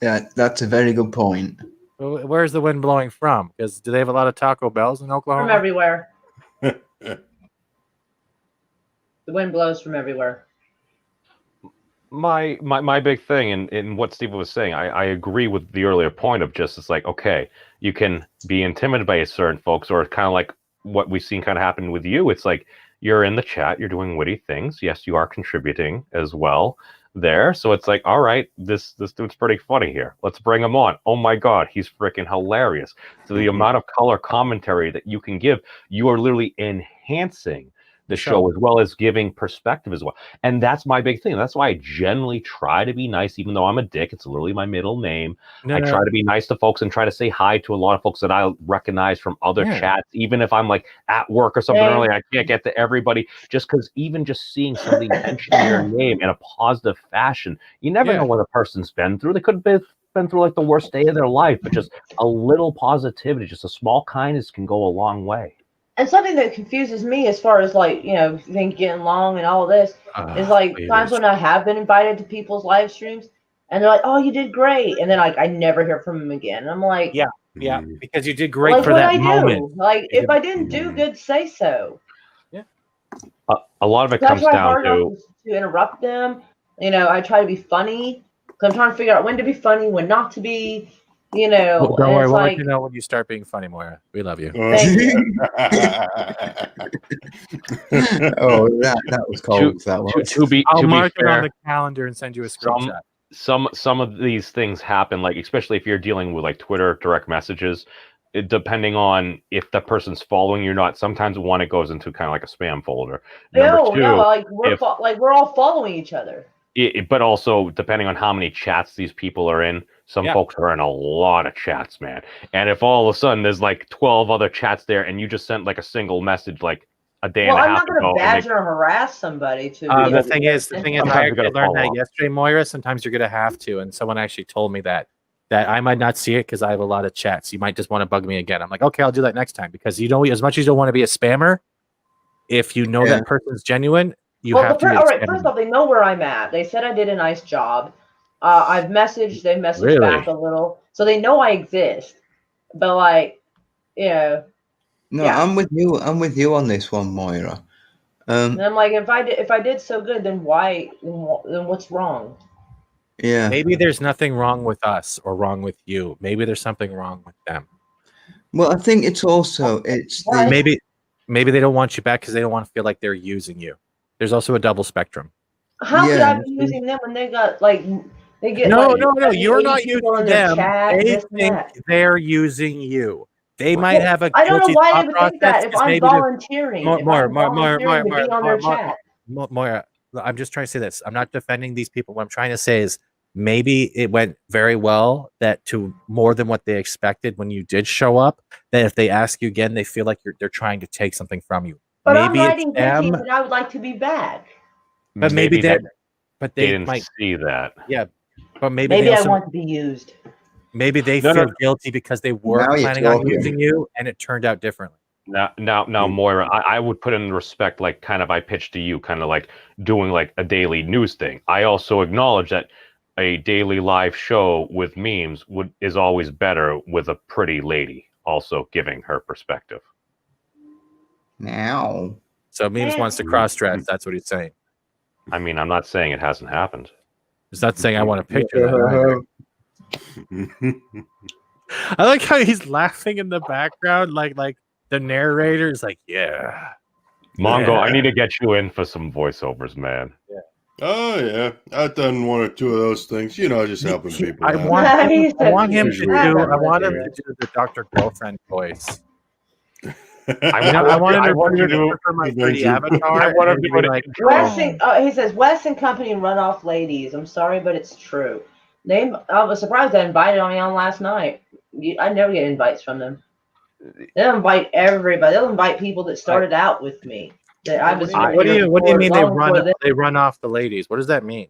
Yeah, that's a very good point. Where's the wind blowing from? Because do they have a lot of Taco Bells in Oklahoma? From everywhere. The wind blows from everywhere. My big thing in what Steve was saying, I agree with the earlier point of just, it's like, okay, you can be intimidated by certain folks, or kind of like what we've seen kind of happen with you. It's like you're in the chat, you're doing witty things. Yes, you are contributing as well there. So it's like, all right, this dude's pretty funny here. Let's bring him on. Oh my God, he's freaking hilarious. So the amount of color commentary that you can give, you are literally enhancing the show as well as giving perspective as well. And that's my big thing. That's why I generally try to be nice, even though I'm a dick. It's literally my middle name. I try to be nice to folks and try to say hi to a lot of folks that I recognize from other chats, even if I'm like at work or something early. I can't get to everybody just because even just seeing somebody mention your name in a positive fashion, you never know what a person's been through. They could have been through like the worst day of their life, but just a little positivity, just a small kindness can go a long way. And something that confuses me as far as like, you know, things getting long and all of this is like times when I have been invited to people's live streams and they're like, oh, you did great. And then like, I never hear from them again. And I'm like, yeah, because you did great like, for that moment. Do? Like, if I didn't do good, say so. Yeah. A lot of it So comes I try down hard to not to interrupt them. You know, I try to be funny. So I'm trying to figure out when to be funny, when not to be. You know, Well, don't and worry, it's we'll like, let you know when you start being funny, Moira. We love you. thank you. Oh, that was cold. That was. I'll to mark be it on fair, the calendar and send you a screenshot. some of these things happen, like especially if you're dealing with like Twitter direct messages, depending on if the person's following you or not. Sometimes one, it goes into kind of like a spam folder. Number two, like we're all following each other. But also depending on how many chats these people are in. Some folks are in a lot of chats, man. And if all of a sudden there's like 12 other chats there and you just sent like a single message like a day and a half ago. Well, I'm not going to badger or harass somebody to The thing is, I Sometimes you actually gotta learned follow that up. yesterday, Moira. Sometimes you're going to have to. And someone actually told me that I might not see it because I have a lot of chats. You might just want to bug me again. I'm like, okay, I'll do that next time. Because you know, as much as you don't want to be a spammer, if you know that person's genuine, you have to. All right, first off, they know where I'm at. They said I did a nice job. I've messaged, they've messaged back a little. So they know I exist. But like, you know. No, I'm with you. I'm with you on this one, Moira. And I'm like, if I did so good, then why? Then what's wrong? Yeah. Maybe there's nothing wrong with us or wrong with you. Maybe there's something wrong with them. Well, I think it's also maybe they don't want you back because they don't want to feel like they're using you. There's also a double spectrum. How could I be using them when they got like they get No, like, you're not using them. Chat, They this and think that. they're using you. They might have a I don't know guilty why thought they would think that process if 'cause I'm maybe volunteering. Moira, I'm just trying to say this. I'm not defending these people. What I'm trying to say is maybe it went very well, that to more than what they expected when you did show up, that if they ask you again, they feel like they're trying to take something from you. But maybe I'm writing it's them, good and I would like to be back. but maybe they didn't might see that. Yeah, but maybe Maybe they I also, want to be used. maybe they No, feel no. guilty because they were Now you're planning on talking. using you and it turned out differently. Now, Moira, I would put in respect, like kind of I pitched to you, kind of like doing like a daily news thing. I also acknowledge that a daily live show with memes is always better with a pretty lady also giving her perspective. Now. So memes wants to cross dress. That's what he's saying. I mean, I'm not saying it hasn't happened. He's not saying I want a picture of that either. I like how he's laughing in the background, like the narrator is like, yeah. Mongo, Yeah. I need to get you in for some voiceovers, man. Oh yeah, I've done one or two of those things. You know, just helping people. I out. want him to do Usually. the Dr. Girlfriend voice. I wanted to want you to for my 3D Adventure. avatar. I want to and do be it like, Weston, he says Weston Company and Runoff Ladies. I'm sorry, but it's true. I was surprised they invited me on last night. I never get invites from them. They'll invite everybody. They'll invite people that started out with me. That I was. What do you mean long before them. they run off the ladies? What does that mean?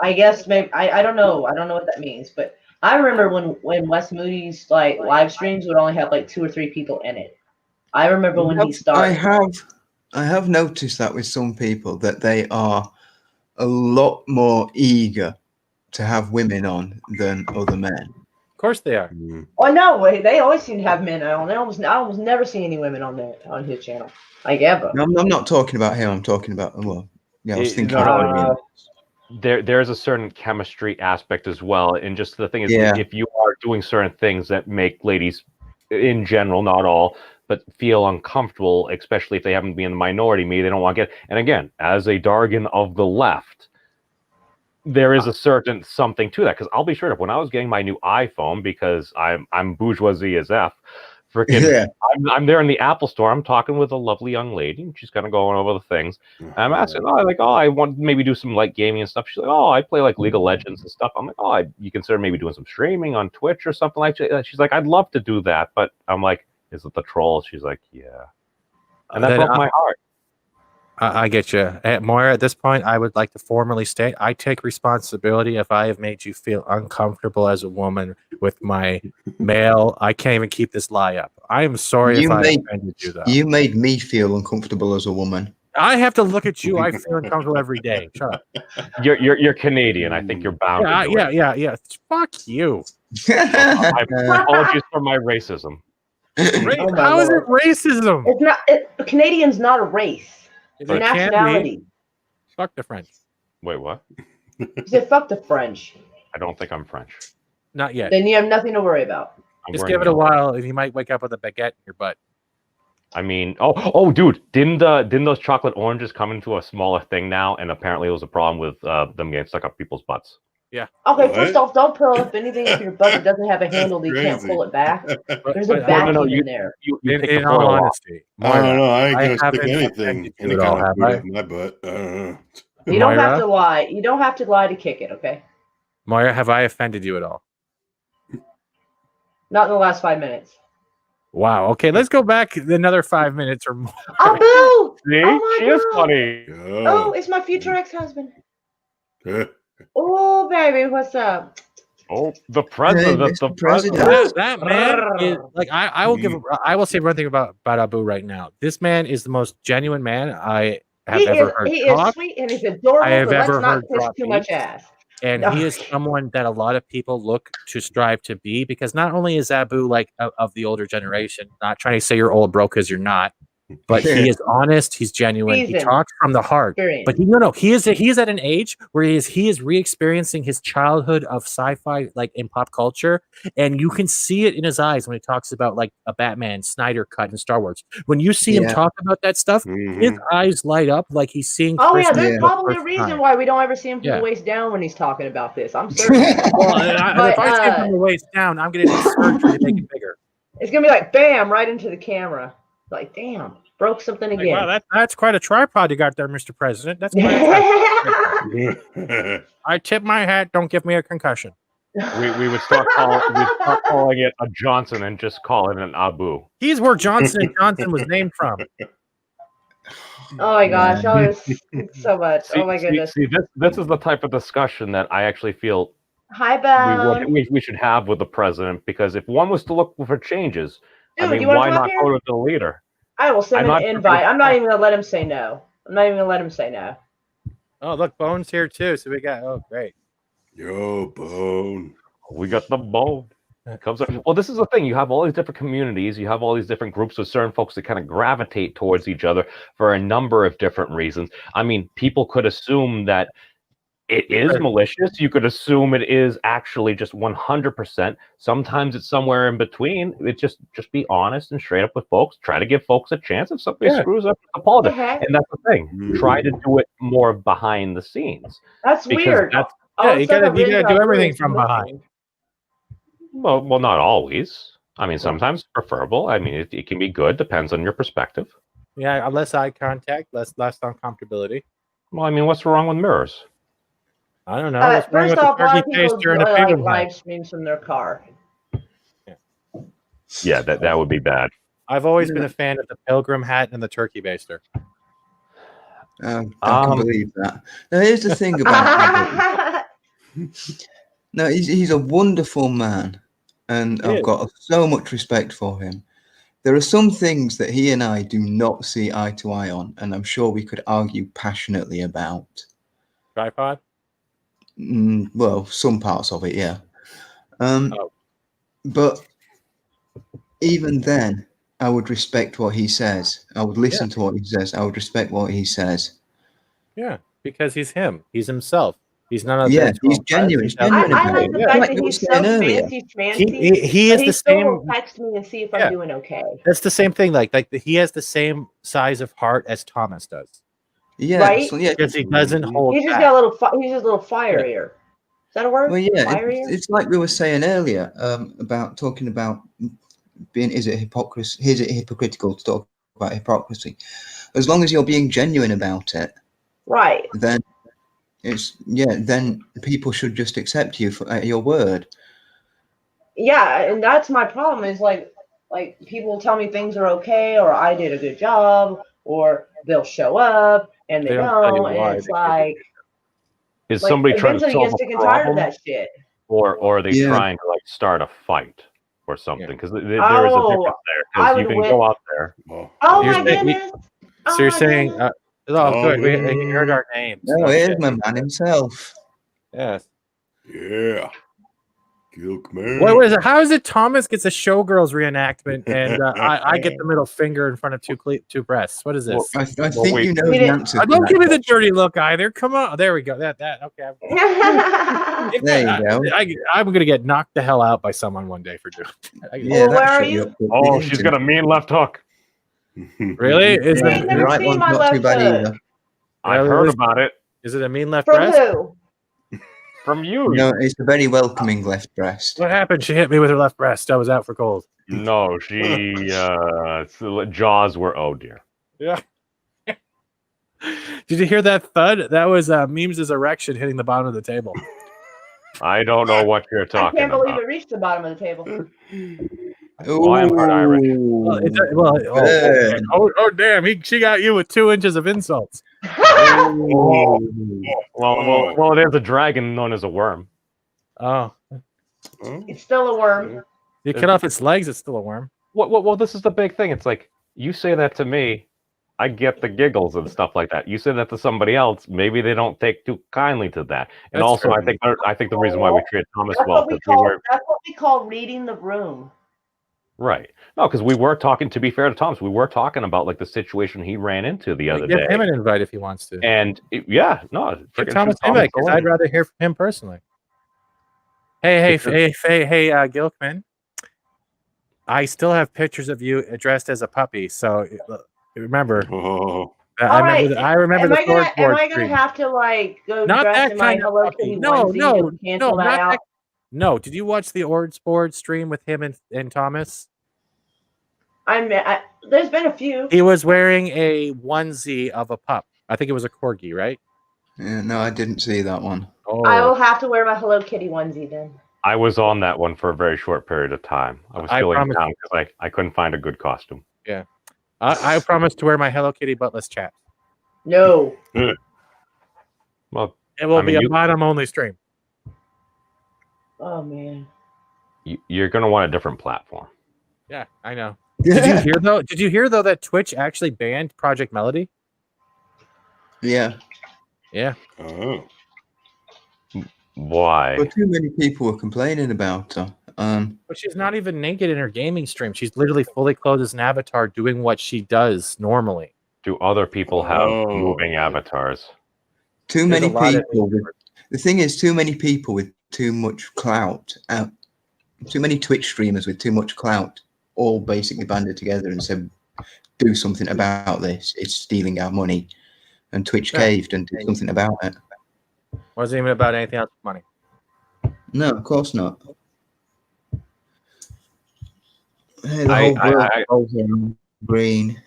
I guess maybe I don't know. I don't know what that means, but I remember when Wes Moody's like live streams would only have like 2 or 3 people in it. I remember when he started. I have noticed that with some people that they are a lot more eager to have women on than other men. Of course they are. Oh no, they always seem to have men on. I almost never see any women on his channel, like ever. No, I'm not talking about him. I'm talking about I was thinking. There's a certain chemistry aspect as well, and just the thing is, if you are doing certain things that make ladies, in general, not all, but feel uncomfortable, especially if they happen to be in the minority, maybe they don't want to get. And again, as a Dargan of the left, there is a certain something to that, because I'll be straight up, when I was getting my new iPhone, because I'm bourgeoisie as F, freaking, I'm there in the Apple store, I'm talking with a lovely young lady, and she's kind of going over the things, and I'm asking, I want to maybe do some like gaming and stuff. She's like, I play like League of Legends and stuff. I'm like, you consider maybe doing some streaming on Twitch or something like that? She's like, I'd love to do that, but I'm like, is it the troll? She's like, yeah. And that broke my heart. I get you. Moira, at this point, I would like to formally state I take responsibility if I have made you feel uncomfortable as a woman with my male. I can't even keep this lie up. I am sorry if I offended you, though. You made me feel uncomfortable as a woman. I have to look at you. I feel uncomfortable every day. Shut up. You're Canadian. I think you're bound. Yeah. Fuck you. I apologize for my racism. How is it racism? It's not. Canadian's not a race. It's a nationality. Fuck the French. Wait, what? He said, "Fuck the French." I don't think I'm French. Not yet. Then you have nothing to worry about. Just give it a while, and you might wake up with a baguette in your butt. I mean, dude, didn't those chocolate oranges come into a smaller thing now? And apparently, it was a problem with them getting stuck up people's butts. Yeah. Okay, first off, don't pull up anything if your butt doesn't have a handle that you can't pull it back. There's a vacuum in there. In all honesty, I don't know. I ain't gonna stick anything in my butt. I don't know. You don't have to lie. You don't have to lie to kick it, okay? Moira, have I offended you at all? Not in the last 5 minutes. Wow. Okay, let's go back another 5 minutes or more. Oh, boo! See? Oh, she is funny. Oh, it's my future ex-husband. Oh, baby, what's up? Oh, the president. Hey, the president. That man is like I will say one thing about Abu right now. This man is the most genuine man I have ever heard. He talk. is sweet and he's adorable. I have but ever let's not heard piss drop too much ass. And he is someone that a lot of people look to strive to be, because not only is Abu like of the older generation, not trying to say you're old, bro, because you're not, but he is honest, he's genuine, he talks from the heart. But he is at an age where he is re-experiencing his childhood of sci-fi, like in pop culture, and you can see it in his eyes when he talks about like a Batman Snyder cut in Star Wars. When you see him talk about that stuff, his eyes light up like he's seeing. Oh yeah, there's probably a reason why we don't ever see him from the waist down when he's talking about this. I'm certain. If I see him from the waist down, I'm gonna need surgery to make it bigger. It's gonna be like bam, right into the camera. Like, damn, broke something again. Wow, that's quite a tripod you got there, Mr. President. That's quite I tip my hat. Don't give me a concussion. We would start calling it a Johnson and just call it an Abu. He's where Johnson & Johnson was named from. Oh my gosh, so much. Oh my goodness. See, this is the type of discussion that I actually feel Hi, Bob. we should have with the president, because if one was to look for changes, Dude, I mean, why not go to the leader? I will send an invite. I'm not even going to let him say no. Oh, look, Bone's here too. So we got, great. Yo, Bone. We got the Bone. Comes up. Well, this is the thing. You have all these different communities. You have all these different groups of certain folks that kind of gravitate towards each other for a number of different reasons. I mean, people could assume that it is malicious. You could assume it is actually just 100%. Sometimes it's somewhere in between. It just be honest and straight up with folks. Try to give folks a chance. If somebody screws up, apologize. And that's the thing. Try to do it more behind the scenes. That's weird. You gotta do everything from behind. Well, not always. I mean, sometimes preferable. I mean, it can be good. Depends on your perspective. Yeah, less eye contact, less uncomfortability. Well, I mean, what's wrong with mirrors? I don't know. What's wrong First with a off, a lot of turkey people taster and a like Pilgrim hat? live streams from their car. Yeah, that would be bad. I've always been a fan of the Pilgrim hat and the turkey baster. I can believe that. Now, here's the thing about Abbott. No, he's a wonderful man, and I've got so much respect for him. There are some things that he and I do not see eye to eye on, and I'm sure we could argue passionately about. Tripod? Well, some parts of it, yeah. But even then, I would respect what he says. I would listen to what he says. I would respect what he says. Yeah, because he's him. He's himself. He's none of Yeah, he's genuine. He's genuine I about like it. the Yeah. fact Like that you were he's so saying earlier. fancy. He but is he the still same. will text me and see if I'm doing okay. That's the same thing. Like he has the same size of heart as Thomas does. Yeah, Right? so, yeah. Because he doesn't hold He's just back. got a little. He's just a little fire ear. Is that a word? Well, yeah, Fire ear? it's like we were saying earlier about talking about being. Is it hypocrisy? Is it hypocritical to talk about hypocrisy? As long as you're being genuine about it, Right. then then people should just accept you for your word. Yeah, and that's my problem. Is like people tell me things are okay, or I did a good job, or they'll show up and they They don't tell you don't, why and it's they like. Is somebody trying to eventually you solve get a sick and tired of problem, that shit. or are they Yeah. trying to like start a fight or something? Because there is a Oh, difference there. I Because would you can win. go out there. Oh You're my saying- goodness! So Oh you're my saying, goodness. good. We heard our names. No, Okay. here's my man himself. Yes. Yeah. Gilkman. What is it? How is it Thomas gets a Showgirls reenactment and I get the middle finger in front of two breasts? What is this? I think wait. you know the answer. to Don't that. give me the dirty look either. Come on. There we go. That. Okay. There you go. I'm going to get knocked the hell out by someone one day for doing that. Yeah, Well, where that are should you? be up to Oh, the she's got a internet. mean left hook. Really? Is I've it, never The right seen one's my not too left bad hook. either. I've heard about it is it a mean left From breast? who? from you. No, it's a very welcoming left breast. What happened? She hit me with her left breast. I was out for cold. No, she jaws were oh dear. Yeah. Did you hear that thud? That was Memes' erection hitting the bottom of the table. I don't know what you're I talking can't believe about. it reached the bottom of the table. Well, I am part Irish. Oh, damn! She got you with 2 inches of insults. Well, it is a dragon known as a worm. Oh, It's still a worm. you cut off its legs; it's still a worm. Well, this is the big thing. It's like you say that to me, I get the giggles and stuff like that. You say that to somebody else, maybe they don't take too kindly to that. And That's also, true. I think the reason why we treated Thomas That's well what we because we call. were That's what we call reading the room. right. No, because we were talking. To be fair to Thomas, we were talking about like the situation he ran into the other Give day. him an invite if he wants to. And Give freaking Thomas shoot an invite because go I'd in. rather hear from him personally. Hey, Gilkman. I still have pictures of you dressed as a puppy. So remember, Oh. All right. I remember Am the I gonna? sword Am board I gonna stream. have to like go Not dress that in my kind of Hello puppy. Kitty No, onesie to cancel that out? No. Did you watch the Ords board stream with him and Thomas? There's been a few. He was wearing a onesie of a pup. I think it was a corgi, right? Yeah, no, I didn't see that one. Oh, I will have to wear my Hello Kitty onesie then. I was on that one for a very short period of time. I was I feeling promise- down because I couldn't find a good costume. I promise to wear my Hello Kitty buttless chaps. No. Well, It will I be mean, a you- bottom-only stream. Oh man. you're going to want a different platform. Yeah, I know. Did you hear though that Twitch actually banned Project Melody? Yeah, Yeah. Oh. Why? but too many people were complaining about her. But she's not even naked in her gaming stream. She's literally fully clothed as an avatar doing what she does normally. Do other people have Oh. moving avatars? Too There's many a lot of people. The thing is, too many people with too much clout. Too many Twitch streamers with too much clout, all basically banded together and said, "Do something about this. It's stealing our money." And Twitch caved and did something about it. Wasn't even about anything else but money. No, of course not. Hey, the I- whole I- world I- revolves around green.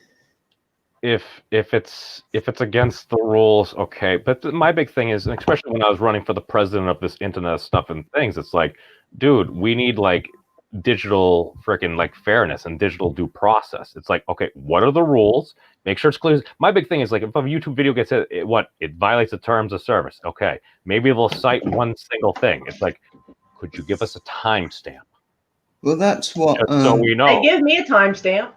if it's against the rules, okay. But my big thing is, and especially when I was running for the president of this internet stuff and things, it's like, dude, we need like digital freaking like fairness and digital due process. It's like, okay, what are the rules? Make sure it's clear. My big thing is like, if a YouTube video gets it violates the terms of service. Okay, maybe they'll cite one single thing. It's like, could you give us a timestamp Well, that's what just so we know? Hey, give me a timestamp.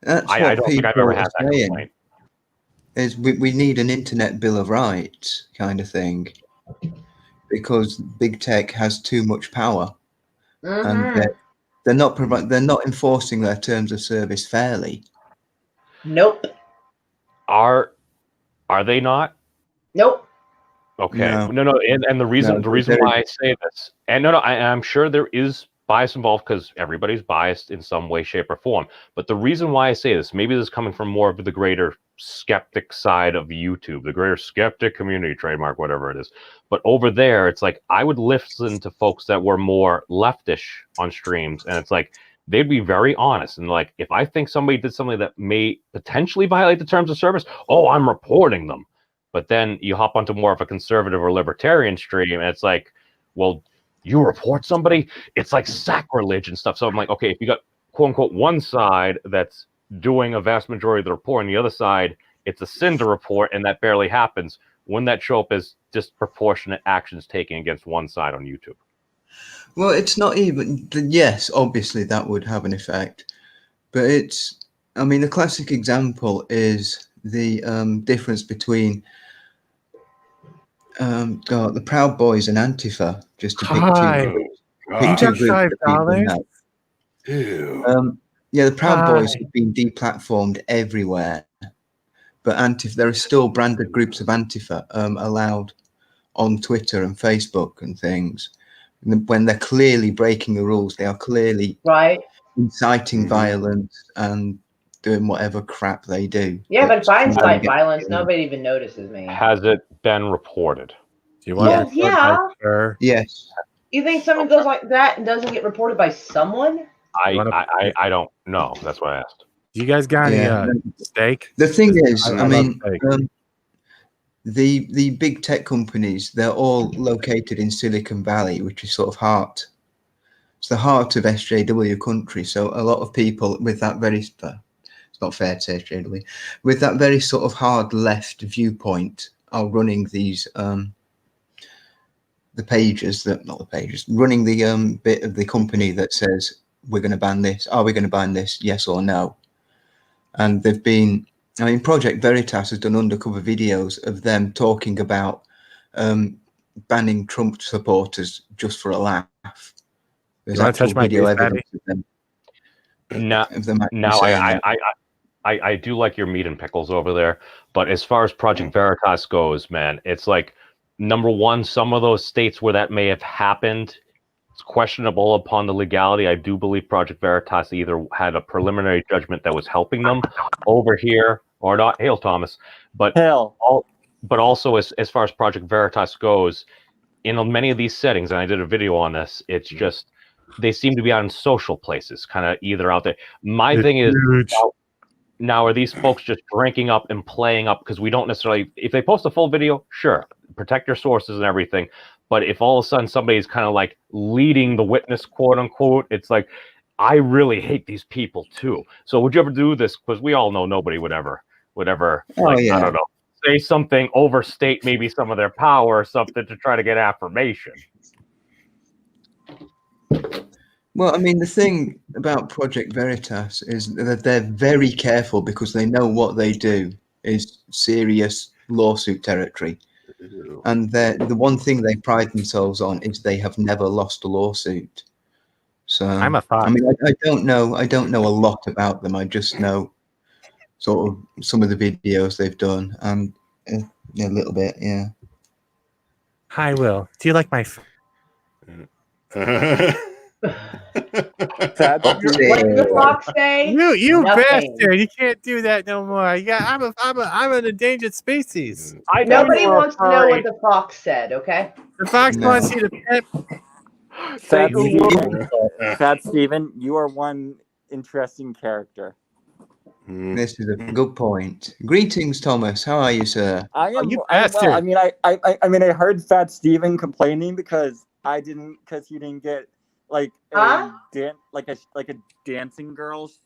that's what I don't think I've ever people had are that saying. complaint. Is we need an internet bill of rights kind of thing, because big tech has too much power, and they're not enforcing their terms of service fairly. Nope. Are they not? Nope. Okay. No. No. And the reason No, the reason very- why I say this, and I'm sure there is bias involved because everybody's biased in some way, shape, or form. But the reason why I say this, maybe this is coming from more of the greater skeptic side of YouTube, the greater skeptic community, trademark, whatever it is. But over there, it's like I would listen to folks that were more leftish on streams, and it's like they'd be very honest and like, if I think somebody did something that may potentially violate the terms of service, oh, I'm reporting them. But then you hop onto more of a conservative or libertarian stream, and it's like, well, you report somebody, it's like sacrilege and stuff. So I'm like, okay, if you got quote unquote one side that's doing a vast majority of the report, and the other side, it's a sin to report, and that barely happens, wouldn't that show up as disproportionate actions taken against one side on YouTube? Well, it's not even. Yes, obviously that would have an effect, but it's. I mean, the classic example is the difference between the Proud Boys and Antifa, just to pick Hi. two You got groups of people $5? now. Ew. Yeah, the Proud Hi. Boys have been deplatformed everywhere, but Antifa, there are still branded groups of Antifa allowed on Twitter and Facebook and things. When they're clearly breaking the rules, they are clearly Right. inciting violence and doing whatever crap they do. Yeah, but if I It's incite get- violence, nobody even notices me. Has it been reported? Do you want Well, to report my yeah. sir? Yes. You think someone goes like that and doesn't get reported by someone? I don't know. That's why I asked. You guys got any Yeah. steak? The thing is, I I love mean, steak. the big tech companies, they're all located in Silicon Valley, which is sort of heart. It's the heart of SJW country. So a lot of people with that very, it's not fair to say SJW, with that very sort of hard left viewpoint are running these, the pages that, not the pages, running the bit of the company that says, we're going to ban this. Are we going to ban this? Yes or no? And they've been, I mean, Project Veritas has done undercover videos of them talking about banning Trump supporters just for a laugh. There's You wanna touch actual my video beef patty? evidence of them. Now, Of them actually now saying that. I do like your meat and pickles over there, but as far as Project Veritas goes, man, it's like, number one, some of those states where that may have happened, it's questionable upon the legality. I do believe Project Veritas either had a preliminary judgment that was helping them over here or not. Hail, Thomas. But also as far as Project Veritas goes, in many of these settings, and I did a video on this, it's just they seem to be out in social places, kind of either out there. My thing is, now are these folks just drinking up and playing up? Because we don't necessarily, if they post a full video, sure, protect your sources and everything. But if all of a sudden somebody's kind of like leading the witness, quote unquote, it's like, I really hate these people too. So would you ever do this? Because we all know nobody would ever, I don't know, say something, overstate maybe some of their power or something to try to get affirmation. Well, I mean, the thing about Project Veritas is that they're very careful because they know what they do is serious lawsuit territory. And the one thing they pride themselves on is they have never lost a lawsuit. So I'm a fox. I mean, I don't know a lot about them. I just know sort of some of the videos they've done and a little bit, yeah. Hi, Will. Do you like my? What did the fox say? You Nothing. bastard! You can't do that no more. Yeah, I'm an endangered species. Nobody wants to know what the fox said, okay? The fox No. wants you to pet. Fat Satan. Steven, Fat Steven, you are one interesting character. This is a good point. Greetings, Thomas. How are you, sir? I am. you I'm well. I bastard. mean, I mean, I heard Fat Steven complaining because he didn't get like Huh? like a dancing girls.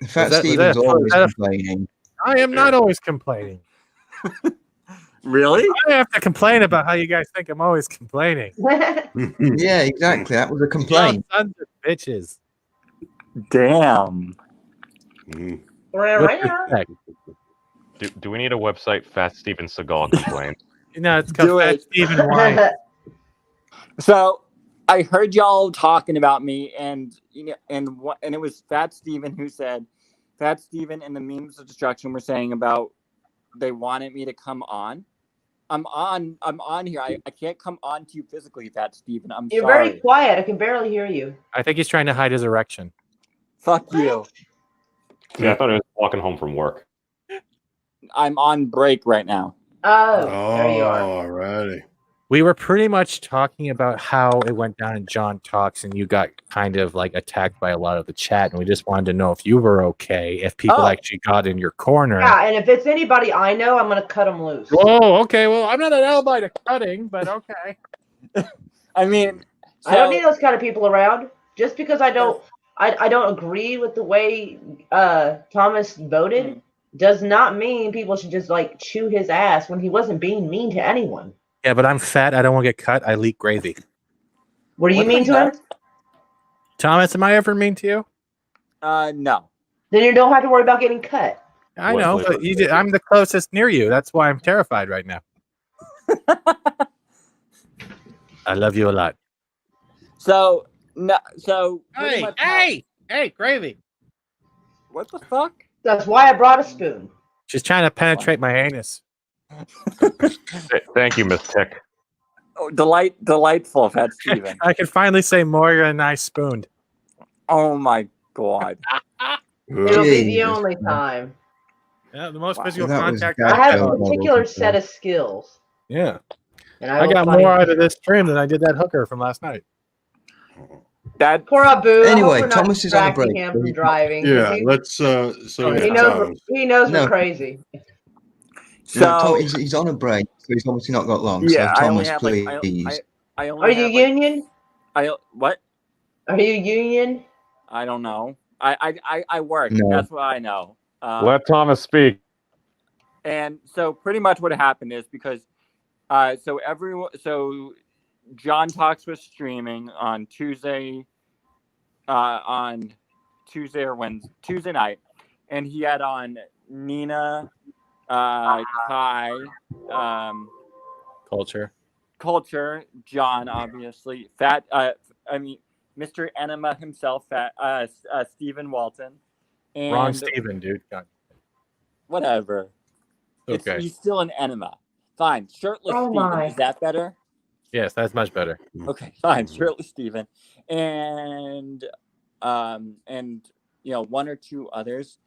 Fat Was that Steven's a- always was that a- complaining. I am not always complaining. Really? I have to complain about how you guys think I'm always complaining. Yeah, exactly. That was a Y'all complaint. sons of bitches. Damn. Mm. With respect. Do we need a website? Fat Steven Seagal complained. No, it's Do called Fat it. Steven White. So I heard y'all talking about me, and and it was Fat Steven who said, Fat Steven and the Memes of Destruction were saying about they wanted me to come on. I'm on here. I can't come on to you physically, Fat Steven. I'm You're sorry. very quiet. I can barely hear you. I think he's trying to hide his erection. Fuck you. Yeah, I thought he was walking home from work. I'm on break right now. Oh, there you are. Alrighty. We were pretty much talking about how it went down in John Talks, and you got kind of like attacked by a lot of the chat, and we just wanted to know if you were okay, if people Oh. actually got in your corner. Yeah, and if it's anybody I know, I'm gonna cut them loose. Whoa, okay. Well, I'm not an ally to cutting, but okay. I mean, I don't need those kind of people around. Just because I don't agree with the way Thomas voted does not mean people should just like chew his ass when he wasn't being mean to anyone. Yeah, but I'm fat. I don't want to get cut. I leak gravy. What do you mean to him? Thomas, am I ever mean to you? No. Then you don't have to worry about getting cut. I know, but I'm the closest near you. That's why I'm terrified right now. I love you a lot. So no. So pretty Hey, much hey, gravy. what the fuck? That's why I brought a spoon. She's trying to penetrate my anus. Thank you, Miss Tick. Oh, delightful, Fat Steven. I can finally say Morgan and I spooned. Oh my god. It'll be the Jesus, only man. time. Yeah, the most Wow. physical That was contact. bad. I have a God, particular that was set of skills. Yeah, And I will got find- more out of this stream than I did that hooker from last night. That Poor Abu. Anyway, I hope we're not Thomas is on a distracting break, him so from he- driving. 'cause Yeah, he, let's so he yeah, knows Thomas. we're No. crazy. so No, Tom, he's on a break, so he's obviously not got long. yeah, so I only Thomas, have please. like I only Are you have, like, union? what? Are you union? I don't know. I work. No. That's what I know. Let Thomas speak. And so pretty much what happened is because so John Talks was streaming on Tuesday or Wednesday, Tuesday night, and he had on Nina, Kai, Culture, John, obviously, Mr. Enema himself, Stephen Walton, and Wrong Steven, dude. God. whatever. Okay. He's still an enema. Fine. Shirtless Oh Steven. my. Is that better? Yes, that's much better. Okay, fine. Shirtless Steven. And one or two others.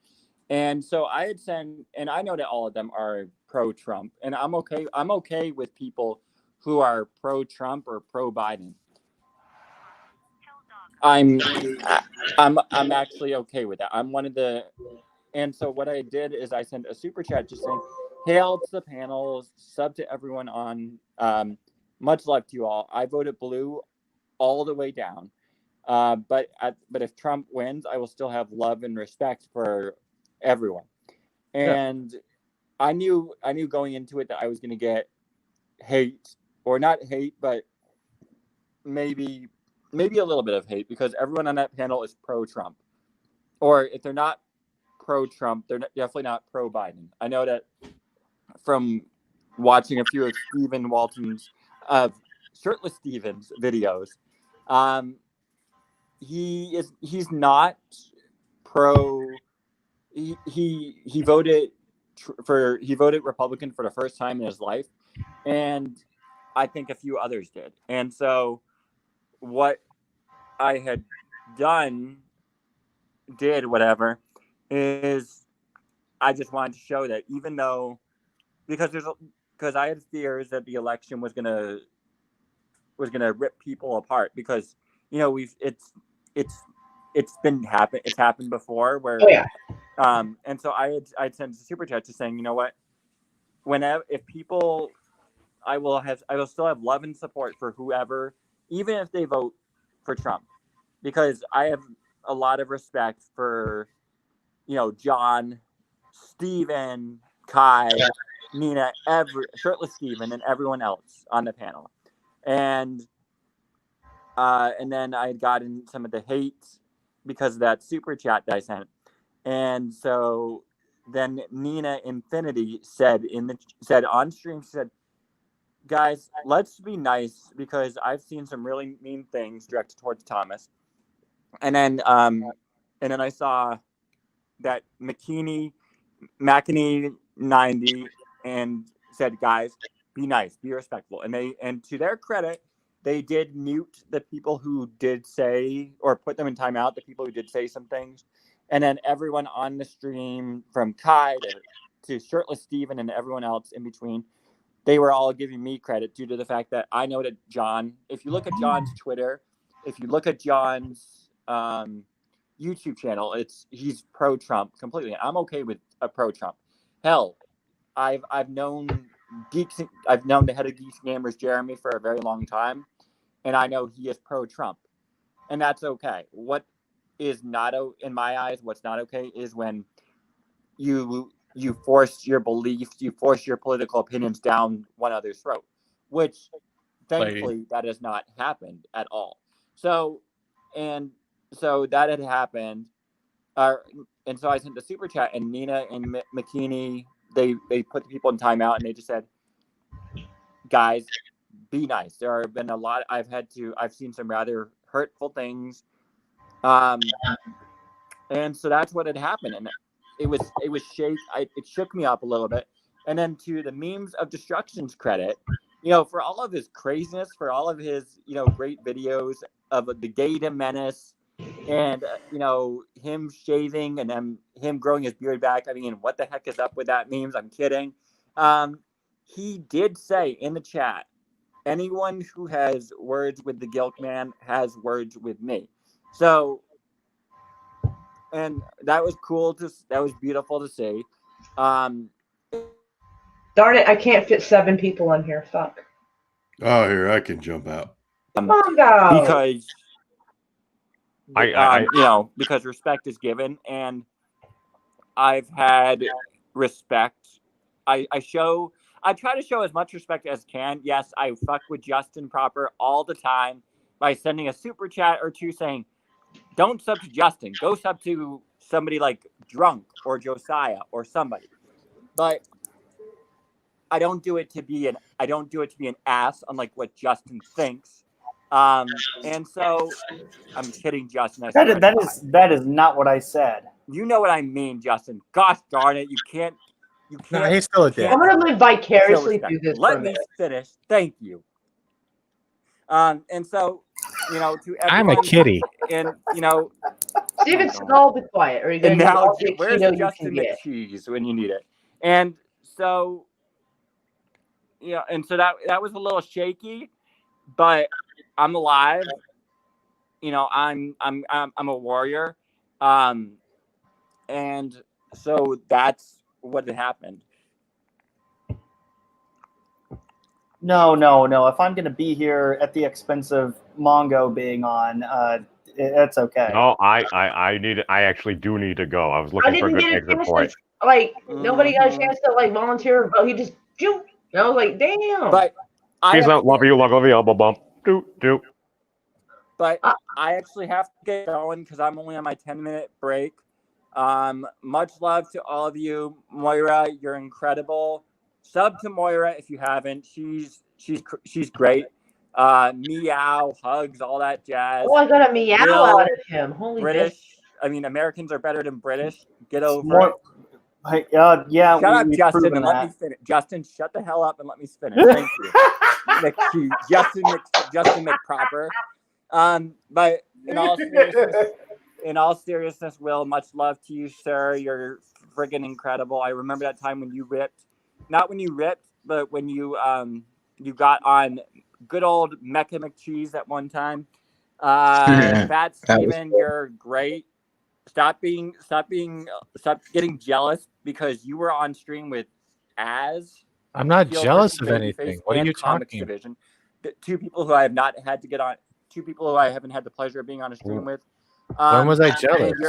And so I had sent, and I know that all of them are pro-Trump, and I'm okay with people who are pro-Trump or pro-Biden. I'm actually okay with that. I'm one of the, and so what I did is I sent a super chat just saying, hail to the panel, sub to everyone on, much love to you all. I voted blue all the way down. But if Trump wins, I will still have love and respect for everyone. And yeah. I knew going into it that I was going to get hate, or not hate, but maybe a little bit of hate, because everyone on that panel is pro-Trump. Or if they're not pro-Trump, they're definitely not pro-Biden. I know that from watching a few of Stephen Walton's Shirtless Steven's videos. He's not pro. He voted Republican for the first time in his life, and I think a few others did. And so what I had did is I just wanted to show that even though, because because I had fears that the election was gonna rip people apart, because it's happened before where Oh yeah. And so I'd sent a super chat just saying, you know what, if people, I will still have love and support for whoever, even if they vote for Trump, because I have a lot of respect for John, Steven, Kai, Nina, shirtless Steven, and everyone else on the panel. And then I had gotten some of the hate because of that super chat that I sent. And so then Nina Infinity said on stream, she said, guys, let's be nice, because I've seen some really mean things directed towards Thomas. And then I saw that McKinney 90 and said, guys, be nice, be respectful. And to their credit, they did mute the people who did say, or put them in timeout, the people who did say some things. And then everyone on the stream, from Kai to shirtless Steven and everyone else in between, they were all giving me credit due to the fact that I know that John, if you look at John's Twitter, if you look at John's YouTube channel, he's pro-Trump completely. I'm okay with a pro-Trump. Hell, I've known the head of Geeks Gamers, Jeremy, for a very long time, and I know he is pro-Trump, and that's okay. What is not, in my eyes, what's not okay is when you force your beliefs, you force your political opinions down one other's throat, which thankfully that has not happened at all. So that had happened, and so I sent the super chat, and Nina and McKinney, they put the people in timeout, and they just said, guys, be nice. There have been a lot. I've seen some rather hurtful things, and so that's what had happened, and it shook me up a little bit. And then to the Memes of Destruction's credit, for all of his craziness, for all of his great videos of the Gaida Menace, and him shaving and then him growing his beard back. I mean, what the heck is up with that memes? I'm kidding. He did say in the chat, anyone who has words with the Gilk Man has words with me. So, and that was cool. That was beautiful to see. Darn it, I can't fit 7 people in here. Fuck. Oh, here, I can jump out. Because because respect is given, and I've had respect. I try to show as much respect as can. Yes, I fuck with Justin proper all the time by sending a super chat or two saying, don't sub to Justin, go sub to somebody like Drunk or Josiah or somebody. But I don't do it to be an ass, unlike what Justin thinks. And so I'm kidding, Justin. That is not what I said. You know what I mean, Justin. Gosh darn it, you can't. No, he's still a dick. I'm gonna live vicariously through this. Let me finish. Thank you. And so, to everyone, I'm a kitty. And Steven Skull, be quiet, or you're gonna get all the where's keto you Justin can get. McCheese when you need it? And so, and so that was a little shaky, but I'm alive. I'm a warrior. And so that's what had happened. No. If I'm going to be here at the expense of Mongo being on, it's okay. No, I actually do need to go. I was looking for a good exit point. Nobody got a chance to volunteer, but he just juked. I was like, damn. But Peace out, love you, bump. Do. But I actually have to get going because I'm only on my 10-minute break. Much love to all of you. Moira, you're incredible. Sub to Moira if you haven't. She's great. Meow, hugs, all that jazz. Oh, I got a meow out of him. Holy British. bitch. I mean, Americans are better than British. Get over it. Yeah. Shut up, Justin, and let me finish. Justin, shut the hell up and let me finish. Thank you. Justin McProper. But in all seriousness, Will, much love to you, sir. You're friggin' incredible. I remember that time when you ripped, not when you ripped, but when you got on good old Mecca McCheese at one time, Fat that was Steven, you're great. Stop getting jealous because you were on stream with Az. I'm not Heel jealous versus of Babyface, anything. What are and you Comics talking about? Division. The two people who I have not had to get on. Two people who I haven't had the pleasure of being on a stream with. When was I jealous? And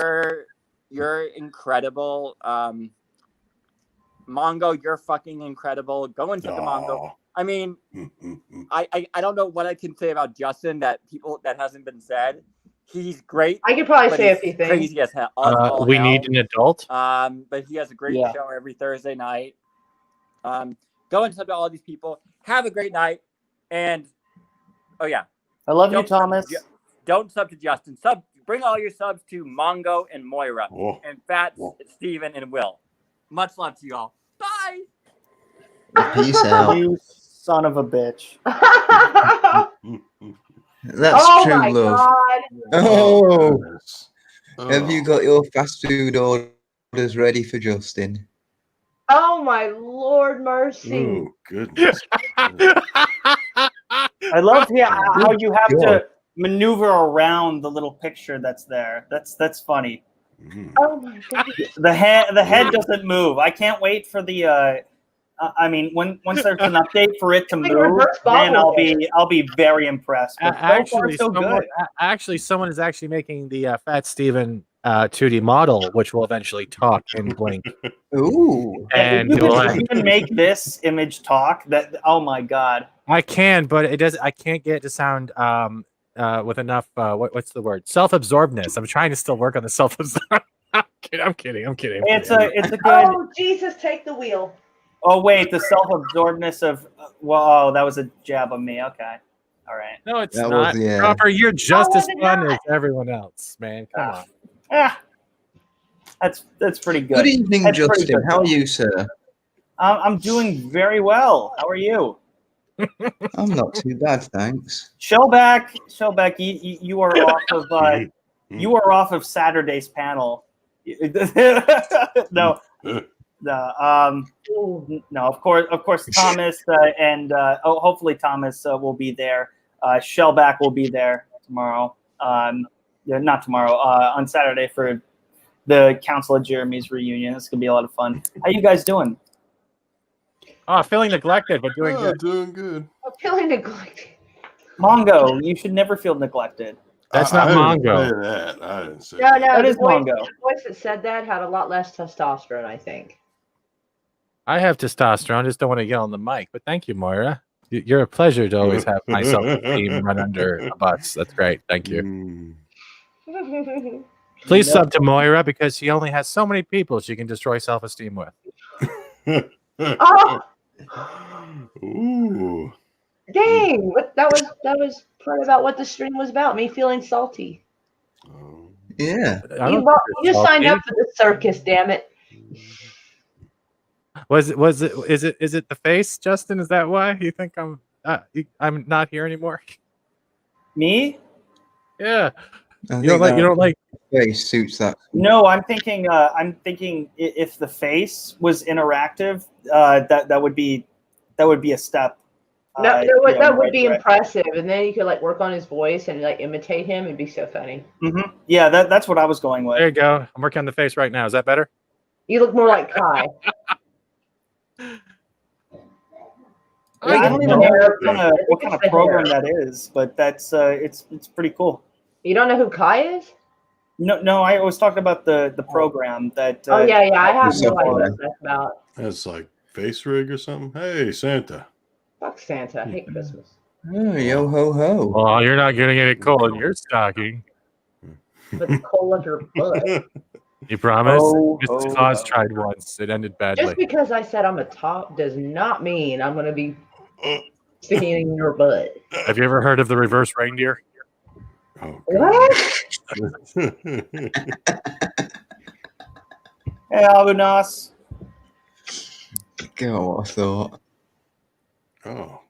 you're incredible. Mongo, you're fucking incredible. Go into the Mongo. I mean, I don't know what I can say about Justin that hasn't been said. He's great. I could probably but say a he's few things. crazy as hell. all We hell. need an adult. But he has a great Yeah. show every Thursday night. Go and sub to all these people. Have a great night. And oh yeah, I love you, Don't sub to Thomas. don't sub to Justin. Bring all your subs to Mongo and Moira and Fat Steven and Will. Much love to y'all. Bye. Peace out. You son of a bitch. That's Oh true my love. God. Oh, goodness. have you got your fast food orders ready for Justin? Oh my Lord mercy. Oh goodness. I love how you have to maneuver around the little picture that's there. That's funny. Oh my God. The head doesn't move. I can't wait for the. I mean, once there's an update for it to Like move, reverse then bobblehead. I'll be very impressed. But so far, so good. Someone is actually making the Fat Steven 2D model, which will eventually talk and blink. Ooh. And If you it'll can even make this image talk, that oh my God. I can, but it does. I can't get it to sound with enough. What's the word? Self-absorbedness. I'm trying to still work on the self-absorb. I'm kidding. It's a good. Oh Jesus, take the wheel. Oh wait, the self-absorbedness of well, that was a jab on me. Okay, all right. No, it's That not. was, yeah. Proper, you're just How as was it fun not? as everyone else, man. Come on. Ah, that's pretty good. Good evening, That's pretty Justin. good. How are you, sir? I'm doing very well. How are you? I'm not too bad, thanks. Shellback, you are off of you are off of Saturday's panel. No. No, of course, Thomas and hopefully Thomas will be there. Shellback will be there tomorrow. Not tomorrow. On Saturday for the Council of Jeremy's reunion. It's gonna be a lot of fun. How you guys doing? Oh, feeling neglected, but doing good. Doing good. I'm feeling neglected. Mongo, you should never feel neglected. That's not I didn't Mongo. say that. I didn't say No, that. no, That is Mongo. The voice that said that had a lot less testosterone, I think. I have testosterone. Just don't want to yell on the mic. But thank you, Moira. You're a pleasure to always have my self-esteem run under a bus. That's great. Thank you. Please sub to Moira because she only has so many people she can destroy self-esteem with. Oh, Ooh. dang! That was part about what the stream was about. Me feeling salty. Yeah. I You don't you signed up for the circus, damn it. Is it the face, Justin? Is that why you think I'm not here anymore? Me? Yeah. I You don't like face suits that. No, I'm thinking if the face was interactive, that would be a step. No, right that would be direction. impressive, and then you could like work on his voice and like imitate him. It'd be so funny. Mm-hmm. Yeah, that's what I was going with. There you go. I'm working on the face right now. Is that better? You look more like Kai. I don't even know what kind of program that is, but that's it's pretty cool. You don't know who Kai is? No, I was talking about the program that. Oh yeah, I have so no idea far. what that's about. That's like face rig or something. Hey, Santa. Fuck Santa. I hate Christmas. Oh, yo ho ho. Well, you're not getting any coal in your stocking. But the coal under butt. You promise? Oh, Mrs. Claus tried once. It ended badly. Just because I said I'm a top does not mean I'm gonna be sticking it in your butt. Have you ever heard of the reverse reindeer? Oh, What? Hey, Albunas. God, what a thought. Oh.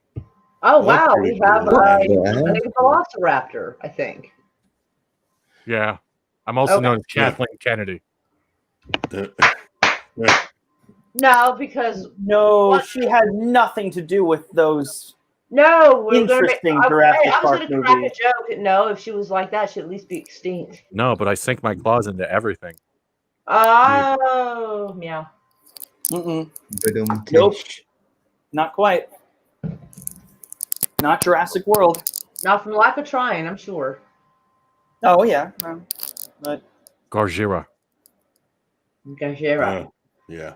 Oh wow, pretty we have cool. I Yeah. think a velociraptor, I think. Yeah. I'm also Okay. known as Kathleen Kennedy. No, because No, what? she had nothing to do with those. No, we're gonna make. Interesting Jurassic I was Park gonna crack movie. a joke. No, if she was like that, she'd at least be extinct. No, but I sink my claws into everything. Oh, yeah. Mm-mm. Ba-dum, Nope. tish. Not quite. Not Jurassic World. Not from lack of trying, I'm sure. Oh yeah. But Gorgira. Because you're right. Yeah.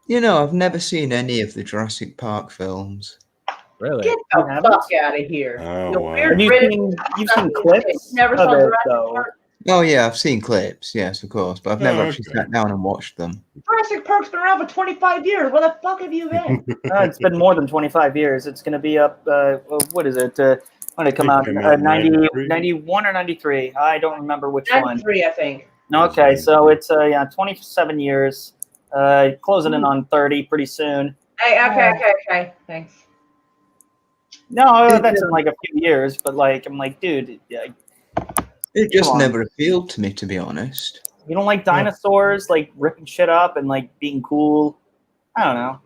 You know, I've never seen any of the Jurassic Park films. Really? Get the fuck out of here. Oh, You wow. weird Have you British seen, you've stuff seen you clips never of saw it, Jurassic though. Park. Oh yeah, I've seen clips, yes, of course, but I've never Oh, actually okay. sat down and watched them. Jurassic Park's been around for 25 years. Where the fuck have you been? It's been more than 25 years. It's going to be up. What is it? When it come I out? think it came out in 90, 93. 91 or 93? I don't remember which one. 93, I think. Okay, so it's 27 years. Closing in on 30 pretty soon. Hey, okay. Thanks. No, that's in like a few years, but like I'm like, dude, It just Come on. never appealed to me, to be honest. you don't like dinosaurs like ripping shit up and like being cool? I don't know.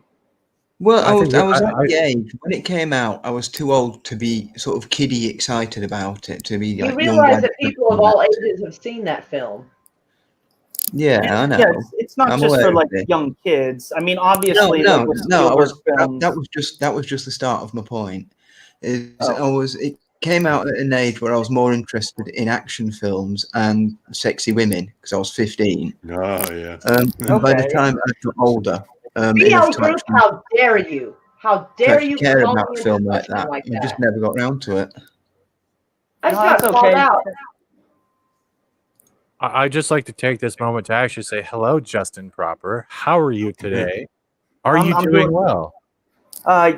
Well, I I think was I- at the age when it came out. I was too old to be sort of kiddie excited about it. To be You like young realize lad that people of all ages have seen that film. Yeah, I know. Yeah, it's not I'm just aware for of like it. young kids. I mean, obviously, No, like with no. Spielberg films. That was just the start of my point. Oh. It came out at an age where I was more interested in action films and sexy women because I was 15. Oh, yeah. And by the Okay. time I got older, enough BL to Group, actually, how dare you? How to dare actually you care call about me a into film like something that, like I just that? never got round to it. I just No, got that's called okay. out. I'd just like to take this moment to actually say hello, Justin Proper. How are you today? Are you I'm doing doing- well?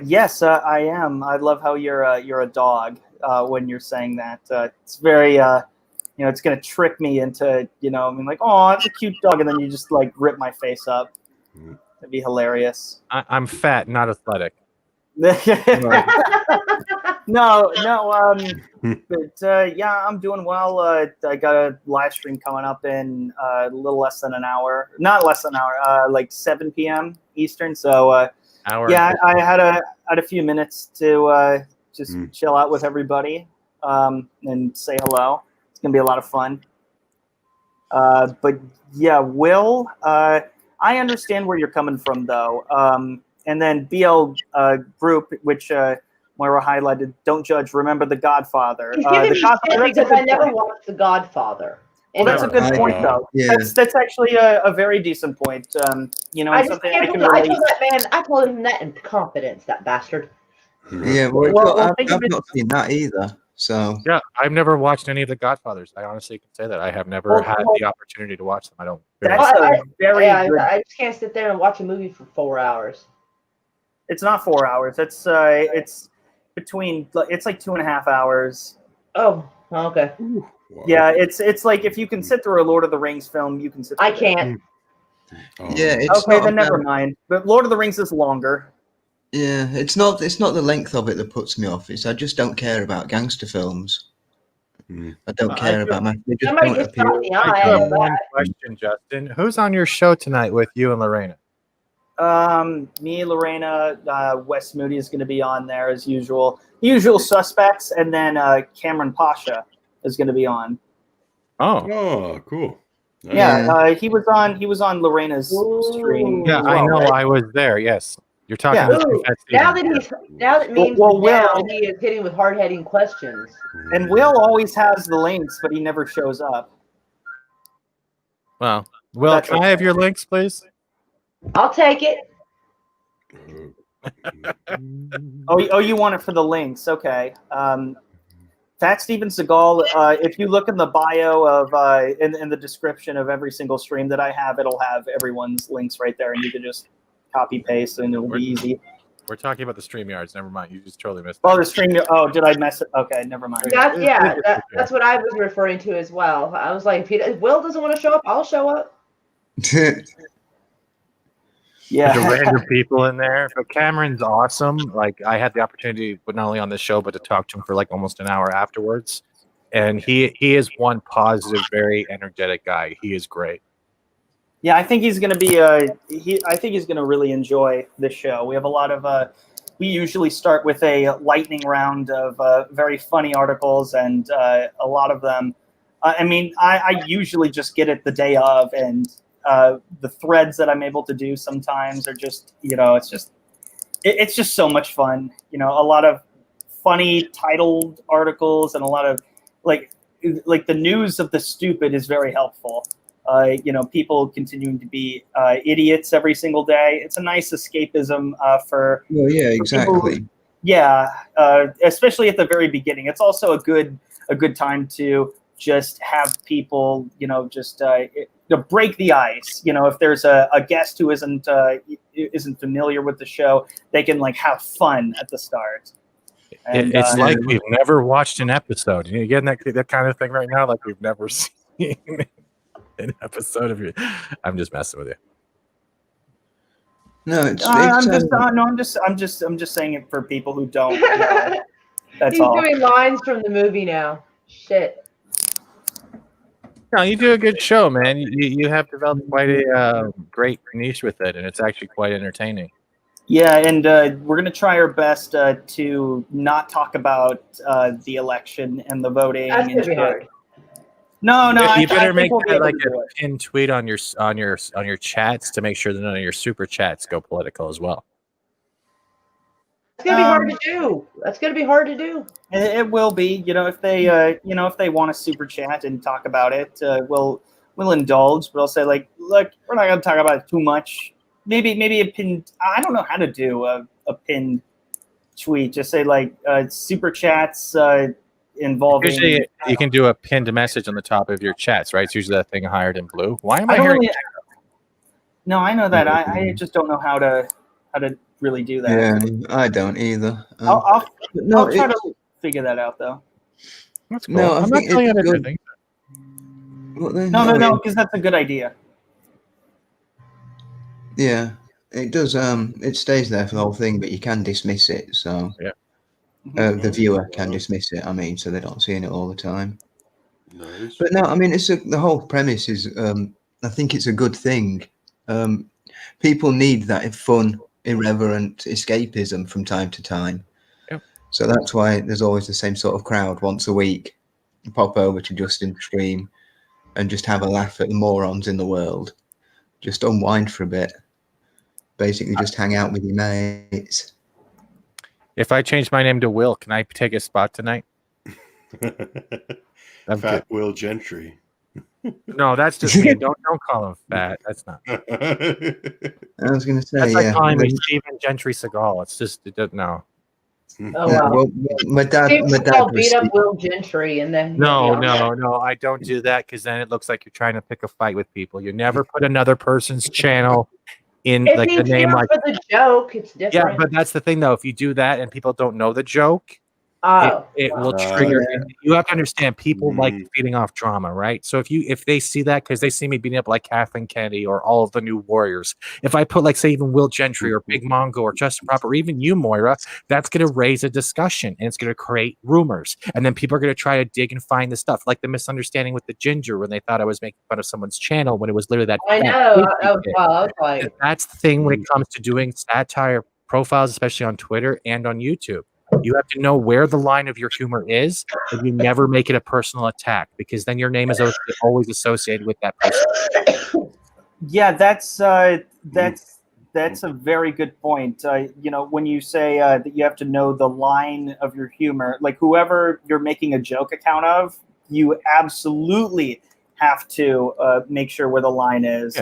Yes, I am. I love how you're a dog when you're saying that. It's very, it's gonna trick me into, I mean, like, oh, it's a cute dog, and then you just like rip my face up. That'd be hilarious. I'm fat, not athletic. No, but yeah, I'm doing well. I got a live stream coming up in a little less than an hour. Not less than an hour, like 7 p.m. Eastern. So Hour yeah, and I had a few minutes to just chill out with everybody and say hello. It's gonna be a lot of fun. But yeah, Will, I understand where you're coming from though. And then BL Group, which Moira highlighted, don't judge, remember The Godfather. He's giving The me Godfather, shit that's a because I good never point. watched The Godfather. Well, that's a good point, though. Yeah. That's actually a very decent point. I just Something I can't can believe I relate. told that man. I told him that in confidence. That bastard. Yeah, Well, I've think of it- not seen that either. So Yeah, I've never watched any of the Godfathers. I honestly can say that I have never Well, had well, the opportunity to watch them. I don't. That's a very yeah, good. I just can't sit there and watch a movie for 4 hours. It's not 4 hours. It's between. It's like 2.5 hours. Oh, okay. Yeah, it's like if you can sit through a Lord of the Rings film, you can sit. I through it. can't. yeah, it's Okay, not then never about- mind. But Lord of the Rings is longer. Yeah, it's not the length of it that puts me off. It's I just don't care about gangster films. I don't care about my. They just Somebody don't just appeal. shot me. I I do know have one that. question, Justin. Who's on your show tonight with you and Lorena? Me, Lorena, Wes Moody is going to be on there as usual. Usual suspects, and then Cameron Pasha is going to be on. Oh, cool. Yeah, he was on Lorena's stream. Yeah, as I well, know. right? I was there. Yes, you're talking Yeah. to Ooh, Fat now Stevens. that memes Well, are down, Will- he is hitting with hard-hitting questions. And Will always has the links, but he never shows up. Well, Will, That's can I have your links, please? I'll take it. Oh, you want it for the links? Okay. Fat Steven Seagal. If you look in the bio of in the description of every single stream that I have, it'll have everyone's links right there, and you can just copy paste, and it'll be easy. We're talking about the StreamYards. Never mind. You just totally missed. Oh, the stream. Oh, did I mess it? Okay, never mind. That's what I was referring to as well. I was like, if Will doesn't want to show up, I'll show up. Yeah. The random people in there. But Cameron's awesome. Like I had the opportunity, but not only on the show, but to talk to him for like almost an hour afterwards. And he is one positive, very energetic guy. He is great. Yeah, I think he's going to be. I think he's going to really enjoy this show. We have a lot of. We usually start with a lightning round of very funny articles, and a lot of them. I usually just get it the day of, and the threads that I'm able to do sometimes are just, it's just so much fun. A lot of funny titled articles and a lot of like the news of the stupid is very helpful. People continuing to be idiots every single day. It's a nice escapism for. Well, yeah, exactly. Especially at the very beginning. It's also a good time to just have people, break the ice. If there's a guest who isn't familiar with the show, they can have fun at the start. And, it's like we've never watched an episode. You getting that kind of thing right now? Like we've never seen an episode of you. I'm just messing with you. No, I'm just saying it for people who don't know. That's He's all. doing lines from the movie now. Shit. No, you do a good show, man. You have developed quite a great niche with it, and it's actually quite entertaining. Yeah, and we're going to try our best to not talk about the election and the voting. That's going to be hard. No, You better make we'll be that able like to do a pinned tweet on your chats to make sure that none of your super chats go political as well. It's going to be hard to do. That's going to be hard to do. It will be. If they want to super chat and talk about it, we'll indulge. But I'll say look, we're not going to talk about it too much. Maybe a pinned. I don't know how to do a pinned tweet. Just say super chats involving. Usually, you can do a pinned message on the top of your chats, right? It's usually that thing hired in blue. Why am I hearing? No, I know that. I just don't know how to really do that. Yeah, I don't either. I'll try to figure that out though. That's cool. No, I'm not telling you everything. No, because that's a good idea. Yeah, it does. It stays there for the whole thing, but you can dismiss it. So yeah, the viewer can dismiss it. So they're not seeing it all the time. Nice. But no, it's the whole premise is. I think it's a good thing. People need that fun, irreverent escapism from time to time. Yep. So that's why there's always the same sort of crowd once a week. You pop over to Justin's stream and just have a laugh at the morons in the world. Just unwind for a bit. Basically, just hang out with your mates. If I change my name to Will, can I take a spot tonight? Fat Will Gentry. No, that's just me. Don't call him fat. That's not. I was going to say, that's like calling me Stephen Gentry Seagal. It's just no. Oh wow. Well, my dad beat up Will Gentry, and then No, I don't do that because then it looks like you're trying to pick a fight with people. You never put another person's channel in if like he's the name here like for the joke, it's different. yeah, but that's the thing though. If you do that and people don't know the joke, it will trigger. You have to understand people like feeding off drama, right? So if they see that because they see me beating up like Kathleen Kennedy or all of the new warriors, if I put like say even Will Gentry or Big Mongo or Justin Proper or even you Moira, that's going to raise a discussion and it's going to create rumors, and then people are going to try to dig and find the stuff like the misunderstanding with the ginger when they thought I was making fun of someone's channel when it was literally that. I know. I was like, that's the thing when it comes to doing satire profiles, especially on Twitter and on YouTube. You have to know where the line of your humor is, and you never make it a personal attack because then your name is always associated with that person. Yeah, that's a very good point. When you say that you have to know the line of your humor, like whoever you're making a joke account of, you absolutely have to make sure where the line is.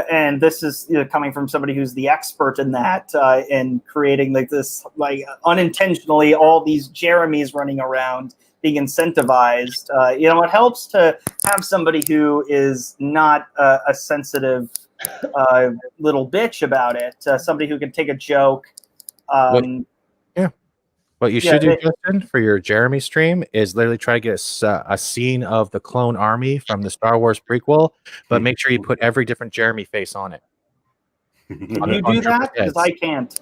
And this is coming from somebody who's the expert in that, in creating unintentionally all these Jeremys running around being incentivized. It helps to have somebody who is not a sensitive little bitch about it. Somebody who can take a joke. What you should do, Justin, for your Jeremy stream is literally try to get a scene of the Clone Army from the Star Wars prequel, but make sure you put every different Jeremy face on it. Can you do that? Because I can't.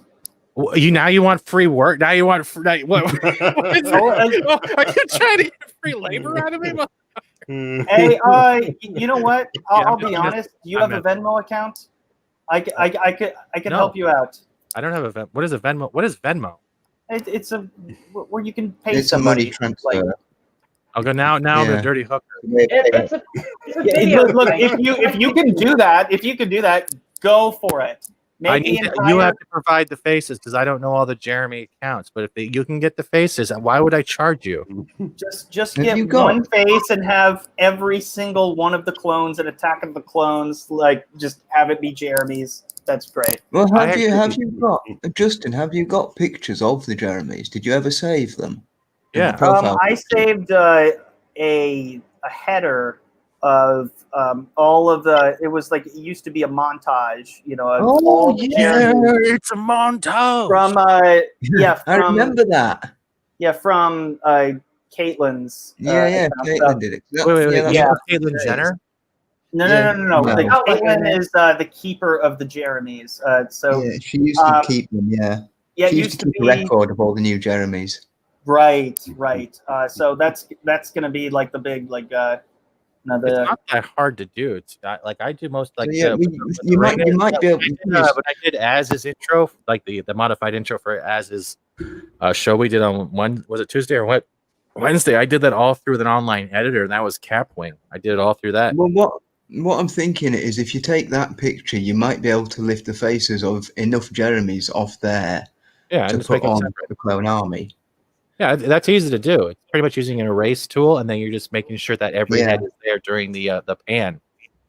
You want free work? Now you want what? Are you trying to get free labor out of me? Hey, you know what? I'll be honest. Do you have a Venmo account? I can help you out. I don't have a Venmo. What is a Venmo? What is Venmo? It's a where you can pay It's a money somebody. transfer. I'll go now. Now I'm a dirty hooker. It's a Yeah, video. look, site. if you can do that, go for it. I Make need the you entire- have to provide the faces because I don't know all the Jeremy accounts. But if you can get the faces, why would I charge you? just Have you get got- one face and have every single one of the clones and Attack of the Clones, like just have it be Jeremy's. That's great. Well, I have agree. you got Justin? Have you got pictures of the Jeremys? Did you ever save them? In the Yeah. profile I picture? saved a header of all of the. It was like it used to be a montage, of all the Jeremys it's a montage. from yeah, I from remember that. yeah, from Caitlin's. Yeah, account. Caitlin did it. Wait. that's yeah. what Caitlyn it Jenner. is. No. No. The Oh, my Caitlin goodness. is the keeper of the Jeremys. So Yeah, she used to keep them. Yeah, yeah, it she used to keep a be record of all the new Jeremys. right. So that's gonna be like the big It's not that hard to do. It's not, like I do most like. So, yeah, you might be able to. But I did Az's intro, like the modified intro for Az's show we did on was it Tuesday or what? Wednesday. I did that all through an online editor, and that was Capwing. I did it all through that. Well, what I'm thinking is, if you take that picture, you might be able to lift the faces of enough Jeremys off there Yeah, and to just put make them on separate. the clone army. Yeah, that's easy to do. It's pretty much using an erase tool, and then you're just making sure that every Yeah. head is there during the pan.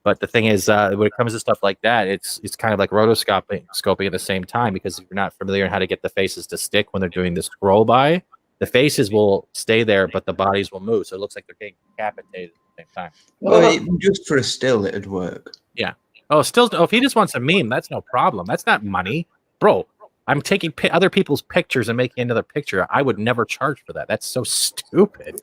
But the thing is, when it comes to stuff like that, it's kind of like rotoscoping at the same time, because if you're not familiar on how to get the faces to stick when they're doing the scroll by, the faces will stay there, but the bodies will move, so it looks like they're getting decapitated at the same time. Well, just for a still, it'd work. Yeah. Oh, if he just wants a meme, that's no problem. That's not money, bro. I'm taking other people's pictures and making another picture. I would never charge for that. That's so stupid.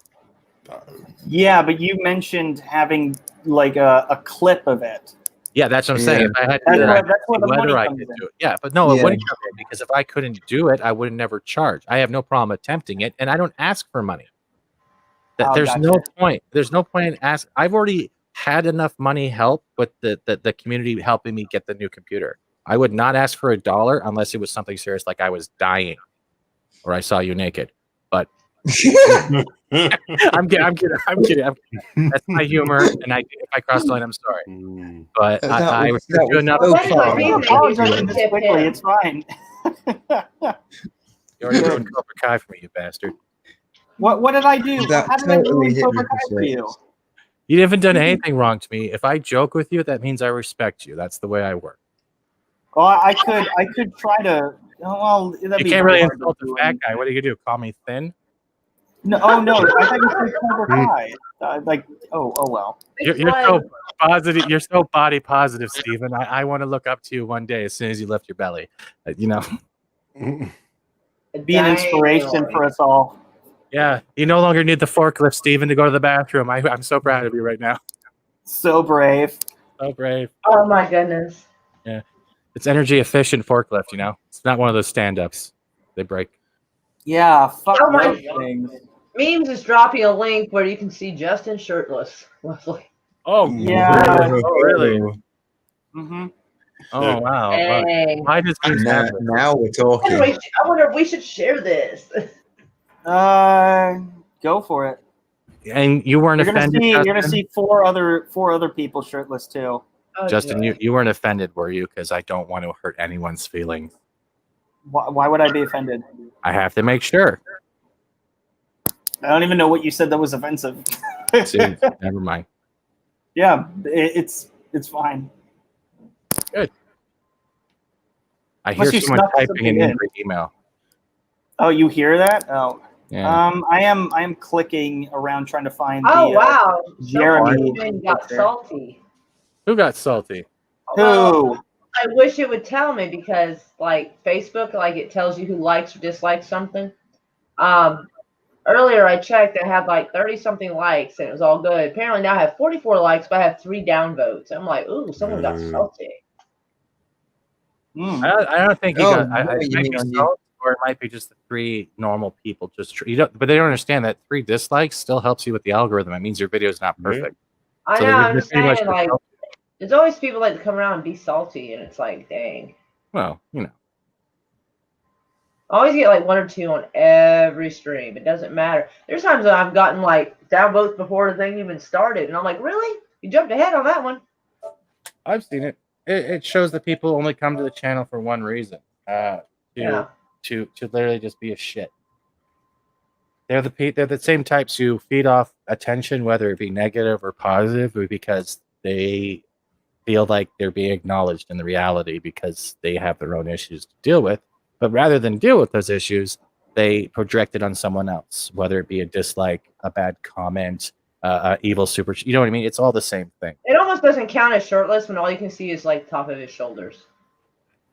Yeah, but you mentioned having like a clip of it. Yeah, that's what I'm saying. If I had to do That's that, where the money I comes could in. do it. Yeah, but no, it Yeah. wouldn't come in, because if I couldn't do it, I would never charge. I have no problem attempting it, and I don't ask for money. Oh, There's gotcha. no point. There's no point in ask. I've already had enough money help with the community helping me get the new computer. I would not ask for $1 unless it was something serious, like I was dying or I saw you naked. But I'm kidding. That's my humor, and if I cross the line, I'm sorry. But I respect you enough. so That's far. what I mean. Apologize this Tip quickly. him. It's fine. You already ruined Cobra Kai for me, you bastard. What did I do? That How did I totally ruin hit Cobra me Kai for for you? six. You haven't done anything wrong to me. If I joke with you, that means I respect you. That's the way I work. Well, I could try to. Well, that'd You be can't really hard to insult the do. fat guy. What are you gonna do? Call me thin? No, oh no! I thought you said Cobra Kai. Oh well. You're so positive. You're so body positive, Steven. I want to look up to you one day as soon as you lift your belly. You know. Be an inspiration for us all. Yeah, you no longer need the forklift, Steven, to go to the bathroom. I'm so proud of you right now. So brave. So brave. Oh my goodness. Yeah, it's energy efficient forklift. You know, it's not one of those stand-ups. They break. Yeah, fuck Oh my those things. Memes is dropping a link where you can see Justin shirtless. Lovely. Oh Yeah. Oh really? Mm-hmm. Oh wow. Dang. Why does memes Now, have this? now we're talking. I wonder if we should share this. Go for it. And you weren't You're gonna offended, see. You're gonna Justin? see four other people shirtless too. Oh, Justin, God. you weren't offended, were you? Because I don't want to hurt anyone's feelings. Why would I be offended? I have to make sure. I don't even know what you said that was offensive. See, never mind. Yeah, it's fine. Good. I hear Unless you someone snuck typing something in in. every email. Oh, you hear that? Oh. Yeah. I am clicking around trying to find Oh the wow. Jeremy. Someone got picture. salty. Who got salty? Who? I wish it would tell me, because like Facebook, like it tells you who likes or dislikes something. Earlier I checked, I had like 30 something likes and it was all good. Apparently now I have 44 likes, but I have 3 downvotes. I'm like, ooh, someone got salty. Hmm. I don't think he Oh, got. no, you Maybe mean on you- salt, or it might be just the 3 normal people. But they don't understand that 3 dislikes still helps you with the algorithm. It means your video is not perfect. I So know. they're I'm just pretty much saying, like, help- there's always people like to come around and be salty, and it's like, dang. well, you know. I always get like 1 or 2 on every stream. It doesn't matter. There's times that I've gotten like downvotes before the thing even started, and I'm like, really? You jumped ahead on that one. I've seen it. It shows that people only come to the channel for one reason. To literally just be a shit. They're the same types who feed off attention, whether it be negative or positive, because they feel like they're being acknowledged in the reality because they have their own issues to deal with. But rather than deal with those issues, they project it on someone else, whether it be a dislike, a bad comment, evil super. You know what I mean? It's all the same thing. It almost doesn't count as shirtless when all you can see is like top of his shoulders.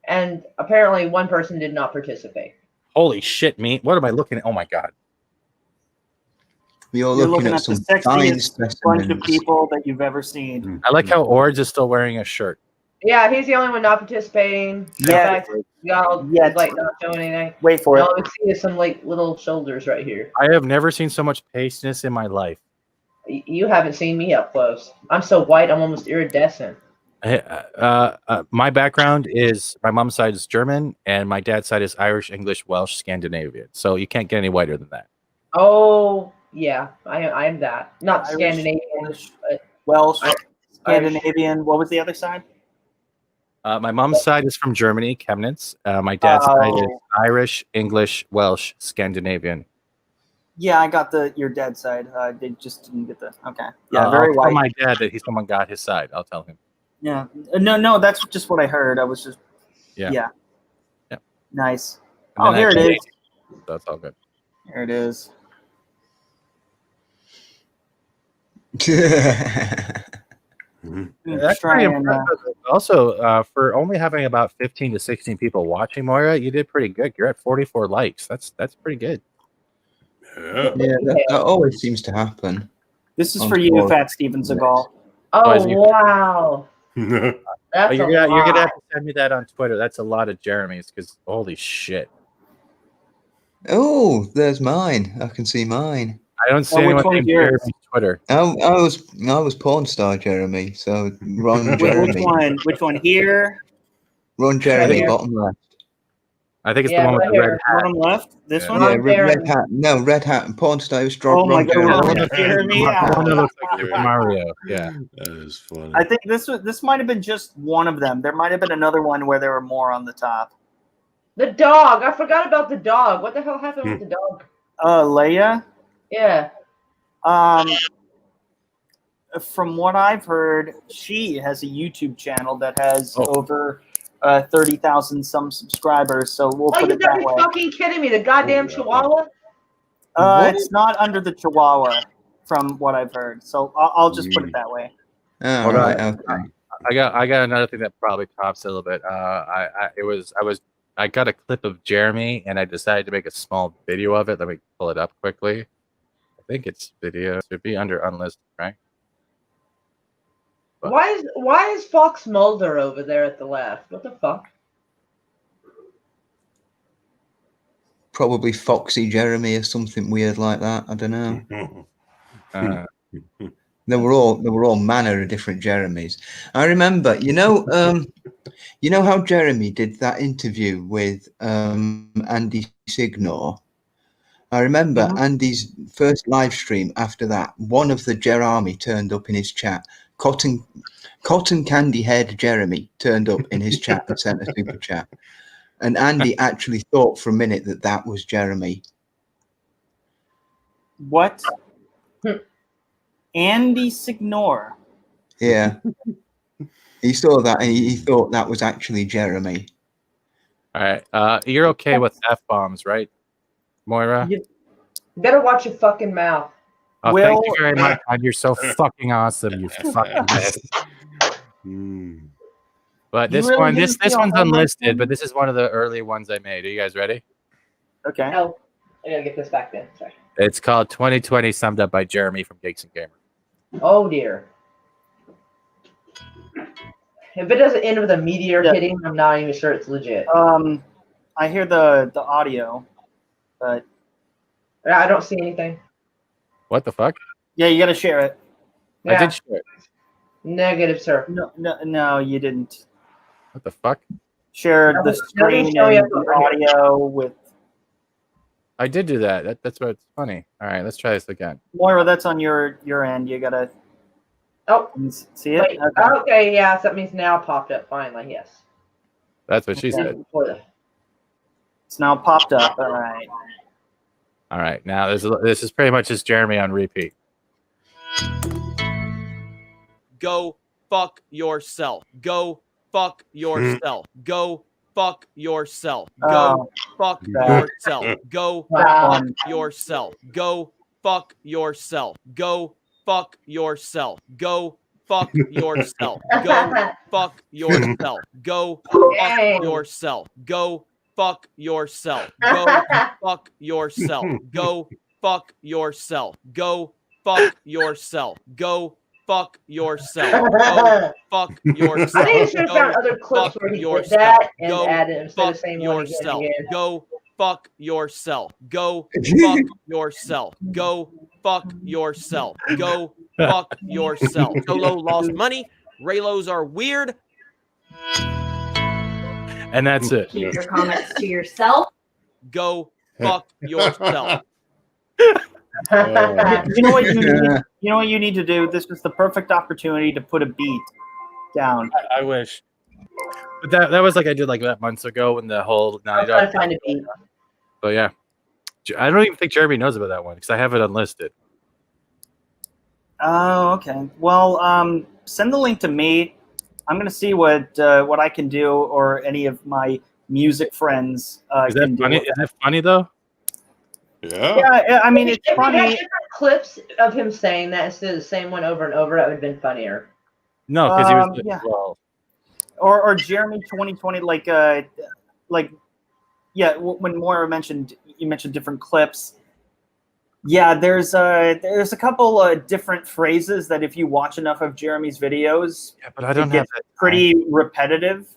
And apparently, one person did not participate. Holy shit, me! What am I looking at? Oh my god! We're all You're looking looking at at the some fine sexiest bunch of specimens. people that you've ever seen. I like how Orge is still wearing a shirt. Yeah, he's the only one not participating. Yeah. Y'all Yet. like not showing anything. Wait for All it. we see is some like little shoulders right here. I have never seen so much pasteness in my life. You haven't seen me up close. I'm so white, I'm almost iridescent. My background is my mom's side is German and my dad's side is Irish, English, Welsh, Scandinavian. So you can't get any whiter than that. Oh yeah, I am that. Not Irish, Scandinavian, English, but Welsh, Scandinavian. What was the other side? My mom's side is from Germany, Chemnitz. My dad's side is Irish, English, Welsh, Scandinavian. Yeah, I got your dad's side. They just didn't get the. Okay. Yeah, very I'll tell white. my dad that someone got his side. I'll tell him. Yeah. No, that's just what I heard. I was just. Yeah. Yeah. Yep. Nice. And Oh, then here it is. That's all good. Here it is. That's pretty impressive. Also, for only having about 15 to 16 people watching, Moira, you did pretty good. You're at 44 likes. That's pretty good. Yeah, that always seems to happen. This is On for you, Twitter. Fat Steven Seagal. oh wow. That's You're a gonna lot. have to send me that on Twitter. That's a lot of Jeremy's because holy shit. Oh, there's mine. I can see mine. I don't see which anyone one's named yours? Jeremy's Twitter. I was porn star Jeremy, so wrong Jeremy. Which one here? Wrong Jeremy, Here. bottom left. I think it's Yeah, the one with right the here. red hat. Bottom left. This Yeah. one. Yeah, Wrong red Jeremy. hat. No, red hat and porn star was Oh my wrong Jeremy. God, Jeremy. The one that Yeah. looks like Super Mario. Yeah. that is funny. I think this might have been just one of them. There might have been another one where there were more on the top. The dog. I forgot about the dog. What the hell happened with the dog? Leia. Yeah. From what I've heard, she has a YouTube channel that has Oh. over 30,000 some subscribers. So we'll Oh, put you it gotta that be way. fucking kidding me. The goddamn chihuahua? It's not under the Chihuahua, from what I've heard. So I'll just put it that way. Oh, Hold right, on. okay. I got another thing that probably tops it a little bit. I got a clip of Jeremy and I decided to make a small video of it. Let me pull it up quickly. I think it's video. It should be under unlisted, right? Why is Fox Mulder over there at the left? What the fuck? Probably Foxy Jeremy or something weird like that. I don't know. There were all manner of different Jeremys. I remember, you know how Jeremy did that interview with Andy Signor. I remember Andy's first live stream after that. One of the Jeremy turned up in his chat. Cotton candy head Jeremy turned up in his chat and sent a super chat. And Andy actually thought for a minute that was Jeremy. What? Andy Signor. Yeah. He saw that and he thought that was actually Jeremy. All right. You're okay with F-bombs, right, Moira? You better watch your fucking mouth. Oh, thank you very much, man. You're so fucking awesome, you fucking mess. But You this really one, didn't this feel one's how much unlisted, fun? but this is one of the early ones I made. Are you guys ready? Okay. Oh, I gotta get this back then. Sorry. It's called 2020 Summed Up by Jeremy from Geeks and Gamer. Oh dear. If it doesn't end with a meteor hitting, I'm not even sure it's legit. I hear the audio, but I don't see anything. What the fuck? yeah, you got to share it. I Yeah. did share it. Negative, sir. No, you didn't. What the fuck? Share the Nothing's screen showing and up the over here. audio with I did do that. That's what's funny. All right, let's try this again. Moira. That's on your end. You gotta Oh, see it. wait. Okay, yeah, something's now popped up finally. Yes. That's what she Okay. said. Before the- It's now popped up. All right. All right, now this is pretty much just Jeremy on repeat. Go fuck yourself. Go fuck yourself. Go fuck yourself. Go fuck yourself. Go fuck yourself. Go fuck yourself. Go fuck yourself. Go fuck yourself. Go fuck yourself. Go fuck yourself. Go fuck yourself. Go fuck yourself. Go fuck yourself. Go fuck yourself. Go fuck yourself. Go fuck yourself. I think you should have found other clips where he did that and added instead of saying one again. Go fuck yourself. Go fuck yourself. Go fuck yourself. Go fuck yourself. Solo lost money. Raylos are weird. And that's it. Keep your comments to yourself. Go fuck yourself. You know what you need? You know what you need to do? This is the perfect opportunity to put a beat down. I wish. But that was like I did like that months ago when the whole I'm Naughty trying Dog. to find a beat. So yeah, I don't even think Jeremy knows about that one because I have it unlisted. Oh, okay. Well, send the link to me. I'm gonna see what I can do or any of my music friends Is that can funny? do. Is that funny though? Yeah. Yeah, I mean it's If we had funny. different clips of him saying that instead of the same one over and over, that would have been funnier. No, because he was Yeah. well. Or Jeremy 2020 like yeah, when Moira mentioned different clips. Yeah, there's a couple different phrases that if you watch enough of Jeremy's videos, Yeah, but I don't it have gets that. pretty repetitive.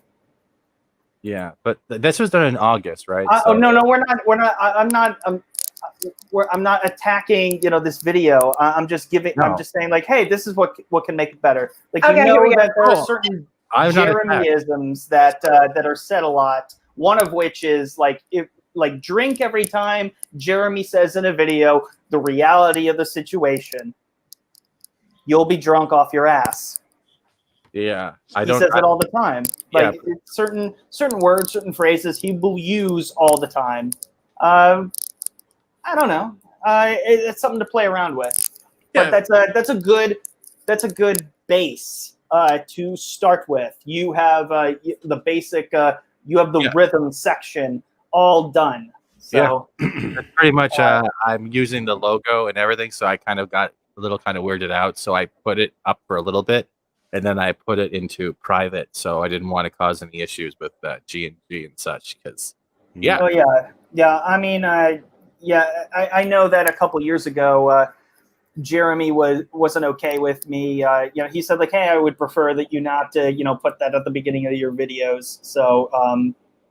Yeah, but this was done in August, right? Oh no, we're not. I'm not attacking this video. I'm just giving. I'm No. just saying like, hey, this is what can make it better. Like Okay, you here know we go. that there are Oh, certain I'm not attacked. Jeremyisms that are said a lot. One of which is like drink every time Jeremy says in a video the reality of the situation. You'll be drunk off your ass. Yeah, He says it all the time. Yeah. Like it's certain words, certain phrases he will use all the time. I don't know. It's something to play around with. But that's a good base to start with. You have the basic. You have the rhythm section all done. So That's pretty much. I'm using the logo and everything, so I kind of got a little kind of weirded out. So I put it up for a little bit, and then I put it into private. So I didn't want to cause any issues with G&G and such. Because yeah, Oh yeah. I mean, I know that a couple years ago, Jeremy wasn't okay with me. He said like, hey, I would prefer that you not put that at the beginning of your videos. So,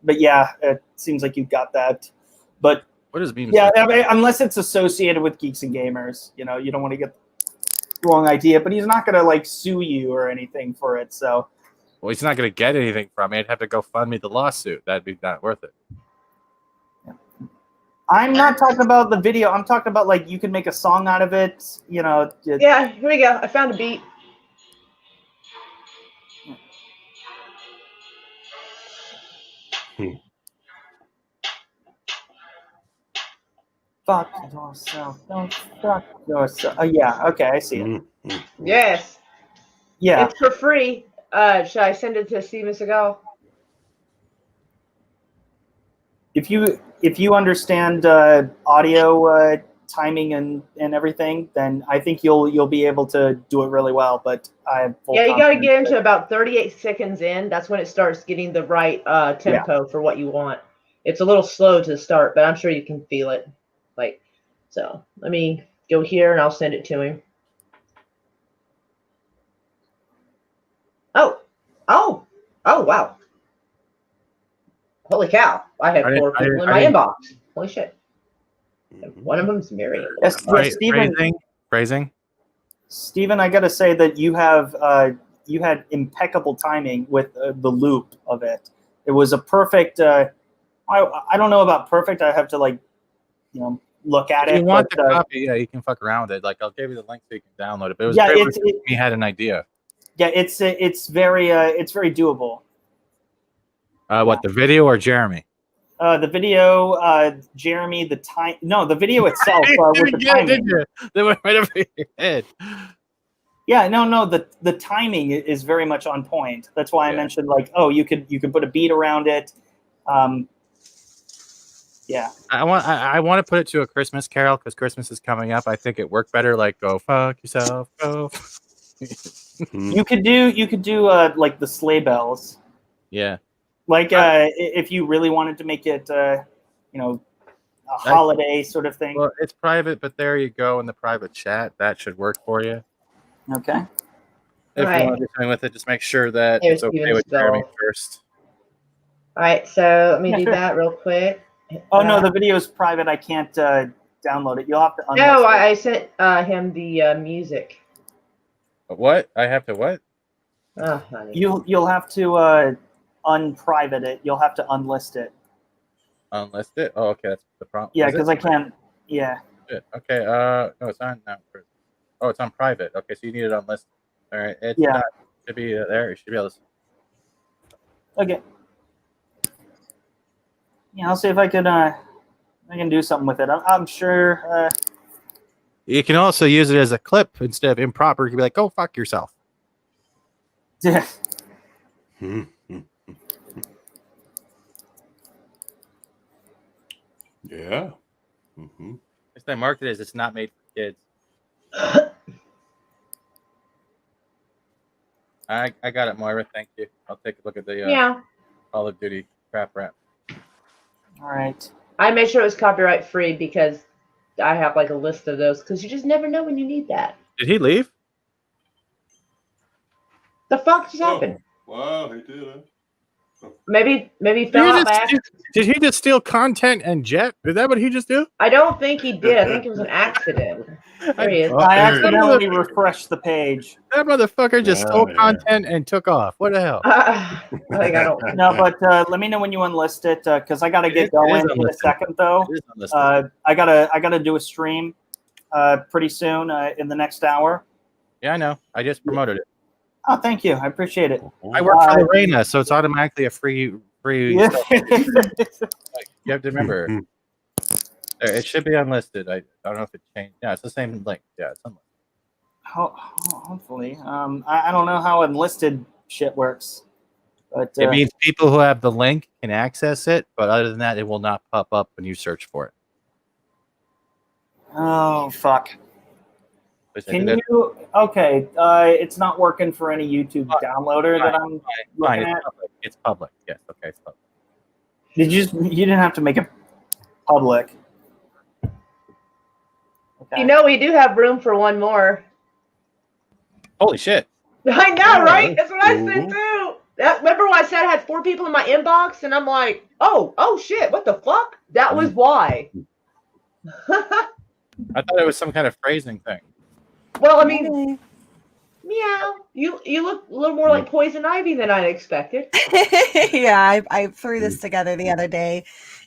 but yeah, it seems like you got that. But what does memes? yeah, I mean, unless it's associated with Geeks and Gamers, you don't want to get the wrong idea. But he's not gonna like sue you or anything for it. So. Well, he's not going to get anything from me. I'd have to go fund me the lawsuit. That'd be not worth it. I'm not talking about the video. I'm talking about like you can make a song out of it. Yeah, here we go. I found a beat. Fuck yourself. Don't fuck yourself. Oh yeah. Okay, I see it. Yes. Yeah. It's for free. Should I send it to Steven Seagal? If you understand audio timing and everything, then I think you'll be able to do it really well. But I have full Yeah, you got to confidence get into that- about 38 seconds in. That's when it starts getting the right tempo for what you want. It's a little slow to start, but I'm sure you can feel it. So let me go here and I'll send it to him. Oh, wow. Holy cow! I had 4 people in my inbox. Holy shit! One of them's Mary. Yes, Stephen. Phrasing. Stephen, I gotta say that you had impeccable timing with the loop of it. It was a perfect. I don't know about perfect. I have to look at If it. you want the copy, yeah, you can fuck around with it. Like I'll give you the link so you can download it. But it was Yeah, great he had an idea. Yeah, it's very doable. What, the video or Jeremy? The video, Jeremy, the video itself with the timing. They went right over your head. Yeah, no, the timing is very much on point. That's why I mentioned you could put a beat around it. Yeah. I want to put it to a Christmas carol because Christmas is coming up. I think it worked better. Like, go fuck yourself. Go. You could do like the sleigh bells. Yeah. Like if you really wanted to make it a holiday sort of thing. Well, it's private, but there you go in the private chat. That should work for you. Okay. If Right. you want to do something with it, just make sure that Here's it's okay Steven's with Jeremy bill. first. All right, so let me Yeah, do sure. that real quick. Oh no, the video is private. I can't download it. You'll have to. No, I sent him the music. What? I have to what? Oh, honey. You'll have to unprivate it. You'll have to unlist it. Unlist it? Oh, okay, that's the problem. Yeah, Is it? because I can't. Yeah. Shit. Okay. No, it's on now. Oh, it's on private. Okay, so you need it on list. All right. It's Yeah. not. It should be there. You should be able to. Okay. Yeah, I'll see if I can do something with it. I'm sure. You can also use it as a clip instead of improper. You can be like, "Go fuck yourself." Yeah. Yeah. It's they market as it's not made for kids. I got it, Moira. Thank you. I'll take a look at the Yeah. Call of Duty crap rap. All right. I made sure it was copyright free because I have like a list of those because you just never know when you need that. Did he leave? The fuck just happened? Wow, he did. Huh? Maybe he Did fell he, out by just, accident. did he just steal content and jet? Is that what he just do? I don't think he did. I think it was an accident. There he is. Oh, I there he is. accidentally refreshed the page. That motherfucker just Yeah, stole yeah. content and took off. What the hell? Like, I don't. No, but let me know when you unlist it because I gotta It get is going in a unlisted. second though. It is unlisted. I gotta do a stream pretty soon in the next hour. Yeah, I know. I just promoted it. Oh, thank you. I appreciate it. I work for Lorena, so it's automatically a free Yeah. stuff. Like, you have to remember. There, it should be unlisted. I don't know if it changed. Yeah, it's the same link. Yeah, it's unlisted. Hopefully. I don't know how enlisted shit works. But It means people who have the link can access it, but other than that, it will not pop up when you search for it. oh fuck. Listen, Can you? Okay, it's not working for any YouTube downloader that I'm Fine, looking it's at. public. It's public. Yes, okay, it's public. You didn't have to make it public. Okay. You know, we do have room for one more. Holy shit. I know, right? That's what I said Mhm. too. Remember when I said I had 4 people in my inbox, and I'm like, oh shit, what the fuck? That was why. I thought it was some kind of phrasing thing. Well, I mean, meow. You look a little more like Poison Ivy than I expected. Yeah, I threw this together the other day.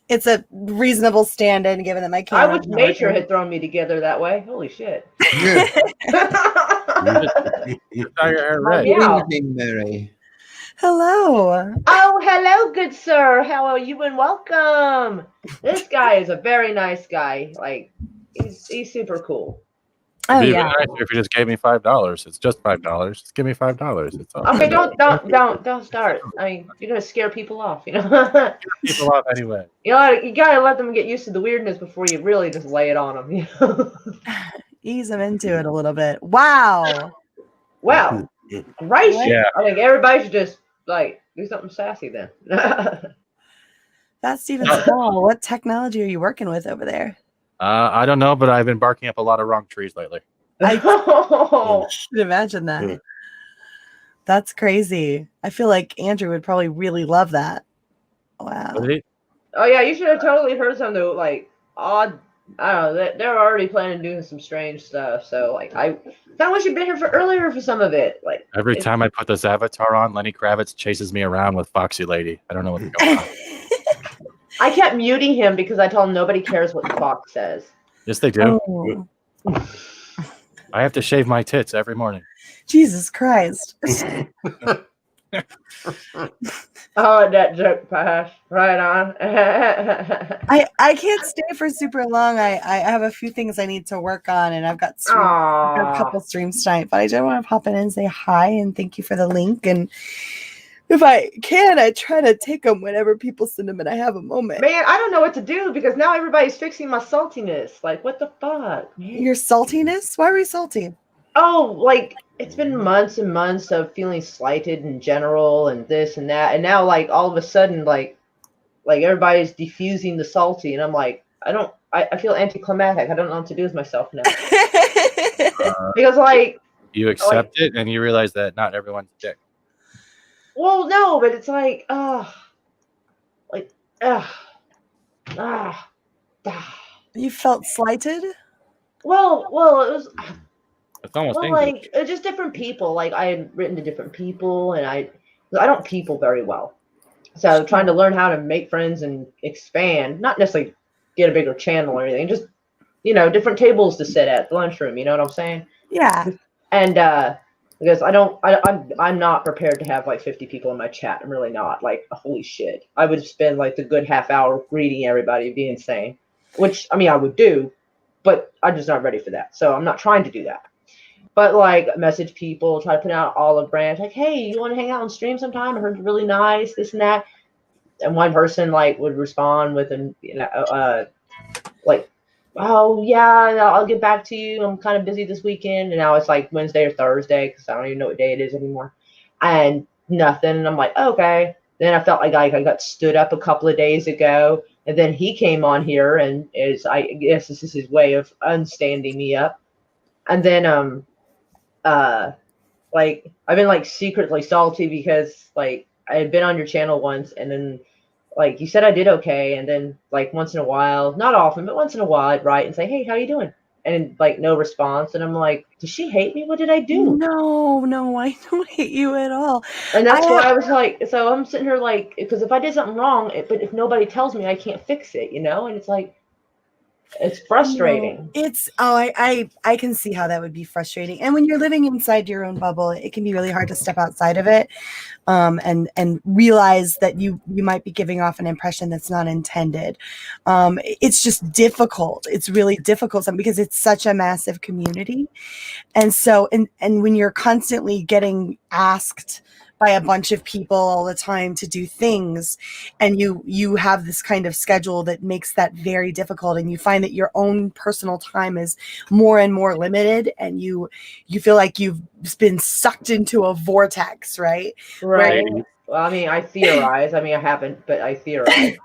It's a reasonable stand-in given that my I camera. wish nature had thrown me together that way. Holy shit. Red. Yeah. Good evening, Mary. Hello. Oh, hello, good sir. How are you and welcome. This guy is a very nice guy. Like, he's super cool. Oh It'd be even yeah. nicer if you just gave me $5. It's just $5. Just give me $5. It's all. Okay, don't start. I mean, you're gonna scare people off, you know. People off anyway. You gotta let them get used to the weirdness before you really just lay it on them. You know? Ease them into it a little bit. Wow. Wow, right? Yeah. I think everybody should just like do something sassy then. That's Steven Small. What technology are you working with over there? I don't know, but I've been barking up a lot of wrong trees lately. I should imagine that. That's crazy. I feel like Andrew would probably really love that. Wow. Was he? Oh yeah, you should have totally heard some of the like odd. I don't know. They're already planning on doing some strange stuff. So like, I kind of wish you'd been here for earlier for some of it. Like Every time I put this avatar on, Lenny Kravitz chases me around with Foxy Lady. I don't know what's going on. I kept muting him because I told him nobody cares what the Fox says. Yes, they do. Oh, I have to shave my tits every morning. Jesus Christ. Oh, that joke passed right on. I can't stay for super long. I have a few things I need to work on, and I've got a couple streams tonight. But I did want to pop in and say hi and thank you for the link. And if I can, I try to take them whenever people send them, and I have a moment. Man, I don't know what to do because now everybody's fixing my saltiness. Like, what the fuck? Man? Your saltiness? Why were you salty? Oh, like it's been months and months of feeling slighted in general and this and that, and now like all of a sudden like everybody's diffusing the salty, and I'm like, I feel anticlimactic. I don't know what to do with myself now. Because like You accept it and you realize that not everyone's a dick. well, no, but it's like You felt slighted? Well, it was. It's almost Well, English. like just different people. Like I had written to different people, and I don't people very well. So trying to learn how to make friends and expand, not necessarily get a bigger channel or anything, just different tables to sit at the lunchroom. You know what I'm saying? Yeah. And because I'm not prepared to have like 50 people in my chat. I'm really not. Like holy shit, I would spend like the good half hour greeting everybody. It'd be insane. Which I mean I would do, but I'm just not ready for that. So I'm not trying to do that. But like message people, try to put out olive branch, like, hey, you want to hang out on stream sometime? I heard you're really nice, this and that. And one person like would respond with like, oh yeah, I'll get back to you. I'm kind of busy this weekend. And now it's like Wednesday or Thursday because I don't even know what day it is anymore. And nothing. And I'm like, okay. Then I felt like I got stood up a couple of days ago. And then he came on here and I guess this is his way of unstanding me up. And then like I've been like secretly salty because like I had been on your channel once and then like you said I did okay, and then like once in a while, not often, but once in a while I'd write and say, hey, how you doing? And like no response, and I'm like, does she hate me? What did I do? No, I don't hate you at all. And that's why I was like, so I'm sitting here like, because if I did something wrong, but if nobody tells me, I can't fix it, and it's like, it's frustrating. I can see how that would be frustrating. And when you're living inside your own bubble, it can be really hard to step outside of it and realize that you might be giving off an impression that's not intended. It's just difficult. It's really difficult because it's such a massive community. And so, and when you're constantly getting asked by a bunch of people all the time to do things, and you have this kind of schedule that makes that very difficult, and you find that your own personal time is more and more limited, and you feel like you've been sucked into a vortex, right? Right. Well, I mean, I theorize. I mean, I haven't, but I theorize.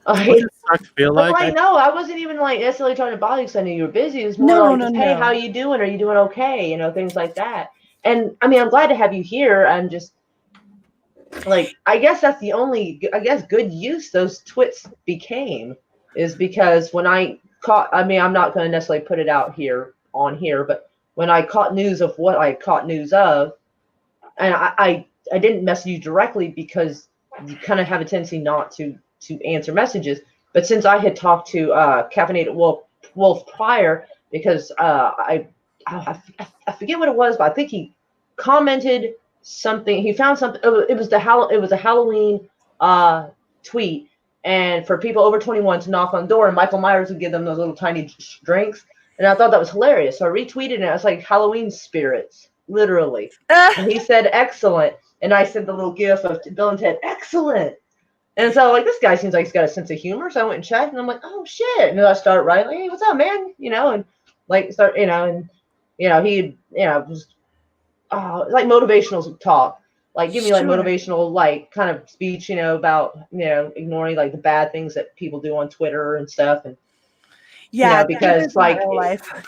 What does it start to feel But like? no, I wasn't even like necessarily trying to bother you because I knew you were busy. It was more hey, how you doing? Are you doing okay? Things like that. And I mean, I'm glad to have you here. I'm just like, I guess that's the only, good use those twits became is because when I caught, I mean, I'm not going to necessarily put it out here on here, but when I caught news of what I caught news of, and I didn't message you directly because you kind of have a tendency not to answer messages. But since I had talked to Caffeinated Wolf prior, because I forget what it was, but I think he commented something. He found something. It was a Halloween tweet, and for people over 21 to knock on the door, and Michael Myers would give them those little tiny drinks. And I thought that was hilarious. So I retweeted it, and it was like Halloween spirits, literally. And he said, excellent. And I sent the little gif of Bill and Ted, excellent. And so, like, this guy seems like he's got a sense of humor. So I went and checked, and I'm like, oh, shit. And then I started writing, like, hey, what's up, man? And, like, start, and, he, just, like, motivational talk. Like, give me, like, motivational, like, kind of speech, about, ignoring, like, the bad things that people do on Twitter and stuff. And, because, like,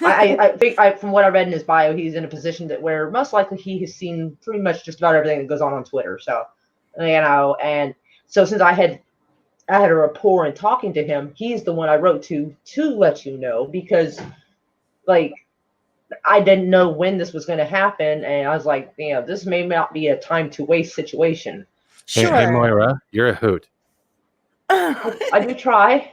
I think from what I read in his bio, he's in a position where most likely he has seen pretty much just about everything that goes on Twitter. So, and so since I had I had a rapport in talking to him. He's the one I wrote to let you know, because like I didn't know when this was going to happen, and I was like, this may not be a time to waste situation. Hey, Moira, you're a hoot. I do try.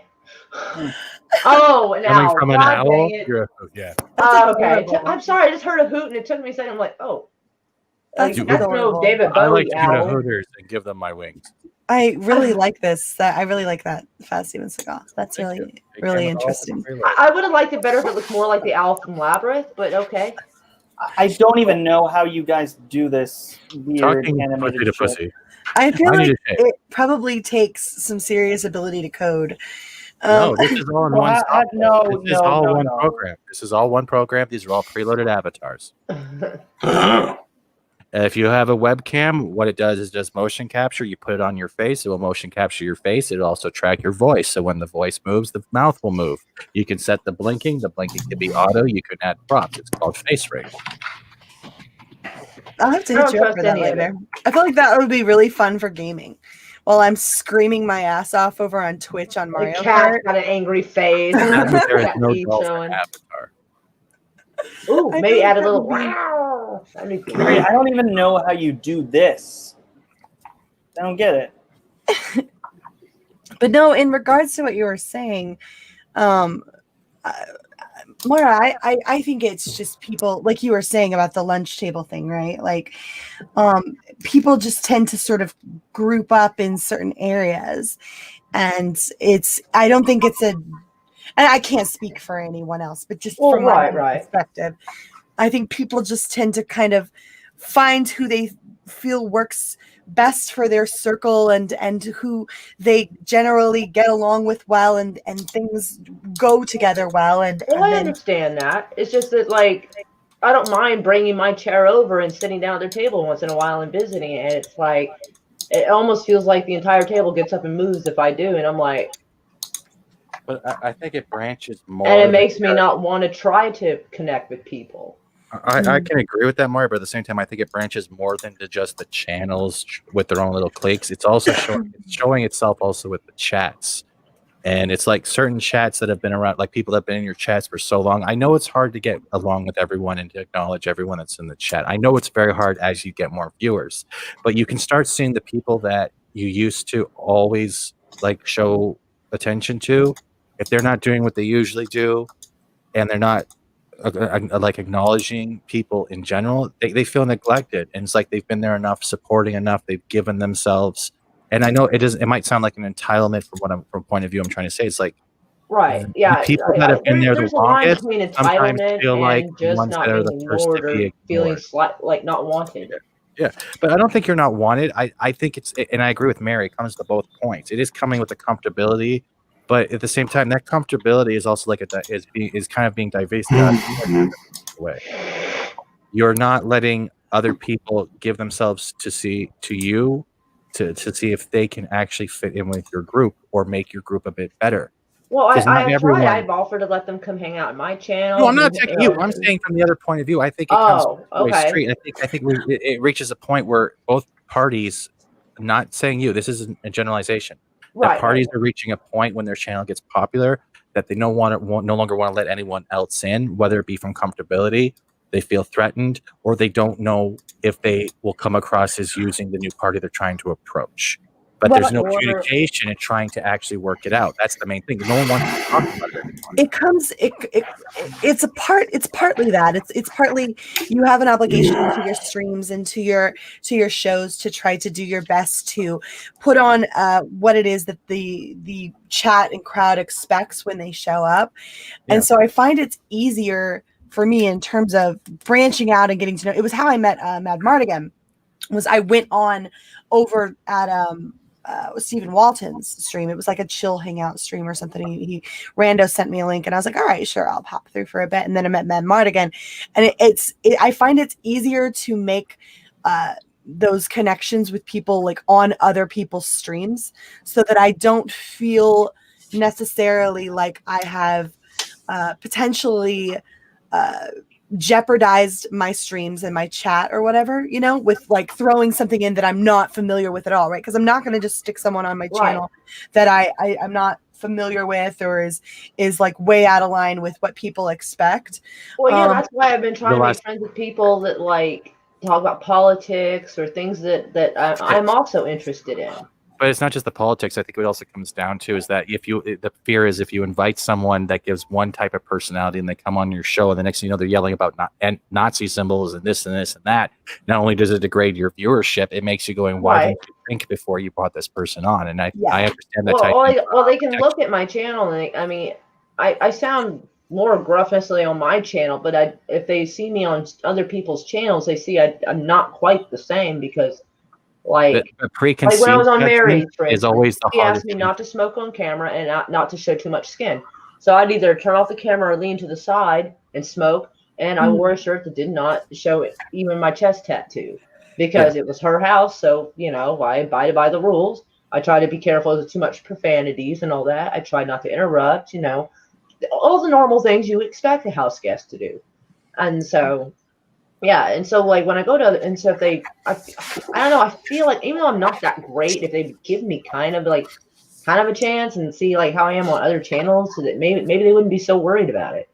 Oh, an Coming owl. from an God owl, dang it. you're a hoot. Yeah. Okay. I'm sorry. I just heard a hoot, and it took me a second. I'm like, oh. Like, That's that's no David I like Bowie to go to owl. Hooters and give them my wings. I really like this. I really like that, Fat Steven Seagal. That's really interesting. I would have liked it better if it looked more like the owl from Labyrinth, but okay. I don't even know how you guys do this weird Talking animated pussy to shit. pussy. I feel I need like to shave. it probably takes some serious ability to code. No, this is all in one. software. This is all one no. program. This is all one program. These are all preloaded avatars. If you have a webcam, what it does is just motion capture. You put it on your face. It will motion capture your face. It'll also track your voice. So when the voice moves, the mouth will move. You can set the blinking. The blinking can be auto. You can add props. It's called face rig. I'll have to I hit don't you up trust for that any of later. I feel like that would be really fun for gaming. While I'm screaming my ass off over on Twitch on The Mario cat's Kart. got an angry face. That means there is Cat no teeth girlfriend showing. avatar. Ooh, I maybe feel add like a little that would be- wow. That'd be cool. Mary, I don't even know how you do this. I don't get it. But no, in regards to what you were saying, Moira, I think it's just people, like you were saying about the lunch table thing, right? Like, people just tend to sort of group up in certain areas, and I don't think it's and I can't speak for anyone else, but just from my own perspective, I think people just tend to kind of find who they feel works best for their circle and who they generally get along with well, and things go together well. And I understand that. It's just that, like, I don't mind bringing my chair over and sitting down at their table once in a while and visiting it. And it's like, it almost feels like the entire table gets up and moves if I do. And I'm like, But I think it branches more. and it than makes me just- not want to try to connect with people. I can agree with that, Mario, but at the same time, I think it branches more than to just the channels with their own little cliques. It's also showing itself also with the chats. And it's like certain chats that have been around, like people that have been in your chats for so long. I know it's hard to get along with everyone and to acknowledge everyone that's in the chat. I know it's very hard as you get more viewers, but you can start seeing the people that you used to always like show attention to. If they're not doing what they usually do and they're not like acknowledging people in general, they feel neglected. And it's like they've been there enough, supporting enough, they've given themselves. And I know it might sound like an entitlement from point of view I'm trying to say. It's like Right. the Yeah. people that have been there the there's a line longest between sometimes entitlement feel like and the just ones not that are being the first ignored to be or feeling ignored. like not wanted. Yeah, but I don't think you're not wanted. I think it's, and I agree with Mary, it comes to both points. It is coming with the comfortability, but at the same time, that comfortability is also like is kind of being divested away. You're not letting other people give themselves to see you to see if they can actually fit in with your group or make your group a bit better. Well, 'Cause not I've everyone- tried. I've offered to let them come hang out in my channel. No, I'm not attacking you. I'm saying from the other point of view. I think it comes two-way okay. street. I think it reaches a point where both parties, not saying you, this isn't a generalization. Right, That parties are reaching a point when their channel gets popular that they no longer want to let anyone else in, whether it be from comfortability, they feel threatened, or they don't know if they will come across as using the new party they're trying to approach. But Well, there's no or- communication and trying to actually work it out. That's the main thing. No one wants to talk about it. It's partly that it's partly you have an obligation to your streams and to your shows to try to do your best to put on what it is that the chat and crowd expects when they show up. And so I find it's easier for me in terms of branching out and getting to know. It was how I met Mad Mardigan. Was I went on over at Stephen Walton's stream. It was like a chill hangout stream or something. He rando sent me a link, and I was like, all right, sure, I'll pop through for a bit. And then I met Mad Mardigan, and I find it's easier to make those connections with people like on other people's streams, so that I don't feel necessarily like I have potentially jeopardized my streams and my chat or whatever, you know, with like throwing something in that I'm not familiar with at all, right? Because I'm not going to just stick someone on my channel that I'm not familiar with or is like way out of line with what people expect. Well, yeah, that's why I've been trying to last- make friends with people that like talk about politics or things that I'm also interested in. But it's not just the politics. I think what also comes down to is that the fear is if you invite someone that gives one type of personality and they come on your show and the next thing you know they're yelling about Nazi symbols and this and this and that. Not only does it degrade your viewership, it makes you going, why didn't you think before you brought this person on? And I understand that. Well, they can look at my channel and I sound more gruff necessarily on my channel, but if they see me on other people's channels, they see I'm not quite the same because. Like when I was on Mary's, for instance, is always the he asked hardest me not to smoke on camera and not to show too much skin. So I'd either turn off the camera or lean to the side and smoke. And I wore a shirt that did not show it, even my chest tattoo, because it was her house. So, you know, I abided by the rules. I try to be careful of too much profanities and all that. I try not to interrupt, you know, all the normal things you expect a house guest to do. And so. Yeah, and so like when I go to, and so if they, I don't know, I feel like even though I'm not that great, if they give me kind of a chance and see like how I am on other channels, so that maybe they wouldn't be so worried about it.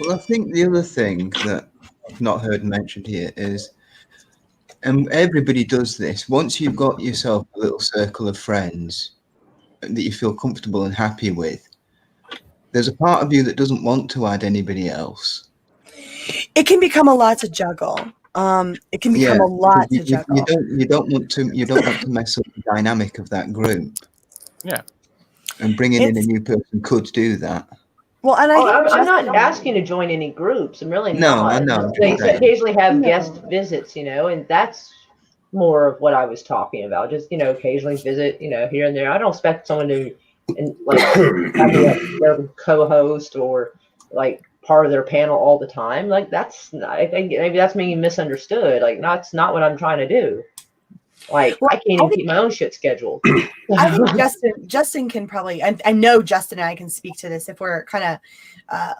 Well, I think the other thing that I've not heard mentioned here is, and everybody does this, once you've got yourself a little circle of friends that you feel comfortable and happy with, there's a part of you that doesn't want to add anybody else. It can become a lot to juggle. It can become a lot to juggle. You don't want to mess up the dynamic of that group. Yeah. And bringing in a new person could do that. Well, and I'm not asking to join any groups. I'm really not. I know. They occasionally have guest visits, you know, and that's more of what I was talking about. Just, you know, occasionally visit, you know, here and there. I don't expect someone to like have me like their co-host or like part of their panel all the time. Like I think maybe that's me misunderstood. Like that's not what I'm trying to do. Like I can't even keep my own shit scheduled. I think Justin can probably, I know Justin and I can speak to this if we're kind of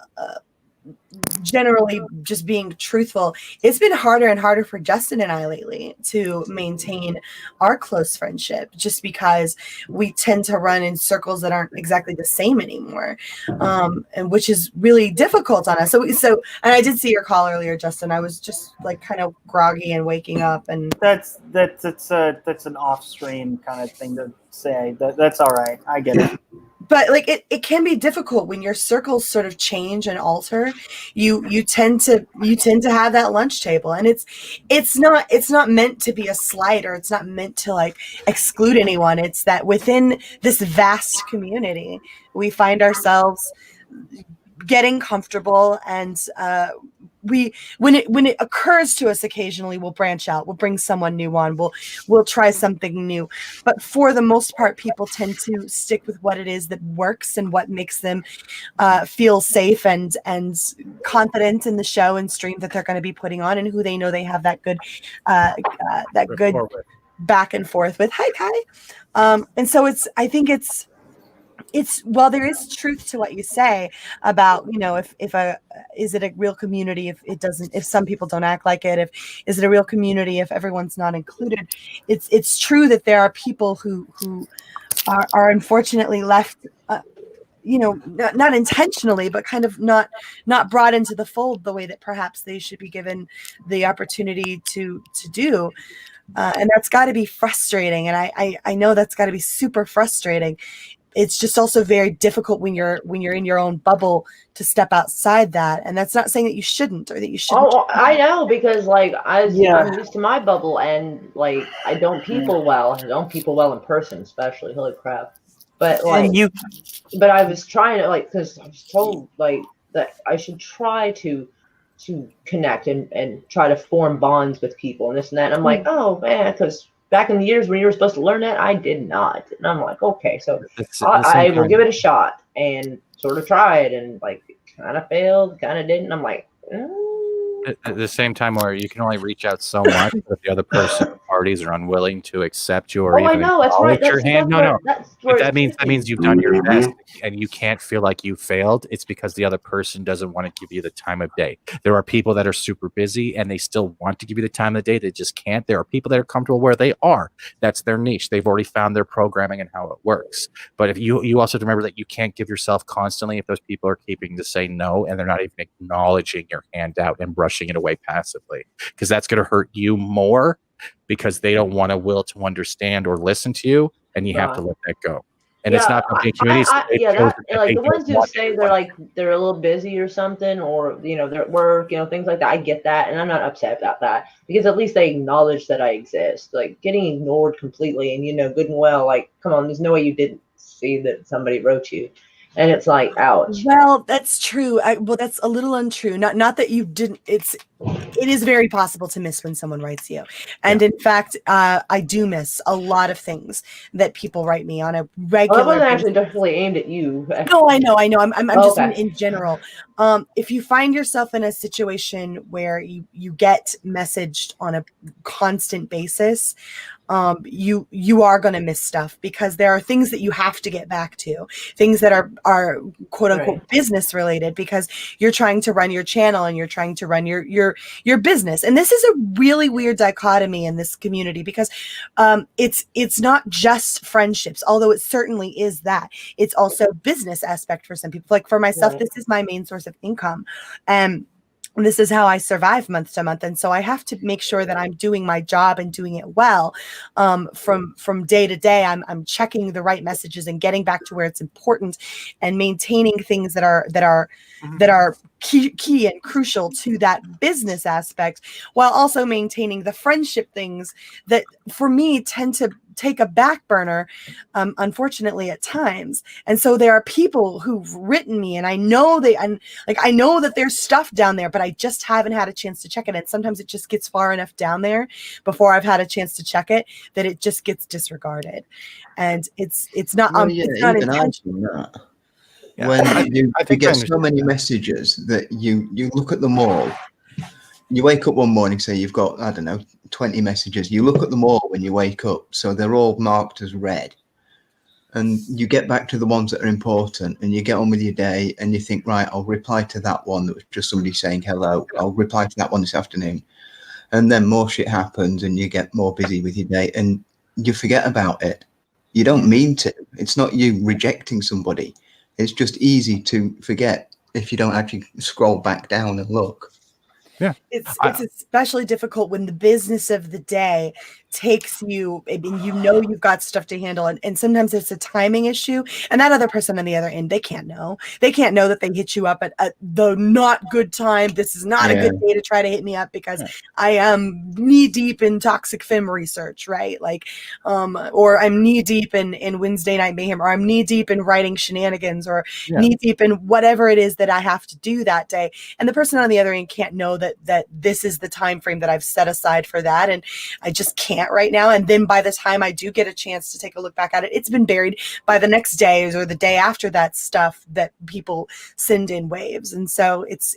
generally just being truthful. It's been harder and harder for Justin and I lately to maintain our close friendship just because we tend to run in circles that aren't exactly the same anymore, and which is really difficult on us. So and I did see your call earlier, Justin. I was just like kind of groggy and waking up, and that's an off-stream kind of thing to say. That's all right. I get it. But like it can be difficult when your circles sort of change and alter. You tend to have that lunch table, and it's not meant to be a slight, or it's not meant to like exclude anyone. It's that within this vast community, we find ourselves getting comfortable, and when it occurs to us occasionally, we'll branch out, we'll bring someone new on, we'll try something new. But for the most part, people tend to stick with what it is that works and what makes them feel safe and confident in the show and stream that they're going to be putting on, and who they know they have that good back and forth with. Hi, Kai. And so I think it's well, there is truth to what you say about, you know, is it a real community if some people don't act like it, is it a real community if everyone's not included? It's true that there are people who are unfortunately left, you know, not intentionally, but kind of not brought into the fold the way that perhaps they should be given the opportunity to do. And that's got to be frustrating. And I know that's got to be super frustrating. It's just also very difficult when you're in your own bubble to step outside that. And that's not saying that you shouldn't or that you shouldn't. Oh, I know, because like I'm used to my bubble, and like I don't people well. I don't people well in person, especially. Holy crap! But like but I was trying to because I was told that I should try to connect and try to form bonds with people and this and that. And I'm like, oh man, because back in the years when you were supposed to learn that, I did not. And I'm like, okay, so I will give it a shot and sort of try it, and like kind of failed, kind of didn't. I'm like, at the same time where you can only reach out so much if the other person parties are unwilling to accept you or Oh, I even know, that's right. acknowledge your hand. No. But that means you've done your best and you can't feel like you failed. It's because the other person doesn't want to give you the time of day. There are people that are super busy and they still want to give you the time of the day. They just can't. There are people that are comfortable where they are. That's their niche. They've already found their programming and how it works. But if you also have to remember that you can't give yourself constantly if those people are keeping to say no and they're not even acknowledging your hand out and brushing it away passively, because that's going to hurt you more because they don't want to will to understand or listen to you, and you have to let that go. And it's not about being communities. Like the ones who say they're a little busy or something, or they're at work, things like that. I get that, and I'm not upset about that because at least they acknowledge that I exist. Like getting ignored completely, and good and well, like come on, there's no way you didn't see that somebody wrote you. And it's like, ouch. Well, that's true. Well, that's a little untrue. Not that you didn't. It is very possible to miss when someone writes you. And in fact, I do miss a lot of things that people write me on a regular. Well, that wasn't actually definitely aimed at you. No, I know. I'm just in general. If you find yourself in a situation where you get messaged on a constant basis, you are going to miss stuff because there are things that you have to get back to, things that are quote unquote business related, because you're trying to run your channel and you're trying to run your business. And this is a really weird dichotomy in this community because it's not just friendships, although it certainly is that. It's also business aspect for some people. Like for myself, this is my main source of income. And this is how I survive month to month. And so I have to make sure that I'm doing my job and doing it well. From day to day, I'm checking the right messages and getting back to where it's important and maintaining things that are key and crucial to that business aspect, while also maintaining the friendship things that for me tend to take a back burner, unfortunately at times. And so there are people who've written me and I know that there's stuff down there, but I just haven't had a chance to check it. And sometimes it just gets far enough down there before I've had a chance to check it that it just gets disregarded. And it's not, it's not intentional. Yeah. When you get so many messages that you look at them all, you wake up one morning, say you've got, 20 messages. You look at them all when you wake up, so they're all marked as read. And you get back to the ones that are important and you get on with your day and you think, right, I'll reply to that one that was just somebody saying hello. I'll reply to that one this afternoon. And then more shit happens and you get more busy with your day and you forget about it. You don't mean to. It's not you rejecting somebody. It's just easy to forget if you don't actually scroll back down and look. Yeah. It's especially difficult when the business of the day takes you, I mean, you've got stuff to handle, and sometimes it's a timing issue, and that other person on the other end, they can't know that they hit you up at the not good time. This is not a good day to try to hit me up because I am knee deep in Toxic Femme research, right? Like, or I'm knee deep in Wednesday Night Mayhem, or I'm knee deep in writing shenanigans, or knee deep in whatever it is that I have to do that day. And the person on the other end can't know that this is the time frame that I've set aside for that, and I just can't right now. And then by the time I do get a chance to take a look back at it, it's been buried by the next day or the day after that stuff that people send in waves. And so it's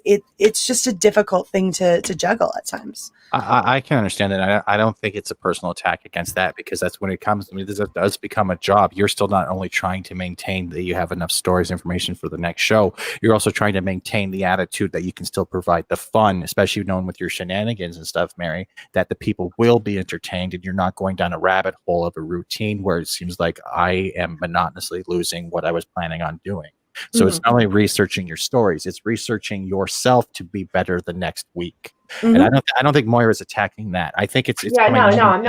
just a difficult thing to juggle at times. I can understand that. I don't think it's a personal attack against that, because that's when it comes. I mean, this does become a job. You're still not only trying to maintain that you have enough stories, information for the next show. You're also trying to maintain the attitude that you can still provide the fun, especially known with your shenanigans and stuff, Mary, that the people will be entertained and you're not going down a rabbit hole of a routine where it seems like I am monotonously losing what I was planning on doing. So it's not only researching your stories, it's researching yourself to be better the next week. And I don't think Moira's attacking that. I think it's I'm not doing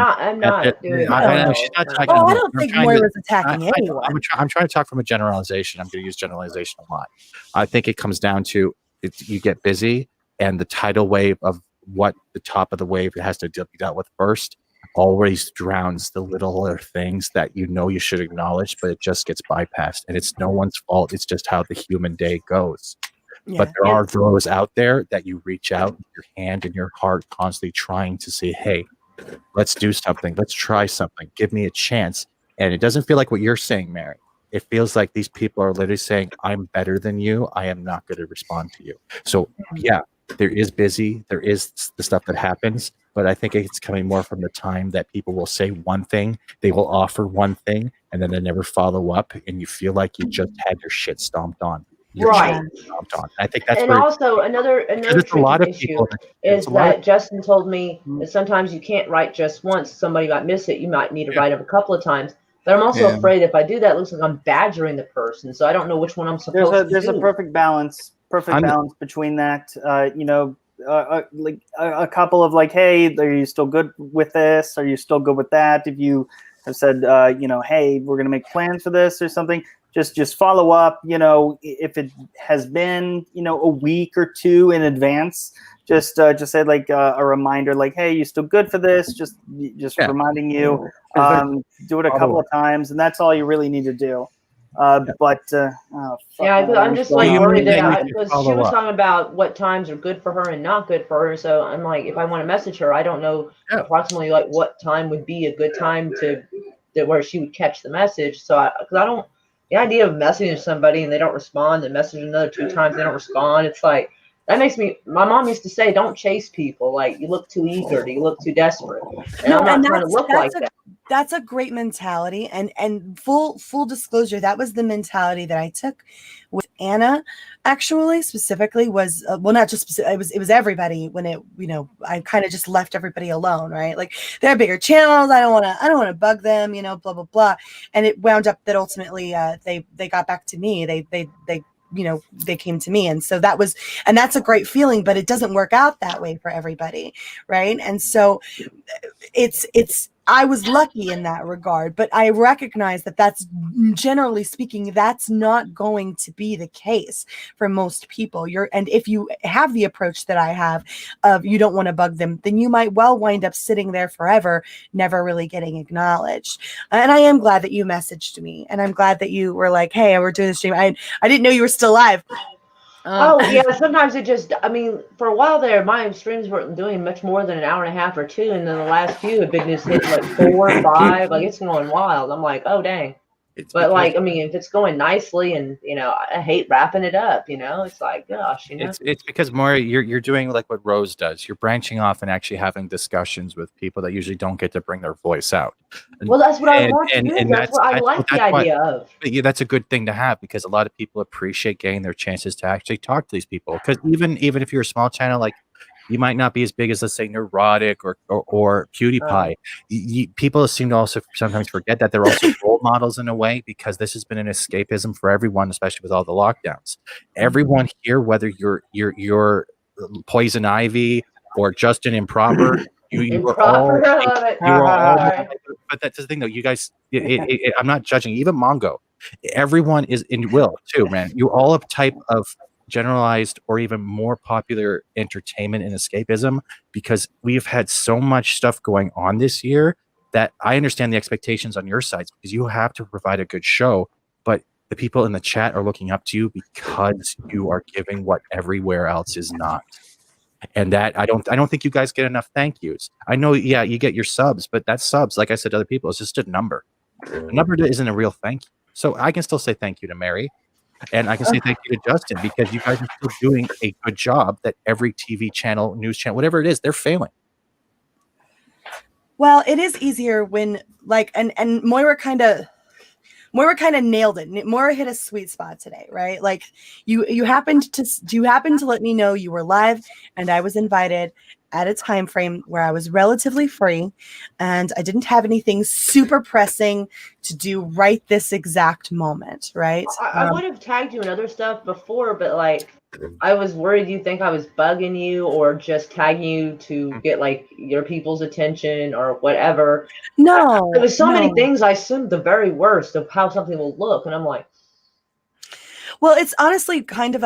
that. She's not I don't think Moira's attacking anyone. I'm trying to talk from a generalization. I'm going to use generalization a lot. I think it comes down to you get busy, and the tidal wave of what the top of the wave has to be dealt with first always drowns the littler things that you should acknowledge, but it just gets bypassed, and it's no one's fault. It's just how the human day goes. But there are those out there that you reach out with your hand and your heart, constantly trying to say, hey, let's do something. Let's try something. Give me a chance. And it doesn't feel like what you're saying, Mary. It feels like these people are literally saying, I'm better than you. I am not going to respond to you. So yeah, there is busy, there is the stuff that happens, but I think it's coming more from the time that people will say one thing, they will offer one thing, and then they never follow up, and you feel like you just had your shit stomped on. Right. Stomped on. I think that's And where also another there's a lot of tricky issue people. is It's a lot that Justin told me that sometimes you can't write just once. Somebody might miss it. You might need to write it a couple of times. But I'm also Yeah. afraid if I do that, it looks like I'm badgering the person. So I don't know which one I'm supposed to do. There's a perfect balance between that. Like a couple of like, hey, are you still good with this? Are you still good with that? If you have said, hey, we're gonna make plans for this or something, just follow up. If it has been a week or two in advance, just say like a reminder, like, hey, you still good for this? Just reminding you. Do it a couple of times, and that's all you really need to do. I'm just like worried that because she was talking about what times are good for her and not good for her. So I'm like, if I want to message her, I don't know approximately like what time would be a good time to where she would catch the message. So because I don't, the idea of messaging somebody and they don't respond, and message another 2 times they don't respond, it's like that makes me. My mom used to say, "Don't chase people. Like you look too eager, you look too desperate." And I'm not trying to look like that. That's a great mentality, and full disclosure, that was the mentality that I took with Anna. Actually, specifically was not just specific, it was everybody. When it I kind of just left everybody alone, right? Like they're bigger channels. I don't want to bug them, blah blah blah. And it wound up that ultimately they got back to me. They came to me, and so that's a great feeling, but it doesn't work out that way for everybody, right? And so I was lucky in that regard, but I recognize that that's generally speaking, that's not going to be the case for most people. And if you have the approach that I have of you don't want to bug them, then you might well wind up sitting there forever, never really getting acknowledged. And I am glad that you messaged me, and I'm glad that you were like, hey, we're doing this stream. I didn't know you were still live. Sometimes for a while there, my streams weren't doing much more than an hour and a half or 2, and then the last few have been just hitting like 4, 5, like it's going wild. I'm like, oh dang. But if it's going nicely, and I hate wrapping it up, it's like, gosh, It's because more you're doing like what Rose does. You're branching off and actually having discussions with people that usually don't get to bring their voice out. Well, that's what I want to do. That's what I like the idea of. Yeah, that's a good thing to have, because a lot of people appreciate getting their chances to actually talk to these people. Because even if you're a small channel, like you might not be as big as, let's say, Neurotic or PewDiePie. People seem to also sometimes forget that they're also role models in a way, because this has been an escapism for everyone, especially with all the lockdowns. Everyone here, whether you're Poison Ivy or Justin Improper, you are all. But that's the thing, though. You guys, I'm not judging. Even Mongo, everyone is in Will too, man. You're all a type of generalized or even more popular entertainment and escapism, because we've had so much stuff going on this year that I understand the expectations on your sides, because you have to provide a good show, but the people in the chat are looking up to you because you are giving what everywhere else is not. And that I don't think you guys get enough thank yous. I know, yeah, you get your subs, but that subs, like I said to other people, it's just a number. A number isn't a real thank you. So I can still say thank you to Mary. And I can say thank you to Justin, because you guys are still doing a good job that every TV channel, news channel, whatever it is, they're failing. Well, it is easier when and Moira kind of nailed it. Moira hit a sweet spot today, right? Like you happened to let me know you were live, and I was invited at a time frame where I was relatively free, and I didn't have anything super pressing to do right this exact moment, right? I would have tagged you in other stuff before, but I was worried you think I was bugging you or just tagging you to get your people's attention or whatever. No, there was so many things. I assumed the very worst of how something will look, and I'm like, well, it's honestly kind of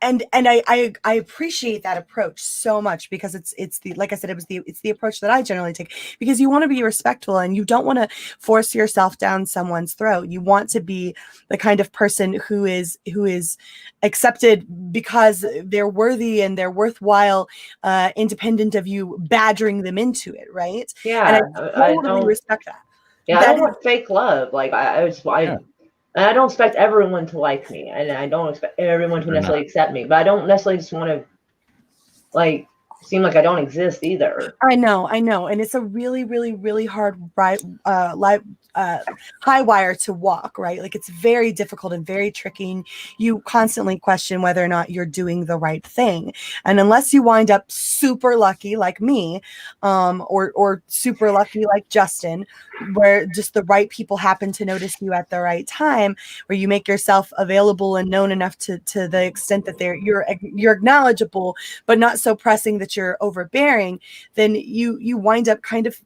and I appreciate that approach so much, because it's the, like I said, it's the approach that I generally take, because you want to be respectful and you don't want to force yourself down someone's throat. You want to be the kind of person who is accepted because they're worthy and they're worthwhile, independent of you badgering them into it, right? Yeah, and I totally respect that. Yeah, I don't want fake love. And I don't expect everyone to like me, and I don't expect everyone to necessarily accept me. But I don't necessarily just want to like seem like I don't exist either. I know, and it's a really, really, really hard high wire to walk, right? Like it's very difficult and very tricky. And you constantly question whether or not you're doing the right thing, and unless you wind up super lucky like me, or super lucky like Justin, where just the right people happen to notice you at the right time, where you make yourself available and known enough to the extent that you're acknowledgeable, but not so pressing that you're overbearing, then you wind up kind of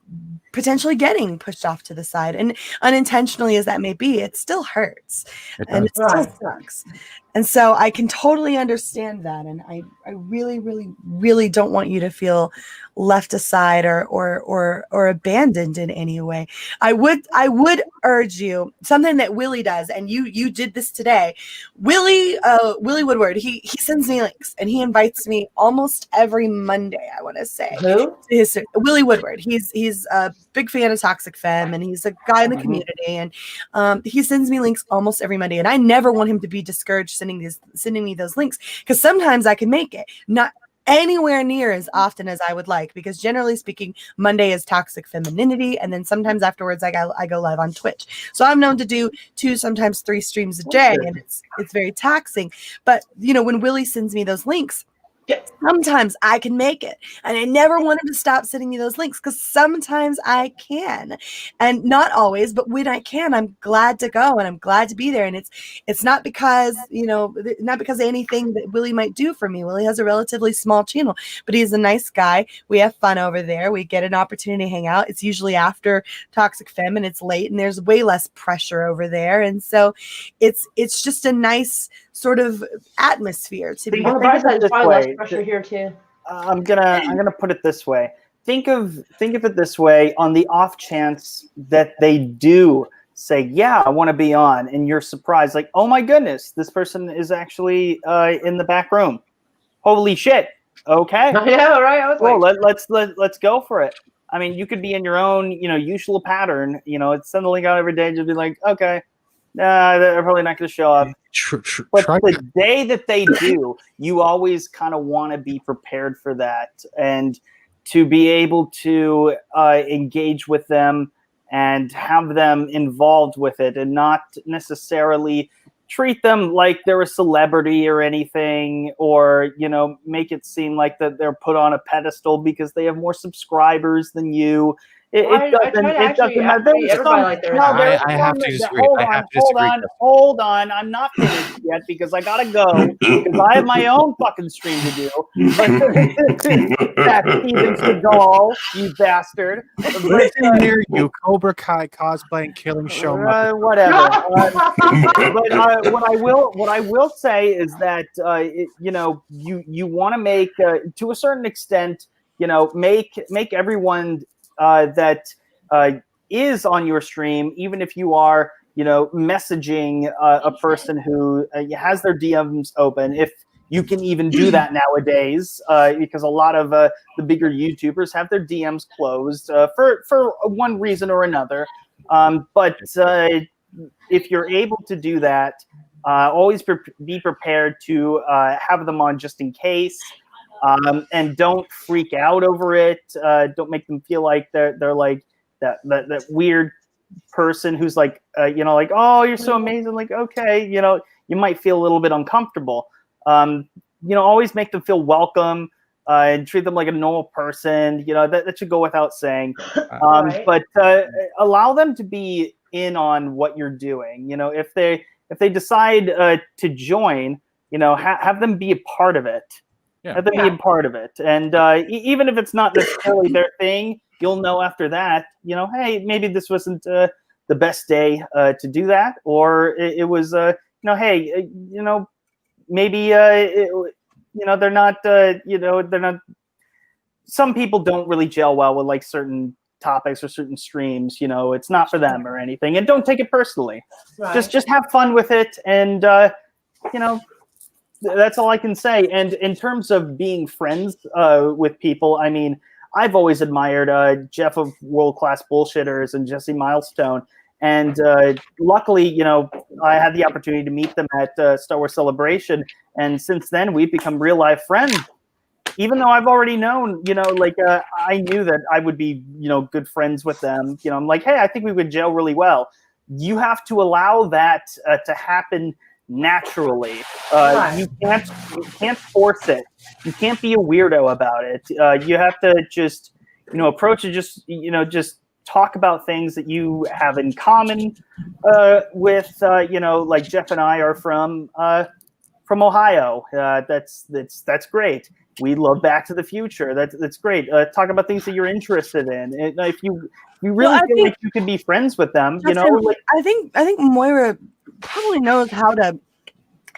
potentially getting pushed off to the side. And unintentionally as that may be, it still hurts and it still sucks. And so I can totally understand that. And I really, really, really don't want you to feel left aside or abandoned in any way. I would urge you, something that Willie does, and you did this today. Willie Woodward, he sends me links and he invites me almost every Monday, I want to say. Who? Willie Woodward. He's a big fan of Toxic Femme, and he's a guy in the community, and he sends me links almost every Monday, and I never want him to be discouraged sending me those links, because sometimes I can make it, not anywhere near as often as I would like, because generally speaking, Monday is Toxic Femininity, and then sometimes afterwards I go live on Twitch. So I'm known to do 2, sometimes 3 streams a day, and it's very taxing. But when Willie sends me those links, sometimes I can make it, and I never want him to stop sending me those links, because sometimes I can, and not always, but when I can, I'm glad to go and I'm glad to be there. And it's not because not because of anything that Willie might do for me. Willie has a relatively small channel, but he's a nice guy. We have fun over there. We get an opportunity to hang out. It's usually after Toxic Femme, and it's late, and there's way less pressure over there, and so it's just a nice sort of atmosphere to be. On the bright side, there's probably less pressure here too. I'm gonna put it this way. Think of it this way: on the off chance that they do say, "Yeah, I want to be on," and you're surprised, like, "Oh my goodness, this person is actually in the back room. Holy shit! Okay, yeah, right. I was let's go for it." I mean, you could be in your own usual pattern. It's send the link out every day. Just be like, okay. They're probably not going to show up. But the day that they do, you always kind of want to be prepared for that, and to be able to engage with them and have them involved with it, and not necessarily treat them like they're a celebrity or anything, or make it seem like that they're put on a pedestal because they have more subscribers than you. It doesn't matter. I have to disagree. Hold on. I'm not finished yet, because I gotta go, because I have my own fucking stream to do. That Steven Seagal, you bastard. Listen here, you Cobra Kai cosplaying killing show. Whatever. But what I will say is that you want to make to a certain extent, make everyone that is on your stream, even if you are, messaging a person who has their DMs open, if you can even do that nowadays, because a lot of the bigger YouTubers have their DMs closed for one reason or another. But if you're able to do that, always be prepared to have them on just in case. And don't freak out over it. Don't make them feel like they're like that weird person who's like, like, oh, you're so amazing. Like, okay, you might feel a little bit uncomfortable. Always make them feel welcome and treat them like a normal person. That should go without saying. Right. But allow them to be in on what you're doing. If they decide to join, have them be a part of it. Yeah. Have them be a part of it. And even if it's not necessarily their thing, you'll know after that, hey, maybe this wasn't the best day to do that. Or it was, hey, maybe, they're not, they're not, some people don't really gel well with like certain topics or certain streams, it's not for them or anything. And don't take it personally. Right. Just have fun with it. And, that's all I can say. And in terms of being friends with people, I mean, I've always admired Jeff of World Class Bullshitters and Jesse Milestone. And luckily, I had the opportunity to meet them at Star Wars Celebration. And since then, we've become real life friends. even though I've already known, I knew that I would be, good friends with them. I'm like, hey, I think we would gel really well. You have to allow that to happen naturally. You can't force it. You can't be a weirdo about it. You have to just, approach it. Just talk about things that you have in common with, like Jeff and I are from Ohio. That's great. We love Back to the Future. That's great. Talk about things that you're interested in. And if you really feel like you can be friends with them, I think Moira probably knows how to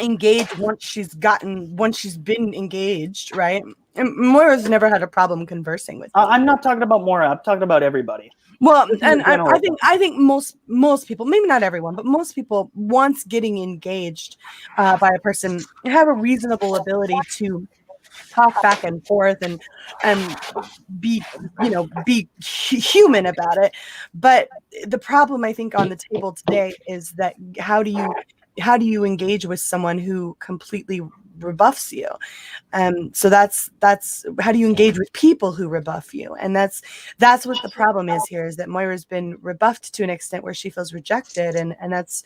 engage once she's been engaged, right? And Moira's never had a problem conversing with me. I'm not talking about Moira. I'm talking about everybody. Well, and I think most people, maybe not everyone, but most people, once getting engaged by a person, have a reasonable ability to talk back and forth and be human about it. But the problem I think on the table today is that how do you engage with someone who completely rebuffs you? So that's how do you engage with people who rebuff you? And that's what the problem is here, is that Moira's been rebuffed to an extent where she feels rejected, and that's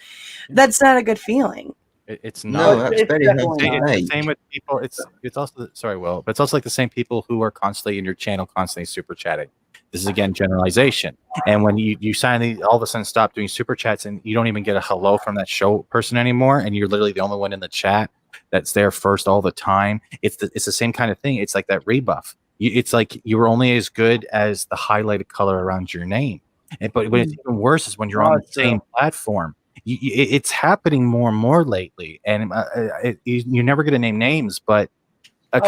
not a good feeling. It's No, not. that's very hard to It's the take. same with people. It's also sorry, Will, but it's also like the same people who are constantly in your channel, constantly super chatting. This is again generalization. And when you sign all of a sudden stop doing super chats and you don't even get a hello from that show person anymore, and you're literally the only one in the chat that's there first all the time. It's the same kind of thing. It's like that rebuff. It's like you were only as good as the highlighted color around your name. But it's even worse is when you're on the same platform. It's happening more and more lately, and you're never going to name names, but let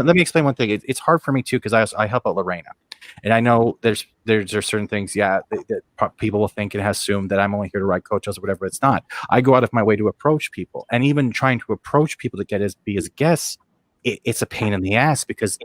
me explain one thing. It's hard for me too, because I help out Lorena, and I know there's certain things that people will think and assume that I'm only here to write coaches or whatever. It's not. I go out of my way to approach people, and even trying to approach people to be as guests, it's a pain in the ass, because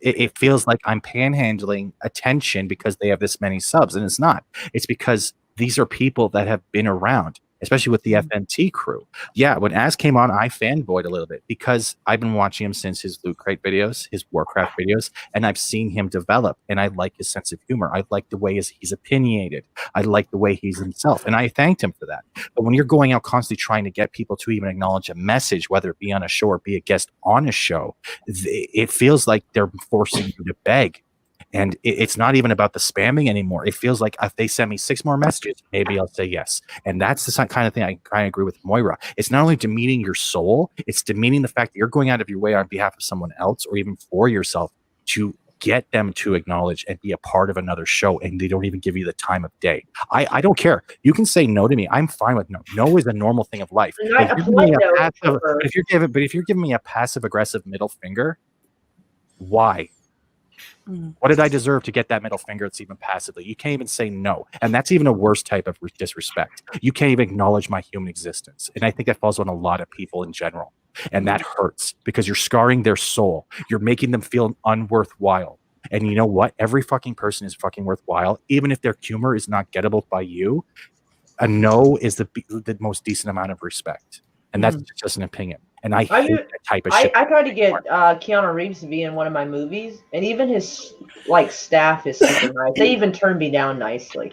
it feels like I'm panhandling attention because they have this many subs, and it's not. It's because these are people that have been around, especially with the FNT crew. Yeah, when Az came on, I fanboyed a little bit because I've been watching him since his Loot Crate videos, his Warcraft videos, and I've seen him develop, and I like his sense of humor. I like the way he's opinionated. I like the way he's himself, and I thanked him for that. But when you're going out constantly trying to get people to even acknowledge a message, whether it be on a show or be a guest on a show, it feels like they're forcing you to beg. And it's not even about the spamming anymore. It feels like if they send me 6 more messages, maybe I'll say yes. And that's the kind of thing I kind of agree with Moira. It's not only demeaning your soul, it's demeaning the fact that you're going out of your way on behalf of someone else, or even for yourself, to get them to acknowledge and be a part of another show, and they don't even give you the time of day. I don't care. You can say no to me. I'm fine with no. No is a normal thing of life. But if you're giving me a passive aggressive middle finger, why? What did I deserve to get that middle finger? It's even passively. You can't even say no. And that's even a worse type of disrespect. You can't even acknowledge my human existence. And I think that falls on a lot of people in general. And that hurts, because you're scarring their soul. You're making them feel unworthwhile. And you know what? Every fucking person is fucking worthwhile. Even if their humor is not gettable by you, a no is the most decent amount of respect. And that's just an opinion. And I hate that type of shit. I tried to get Keanu Reeves to be in one of my movies, and even his staff is super nice. They even turned me down nicely.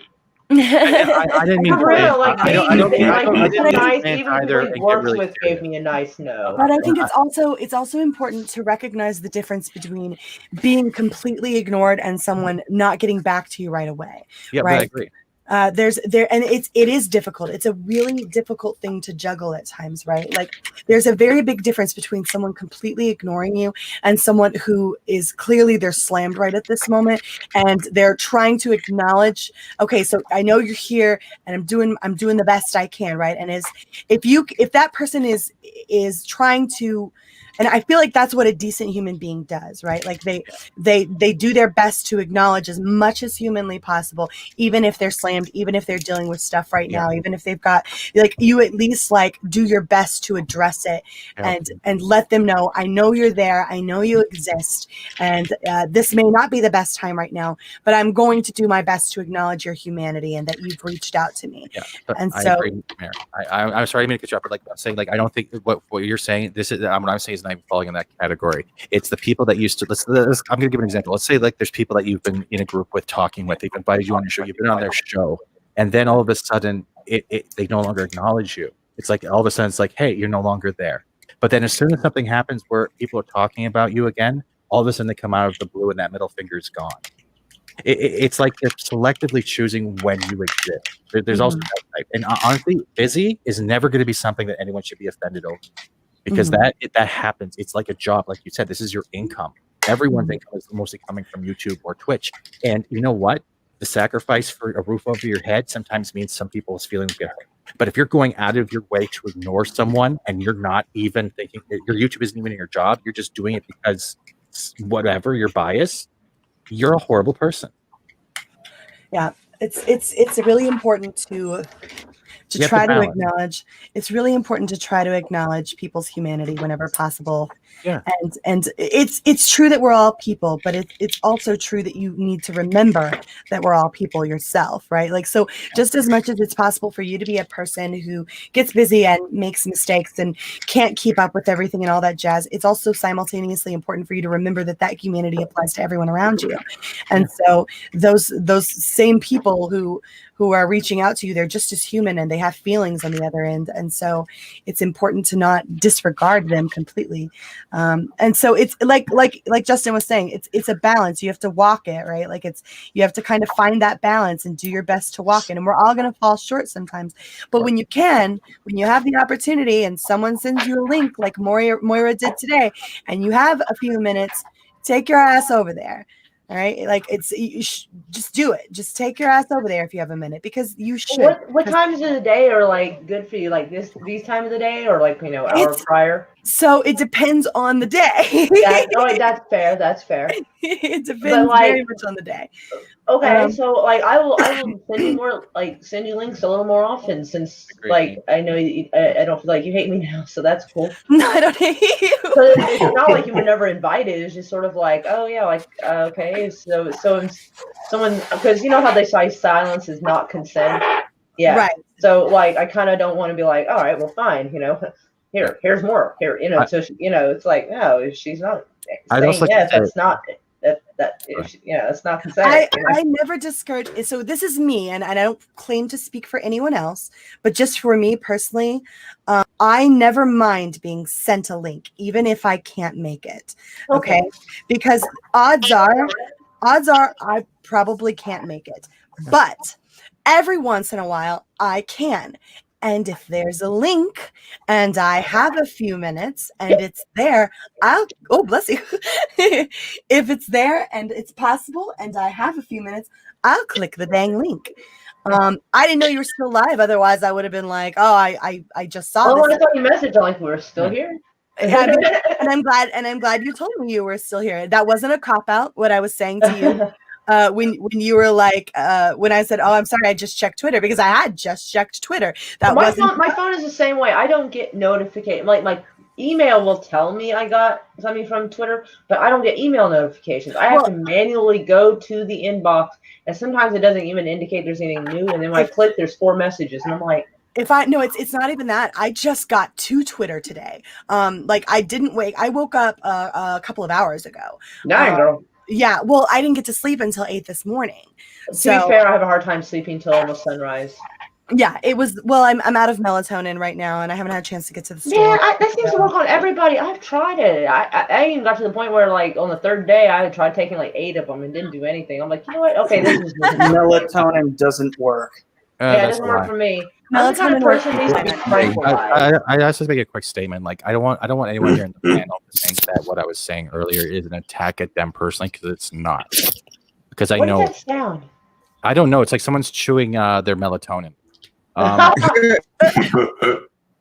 I didn't mean for real. Like, I don't even he works with gave me a nice no. But I think it's also important to recognize the difference between being completely ignored and someone not getting back to you right away. Yeah, right? I agree. And it is difficult. It's a really difficult thing to juggle at times, right? Like, there's a very big difference between someone completely ignoring you and someone who is clearly they're slammed right at this moment, and they're trying to acknowledge, okay, so I know you're here, and I'm doing the best I can, right? And if that person is trying to And I feel like that's what a decent human being does, right? Like they do their best to acknowledge as much as humanly possible, even if they're slammed, even if they're dealing with stuff right now, even if they've got, like, you at least like do your best to address it and let them know, I know you're there, I know you exist, and this may not be the best time right now, but I'm going to do my best to acknowledge your humanity and that you've reached out to me. And I so agree, Mary. I'm sorry to make it up, but like I'm saying, like I don't think what you're saying. This is what I'm saying is not even falling in that category. It's the people that used to. I'm going to give an example. Let's say like there's people that you've been in a group with, talking with. They've invited you on your show. You've been on their show, and then all of a sudden, they no longer acknowledge you. It's like all of a sudden, it's like, hey, you're no longer there. But then as soon as something happens where people are talking about you again, all of a sudden they come out of the blue and that middle finger is gone. It's like they're selectively choosing when you exist. There's also that type. And honestly, busy is never going to be something that anyone should be offended over, because that happens. It's like a job, like you said. This is your income. Everyone's income is mostly coming from YouTube or Twitch. And you know what? The sacrifice for a roof over your head sometimes means some people's feelings get hurt. But if you're going out of your way to ignore someone and you're not even thinking, your YouTube isn't even your job, you're just doing it because whatever your bias, you're a horrible person. yeah, it's really important to try to acknowledge. It's really important to try to acknowledge people's humanity whenever possible. Yeah. And it's true that we're all people, but it's also true that you need to remember that we're all people yourself, right? Like, so just as much as it's possible for you to be a person who gets busy and makes mistakes and can't keep up with everything and all that jazz, it's also simultaneously important for you to remember that humanity applies to everyone around you. And so those same people who are reaching out to you, they're just as human and they have feelings on the other end. And so it's important to not disregard them completely. And so it's like Justin was saying, it's a balance. You have to walk it, right? Like you have to kind of find that balance and do your best to walk it. And we're all going to fall short sometimes. But when you have the opportunity and someone sends you a link like Moira did today, and you have a few minutes, take your ass over there. All right, like just do it. Just take your ass over there if you have a minute, because you should. What times of the day are like good for you? Like these times of the day, or like hour prior? So it depends on the day. That's fair. That's fair. It depends very much on the day. Okay, so like I will send you links a little more often, since like I know I don't feel like you hate me now, so that's cool. No, I don't hate you. But it's not like you were never invited. It's just sort of like, oh yeah, like okay, so someone, because you know how they say silence is not consent. Yeah. Right. So like I kind of don't want to be like, all right, well fine, here's more here, so it's like, no, she's not saying yes, that's not. It's not consent. I never discourage. So this is me, and I don't claim to speak for anyone else, but just for me personally, I never mind being sent a link, even if I can't make it. Okay, because odds are I probably can't make it, but every once in a while I can. And if there's a link and I have a few minutes and it's there, oh, bless you. If it's there and it's possible and I have a few minutes, I'll click the dang link. I didn't know you were still live. Otherwise, I would have been like, oh, I just saw this. Well, I thought you messaged like we were still here. And I'm glad you told me you were still here. That wasn't a cop-out, what I was saying to you. When you were like, when I said, oh, I'm sorry, I just checked Twitter, because I had just checked Twitter. My phone is the same way. I don't get notifications. Like my email will tell me I got something from Twitter, but I don't get email notifications. I have to manually go to the inbox, and sometimes it doesn't even indicate there's anything new. And then when I click, there's 4 messages, and I'm like, it's not even that. I just got to Twitter today. Like I didn't wake. I woke up a couple of hours ago. Nah, girl. Yeah, well, I didn't get to sleep until 8 this morning. To be fair, I have a hard time sleeping till almost sunrise. Yeah, it was. Well, I'm out of melatonin right now, and I haven't had a chance to get to the store. Yeah, that seems to work on everybody. I've tried it. I even got to the point where, like, on the 3rd day, I had tried taking like 8 of them and didn't do anything. I'm like, you know what? Okay, this is melatonin doesn't work. Yeah, it doesn't work for me. I'm the kind of person needs to be tranquilized. I also make a quick statement. Like, I don't want anyone here in the panel to think that what I was saying earlier is an attack at them personally, because it's not. Because I know. What does that sound? I don't know. It's like someone's chewing their melatonin.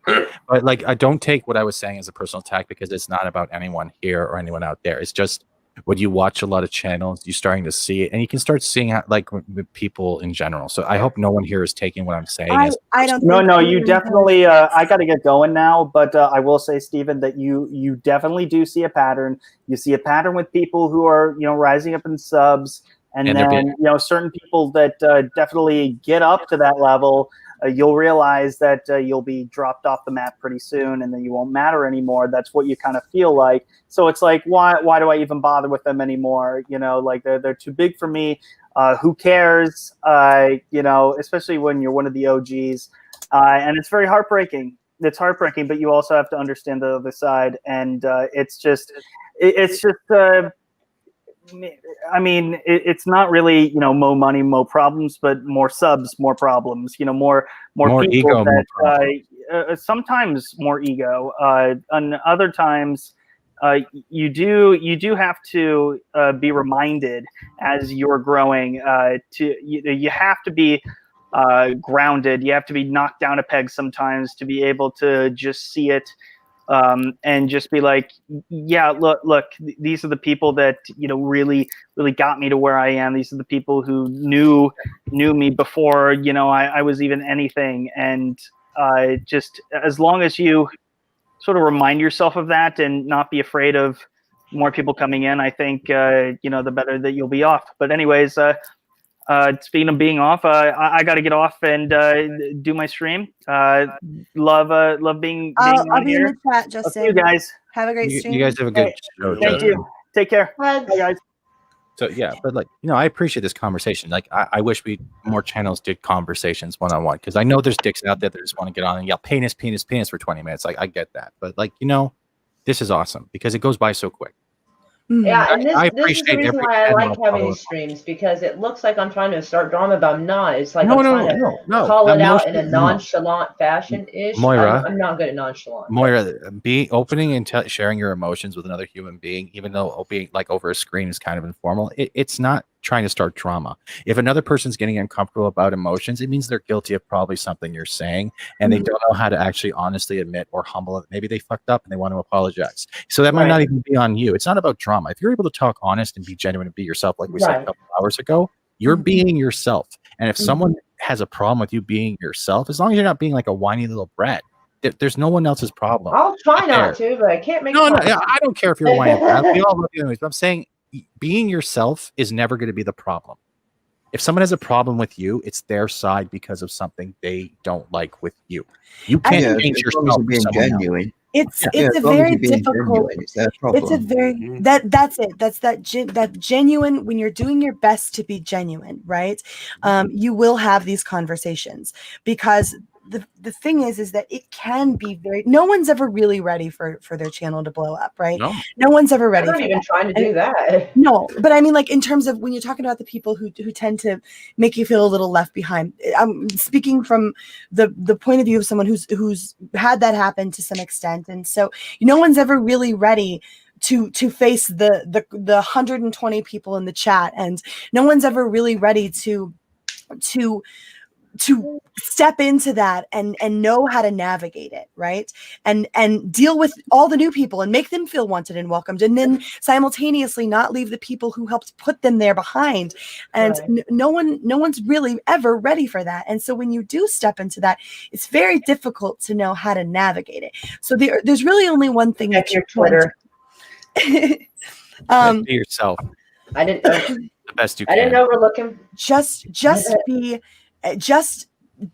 But like, I don't take what I was saying as a personal attack because it's not about anyone here or anyone out there. It's just when you watch a lot of channels, you're starting to see it, and you can start seeing how, like, with people in general. So I hope no one here is taking what I'm saying. I don't. No, you definitely. I got to get going now, but I will say, Stephen, that you definitely do see a pattern. You see a pattern with people who are rising up in subs, and then certain people that definitely get up to that level. You'll realize that you'll be dropped off the map pretty soon, and then you won't matter anymore. That's what you kind of feel like. So it's like, why do I even bother with them anymore? Like they're too big for me. Who cares? Especially when you're one of the OGs, and it's very heartbreaking. It's heartbreaking, but you also have to understand the other side, and it's just. I mean, it's not really, more money, more problems, but more subs, more problems. More people ego, that sometimes more ego. And other times, you do have to be reminded as you're growing. You have to be grounded. You have to be knocked down a peg sometimes to be able to just see it. And just be like, yeah, look, these are the people that really got me to where I am. These are the people who knew me before I was even anything. And just as long as you sort of remind yourself of that and not be afraid of more people coming in, I think the better that you'll be off. But anyways, speaking of being off, I got to get off and do my stream. Love being I'll be here. in the chat, Justin. See you guys. Have a great stream. You guys have a good show. Thank you. Take care. Bye, guys. So yeah, but like, I appreciate this conversation. Like, I wish more channels did conversations one-on-one, because I know there's dicks out there that just want to get on and yell penis for 20 minutes. Like, I get that, but like, this is awesome because it goes by so quick. Yeah, and I this is the reason why I like having these streams, because it looks like I'm trying to start drama, but I'm not. It's like I'm trying to call it out in a nonchalant fashion-ish. Moira, I'm not good at nonchalant. Moira, opening and sharing your emotions with another human being, even though being like over a screen is kind of informal, it's not trying to start drama. If another person's getting uncomfortable about emotions, it means they're guilty of probably something you're saying, and they don't know how to actually honestly admit or humble it. Maybe they fucked up and they want to apologize. So that might not even be on you. It's not about drama. If you're able to talk honest and be genuine and be yourself, like we said a couple hours ago, you're being yourself. And if someone has a problem with you being yourself, as long as you're not being like a whiny little brat, there's no one else's problem. I'll try not to, but I can't make I don't care if you're a whiny brat. We all love you anyways. But I'm saying being yourself is never going to be the problem. If someone has a problem with you, it's their side because of something they don't like with you. You can't change yourself. Being genuine. It's a very difficult. It's a very that's it. That's that genuine. When you're doing your best to be genuine, right? You will have these conversations, because the thing is that it can be no one's ever really ready for their channel to blow up, right? No one's ever ready. I'm not even trying to do that. No, but I mean, like, in terms of when you're talking about the people who tend to make you feel a little left behind, I'm speaking from the point of view of someone who's had that happen to some extent, and so no one's ever really ready to face the 120 people in the chat, and no one's ever really ready to step into that and know how to navigate it, right? And deal with all the new people and make them feel wanted and welcomed, and then simultaneously not leave the people who helped put them there behind. And no one's really ever ready for that. And so when you do step into that, it's very difficult to know how to navigate it. So there's really only one thing. Check your Twitter. Be yourself. I didn't. The best you can. I didn't overlook him.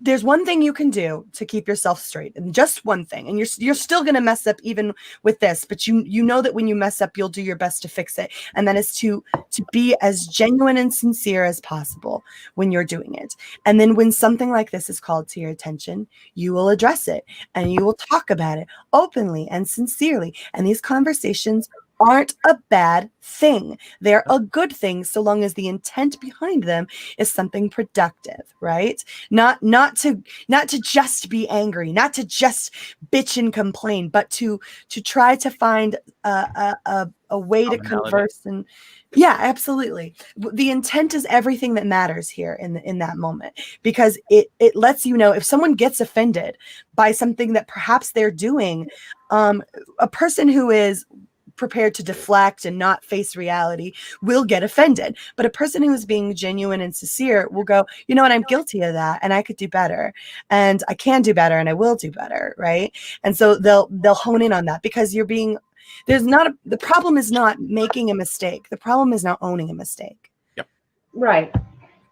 There's one thing you can do to keep yourself straight, and just one thing, and you're still going to mess up even with this, but you know that when you mess up, you'll do your best to fix it. And that is to be as genuine and sincere as possible when you're doing it. And then when something like this is called to your attention, you will address it and you will talk about it openly and sincerely. And these conversations aren't a bad thing. They're a good thing so long as the intent behind them is something productive, right? Not to just be angry, not to just bitch and complain, but to try to find a way to converse. And yeah, absolutely. The intent is everything that matters here in that moment, because it lets you know if someone gets offended by something that perhaps they're doing. A person who is prepared to deflect and not face reality will get offended, but a person who is being genuine and sincere will go, you know what, I'm guilty of that, and I could do better, and I can do better, and I will do better, right? And so they'll hone in on that, because you're being the problem is not making a mistake. The problem is not owning a mistake. Right.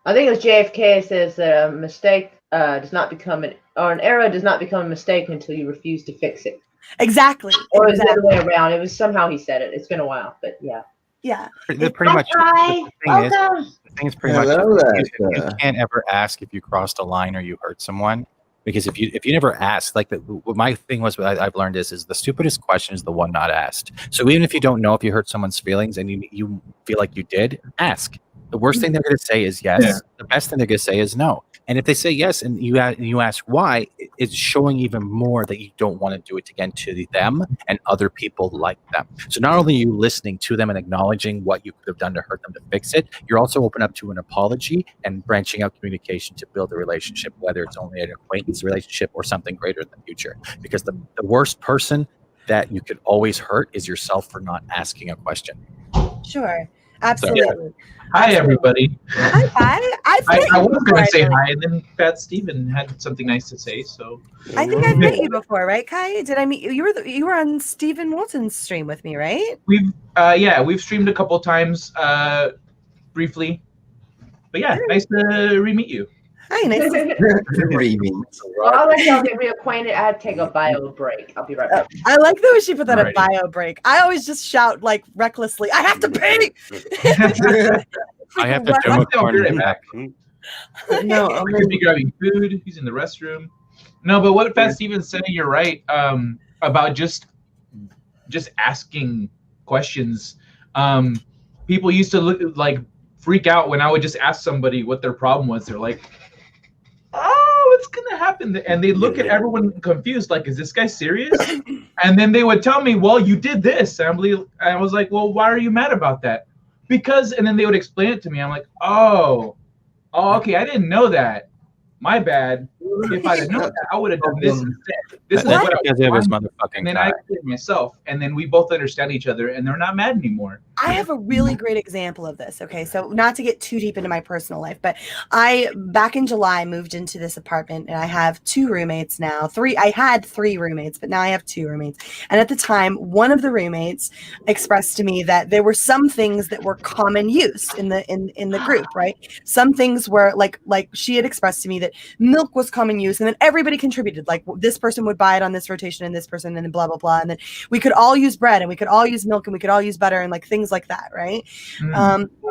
I think it was JFK says that a mistake does not become an error does not become a mistake until you refuse to fix it. Exactly. Or it was the other way around. It was somehow he said it. It's been a while, but yeah. Yeah. Pretty much. The thing is pretty much you can't ever ask if you crossed a line or you hurt someone, because if you never ask, like what my thing was, what I've learned is the stupidest question is the one not asked. So even if you don't know if you hurt someone's feelings and you feel like you did, ask. The worst thing they're going to say is yes. Yeah. The best thing they're going to say is no. And if they say yes and you ask why, it's showing even more that you don't want to do it again to them and other people like them. So not only are you listening to them and acknowledging what you could have done to hurt them to fix it, you're also open up to an apology and branching out communication to build a relationship, whether it's only an acquaintance relationship or something greater in the future. Because the worst person that you could always hurt is yourself for not asking a question. Sure. Absolutely. So, yeah. Hi, everybody. Hi. I was going to say hi, and then Fat Steven had something nice to say. So I think I've met you before, right, Kai? Did I meet you? You were on Stephen Walton's stream with me, right? We've streamed a couple times, briefly. But yeah, nice to re-meet you. Hi, nice to Well, I'll let y'all get reacquainted. I had to take a bio break. I'll be right back. I like the way she put that a bio break. I always just shout like recklessly, I have to pee. I have to do a corner back. No, I'm going to be grabbing food. He's in the restroom. No, but what Fat Steven's saying, you're right, about just asking questions. People used to freak out when I would just ask somebody what their problem was. They're like, oh, what's gonna happen? And they look at everyone confused, like, is this guy serious? And then they would tell me, well, you did this. And I was like, well, why are you mad about that? Because, and then they would explain it to me. I'm like, oh, okay, I didn't know that. My bad. If I had known that, I would have done this instead. This is what I because it was motherfucking. And then I did myself, and then we both understand each other, and they're not mad anymore. I have a really great example of this. Okay, so not to get too deep into my personal life, but back in July moved into this apartment, and I have 2 roommates now. I had 3 roommates, but now I have 2 roommates. And at the time, one of the roommates expressed to me that there were some things that were common use in the group, right? Some things were like she had expressed to me that milk was common use, and then everybody contributed. Like this person would buy it on this rotation, and this person, and then blah blah blah, and then we could all use bread, and we could all use milk, and we could all use butter, and like things like that, right?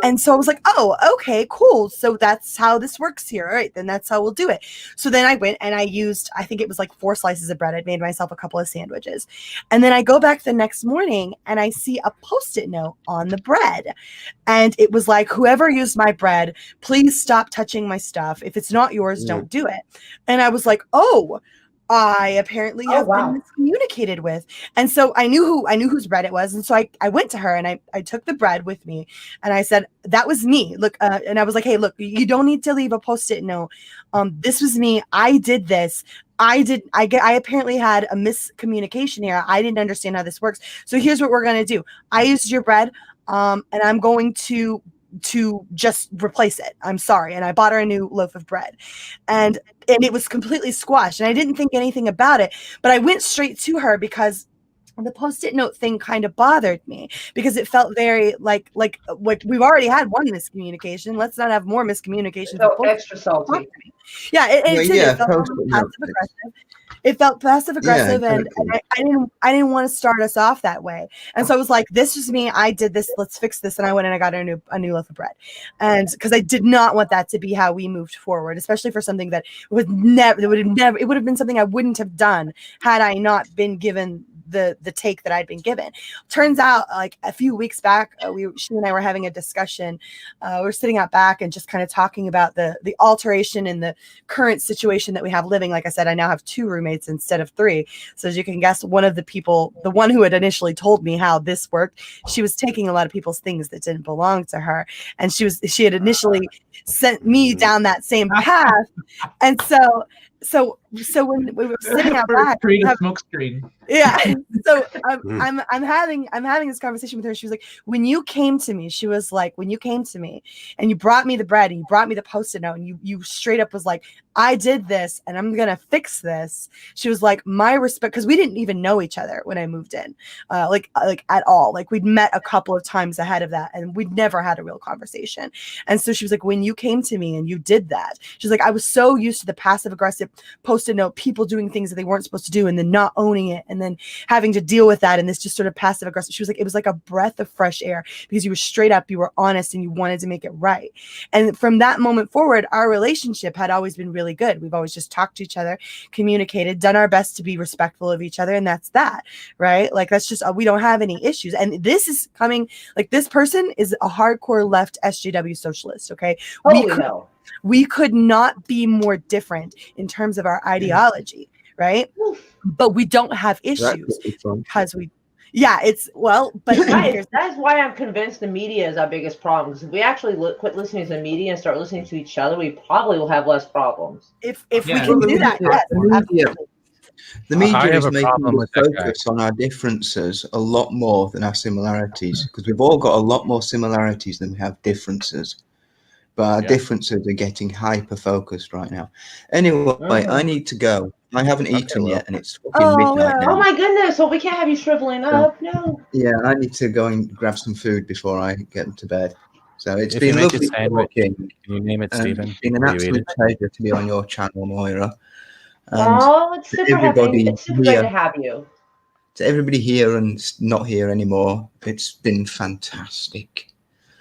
And so I was like, oh, okay, cool. So that's how this works here. All right, then that's how we'll do it. So then I went and I used, I think it was like 4 slices of bread. I'd made myself a couple of sandwiches, and then I go back the next morning and I see a Post-it note on the bread, and it was like, whoever used my bread, please stop touching my stuff. If it's not yours, don't do it. And I was like, oh, I apparently have been miscommunicated with. And so I knew whose bread it was. And so I went to her and I took the bread with me and I said, that was me. Look, and I was like, hey, look, you don't need to leave a Post-it note. This was me. I did this. I apparently had a miscommunication here. I didn't understand how this works. So here's what we're going to do. I used your bread, and I'm going to just replace it. I'm sorry. And I bought her a new loaf of bread, and it was completely squashed, and I didn't think anything about it, but I went straight to her because the Post-it note thing kind of bothered me, because it felt very like we've already had one miscommunication. Let's not have more miscommunications. So extra salty. Yeah, it felt passive aggressive. It felt passive aggressive, and I didn't want to start us off that way. And so I was like, "This is me. I did this. Let's fix this." And I went and I got her a new loaf of bread, and because I did not want that to be how we moved forward, especially for something that would have been something I wouldn't have done had I not been given the take that I'd been given. Turns out, like a few weeks back, she and I were having a discussion. We were sitting out back and just kind of talking about the alteration in the current situation that we have living. Like I said, I now have 2 roommates instead of 3. So as you can guess, one of the people, the one who had initially told me how this worked, she was taking a lot of people's things that didn't belong to her, and she had initially sent me down that same path. And so when we were sitting out back, smoke screen. yeah. So I'm having this conversation with her. She was like, when you came to me, she was like, when you came to me and you brought me the bread and you brought me the Post-it note and you straight up was like, I did this and I'm gonna fix this. She was like, my respect, because we didn't even know each other when I moved in, like at all. Like we'd met a couple of times ahead of that and we'd never had a real conversation. And so she was like, when you came to me and you did that, she's like, I was so used to the passive aggressive Post-it note, people doing things that they weren't supposed to do and then not owning it and then having to deal with that and this just sort of passive aggressive. She was like, it was like a breath of fresh air because you were straight up, you were honest, and you wanted to make it right. And from that moment forward, our relationship had always been really good. We've always just talked to each other, communicated, done our best to be respectful of each other, and that's that, right? Like that's just we don't have any issues. And this is coming, like this person is a hardcore left SJW socialist. Okay, we could not be more different in terms of our ideology, right? But we don't have issues because we, yeah, it's well, but Guys, that is why I'm convinced the media is our biggest problem. Because if we actually quit listening to the media and start listening to each other, we probably will have less problems. If we can do that, yes, absolutely. The media is making us focus on our differences a lot more than our similarities, because we've all got a lot more similarities than we have differences. But our differences are getting hyper-focused right now. Anyway, I need to go. I haven't eaten yet, and it's fucking midnight now. Oh my goodness! Well, we can't have you shriveling up. No. Yeah, I need to go and grab some food before I get to bed. So it's If been you make a lovely sandwich, talking. can you name it, Stephen? It's been an Will you eat absolute it? pleasure to be on your channel, Moira. Oh, it's to super happy. It's super great here- to have you. To everybody here and not here anymore, it's been fantastic.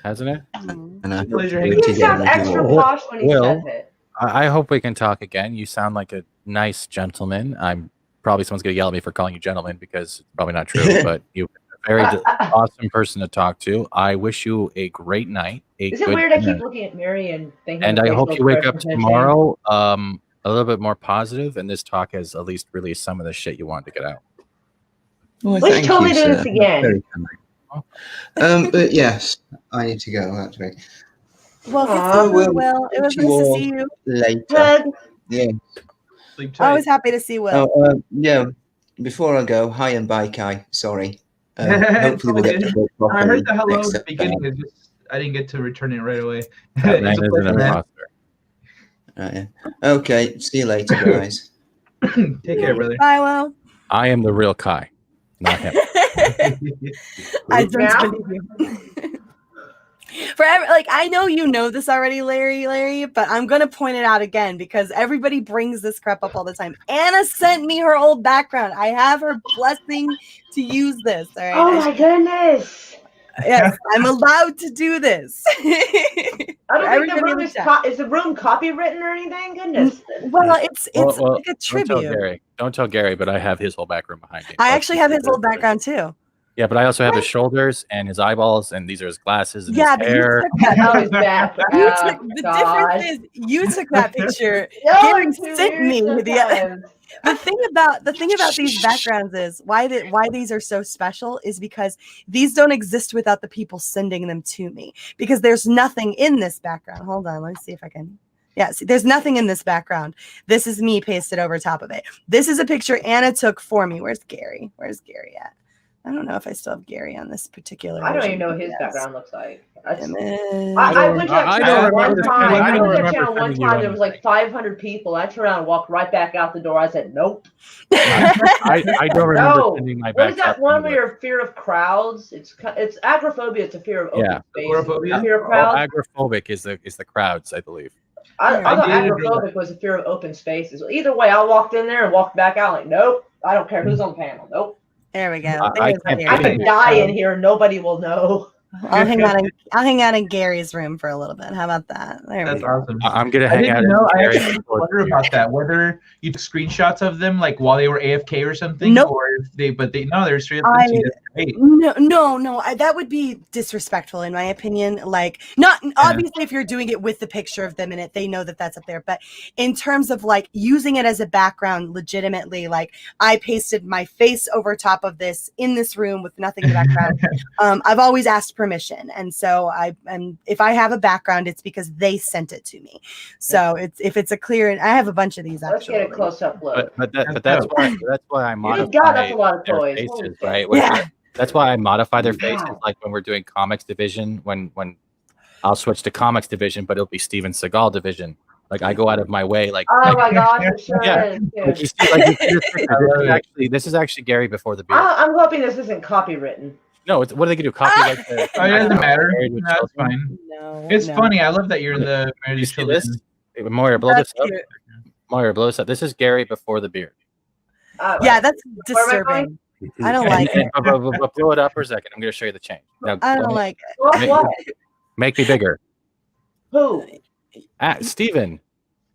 Hasn't it? And I hope Pleasure to do having it He again sounds with you extra all. posh when he says it. I hope we can talk again. You sound like a nice gentleman. I'm probably someone's gonna yell at me for calling you gentleman because it's probably not true, but you're a very awesome person to talk to. I wish you a great night. Is it weird? I keep looking at Mary and thinking. And of I hope facial you wake up expressions. tomorrow a little bit more positive, and this talk has at least released some of the shit you wanted to get out. Well, Please thank tell you, me to do sir. this again. Very kind. But yes, I need to go. That's great. Well, I will Will, it was see nice you to all see you. later. Yeah. Always happy to see Will. Yeah. Before I go, hi and bye, Kai. Sorry. Hopefully we'll get to work I properly heard the hello next at the beginning. September. I didn't get to return it right away. That man It's a is an pleasure, man. imposter. Yeah. Okay. See you later, guys. Take care, brother. Bye, Will. I am the real Kai, not him. I don't believe you. Like I know you know this already, Larry, but I'm gonna point it out again because everybody brings this crap up all the time. Anna sent me her old background. I have her blessing to use this. All right. Oh my goodness! Yes, I'm allowed to do this. I don't think the Everybody room in the is chat. is the room copywritten or anything? Goodness. Well, it's Well, like a Don't tell tribute. Gary. Don't tell Gary, but I have his whole background behind me. I actually have his old background too. Yeah, but I also have his shoulders and his eyeballs, and these are his glasses and Yeah, his but you hair. took that. Oh, his back. You Oh, took, the God. difference is you took that picture. Y'all Gary are too sent me weird the sometimes. the thing about these backgrounds is why these are so special is because these don't exist without the people sending them to me, because there's nothing in this background. Hold on, let me see if I can. Yeah, see, there's nothing in this background. This is me pasted over top of it. This is a picture Anna took for me. Where's Gary? Where's Gary at? I don't know if I still have Gary on this particular. I don't version. even know what his Yes. background looks like. I I went to that I don't channel remember one this time. channel. I I don't went to that remember channel one sending you time. There was like 500 people. I turned around and walked right back out the door. I said, "Nope." I don't remember No. sending my What is back that one where you're fear of crowds? It's agoraphobia. It's a fear of open Yeah. space. Agoraphobia? Fear of crowds. Agoraphobic is the crowds, I believe. I thought did agoraphobic was a fear of open spaces. Either way, I walked in there and walked back out like, nope. I don't care who's on the panel. Nope. There we go. I There's can't Gary. I could die in here and nobody will know. I'll hang out in Gary's room for a little bit. How about that? There That's we go. awesome. I'm gonna I hang didn't out. know. I Gary actually before wonder the beer. about that. Whether you took screenshots of them, like while they were AFK or something, Nope. or if they're straight up into you. That's great. No. That would be disrespectful in my opinion. Like, not obviously if you're doing it with the picture of them in it, they know that that's up there. But in terms of like using it as a background, legitimately, like I pasted my face over top of this in this room with nothing in the background. I've always asked permission, and so if I have a background, it's because they sent it to me. So if it's a clear, and I have a bunch of these Let's actually. get a close-up look. But that's why I modify God, that's a lot of their toys. Holy faces, shit. right? Yeah. That's why I modify their faces, God. like when we're doing comics division, when I'll switch to comics division, but it'll be Steven Seagal division. Like I go out of my way, like Oh my gosh, it sure yeah. is. Like Too. you see, like this is actually Gary before the beer. I'm hoping this isn't copywritten. No, what are they gonna do? Copy like the? Oh, it doesn't matter. Married with That's Children? fine. It's funny. I love that you're in the Married You with see Children. this? Moira, blow That's this up. cute. Moira, blow this up. This is Gary before the beer. Yeah, that's Where am I disturbing. I don't like it. But blow it up for a second. I'm gonna show you the change. Now, I don't like it. What? Make me bigger. Who? Steven.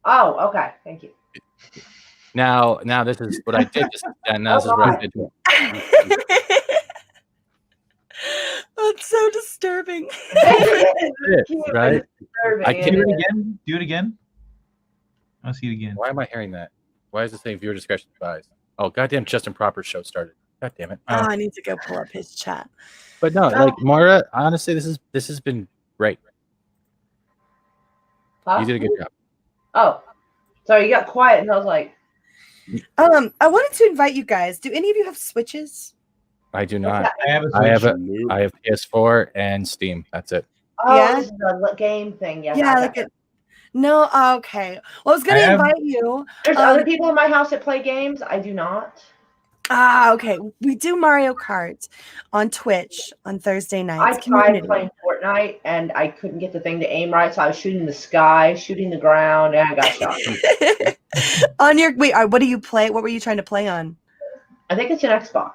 Oh, okay. Thank you. Now this is what I did. Now this is what I did. That's so disturbing. Right? I Do can it again. Do it again. I'll see it again. Why am I hearing that? Why is it saying viewer discretion advised? Oh, goddamn! Justin Proper show started. God damn it! Oh, I need to go pull up his chat. But no, like Moira, honestly, this has been great. Huh? You did a good job. Oh, sorry, you got quiet, and I was like, I wanted to invite you guys. Do any of you have Switches? I do not. I have a I have Switch. I have PS4 and Steam. That's it. oh, Yeah? this is a game thing. Yeah. Yeah, okay. like it. No, okay. Well, I was gonna I have- invite you. There's other people in my house that play games. I do not. Okay. We do Mario Kart on Twitch on Thursday I nights. tried Community. playing Fortnite, and I couldn't get the thing to aim right, so I was shooting the sky, shooting the ground, and I got shot. On your what do you play? What were you trying to play on? I think it's an Xbox.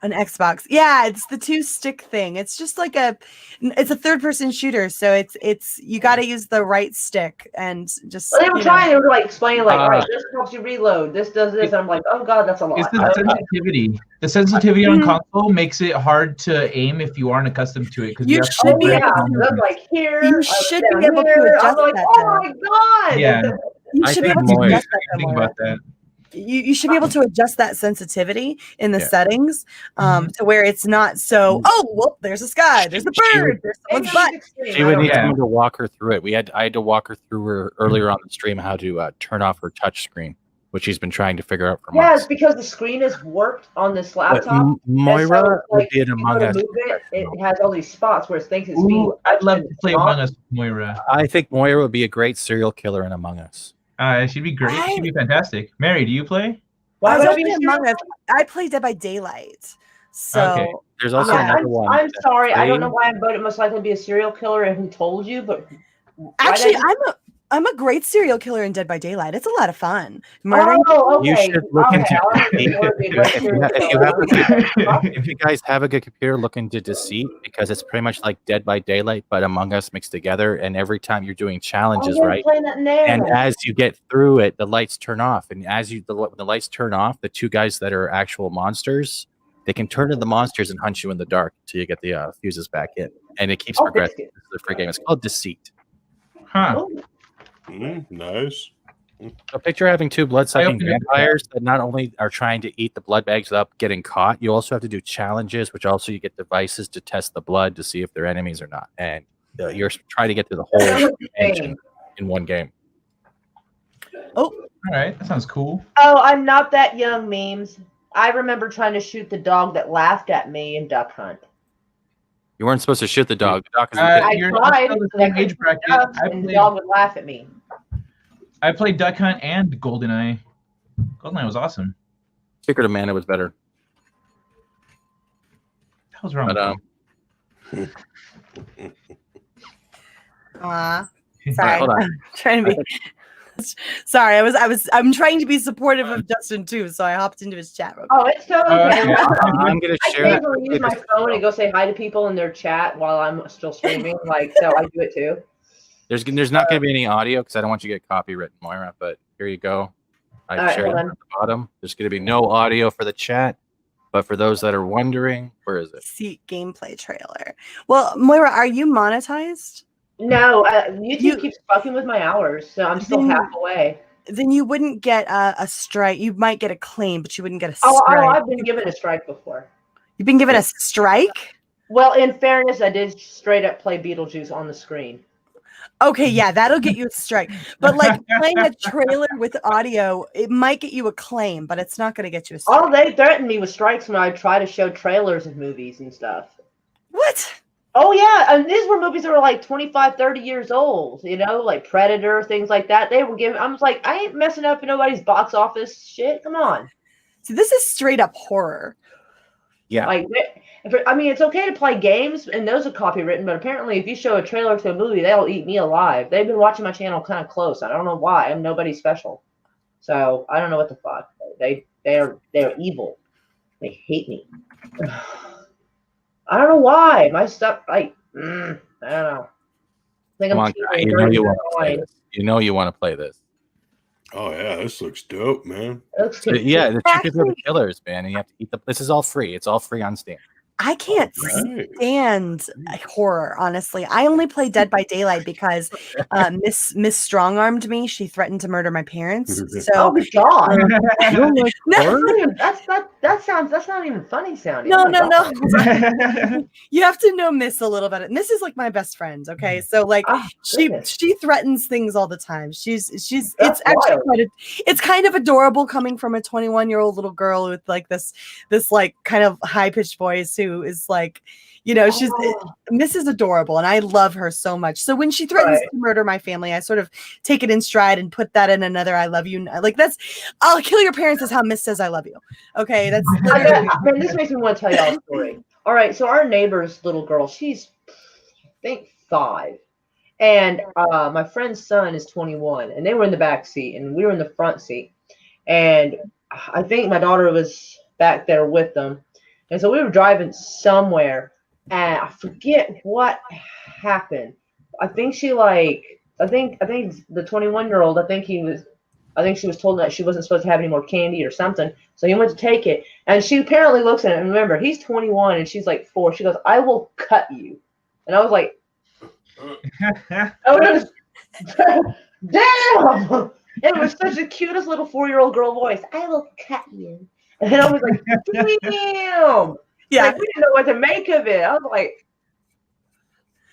An Xbox. Yeah, it's the 2-stick thing. It's just like it's a third-person shooter, so it's you got to use the right stick and just. Well, they were you trying. know. They were like explaining, like, all right, this helps you reload. This does this. And I'm like, oh god, that's a lot. It's the sensitivity. The sensitivity Mm-hmm. on console makes it hard to aim if you aren't accustomed to it. You should be yeah, able to. that's like here. You should down be able to here. adjust I'm like, that. oh though. my god. Yeah. You I should be think able to Moira- adjust that. though, Think Moira. about that. You should be able to adjust that sensitivity in the Yeah. settings to where it's not so. Oh, well, there's a sky. There's a bird. There's someone's butt. She would need Yeah. someone to walk her through it. I had to walk her through her earlier on the stream how to turn off her touch screen, which she's been trying to figure out for Yeah, months. it's because the screen is warped on this But laptop. Moira and so, would like, be an if you Among go to Us. move it has all these spots where it thinks it's being. Ooh, I'd love to play not. Among Us with Moira. I think Moira would be a great serial killer in Among Us. She'd be great. She'd be fantastic. Mary, do you play? Why I would I don't be play a Among Us. I play Dead by Daylight. So Okay. There's also Yeah, another one. I'm sorry. I don't Flame. know why I'm voted most likely to be a serial killer and who told you, but why actually, did I- I'm a great serial killer in Dead by Daylight. It's a lot of fun. Murdering. Oh, okay. You should look Okay, into I wanna be more of a great serial killer. if you guys have a good computer, look into Deceit because it's pretty much like Dead by Daylight, but Among Us mixed together. And every time you're doing challenges, Oh, yeah, right? playing that now. And as you get through it, the lights turn off. And as when the lights turn off, the two guys that are actual monsters, they can turn into the monsters and hunt you in the dark until you get the fuses back in. And it keeps progressing. This is a free game. It's called Deceit. Huh. Nice. So picture having two blood-sucking opened it. vampires that not only are trying to eat the blood bags without getting caught, you also have to do challenges, which also you get devices to test the blood to see if they're enemies or not. And you're trying to get through the whole engine in one game. All right. That sounds cool. Oh, I'm not that young, memes. I remember trying to shoot the dog that laughed at me in Duck Hunt. You weren't supposed to shoot the dog. The dog is I You're tried, still the but I same couldn't age shoot bracket. ducks, I and the played- dog would laugh at me. I played Duck Hunt and GoldenEye. GoldenEye was awesome. Secret of Mana was better. What was wrong? But Aw. All Sorry. right, hold on. I'm trying to be. Sorry, I'm trying to be supportive of Justin too, so I hopped into his chat room. Oh, it's totally okay. I'm gonna I share can't that. even use my phone and go say hi to people in their chat while I'm still streaming. Like, so I do it too. There's not going to be any audio because I don't want you to get copywritten, Moira. But here you go. I All right, shared it hold at on. the bottom. There's going to be no audio for the chat, but for those that are wondering, where is it? See gameplay trailer. Well, Moira, are you monetized? No, YouTube keeps fucking with my hours, so I'm still half away. Then you wouldn't get a strike. You might get a claim, but you wouldn't get a Oh, strike. I've been given a strike before. You've been given a strike? Well, in fairness, I did straight up play Beetlejuice on the screen. Okay, yeah, that'll get you a strike. But like playing a trailer with audio, it might get you a claim, but it's not going to get you a strike. Oh, they threatened me with strikes when I try to show trailers of movies and stuff. What? Oh, yeah. And these were movies that were like 25, 30 years old, you know, like Predator, things like that. They were giving, I was like, I ain't messing up in nobody's box office shit. Come on. See, this is straight up horror. Yeah. Like, I mean, it's okay to play games, and those are copywritten, but apparently if you show a trailer to a movie, they'll eat me alive. They've been watching my channel kind of close. I don't know why. I'm nobody special. So I don't know what the fuck. They're evil. They hate me. I don't know why. My stuff, like, I don't know. I think Come I'm on, cheating guy, you know during you the want to play line. this. You know you want to play this. Oh yeah, this looks dope, man. So, yeah, the chickens are the killers, man, and you have to eat the. This is all free. It's all free on Steam. I can't stand horror, honestly. I only play Dead by Daylight because Miss Strong-armed me. She threatened to murder my parents. So Oh my god! You don't like horror? That's not even funny sounding. No, Oh my no, God. no. You have to know Miss a little bit. Miss is like my best friend. Okay, so like she threatens things all the time. She's it's actually wild. it's kind of adorable coming from a 21-year-old little girl with like this like kind of high pitched voice who is like, you know, Miss is adorable and I love her so much. So when she threatens to murder my family, I sort of take it in stride and put that in another I love you. Like I'll kill your parents is how Miss says I love you. Okay, that's literally. Man, this makes me want to tell y'all a story. All right, so our neighbor's little girl, she's I think 5. And my friend's son is 21, and they were in the back seat and we were in the front seat. And I think my daughter was back there with them. And so we were driving somewhere, and I forget what happened. I think she I think the 21-year-old, I think she was told that she wasn't supposed to have any more candy or something. So he went to take it, and she apparently looks at it. And remember, he's 21 and she's like 4. She goes, "I will cut you," and I was like, "Oh, damn!" It was such the cutest little 4-year-old girl voice. "I will cut you." And I was like, damn. Yeah. Like, we didn't know what to make of it. I was like,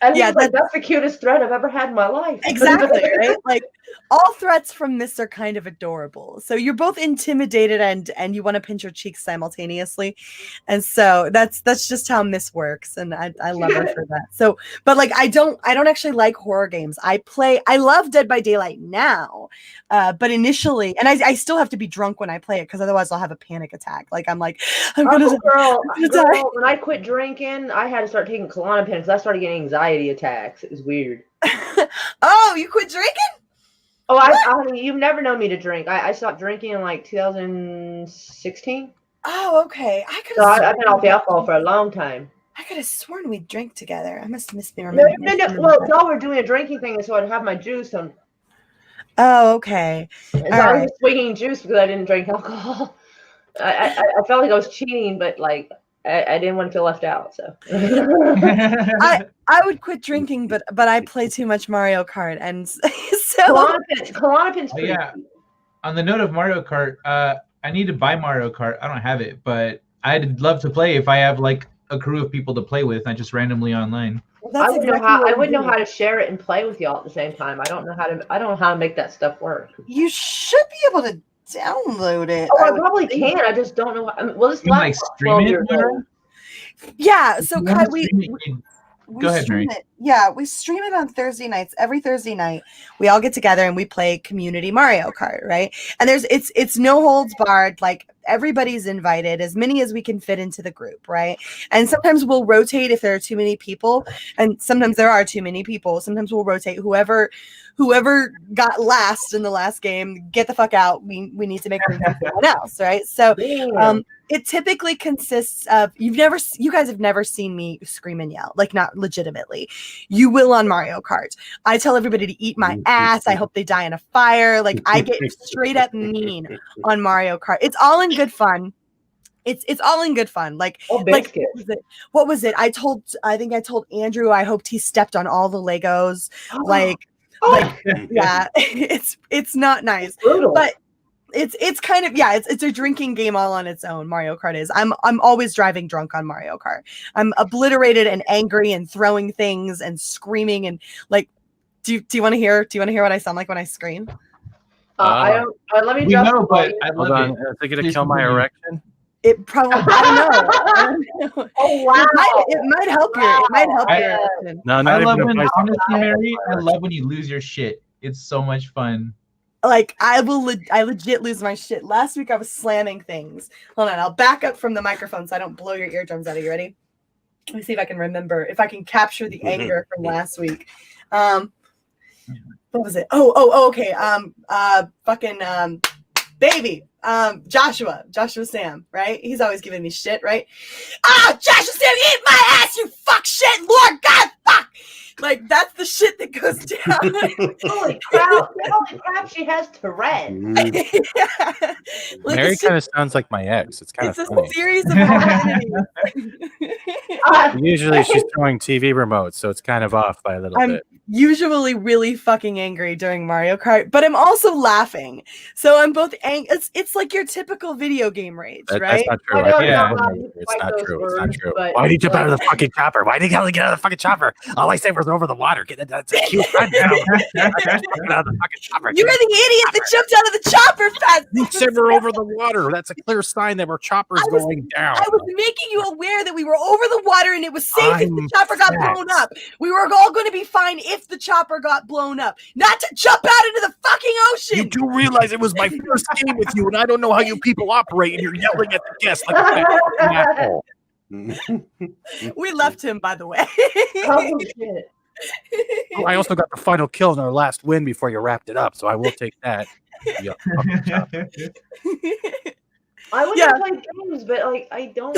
and Yeah, he was like, that's the cutest threat I've ever had in my life. Exactly, right? Like all threats from Miss are kind of adorable. So you're both intimidated and you want to pinch your cheeks simultaneously. And so that's just how Miss works. And I love her for that. So, but like I don't actually like horror games. I love Dead by Daylight now. But initially, and I still have to be drunk when I play it because otherwise I'll have a panic attack. Like I'm like, I'm gonna die. When I quit drinking, I had to start taking Klonopin because I started getting anxiety attacks. It was weird. Oh, you quit drinking? Oh, I mean, you've never known me to drink. I stopped drinking in like 2016. Oh, okay. So I've been off the alcohol for a long time. I could have sworn we'd drink together. I must have missed me. No. Well, y'all were doing a drinking thing, so I'd have my juice. And oh, okay. so I was swinging juice because I didn't drink alcohol. I felt like I was cheating, but like I didn't want to feel left out. So I would quit drinking, but I play too much Mario Kart, and so Klonopin's pretty yeah. On the note of Mario Kart, I need to buy Mario Kart. I don't have it, but I'd love to play if I have like a crew of people to play with, not just randomly online. I wouldn't know how to share it and play with y'all at the same time. I don't know how to make that stuff work. You should be able to download it. Oh, I probably can. I just don't know. Well, this like stream it. Yeah. So Kai, Go ahead, Mary. we stream it on Thursday nights. Every Thursday night, we all get together and we play community Mario Kart, right? And it's no holds barred. Like everybody's invited, as many as we can fit into the group, right? And sometimes we'll rotate if there are too many people, and sometimes there are too many people. Sometimes we'll rotate whoever got last in the last game, get the fuck out. We need to make room for someone else, right? So it typically consists of you guys have never seen me scream and yell, like not legitimately. You will on Mario Kart. I tell everybody to eat my ass. I hope they die in a fire. Like I get straight up mean on Mario Kart. It's all in good fun. It's all in good fun. Like what was it? I think I told Andrew I hoped he stepped on all the Legos. Yeah, it's not nice. But it's kind of it's a drinking game all on its own. Mario Kart is. I'm always driving drunk on Mario Kart. I'm obliterated and angry and throwing things and screaming and like. Do you want to hear? Do you want to hear what I sound like when I scream? I don't. Let me We just. know, but I Hold love on. it. Is it gonna Please kill my continue. erection? It probably. I don't know. Oh wow! It might help your. It might help your. erection. No, I not love even when, a voice. honestly, Mary, I love when you lose your shit. It's so much fun. Like I legit lose my shit. Last week I was slamming things. Hold on, I'll back up from the microphone so I don't blow your eardrums out. Are you ready? Let me see if I can remember, if I can capture the anger from last week. What was it? Oh, okay. Baby. Joshua Sam, right? He's always giving me shit, right? Joshua Sam, eat my ass, you fuck shit, Lord God, fuck! Like, that's the shit that goes down. Holy crap, she has Tourette's. Yeah. Like, Mary it's kind of sounds like my ex. It's kind It's of a funny. series of identities. Usually she's throwing TV remotes, so it's kind of off by a little I'm bit. usually really fucking angry during Mario Kart, but I'm also laughing. So I'm both it's like your typical video game rage, right? That's not true. I don't Yeah. know how you It's fight not those true. It's not words, true. but- Why did you jump out of the fucking chopper? Why did you get out of the fucking chopper? All I said was over the water. Get that's a cute run now. Get out of the fucking chopper. You're the idiot that jumped out of the chopper fast. You said we're over the water. That's a clear sign that our chopper's going down. I was making you aware that we were over the water and it was safe if the I'm chopper got upset. blown up. We were all going to be fine if the chopper got blown up, not to jump out into the fucking ocean. You do realize it was my first game with you, and I don't know how you people operate, and you're yelling at the guests like a fat fucking asshole. We left him, by the way. Oh shit! Oh, I also got the final kill in our last win before you wrapped it up, so I will take that. Yeah. I want to play games, but like I don't.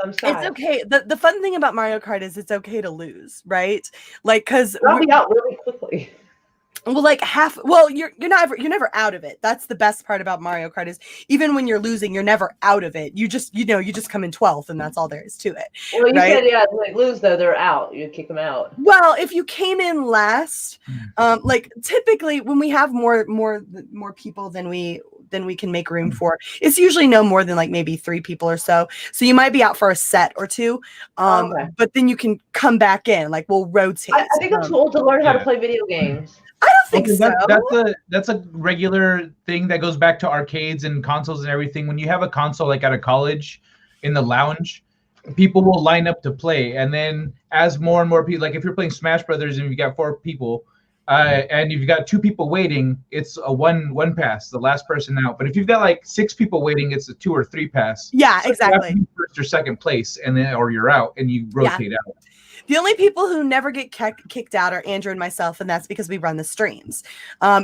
I'm sorry. It's okay. The fun thing about Mario Kart is it's okay to lose, right? Like, because I'll be out really quickly. Well, like you're never out of it. That's the best part about Mario Kart is even when you're losing, you're never out of it. You just come in 12th and that's all there is to it. Well, you right? said like lose though, they're out. You kick them out. Well, if you came in last, like typically when we have more people than we can make room for, it's usually no more than like maybe 3 people or so. So you might be out for a set or 2, Okay. but then you can come back in. Like we'll rotate. I think I'm too old to learn how to play video games. I don't think so. That's a regular thing that goes back to arcades and consoles and everything. When you have a console like at a college in the lounge, people will line up to play. And then as more and more people, like if you're playing Smash Brothers and you've got 4 people, and you've got 2 people waiting, it's a one pass, the last person out. But if you've got like 6 people waiting, it's a 2 or 3 pass. Yeah, So you have to exactly. be first or second place, and then or you're out and you rotate out. The only people who never get kicked out are Andrew and myself, and that's because we run the streams,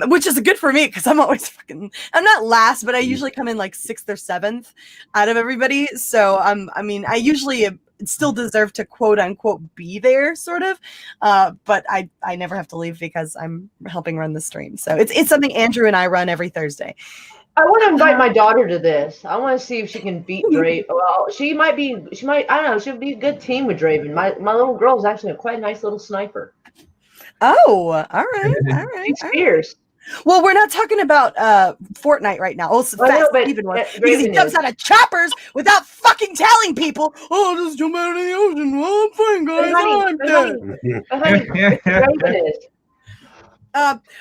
which is good for me because I'm always I'm not last, but I usually come in like 6th or 7th out of everybody. So I usually still deserve to quote unquote be there, sort of, but I never have to leave because I'm helping run the stream. So it's something Andrew and I run every Thursday. I want to invite my daughter to this. I want to see if she can beat Draven. Well, she might. I don't know. She'll be a good team with Draven. My little girl's actually quite a nice little sniper. Oh, all right. She's fierce. Well, we're not talking about Fortnite right now. Also, I know, Fast but Steven was Draven because he jumps is. out of choppers without fucking telling people. Oh, just jump out of the ocean. Well, I'm fine, guys. I'm dead. Draven is.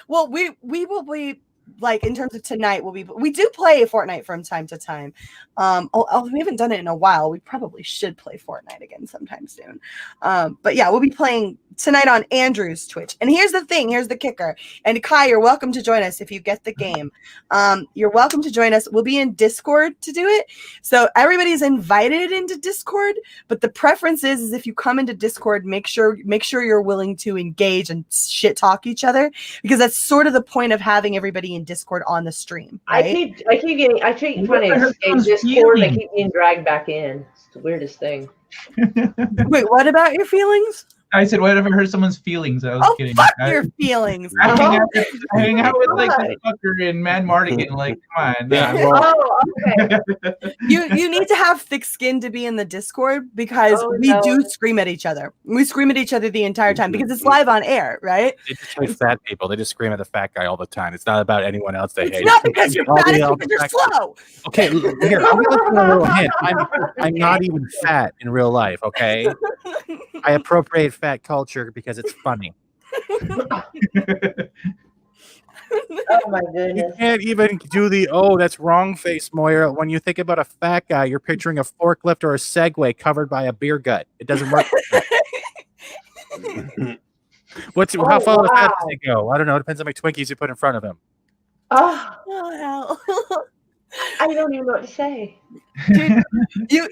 Well, we will be like in terms of tonight, we do play Fortnite from time to time. We haven't done it in a while. We probably should play Fortnite again sometime soon. But yeah, we'll be playing tonight on Andrew's Twitch. And here's the thing, here's the kicker. And Kai, you're welcome to join us if you get the game. You're welcome to join us. We'll be in Discord to do it. So everybody's invited into Discord, but the preference is if you come into Discord, make sure you're willing to engage and shit talk each other, because that's sort of the point of having everybody in Discord on the stream. Right? I keep trying to escape Discord. I keep being dragged back in. It's the weirdest thing. Wait, what about your feelings? I said, what if I hurt someone's feelings? I was kidding. Fuck your feelings. I hang out with like the fucker in Mad Mardigan. Like, come on. Okay. You need to have thick skin to be in the Discord, because we do scream at each other. We scream at each other the entire time because it's live on air, right? They just hate fat people. They just scream at the fat guy all the time. It's not about anyone else they hate. It's not because you're fat, it's because you're slow. Okay, here, I'm gonna give you a little hint. I'm not even fat in real life, okay? I appropriate fat culture because it's funny. Oh my goodness. You can't even do that's wrong face, Moira. When you think about a fat guy, you're picturing a forklift or a Segway covered by a beer gut. It doesn't work. How far with that does it go? I don't know. It depends on how many Twinkies you put in front of him. Oh hell. I don't even know what to say. Dude,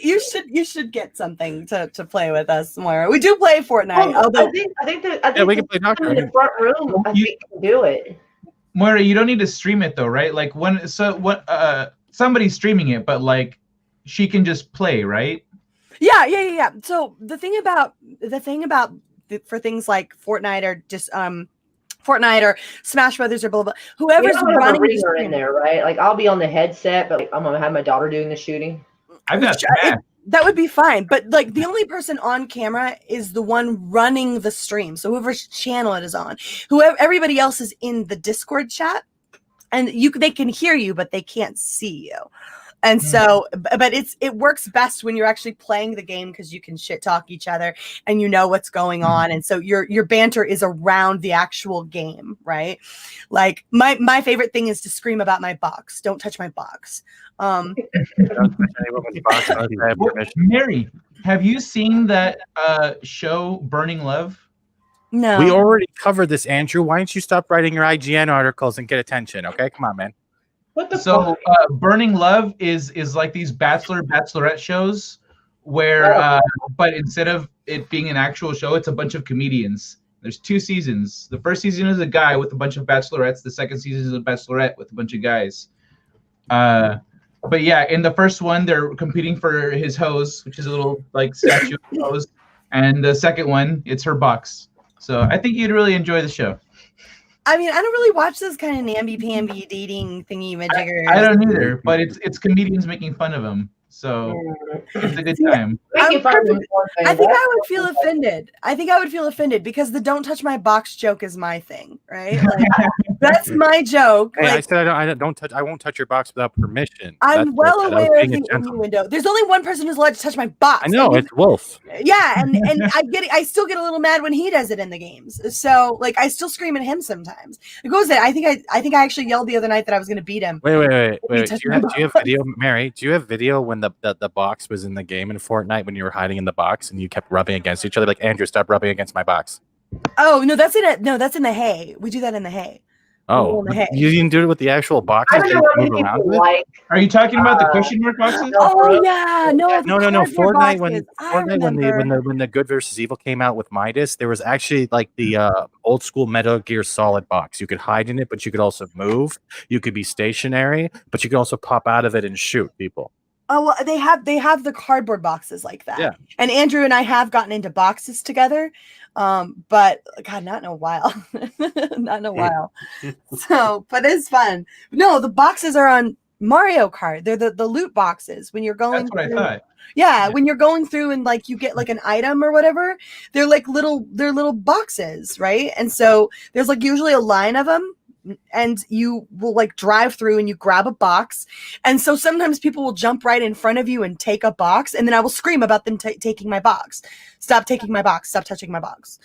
you should get something to play with us, Moira. We do play Fortnite. Although I think we can play Doctor in the front room. I think can do it. Moira, you don't need to stream it though, right? Like somebody's streaming it, but like she can just play, right? Yeah. So the thing about for things like Fortnite or just Fortnite or Smash Brothers or blah blah, whoever's running the stream in there, right? Like I'll be on the headset, but like, I'm gonna have my daughter doing the shooting. I've got that would be fine, but like the only person on camera is the one running the stream. So whoever's channel it is on, everybody else is in the Discord chat, and they can hear you, but they can't see you. And so, but it works best when you're actually playing the game, because you can shit talk each other and you know what's going on. And so your banter is around the actual game, right? Like my favorite thing is to scream about my box. Don't touch my box. Mary, have you seen that show Burning Love? No. We already covered this, Andrew. Why don't you stop writing your IGN articles and get attention? Okay, come on, man. Burning Love is like these bachelorette shows where but instead of it being an actual show, it's a bunch of comedians. There's 2 seasons. The first season is a guy with a bunch of bachelorettes. The second season is a bachelorette with a bunch of guys. But yeah, in the first one, they're competing for his hose, which is a little like statue of hose. And the second one, it's her box. So I think you'd really enjoy the show. I mean, I don't really watch those kind of namby-pamby dating thingy-majiggers. I don't either, but it's comedians making fun of him. So it's a good time. I think I would feel offended. I think I would feel offended because the "don't touch my box" joke is my thing, right? Like, that's my joke. Hey, like, I said I don't touch. I won't touch your box without permission. I'm well aware of the innuendo. There's only one person who's allowed to touch my box. I know, it's Wolf. Yeah, and I still get a little mad when he does it in the games. So like I still scream at him sometimes. It goes there. I think I actually yelled the other night that I was going to beat him. Wait. Do you have video, Mary? Do you have video when the box was in the game in Fortnite when you were hiding in the box and you kept rubbing against each other? Like, Andrew, stop rubbing against my box. Oh no, that's in the hay. We do that in the hay. Oh, you didn't do it with the actual boxes? Are you talking about the question mark boxes? Oh yeah, no. Fortnite when the Good versus Evil came out with Midas, there was actually like the old school Metal Gear Solid box. You could hide in it, but you could also move. You could be stationary, but you could also pop out of it and shoot people. Oh well, they have the cardboard boxes like that. Yeah. And Andrew and I have gotten into boxes together, but God, not in a while. Not in a while. So, but it's fun. No, the boxes are on Mario Kart. They're the loot boxes when you're going. That's what I thought. Yeah, when you're going through and like you get like an item or whatever, they're little boxes, right? And so there's like usually a line of them. And you will like drive through and you grab a box. And so sometimes people will jump right in front of you and take a box. And then I will scream about them taking my box. Stop taking my box. Stop touching my box.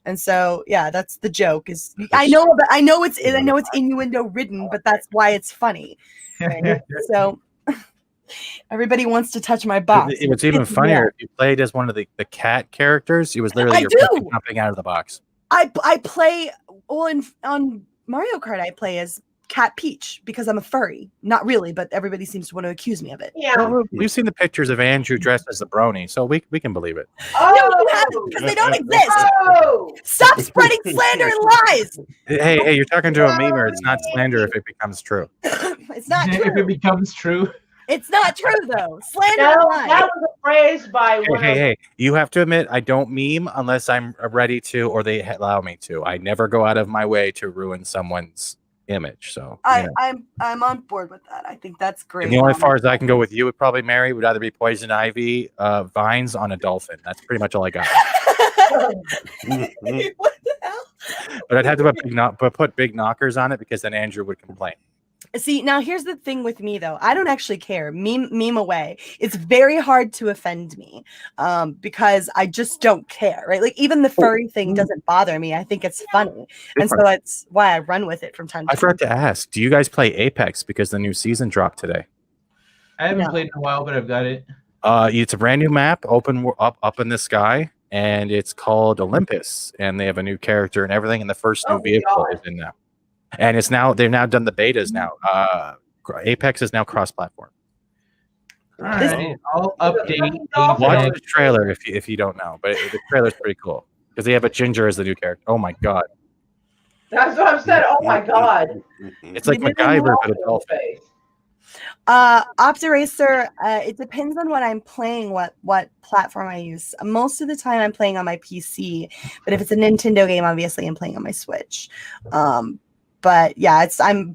And so, yeah, that's the joke. Is I know it's innuendo ridden, but that's why it's funny. Right? So everybody wants to touch my box. What's even funnier, if you played as one of the cat characters, it was literally I your do. puppy jumping out of the box. I play on Mario Kart. I play as Cat Peach because I'm a furry. Not really, but everybody seems to want to accuse me of it. Yeah. Well, we've seen the pictures of Andrew dressed as the brony, so we can believe it. No, you haven't because they don't exist. Oh! Stop spreading slander and lies. Hey, you're talking to a memer. It's not slander if it becomes true. It's not If true. it becomes true. It's not true though. Slander and No, lies. that was a phrase by one of Hey, you have to admit, I don't meme unless I'm ready to or they allow me to. I never go out of my way to ruin someone's image. So you know. I'm on board with that. I think that's great. And the only far as I can go with you would probably Mary would either be Poison Ivy, vines on a dolphin. That's pretty much all I got. What the hell? But I'd have to put big knockers on it because then Andrew would complain. See, now here's the thing with me though. I don't actually care. Meme away. It's very hard to offend me because I just don't care, right? Like even the furry thing doesn't bother me. I think it's funny. And so that's why I run with it from time to I time. forgot to ask, do you guys play Apex because the new season dropped today? I haven't played in a while, but I've got it. It's a brand new map, up in the sky, and it's called Olympus, and they have a new character and everything, and the first new vehicle is in now. And they've now done the betas now. Apex is now cross-platform. All right, I'll update. Watch the trailer if you don't know, but the trailer's pretty cool because they have a Ginger as the new character. Oh my god, That's what I've said. Oh my god. it's like MacGyver but a dolphin. Opteracer, it depends on what I'm playing, what platform I use. Most of the time I'm playing on my PC, but if it's a Nintendo game, obviously I'm playing on my Switch. But yeah,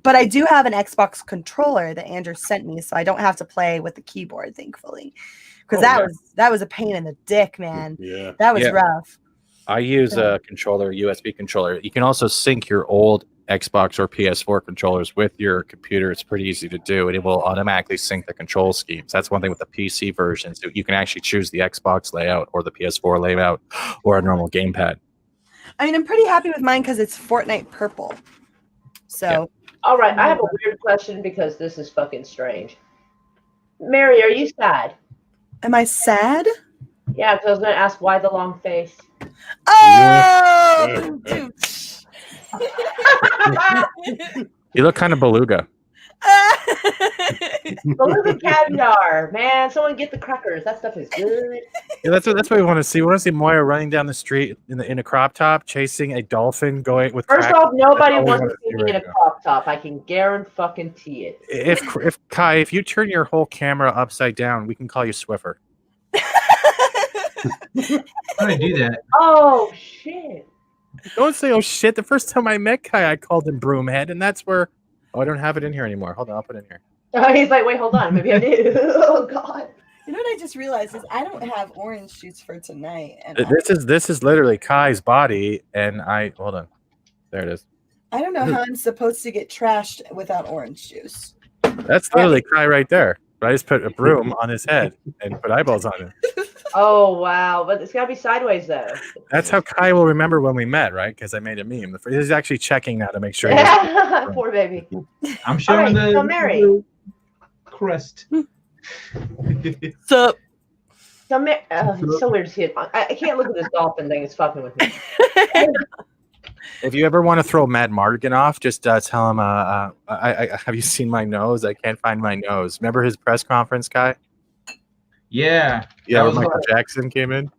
but I do have an Xbox controller that Andrew sent me, so I don't have to play with the keyboard, thankfully. Because that was a pain in the dick, man. Yeah. That was rough. I use a controller, USB controller. You can also sync your old Xbox or PS4 controllers with your computer. It's pretty easy to do, and it will automatically sync the control schemes. That's one thing with the PC versions. You can actually choose the Xbox layout or the PS4 layout or a normal gamepad. I mean, I'm pretty happy with mine because it's Fortnite purple. So, All right, I have a weird question because this is fucking strange. Mary, are you sad? Am I sad? Yeah, because I was going to ask why the long face. Oh, dude. You look kind of beluga. Beluga caviar, man. Someone get the crackers. That stuff is good. Yeah, that's what we want to see. We want to see Moira running down the street in a crop top, chasing a dolphin, going with. First crackers. off, nobody That's all we wants wanna to see see me in a right now. crop top. I can guarantee it. If Kai, if you turn your whole camera upside down, we can call you Swiffer. How do I do that? Oh shit! Don't say oh shit. The first time I met Kai, I called him Broomhead, and that's where. Oh, I don't have it in here anymore. Hold on, I'll put it in here. Oh, he's like, wait, hold on. Maybe I do. Oh god. You know what I just realized is I don't have orange juice for tonight, and This is literally Kai's body, and hold on. There it is. I don't know how I'm supposed to get trashed without orange juice. That's literally Kai right there. But I just put a broom on his head and put eyeballs on him. Oh wow, but it's gotta be sideways though. That's how Kai will remember when we met, right? Because I made a meme. He's actually checking now to make sure. He doesn't- Poor baby. I'm showing All right, so Mary. the crest. So, it's so weird to see it. I can't look at this dolphin thing. It's fucking with me. If you ever want to throw Matt Mardigan off, just tell him. I have you seen my nose? I can't find my nose. Remember his press conference, Kai? Yeah. Yeah, that when was Michael Jackson came in.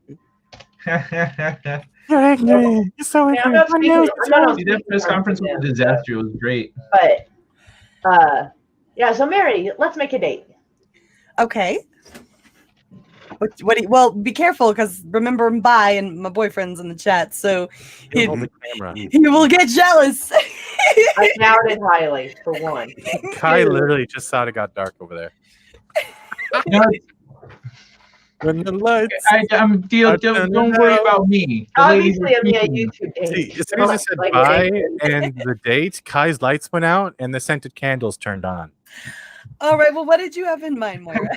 You're ignorant. You're so Yeah, I'm not speaking- I'm not on See, that press conference was a disaster. It was great. But yeah. So Mary, let's make a date. okay. Well, be careful because remember Bye and my boyfriend's in the chat, so he Hold the camera. will get jealous. I doubt it highly, for one. Kai literally just thought it got dark over there. You know, When the lights. don't worry about me. The ladies Obviously, are I'm a speaking. YouTube date. See, as soon as I said Like, bye and the date, Kai's lights went out and the scented candles turned on. All right. Well, what did you have in mind, Moira?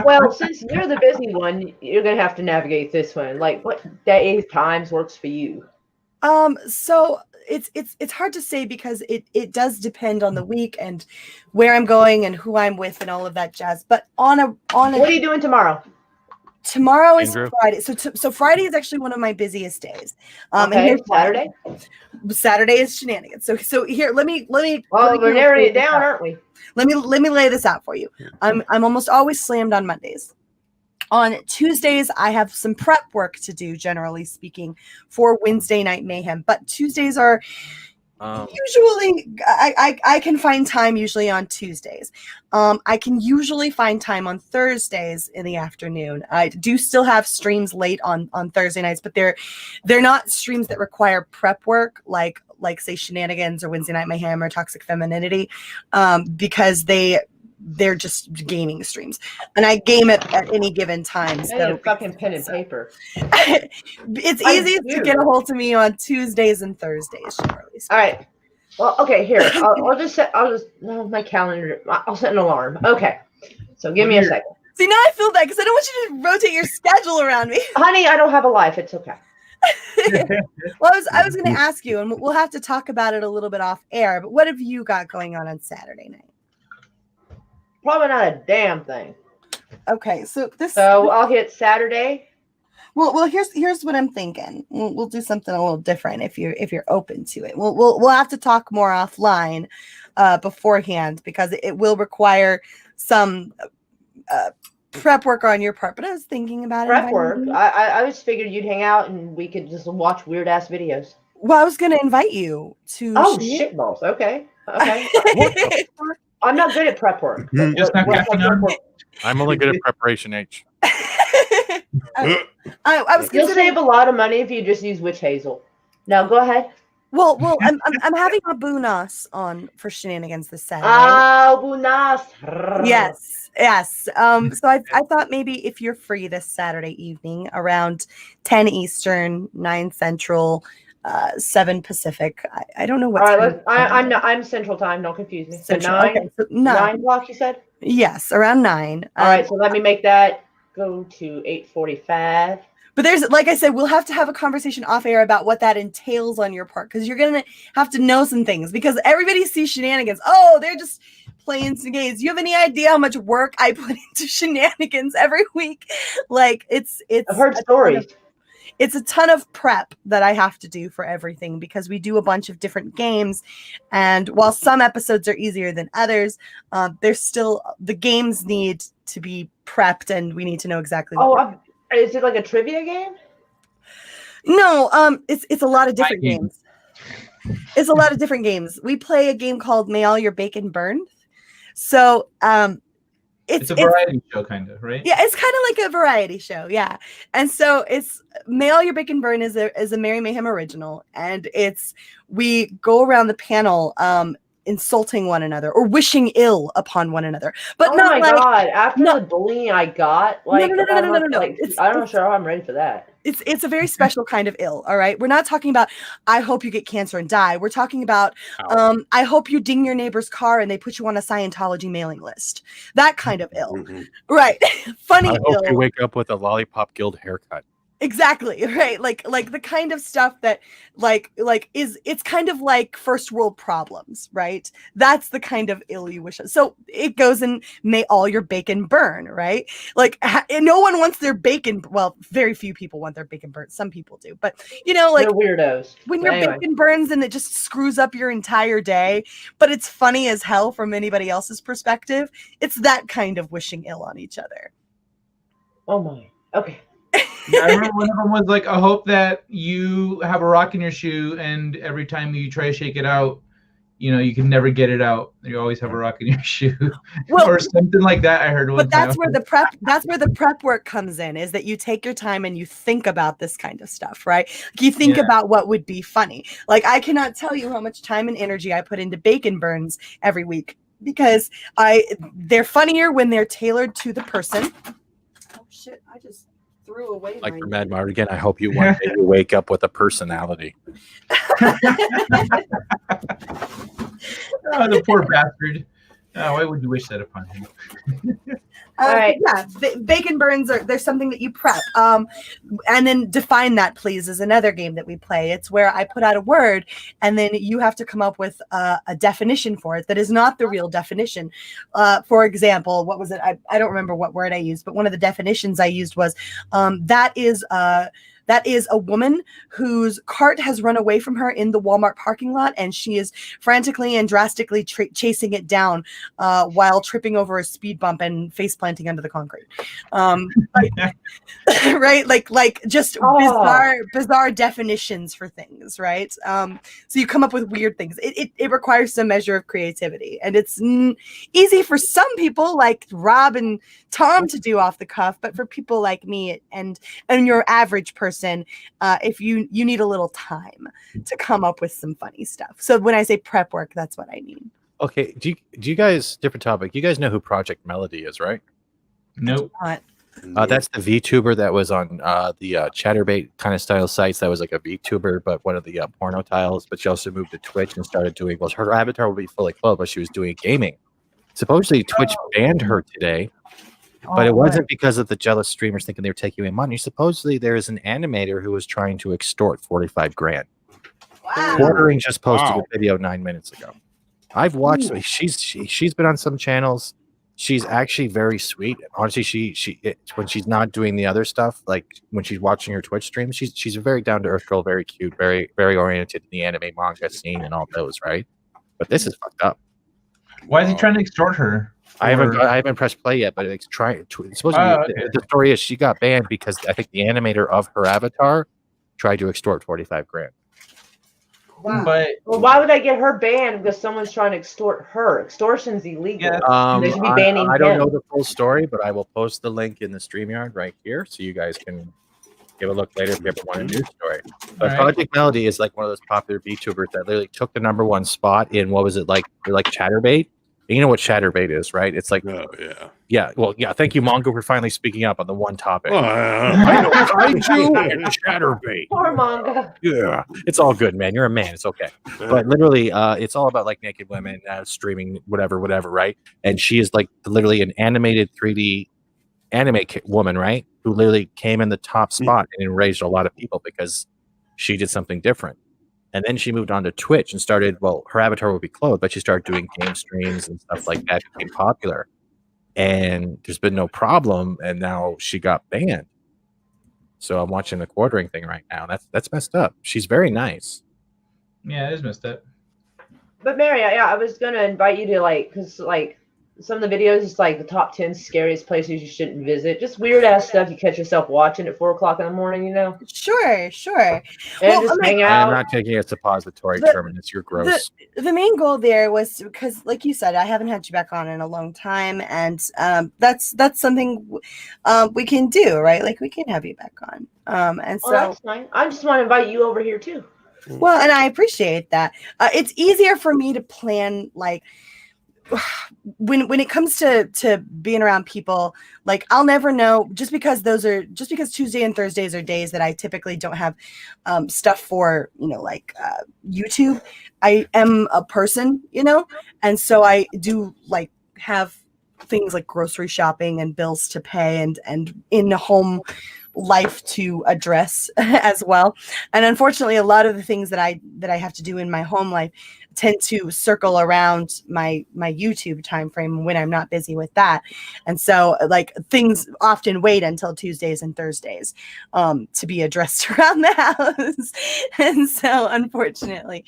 Well, since you're the busy one, you're gonna have to navigate this one. Like, what days, times works for you? So it's hard to say because it does depend on the week and where I'm going and who I'm with and all of that jazz. But on a What are you doing tomorrow? Tomorrow is Andrew? Friday. So Friday is actually one of my busiest days. Okay, and here's why. Saturday? Saturday is shenanigans. So here, let me. Well, let me we're kind of narrowing lay it this down, out. aren't we? Let me lay this out for you. I'm almost always slammed on Mondays. On Tuesdays, I have some prep work to do, generally speaking, for Wednesday Night Mayhem. But Tuesdays are usually I can find time usually on Tuesdays. I can usually find time on Thursdays in the afternoon. I do still have streams late on Thursday nights, but they're not streams that require prep work like say Shenanigans or Wednesday Night Mayhem or Toxic Femininity, because they're just gaming streams, and I game it at any given time. I need So a fucking pen and paper. it's easiest to get a hold of me on Tuesdays and Thursdays, Charlie. All right. Well, okay. Here, I'll just set. My calendar. I'll set an alarm. Okay. So give me a second, See, now I feel bad because I don't want you to rotate your schedule around me. honey. I don't have a life. It's okay. Well, I was going to ask you, and we'll have to talk about it a little bit off air. But what have you got going on Saturday night? Probably not a damn thing. Okay, so I'll hit Saturday. Well, here's what I'm thinking. We'll do something a little different if you're open to it. We'll have to talk more offline beforehand because it will require some prep work on your part. But I was thinking about Prep it. work. I just figured you'd hang out and we could just watch weird ass videos. Well, I was going to invite you to. Oh, shitballs. Okay. I'm not good at prep work. Just not catching on. I'm only good at preparation H. I was. You'll considering- save a lot of money if you just use witch hazel. Now go ahead. Well, I'm having a Bunas on for Shenanigans this Saturday. Oh, Bunas. Yes. So I thought maybe if you're free this Saturday evening around 10 Eastern, 9 Central, 7 Pacific. I don't know what. All right, I'm Central Time. Don't confuse me. So Central, 9. okay, so 9 o'clock. You said. Yes, around 9. All right, so let me make that go to 8:45. But there's, like I said, we'll have to have a conversation off air about what that entails on your part, because you're gonna have to know some things. Because everybody sees Shenanigans. Oh, they're just playing some games. You have any idea how much work I put into Shenanigans every week? Like it's. I've heard stories. It's a ton of prep that I have to do for everything because we do a bunch of different games. And while some episodes are easier than others, there's still the games need to be prepped and we need to know exactly what is it like a trivia game? No, it's a lot of different games. It's a lot of different games. We play a game called May All Your Bacon Burn. So it's a variety show, kind of, right? Yeah, it's kind of like a variety show, yeah. And so it's May All Your Bacon Burn is a Merry Mayhem original, and we go around the panel insulting one another or wishing ill upon one another. But oh not my like, god! After the bullying I got, like no. Like, I'm not sure how I'm ready for that. It's a very special kind of ill, all right? We're not talking about, I hope you get cancer and die. We're talking about, I hope you ding your neighbor's car and they put you on a Scientology mailing list. That kind of ill. Right. Funny I ill. hope you wake up with a Lollipop Guild haircut. Exactly, right? Like the kind of stuff that it's kind of like first world problems, right? That's the kind of ill you wish. So it goes in May All Your Bacon Burn, right? Like no one wants their bacon. Well, very few people want their bacon burnt. Some people do, but like they're weirdos. When your bacon burns and it just screws up your entire day, but it's funny as hell from anybody else's perspective. It's that kind of wishing ill on each other. Oh my. Okay. Yeah, I remember one of them was like, I hope that you have a rock in your shoe and every time you try to shake it out, you can never get it out. You always have a rock in your shoe. Or something like that. I heard one But that's where the prep work comes in, is that you take your time and you think about this kind of stuff, right? Like you think about what would be funny. Like I cannot tell you how much time and energy I put into bacon burns every week because they're funnier when they're tailored to the person. Oh shit, I just threw away like my for Mad Mardigan, I hope you one day you wake up with a personality. Oh, the poor bastard. Why would you wish that upon him? Yeah, bacon burns there's something that you prep. And then define that, please, is another game that we play. It's where I put out a word and then you have to come up with a definition for it that is not the real definition. For example, what was it? I don't remember what word I used, but one of the definitions I used was that is a woman whose cart has run away from her in the Walmart parking lot, and she is frantically and drastically chasing it down while tripping over a speed bump and face planting under the concrete. Right? Like just bizarre definitions for things, right? So you come up with weird things. It requires some measure of creativity, and it's easy for some people like Rob and Tom to do off the cuff, but for people like me and your average person, if you need a little time to come up with some funny stuff. So when I say prep work, that's what I mean. Okay, do you guys, different topic, you guys know who Project Melody is, right? Nope. That's the VTuber that was on the Chatterbait kind of style sites. That was like a VTuber, but one of the porno tiles. But she also moved to Twitch and started doing, well, her avatar would be fully clothed, but she was doing gaming. Supposedly Twitch banned her today, but it wasn't because of the jealous streamers thinking they were taking away money. Supposedly there is an animator who was trying to extort 45 grand. Wow. Quartering just posted a video 9 minutes ago. I've watched. She's been on some channels. She's actually very sweet. Honestly, when she's not doing the other stuff, like when she's watching her Twitch streams, she's a very down to earth girl, very cute, very very oriented in the anime manga scene and all those, right? But this is fucked up. Why is he trying to extort her? I haven't pressed play yet, but it's trying. The story is she got banned because I think the animator of her avatar tried to extort 45 grand. Wow. But well, why would I get her banned because someone's trying to extort her? Extortion's illegal. They should be banning I don't him. know the full story, but I will post the link in the StreamYard right here so you guys can give a look later if you ever want a news story. But Project Melody is like one of those popular VTubers that literally took the #1 spot in what was it like Chatterbait? You know what Chatterbait is, right? It's like, yeah. Well, yeah. Thank you, Mongo, for finally speaking up on the one topic. I know Kaiju and Chatterbait. Poor manga. Yeah, it's all good, man. You're a man. It's okay. But literally, it's all about like naked women streaming, whatever, right? And she is like literally an animated 3D anime woman, right? Who literally came in the top spot and enraged a lot of people because she did something different. And then she moved on to Twitch and started, well, her avatar would be clothed, but she started doing game streams and stuff like that, became popular. And there's been no problem, and now she got banned. So I'm watching the quartering thing right now. That's messed up. She's very nice. Yeah, it is messed up. But Mary, I was gonna invite you to because some of the videos is like the top 10 scariest places you shouldn't visit. Just weird ass stuff you catch yourself watching at 4 o'clock in the morning, you know? Sure. And just hang out. I'm not taking it as a suppository terminus. You're gross. The main goal there was because, like you said, I haven't had you back on in a long time, and that's something we can do, right? Like we can have you back on. And so that's fine. I just want to invite you over here too. Well, and I appreciate that. It's easier for me to plan like. When it comes to being around people, like I'll never know just because Tuesday and Thursdays are days that I typically don't have stuff for, YouTube. I am a person, and so I do like have things like grocery shopping and bills to pay and in home life to address as well. And unfortunately, a lot of the things that I have to do in my home life tend to circle around my YouTube time frame when I'm not busy with that. And so like things often wait until Tuesdays and Thursdays to be addressed around the house. And so unfortunately,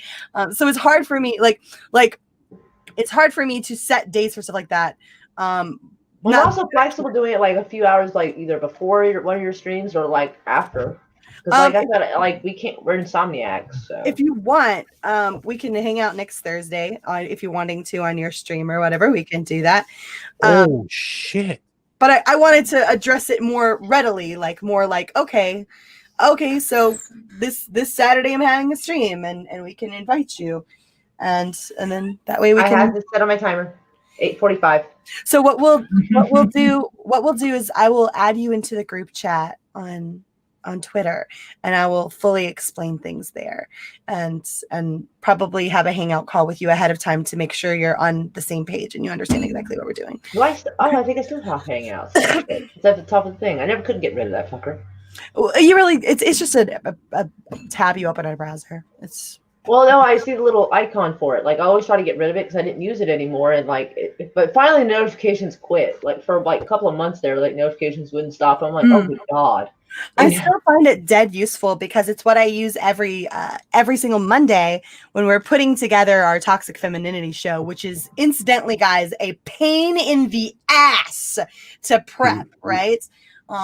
so it's hard for me, it's hard for me to set dates for stuff like that. Well, I'm also flexible doing it like a few hours, like either before one of your streams or like after. Because I said, we're insomniacs. So. If you want, we can hang out next Thursday. If you're wanting to on your stream or whatever, we can do that. Oh shit! But I wanted to address it more readily, okay, so this Saturday I'm having a stream, and we can invite you, and then that way we can. I have to set on my timer. 8:45. So what we'll do is I will add you into the group chat on on Twitter, and I will fully explain things there, and probably have a hangout call with you ahead of time to make sure you're on the same page and you understand exactly what we're doing. I think I still have Hangouts. It's at the top of the thing. I never could get rid of that fucker. You really, it's just a tab you open in a browser. Well, no, I see the little icon for it. Like, I always try to get rid of it because I didn't use it anymore. And but finally, notifications quit. Like, for like a couple of months there, like notifications wouldn't stop. I'm like, oh good God. I still find it dead useful because it's what I use every single Monday when we're putting together our Toxic Femininity show, which is, incidentally, guys, a pain in the ass to prep, right?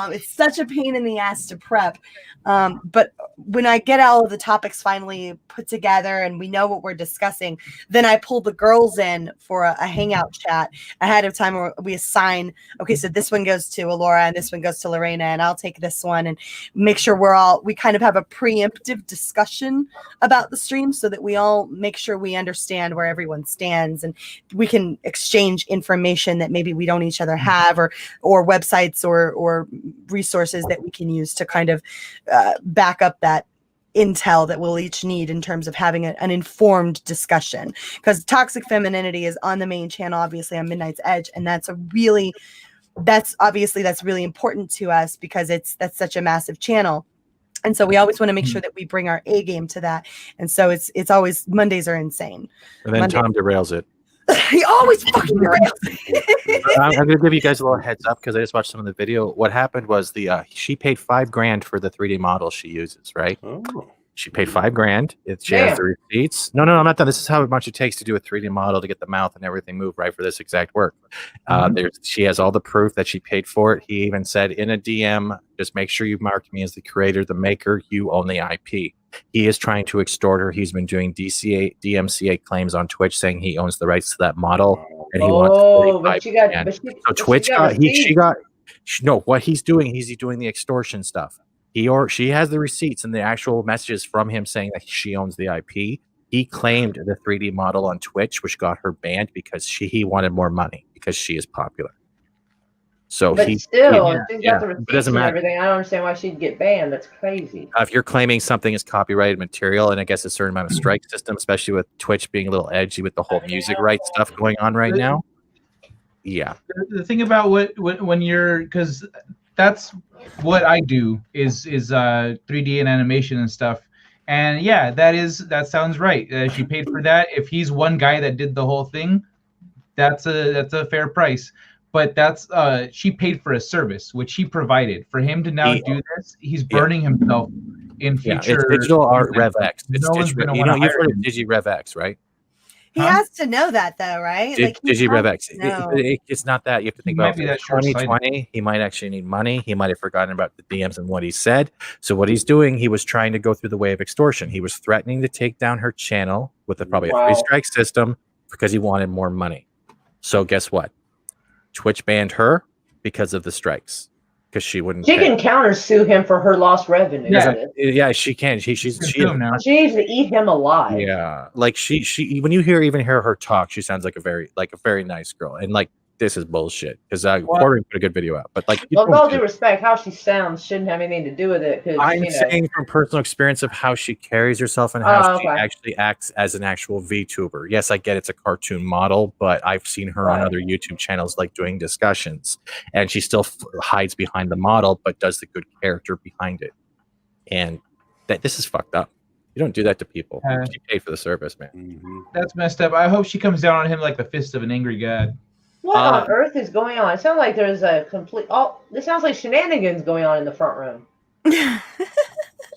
It's such a pain in the ass to prep. But when I get all of the topics finally put together and we know what we're discussing, then I pull the girls in for a hangout chat ahead of time where we assign, okay, so this one goes to Alora and this one goes to Lorena, and I'll take this one, and make sure we kind of have a preemptive discussion about the stream so that we all make sure we understand where everyone stands, and we can exchange information that maybe we don't each other have, or websites or resources that we can use to kind of back up that intel that we'll each need in terms of having an informed discussion. Because Toxic Femininity is on the main channel, obviously on Midnight's Edge, and that's really important to us because that's such a massive channel. And so we always want to make sure that we bring our A game to that. And so it's always, Mondays are insane. And then Tom derails it. He always fucking derails. I'm going to give you guys a little heads up because I just watched some of the video. What happened was she paid $5,000 for the 3D model she uses, right? Oh. She paid $5,000. She has the receipts. No, I'm not done. This is how much it takes to do a 3D model to get the mouth and everything move right for this exact work. She has all the proof that she paid for it. He even said in a DM, just make sure you mark me as the creator, the maker. You own the IP. He is trying to extort her. He's been doing DMCA claims on Twitch saying he owns the rights to that model, and he wants. So Twitch what he's doing. He's doing the extortion stuff. She has the receipts and the actual messages from him saying that she owns the IP. He claimed the 3D model on Twitch, which got her banned because he wanted more money because she is popular. So but she's got the receipts it doesn't and matter. everything. I don't understand why she'd get banned. That's crazy. If you're claiming something is copyrighted material, and I guess a certain amount of strike system, especially with Twitch being a little edgy with the whole music rights stuff going on right now. Yeah. The thing about when you're, because that's what I do is 3D and animation and stuff. And yeah, that sounds right. She paid for that. If he's one guy that did the whole thing, that's a fair price. But that's she paid for a service which he provided. For him to now do this, he's burning himself in future. It's digital art RevX. You've heard of DigiRevX, right? He has to know that though, right? DigiRevX. It's not that. You have to think about 2020. He might actually need money. He might have forgotten about the DMs and what he said. So what he's doing, he was trying to go through the way of extortion. He was threatening to take down her channel with probably a 3-strike system because he wanted more money. So guess what? Twitch banned her because of the strikes. Because she wouldn't. She can counter sue him for her lost revenue. Yeah, she can. She needs to eat him alive. Yeah, like she when you even hear her talk, she sounds like a very nice girl. And like this is bullshit because Corey put a good video out. But like, with all due respect, how she sounds shouldn't have anything to do with it. I'm saying from personal experience of how she carries herself and how she actually acts as an actual VTuber. Yes, I get it's a cartoon model, but I've seen her on other YouTube channels like doing discussions, and she still hides behind the model, but does the good character behind it. And this is fucked up. You don't do that to people. She paid for the service, man. That's messed up. I hope she comes down on him like the fist of an angry god. What on earth is going on? It sounds like there's a complete. This sounds like shenanigans going on in the front room.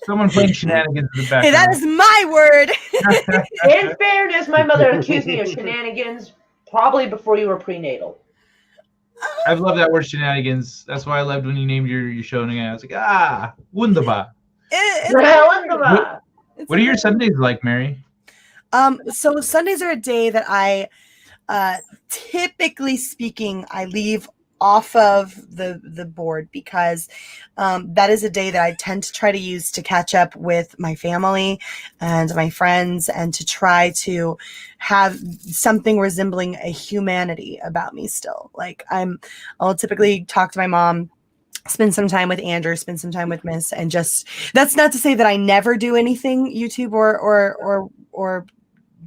Someone playing shenanigans in the back. Hey, that is my word. In fairness, my mother accused me of shenanigans probably before you were prenatal. I love that word shenanigans. That's why I loved when you named your show. And I was like, wunderbar. What are your Sundays like, Mary? So Sundays are a day that I. Typically speaking, I leave off of the board because that is a day that I tend to try to use to catch up with my family and my friends and to try to have something resembling a humanity about me still. Like I'll typically talk to my mom spend some time with Andrew, spend some time with Miss, and just, that's not to say that I never do anything YouTube or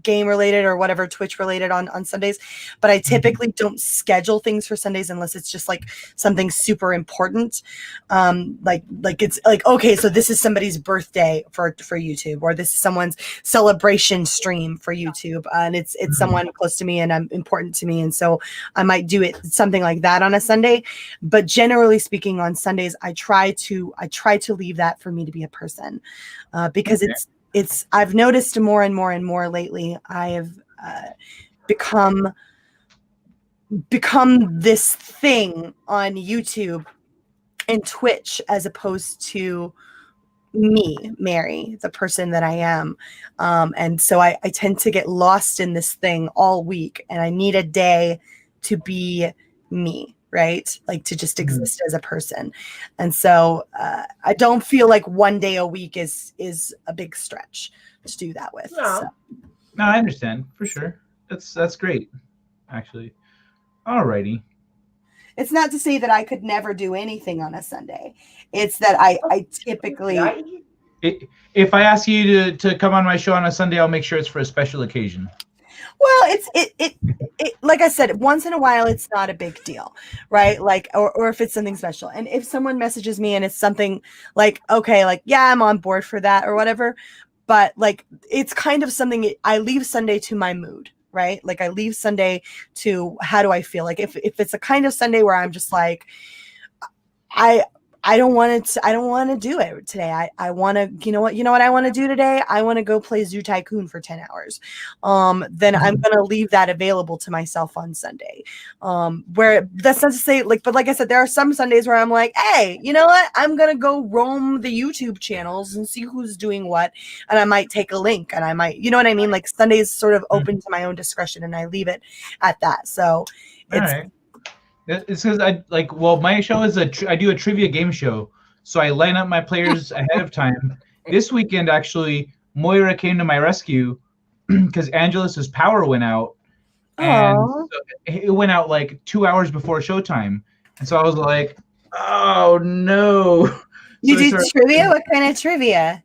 game related or whatever, Twitch related on Sundays, but I typically don't schedule things for Sundays unless it's just like something super important. Like it's like, okay, so this is somebody's birthday for YouTube, or this is someone's celebration stream for YouTube. And it's someone close to me and important to me. And so I might do it something like that on a Sunday, but generally speaking on Sundays, I try to leave that for me to be a person, because I've noticed more and more and more lately. I have become this thing on YouTube and Twitch as opposed to me, Mary, the person that I am. And so I tend to get lost in this thing all week, and I need a day to be me. Right? Like to just exist as a person. And so I don't feel like one day a week is a big stretch to do that with. No, no, I understand for sure. That's great, actually. Alrighty. It's not to say that I could never do anything on a Sunday. It's that I typically. If I ask you to come on my show on a Sunday, I'll make sure it's for a special occasion. Well, it like I said, once in a while, it's not a big deal, right? Like, or if it's something special. And if someone messages me and it's something like, okay, like, yeah, I'm on board for that or whatever. But like, it's kind of something I leave Sunday to my mood, right? Like I leave Sunday to how do I feel? Like if it's a kind of Sunday where I'm just like, I don't want to do it today. I want to, you know what I want to do today? I want to go play Zoo Tycoon for 10 hours. Then I'm going to leave that available to myself on Sunday. Where that's not to say but like I said, there are some Sundays where I'm like, hey, you know what? I'm going to go roam the YouTube channels and see who's doing what. And I might take a link and I might, you know what I mean? Like Sundays sort of open to my own discretion and I leave it at that. So it's, all right. It's because my show is I do a trivia game show, so I line up my players ahead of time. This weekend, actually, Moira came to my rescue because Angelus's power went out, and so it went out like 2 hours before showtime, and so I was like, "Oh no!" You do trivia? What kind of trivia?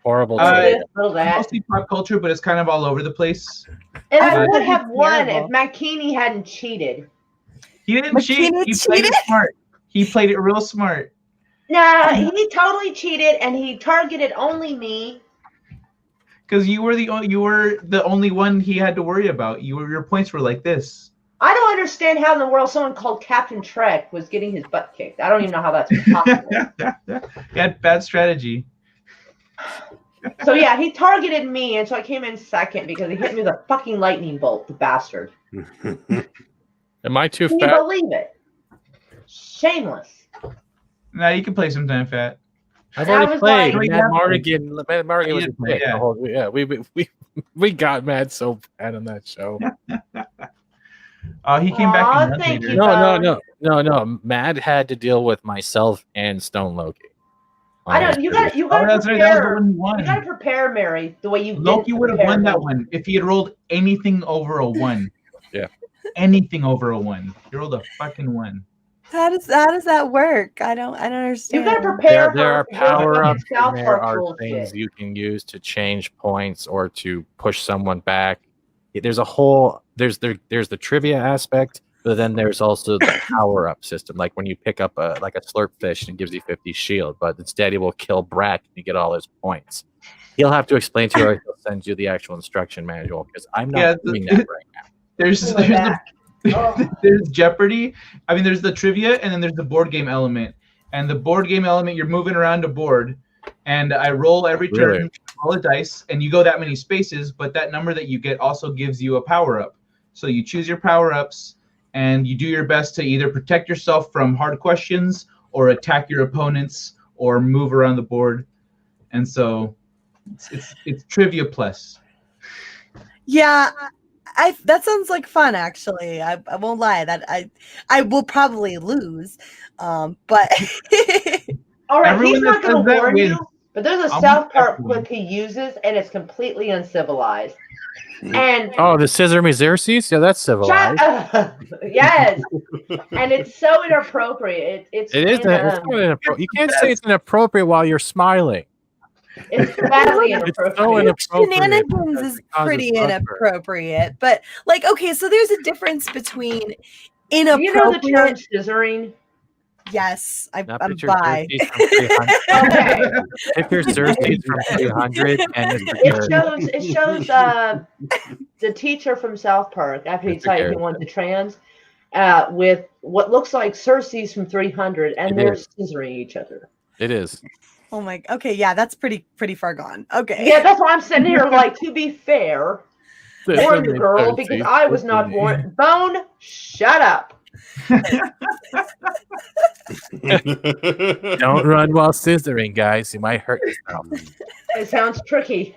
Horrible. Mostly pop culture, but it's kind of all over the place. And I would have won if McKinney hadn't cheated. He didn't cheat. He played it smart. He played it real smart. Nah, he totally cheated, and he targeted only me. Because you were the only one he had to worry about. Your points were like this. I don't understand how in the world someone called Captain Trek was getting his butt kicked. I don't even know how that's possible. He had bad strategy. So yeah, he targeted me, and so I came in second because he hit me with a fucking lightning bolt, the bastard. Am I too Can fat? you believe it? Shameless. Nah, you can play sometime, Fat. I've already played. like- Matt Mardigan was a dick. Yeah. We got mad so bad on that show. He came back. Aw, and thank later. you, No. Matt had to deal with myself and Stone Loki. I don't. You got to that's right, that was the prepare. one you won. You got to prepare, Mary, the way you. Loki didn't would have prepare won that Loki. one if he had rolled anything over a 1. Yeah. Anything over a 1. He rolled a fucking 1. How does that work? I don't understand. You got to prepare. There are for power ups South and there Park are bullshit. things you can use to change points or to push someone back. There's a whole there's the trivia aspect, but then there's also the power up system. Like when you pick up a slurp fish and it gives you 50 shield, but instead he will kill Brack and you get all his points. He'll have to explain to you, or he'll send you the actual instruction manual because I'm not doing that right now. There's Jeopardy. I mean, there's the trivia, and then there's the board game element. And the board game element, you're moving around a board, and I roll every turn, Really? roll a dice, and you go that many spaces, but that number that you get also gives you a power-up. So you choose your power-ups, and you do your best to either protect yourself from hard questions, or attack your opponents, or move around the board. And so it's Trivia Plus. Yeah, that sounds like fun. Actually, I won't lie. That I will probably lose, but All right, Everyone he's not that going does to that warn wins. you, but there's a I'm South Park everyone. clip he uses, and it's completely uncivilized. And Oh, the Scissor Me Xerxes? Yeah, that's civilized. shut up. Yes, and it's so inappropriate. It's It is. kinda- It's not inappropriate. You can't say it's inappropriate while you're smiling. It's badly It's so inappropriate. inappropriate. Shenanigans is It causes pretty bugbear. inappropriate, but like, okay, so there's a difference between Do you know the term inappropriate. scissoring? Yes, Now I'm picture bi. Xerxes from 300. Okay. Picture Xerxes from 300 and Mr. Garrett. It shows the teacher from South Park after he Mr. decided he Garrett. wanted to trans with what looks like Cersei's from 300, and It they're is. scissoring each other. It is. Oh my. Okay, yeah, that's pretty far gone. Okay. Yeah, that's why I'm sitting here like, to be fair, warn the girl because I was not warned. Bone, shut up. Don't run while scissoring, guys. You might hurt yourself. It sounds tricky.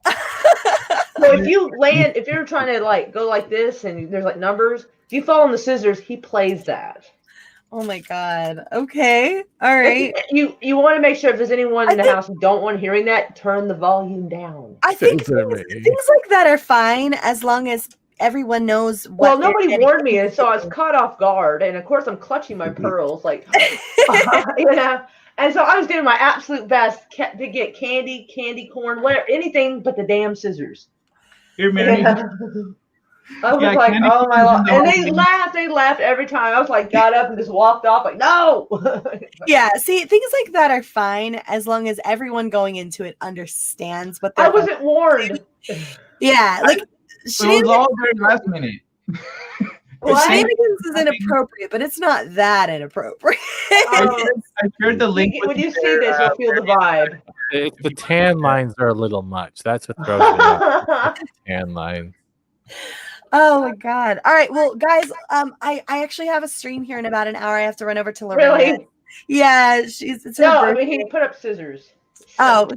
So if you're trying to like go like this and there's like numbers, if you fall on the scissors, he plays that. Oh my god. Okay. All right. You want to make sure if there's anyone in the house who don't want hearing that, turn the volume down. I think things like that are fine as long as everyone knows what. Well, they're nobody getting warned me, and so I was caught off guard. And of course, I'm clutching my pearls, like, you know. And so I was doing my absolute best to get candy corn, whatever, anything but the damn scissors. Here, Mary. I was Yeah, like, candy oh my corn lord! is the And whole they thing. laughed. They laughed every time. I was like, got up and just walked off, like, no. Yeah, see, things like that are fine as long as everyone going into it understands what they're. I wasn't warned. Yeah, like It was all very last minute. shenanigans is inappropriate, but it's not that inappropriate. I shared the link. When you see this, you'll feel the vibe. The tan lines are a little much. That's what throws me off. Tan lines. Oh my god! All right, well, guys, I actually have a stream here in about an hour. I have to run over to Lorena. Really? Yeah, it's her No, I birthday. mean he put up scissors. Oh,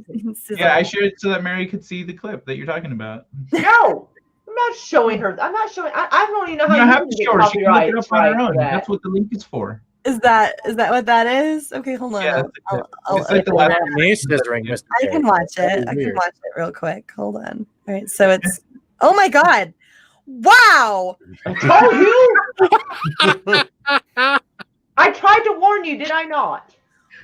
Yeah, I shared it so that Mary could see the clip that you're talking about. No, I'm not showing her. I'm not showing. I don't even know You how don't you have can to get show her. She can look it up copyright on her strike own. for that. That's what the link is for. Is that what that is? Okay, hold on. Yeah, I'll- it's like the Well, last. that me scissoring, Mr. I can Garrett. watch That it. was I can weird. watch it real quick. Hold on. All right, so it's. Oh my god! Wow! I told you. I tried to warn you, did I not?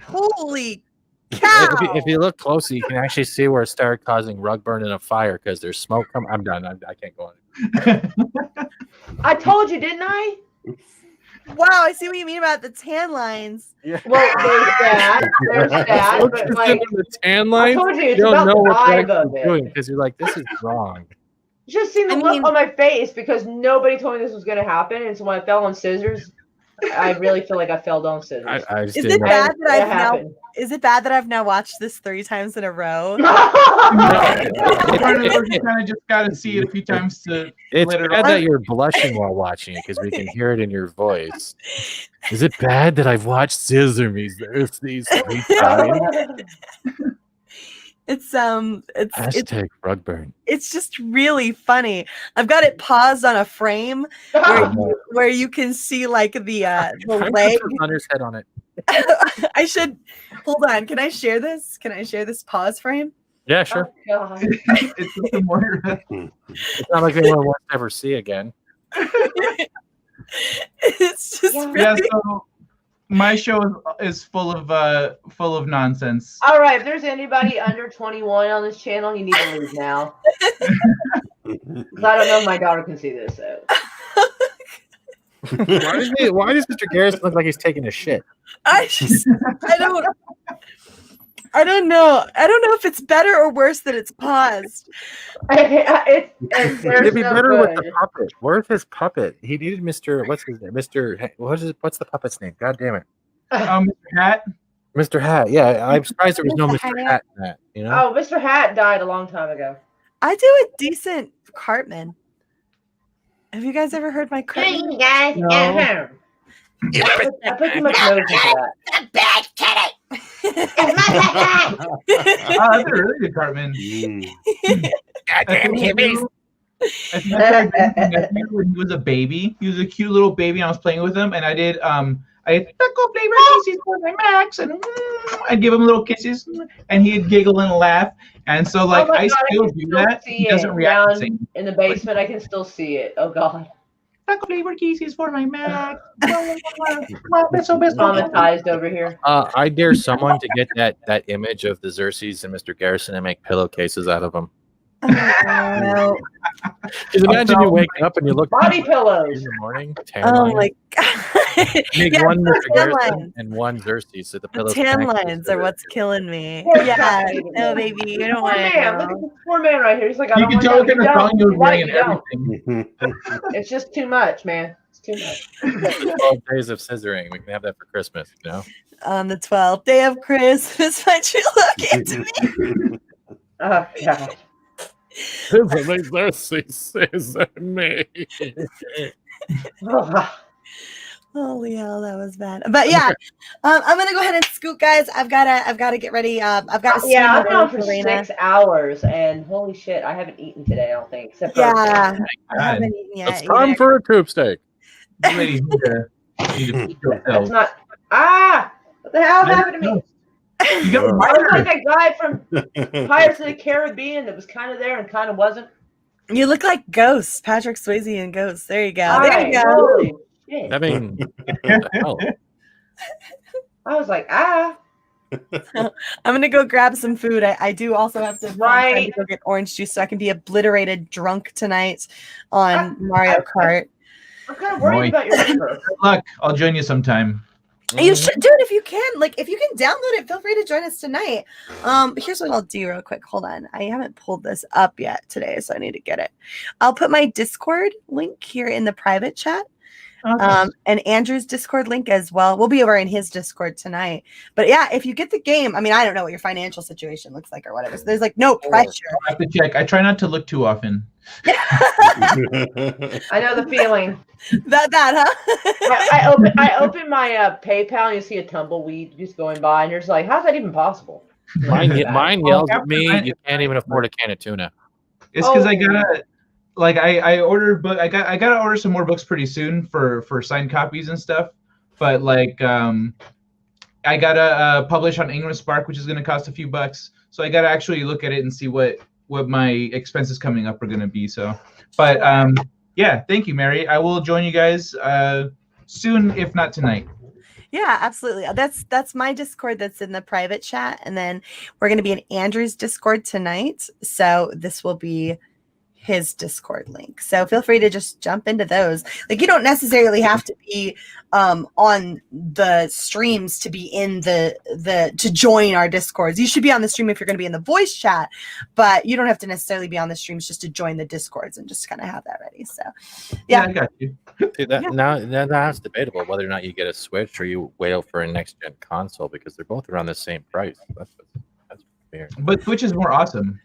Holy cow! If you look closely, you can actually see where it started causing rug burn and a fire because there's smoke coming. I'm done. I can't go on. I told you, didn't I? Wow, I see what you mean about the tan lines. Yeah. Well, there's that. There's that. Once But you're like, sitting in the tan line, told you, it's you don't about know the what vibe you're of actually it. doing because you're like, this is wrong. just seen the look on my face because nobody told me this was going to happen, and so when I fell on scissors, I really feel like I fell on scissors. I just Is didn't it know. bad that I've now? happened. Is it bad that I've now watched this 3 times in a row? Part of it, you kind of just got to see it a few times to It's let it bad all. that you're blushing while watching it because we can hear it in your voice. Is it bad that I've watched Scissor Me Xerxes 3 times? It's Hashtag rug burn. it's just really funny. I've got it paused on a frame where you can see like the I'm leg. put Hunter's head on it. I should hold on. Can I share this? Can I share this pause frame? Yeah, sure. God. It's just a more. It's not like anyone wants to ever see again. It's just Yeah. Yeah, really so my show is full of nonsense. All right, if there's anybody under 21 on this channel, you need to leave now. 'Cause I don't know if my daughter can see this. So. Why does Mr. Garrison look like he's taking a shit? I don't know. I don't know if it's better or worse that it's paused. There's It'd be no better with the good. puppet. Where's his puppet? He needed Mr. What's his name? What's the puppet's name? God damn it. Mr. Hat. Mr. Hat. Yeah, I'm surprised there was no Mr. Mr. Hat. Hat in that. You know? Oh, Mr. Hat died a long time ago. I do a decent Cartman. Have you guys ever heard my Cartman? you guys. No. Yeah. I put too much nose into that. Bad kitty. Oh, that's a really good Cartman. Goddamn hippies. I think I started doing that when he was a baby. He was a cute little baby. And I was playing with him, and I taco flavor kisses for my Max, and I'd give him little kisses, and he'd giggle and laugh. And so, like, oh my I God, still can do still that. see He doesn't it react the down same. in the basement. I can still see it. Oh God. Taco flavor kisses for my Max. Traumatized over here. I dare someone to get that image of the Xerxes and Mr. Garrison and make pillowcases out of them. Oh, Just imagine you wake up and you look Body pillows in the morning. Tan oh lines. my god. Make Yeah, one the Mr. tan Garrison lines. and one Xerxes. So the The pillows tan connect. lines are what's killing me. Poor Yeah, guy. no, baby, you don't Poor want to man. Look at know. this poor man right here. He's like, I You don't can want tell what that. kind You of thong don't. he was You wearing like, and you don't. everything. It's just too much, man. It's too much. 12 days of scissoring. We can have that for Christmas, you know? On the 12th day of Christmas, my true love came to me. Oh God. Xerxes is me. Holy hell, that was bad. But yeah, I'm gonna go ahead and scoot, guys. I've gotta get ready. I've got to Yeah, swim I've been on over for to Lorena. 6 hours, and holy shit, I haven't eaten today. I don't think, except for Yeah, I haven't eaten yet. It's time for a tube steak. Ladies need to feed That's yourself. not. Ah, what the hell happened to me? You got I was like wired. that guy from Pirates of the Caribbean that was kind of there and kind of wasn't. You look like Ghost, Patrick Swayze and Ghost. There you go. There Right, you go. holy shit. I mean, what the hell? I was like, ah. I'm gonna go grab some food. I do also have to find time to Right. go get orange juice so I can be obliterated drunk tonight on Mario Kart. I'm kind of worried about your liver. Good luck. I'll join you sometime. You should do it if you can. Like, if you can download it, feel free to join us tonight. Here's what I'll do real quick. Hold on. I haven't pulled this up yet today, so I need to get it. I'll put my Discord link here in the private chat. And Andrew's Discord link as well. We'll be over in his Discord tonight. But yeah, if you get the game, I mean, I don't know what your financial situation looks like or whatever. So there's like no pressure. I'll have to check. I try not to look too often. I know the feeling. That huh? I open my PayPal and you see a tumbleweed just going by, and you're just like, how's that even possible? Mine yells at me, you can't even afford a can of tuna. It's because I gotta, like, I ordered book. I gotta order some more books pretty soon for signed copies and stuff. But like, I gotta publish on Ingram Spark, which is gonna cost a few bucks. So I gotta actually look at it and see what my expenses coming up are gonna be. So, but yeah, thank you, Mary. I will join you guys soon, if not tonight. Yeah, absolutely. That's my Discord that's in the private chat. And then we're going to be in Andrew's Discord tonight. So this will be his Discord link. So feel free to just jump into those. Like, you don't necessarily have to be on the streams to be in the to join our Discords. You should be on the stream if you're going to be in the voice chat, but you don't have to necessarily be on the streams just to join the Discords and just kind of have that ready. So yeah, I got you. See, now that's debatable whether or not you get a Switch or you wait for a next gen console, because they're both around the same price. That's weird. But Switch is more awesome.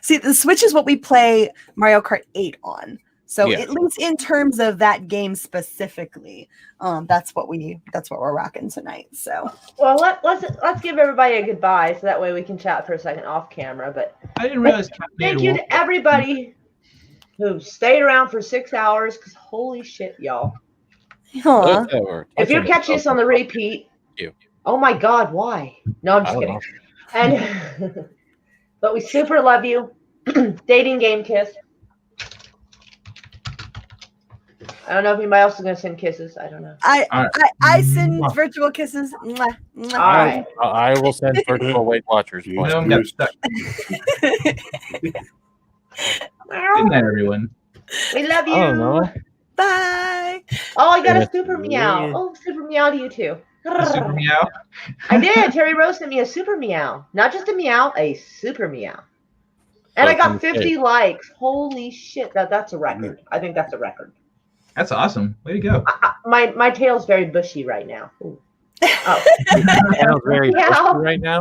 See, the Switch is what we play Mario Kart 8 on. So Yeah. at least in terms of that game specifically, that's what we're rocking tonight. So Well, let's give everybody a goodbye so that way we can chat for a second off camera. But I didn't realize. thank you to everybody who stayed around for 6 hours, because holy shit, y'all. Aw. If you're catching us on the repeat, oh my God, why? No, I'm just I kidding. don't And but we super love you. Dating game kiss. I don't know if anybody else is gonna send kisses. I don't know. I send virtual kisses. Mwah, mwah. All right. I will send virtual Weight Watchers. Good night, everyone. We love you. I don't know. Bye. Oh, I got a Yeah. super meow. Oh, super meow to you too. Super meow. I did. Terry Rose sent me a super meow. Not just a meow, a super meow. And I got 50 likes. Holy shit, that's a record. I think that's a record. That's awesome. Way to go. My tail's very bushy right now. Ooh. Oh. Very Meow. right now.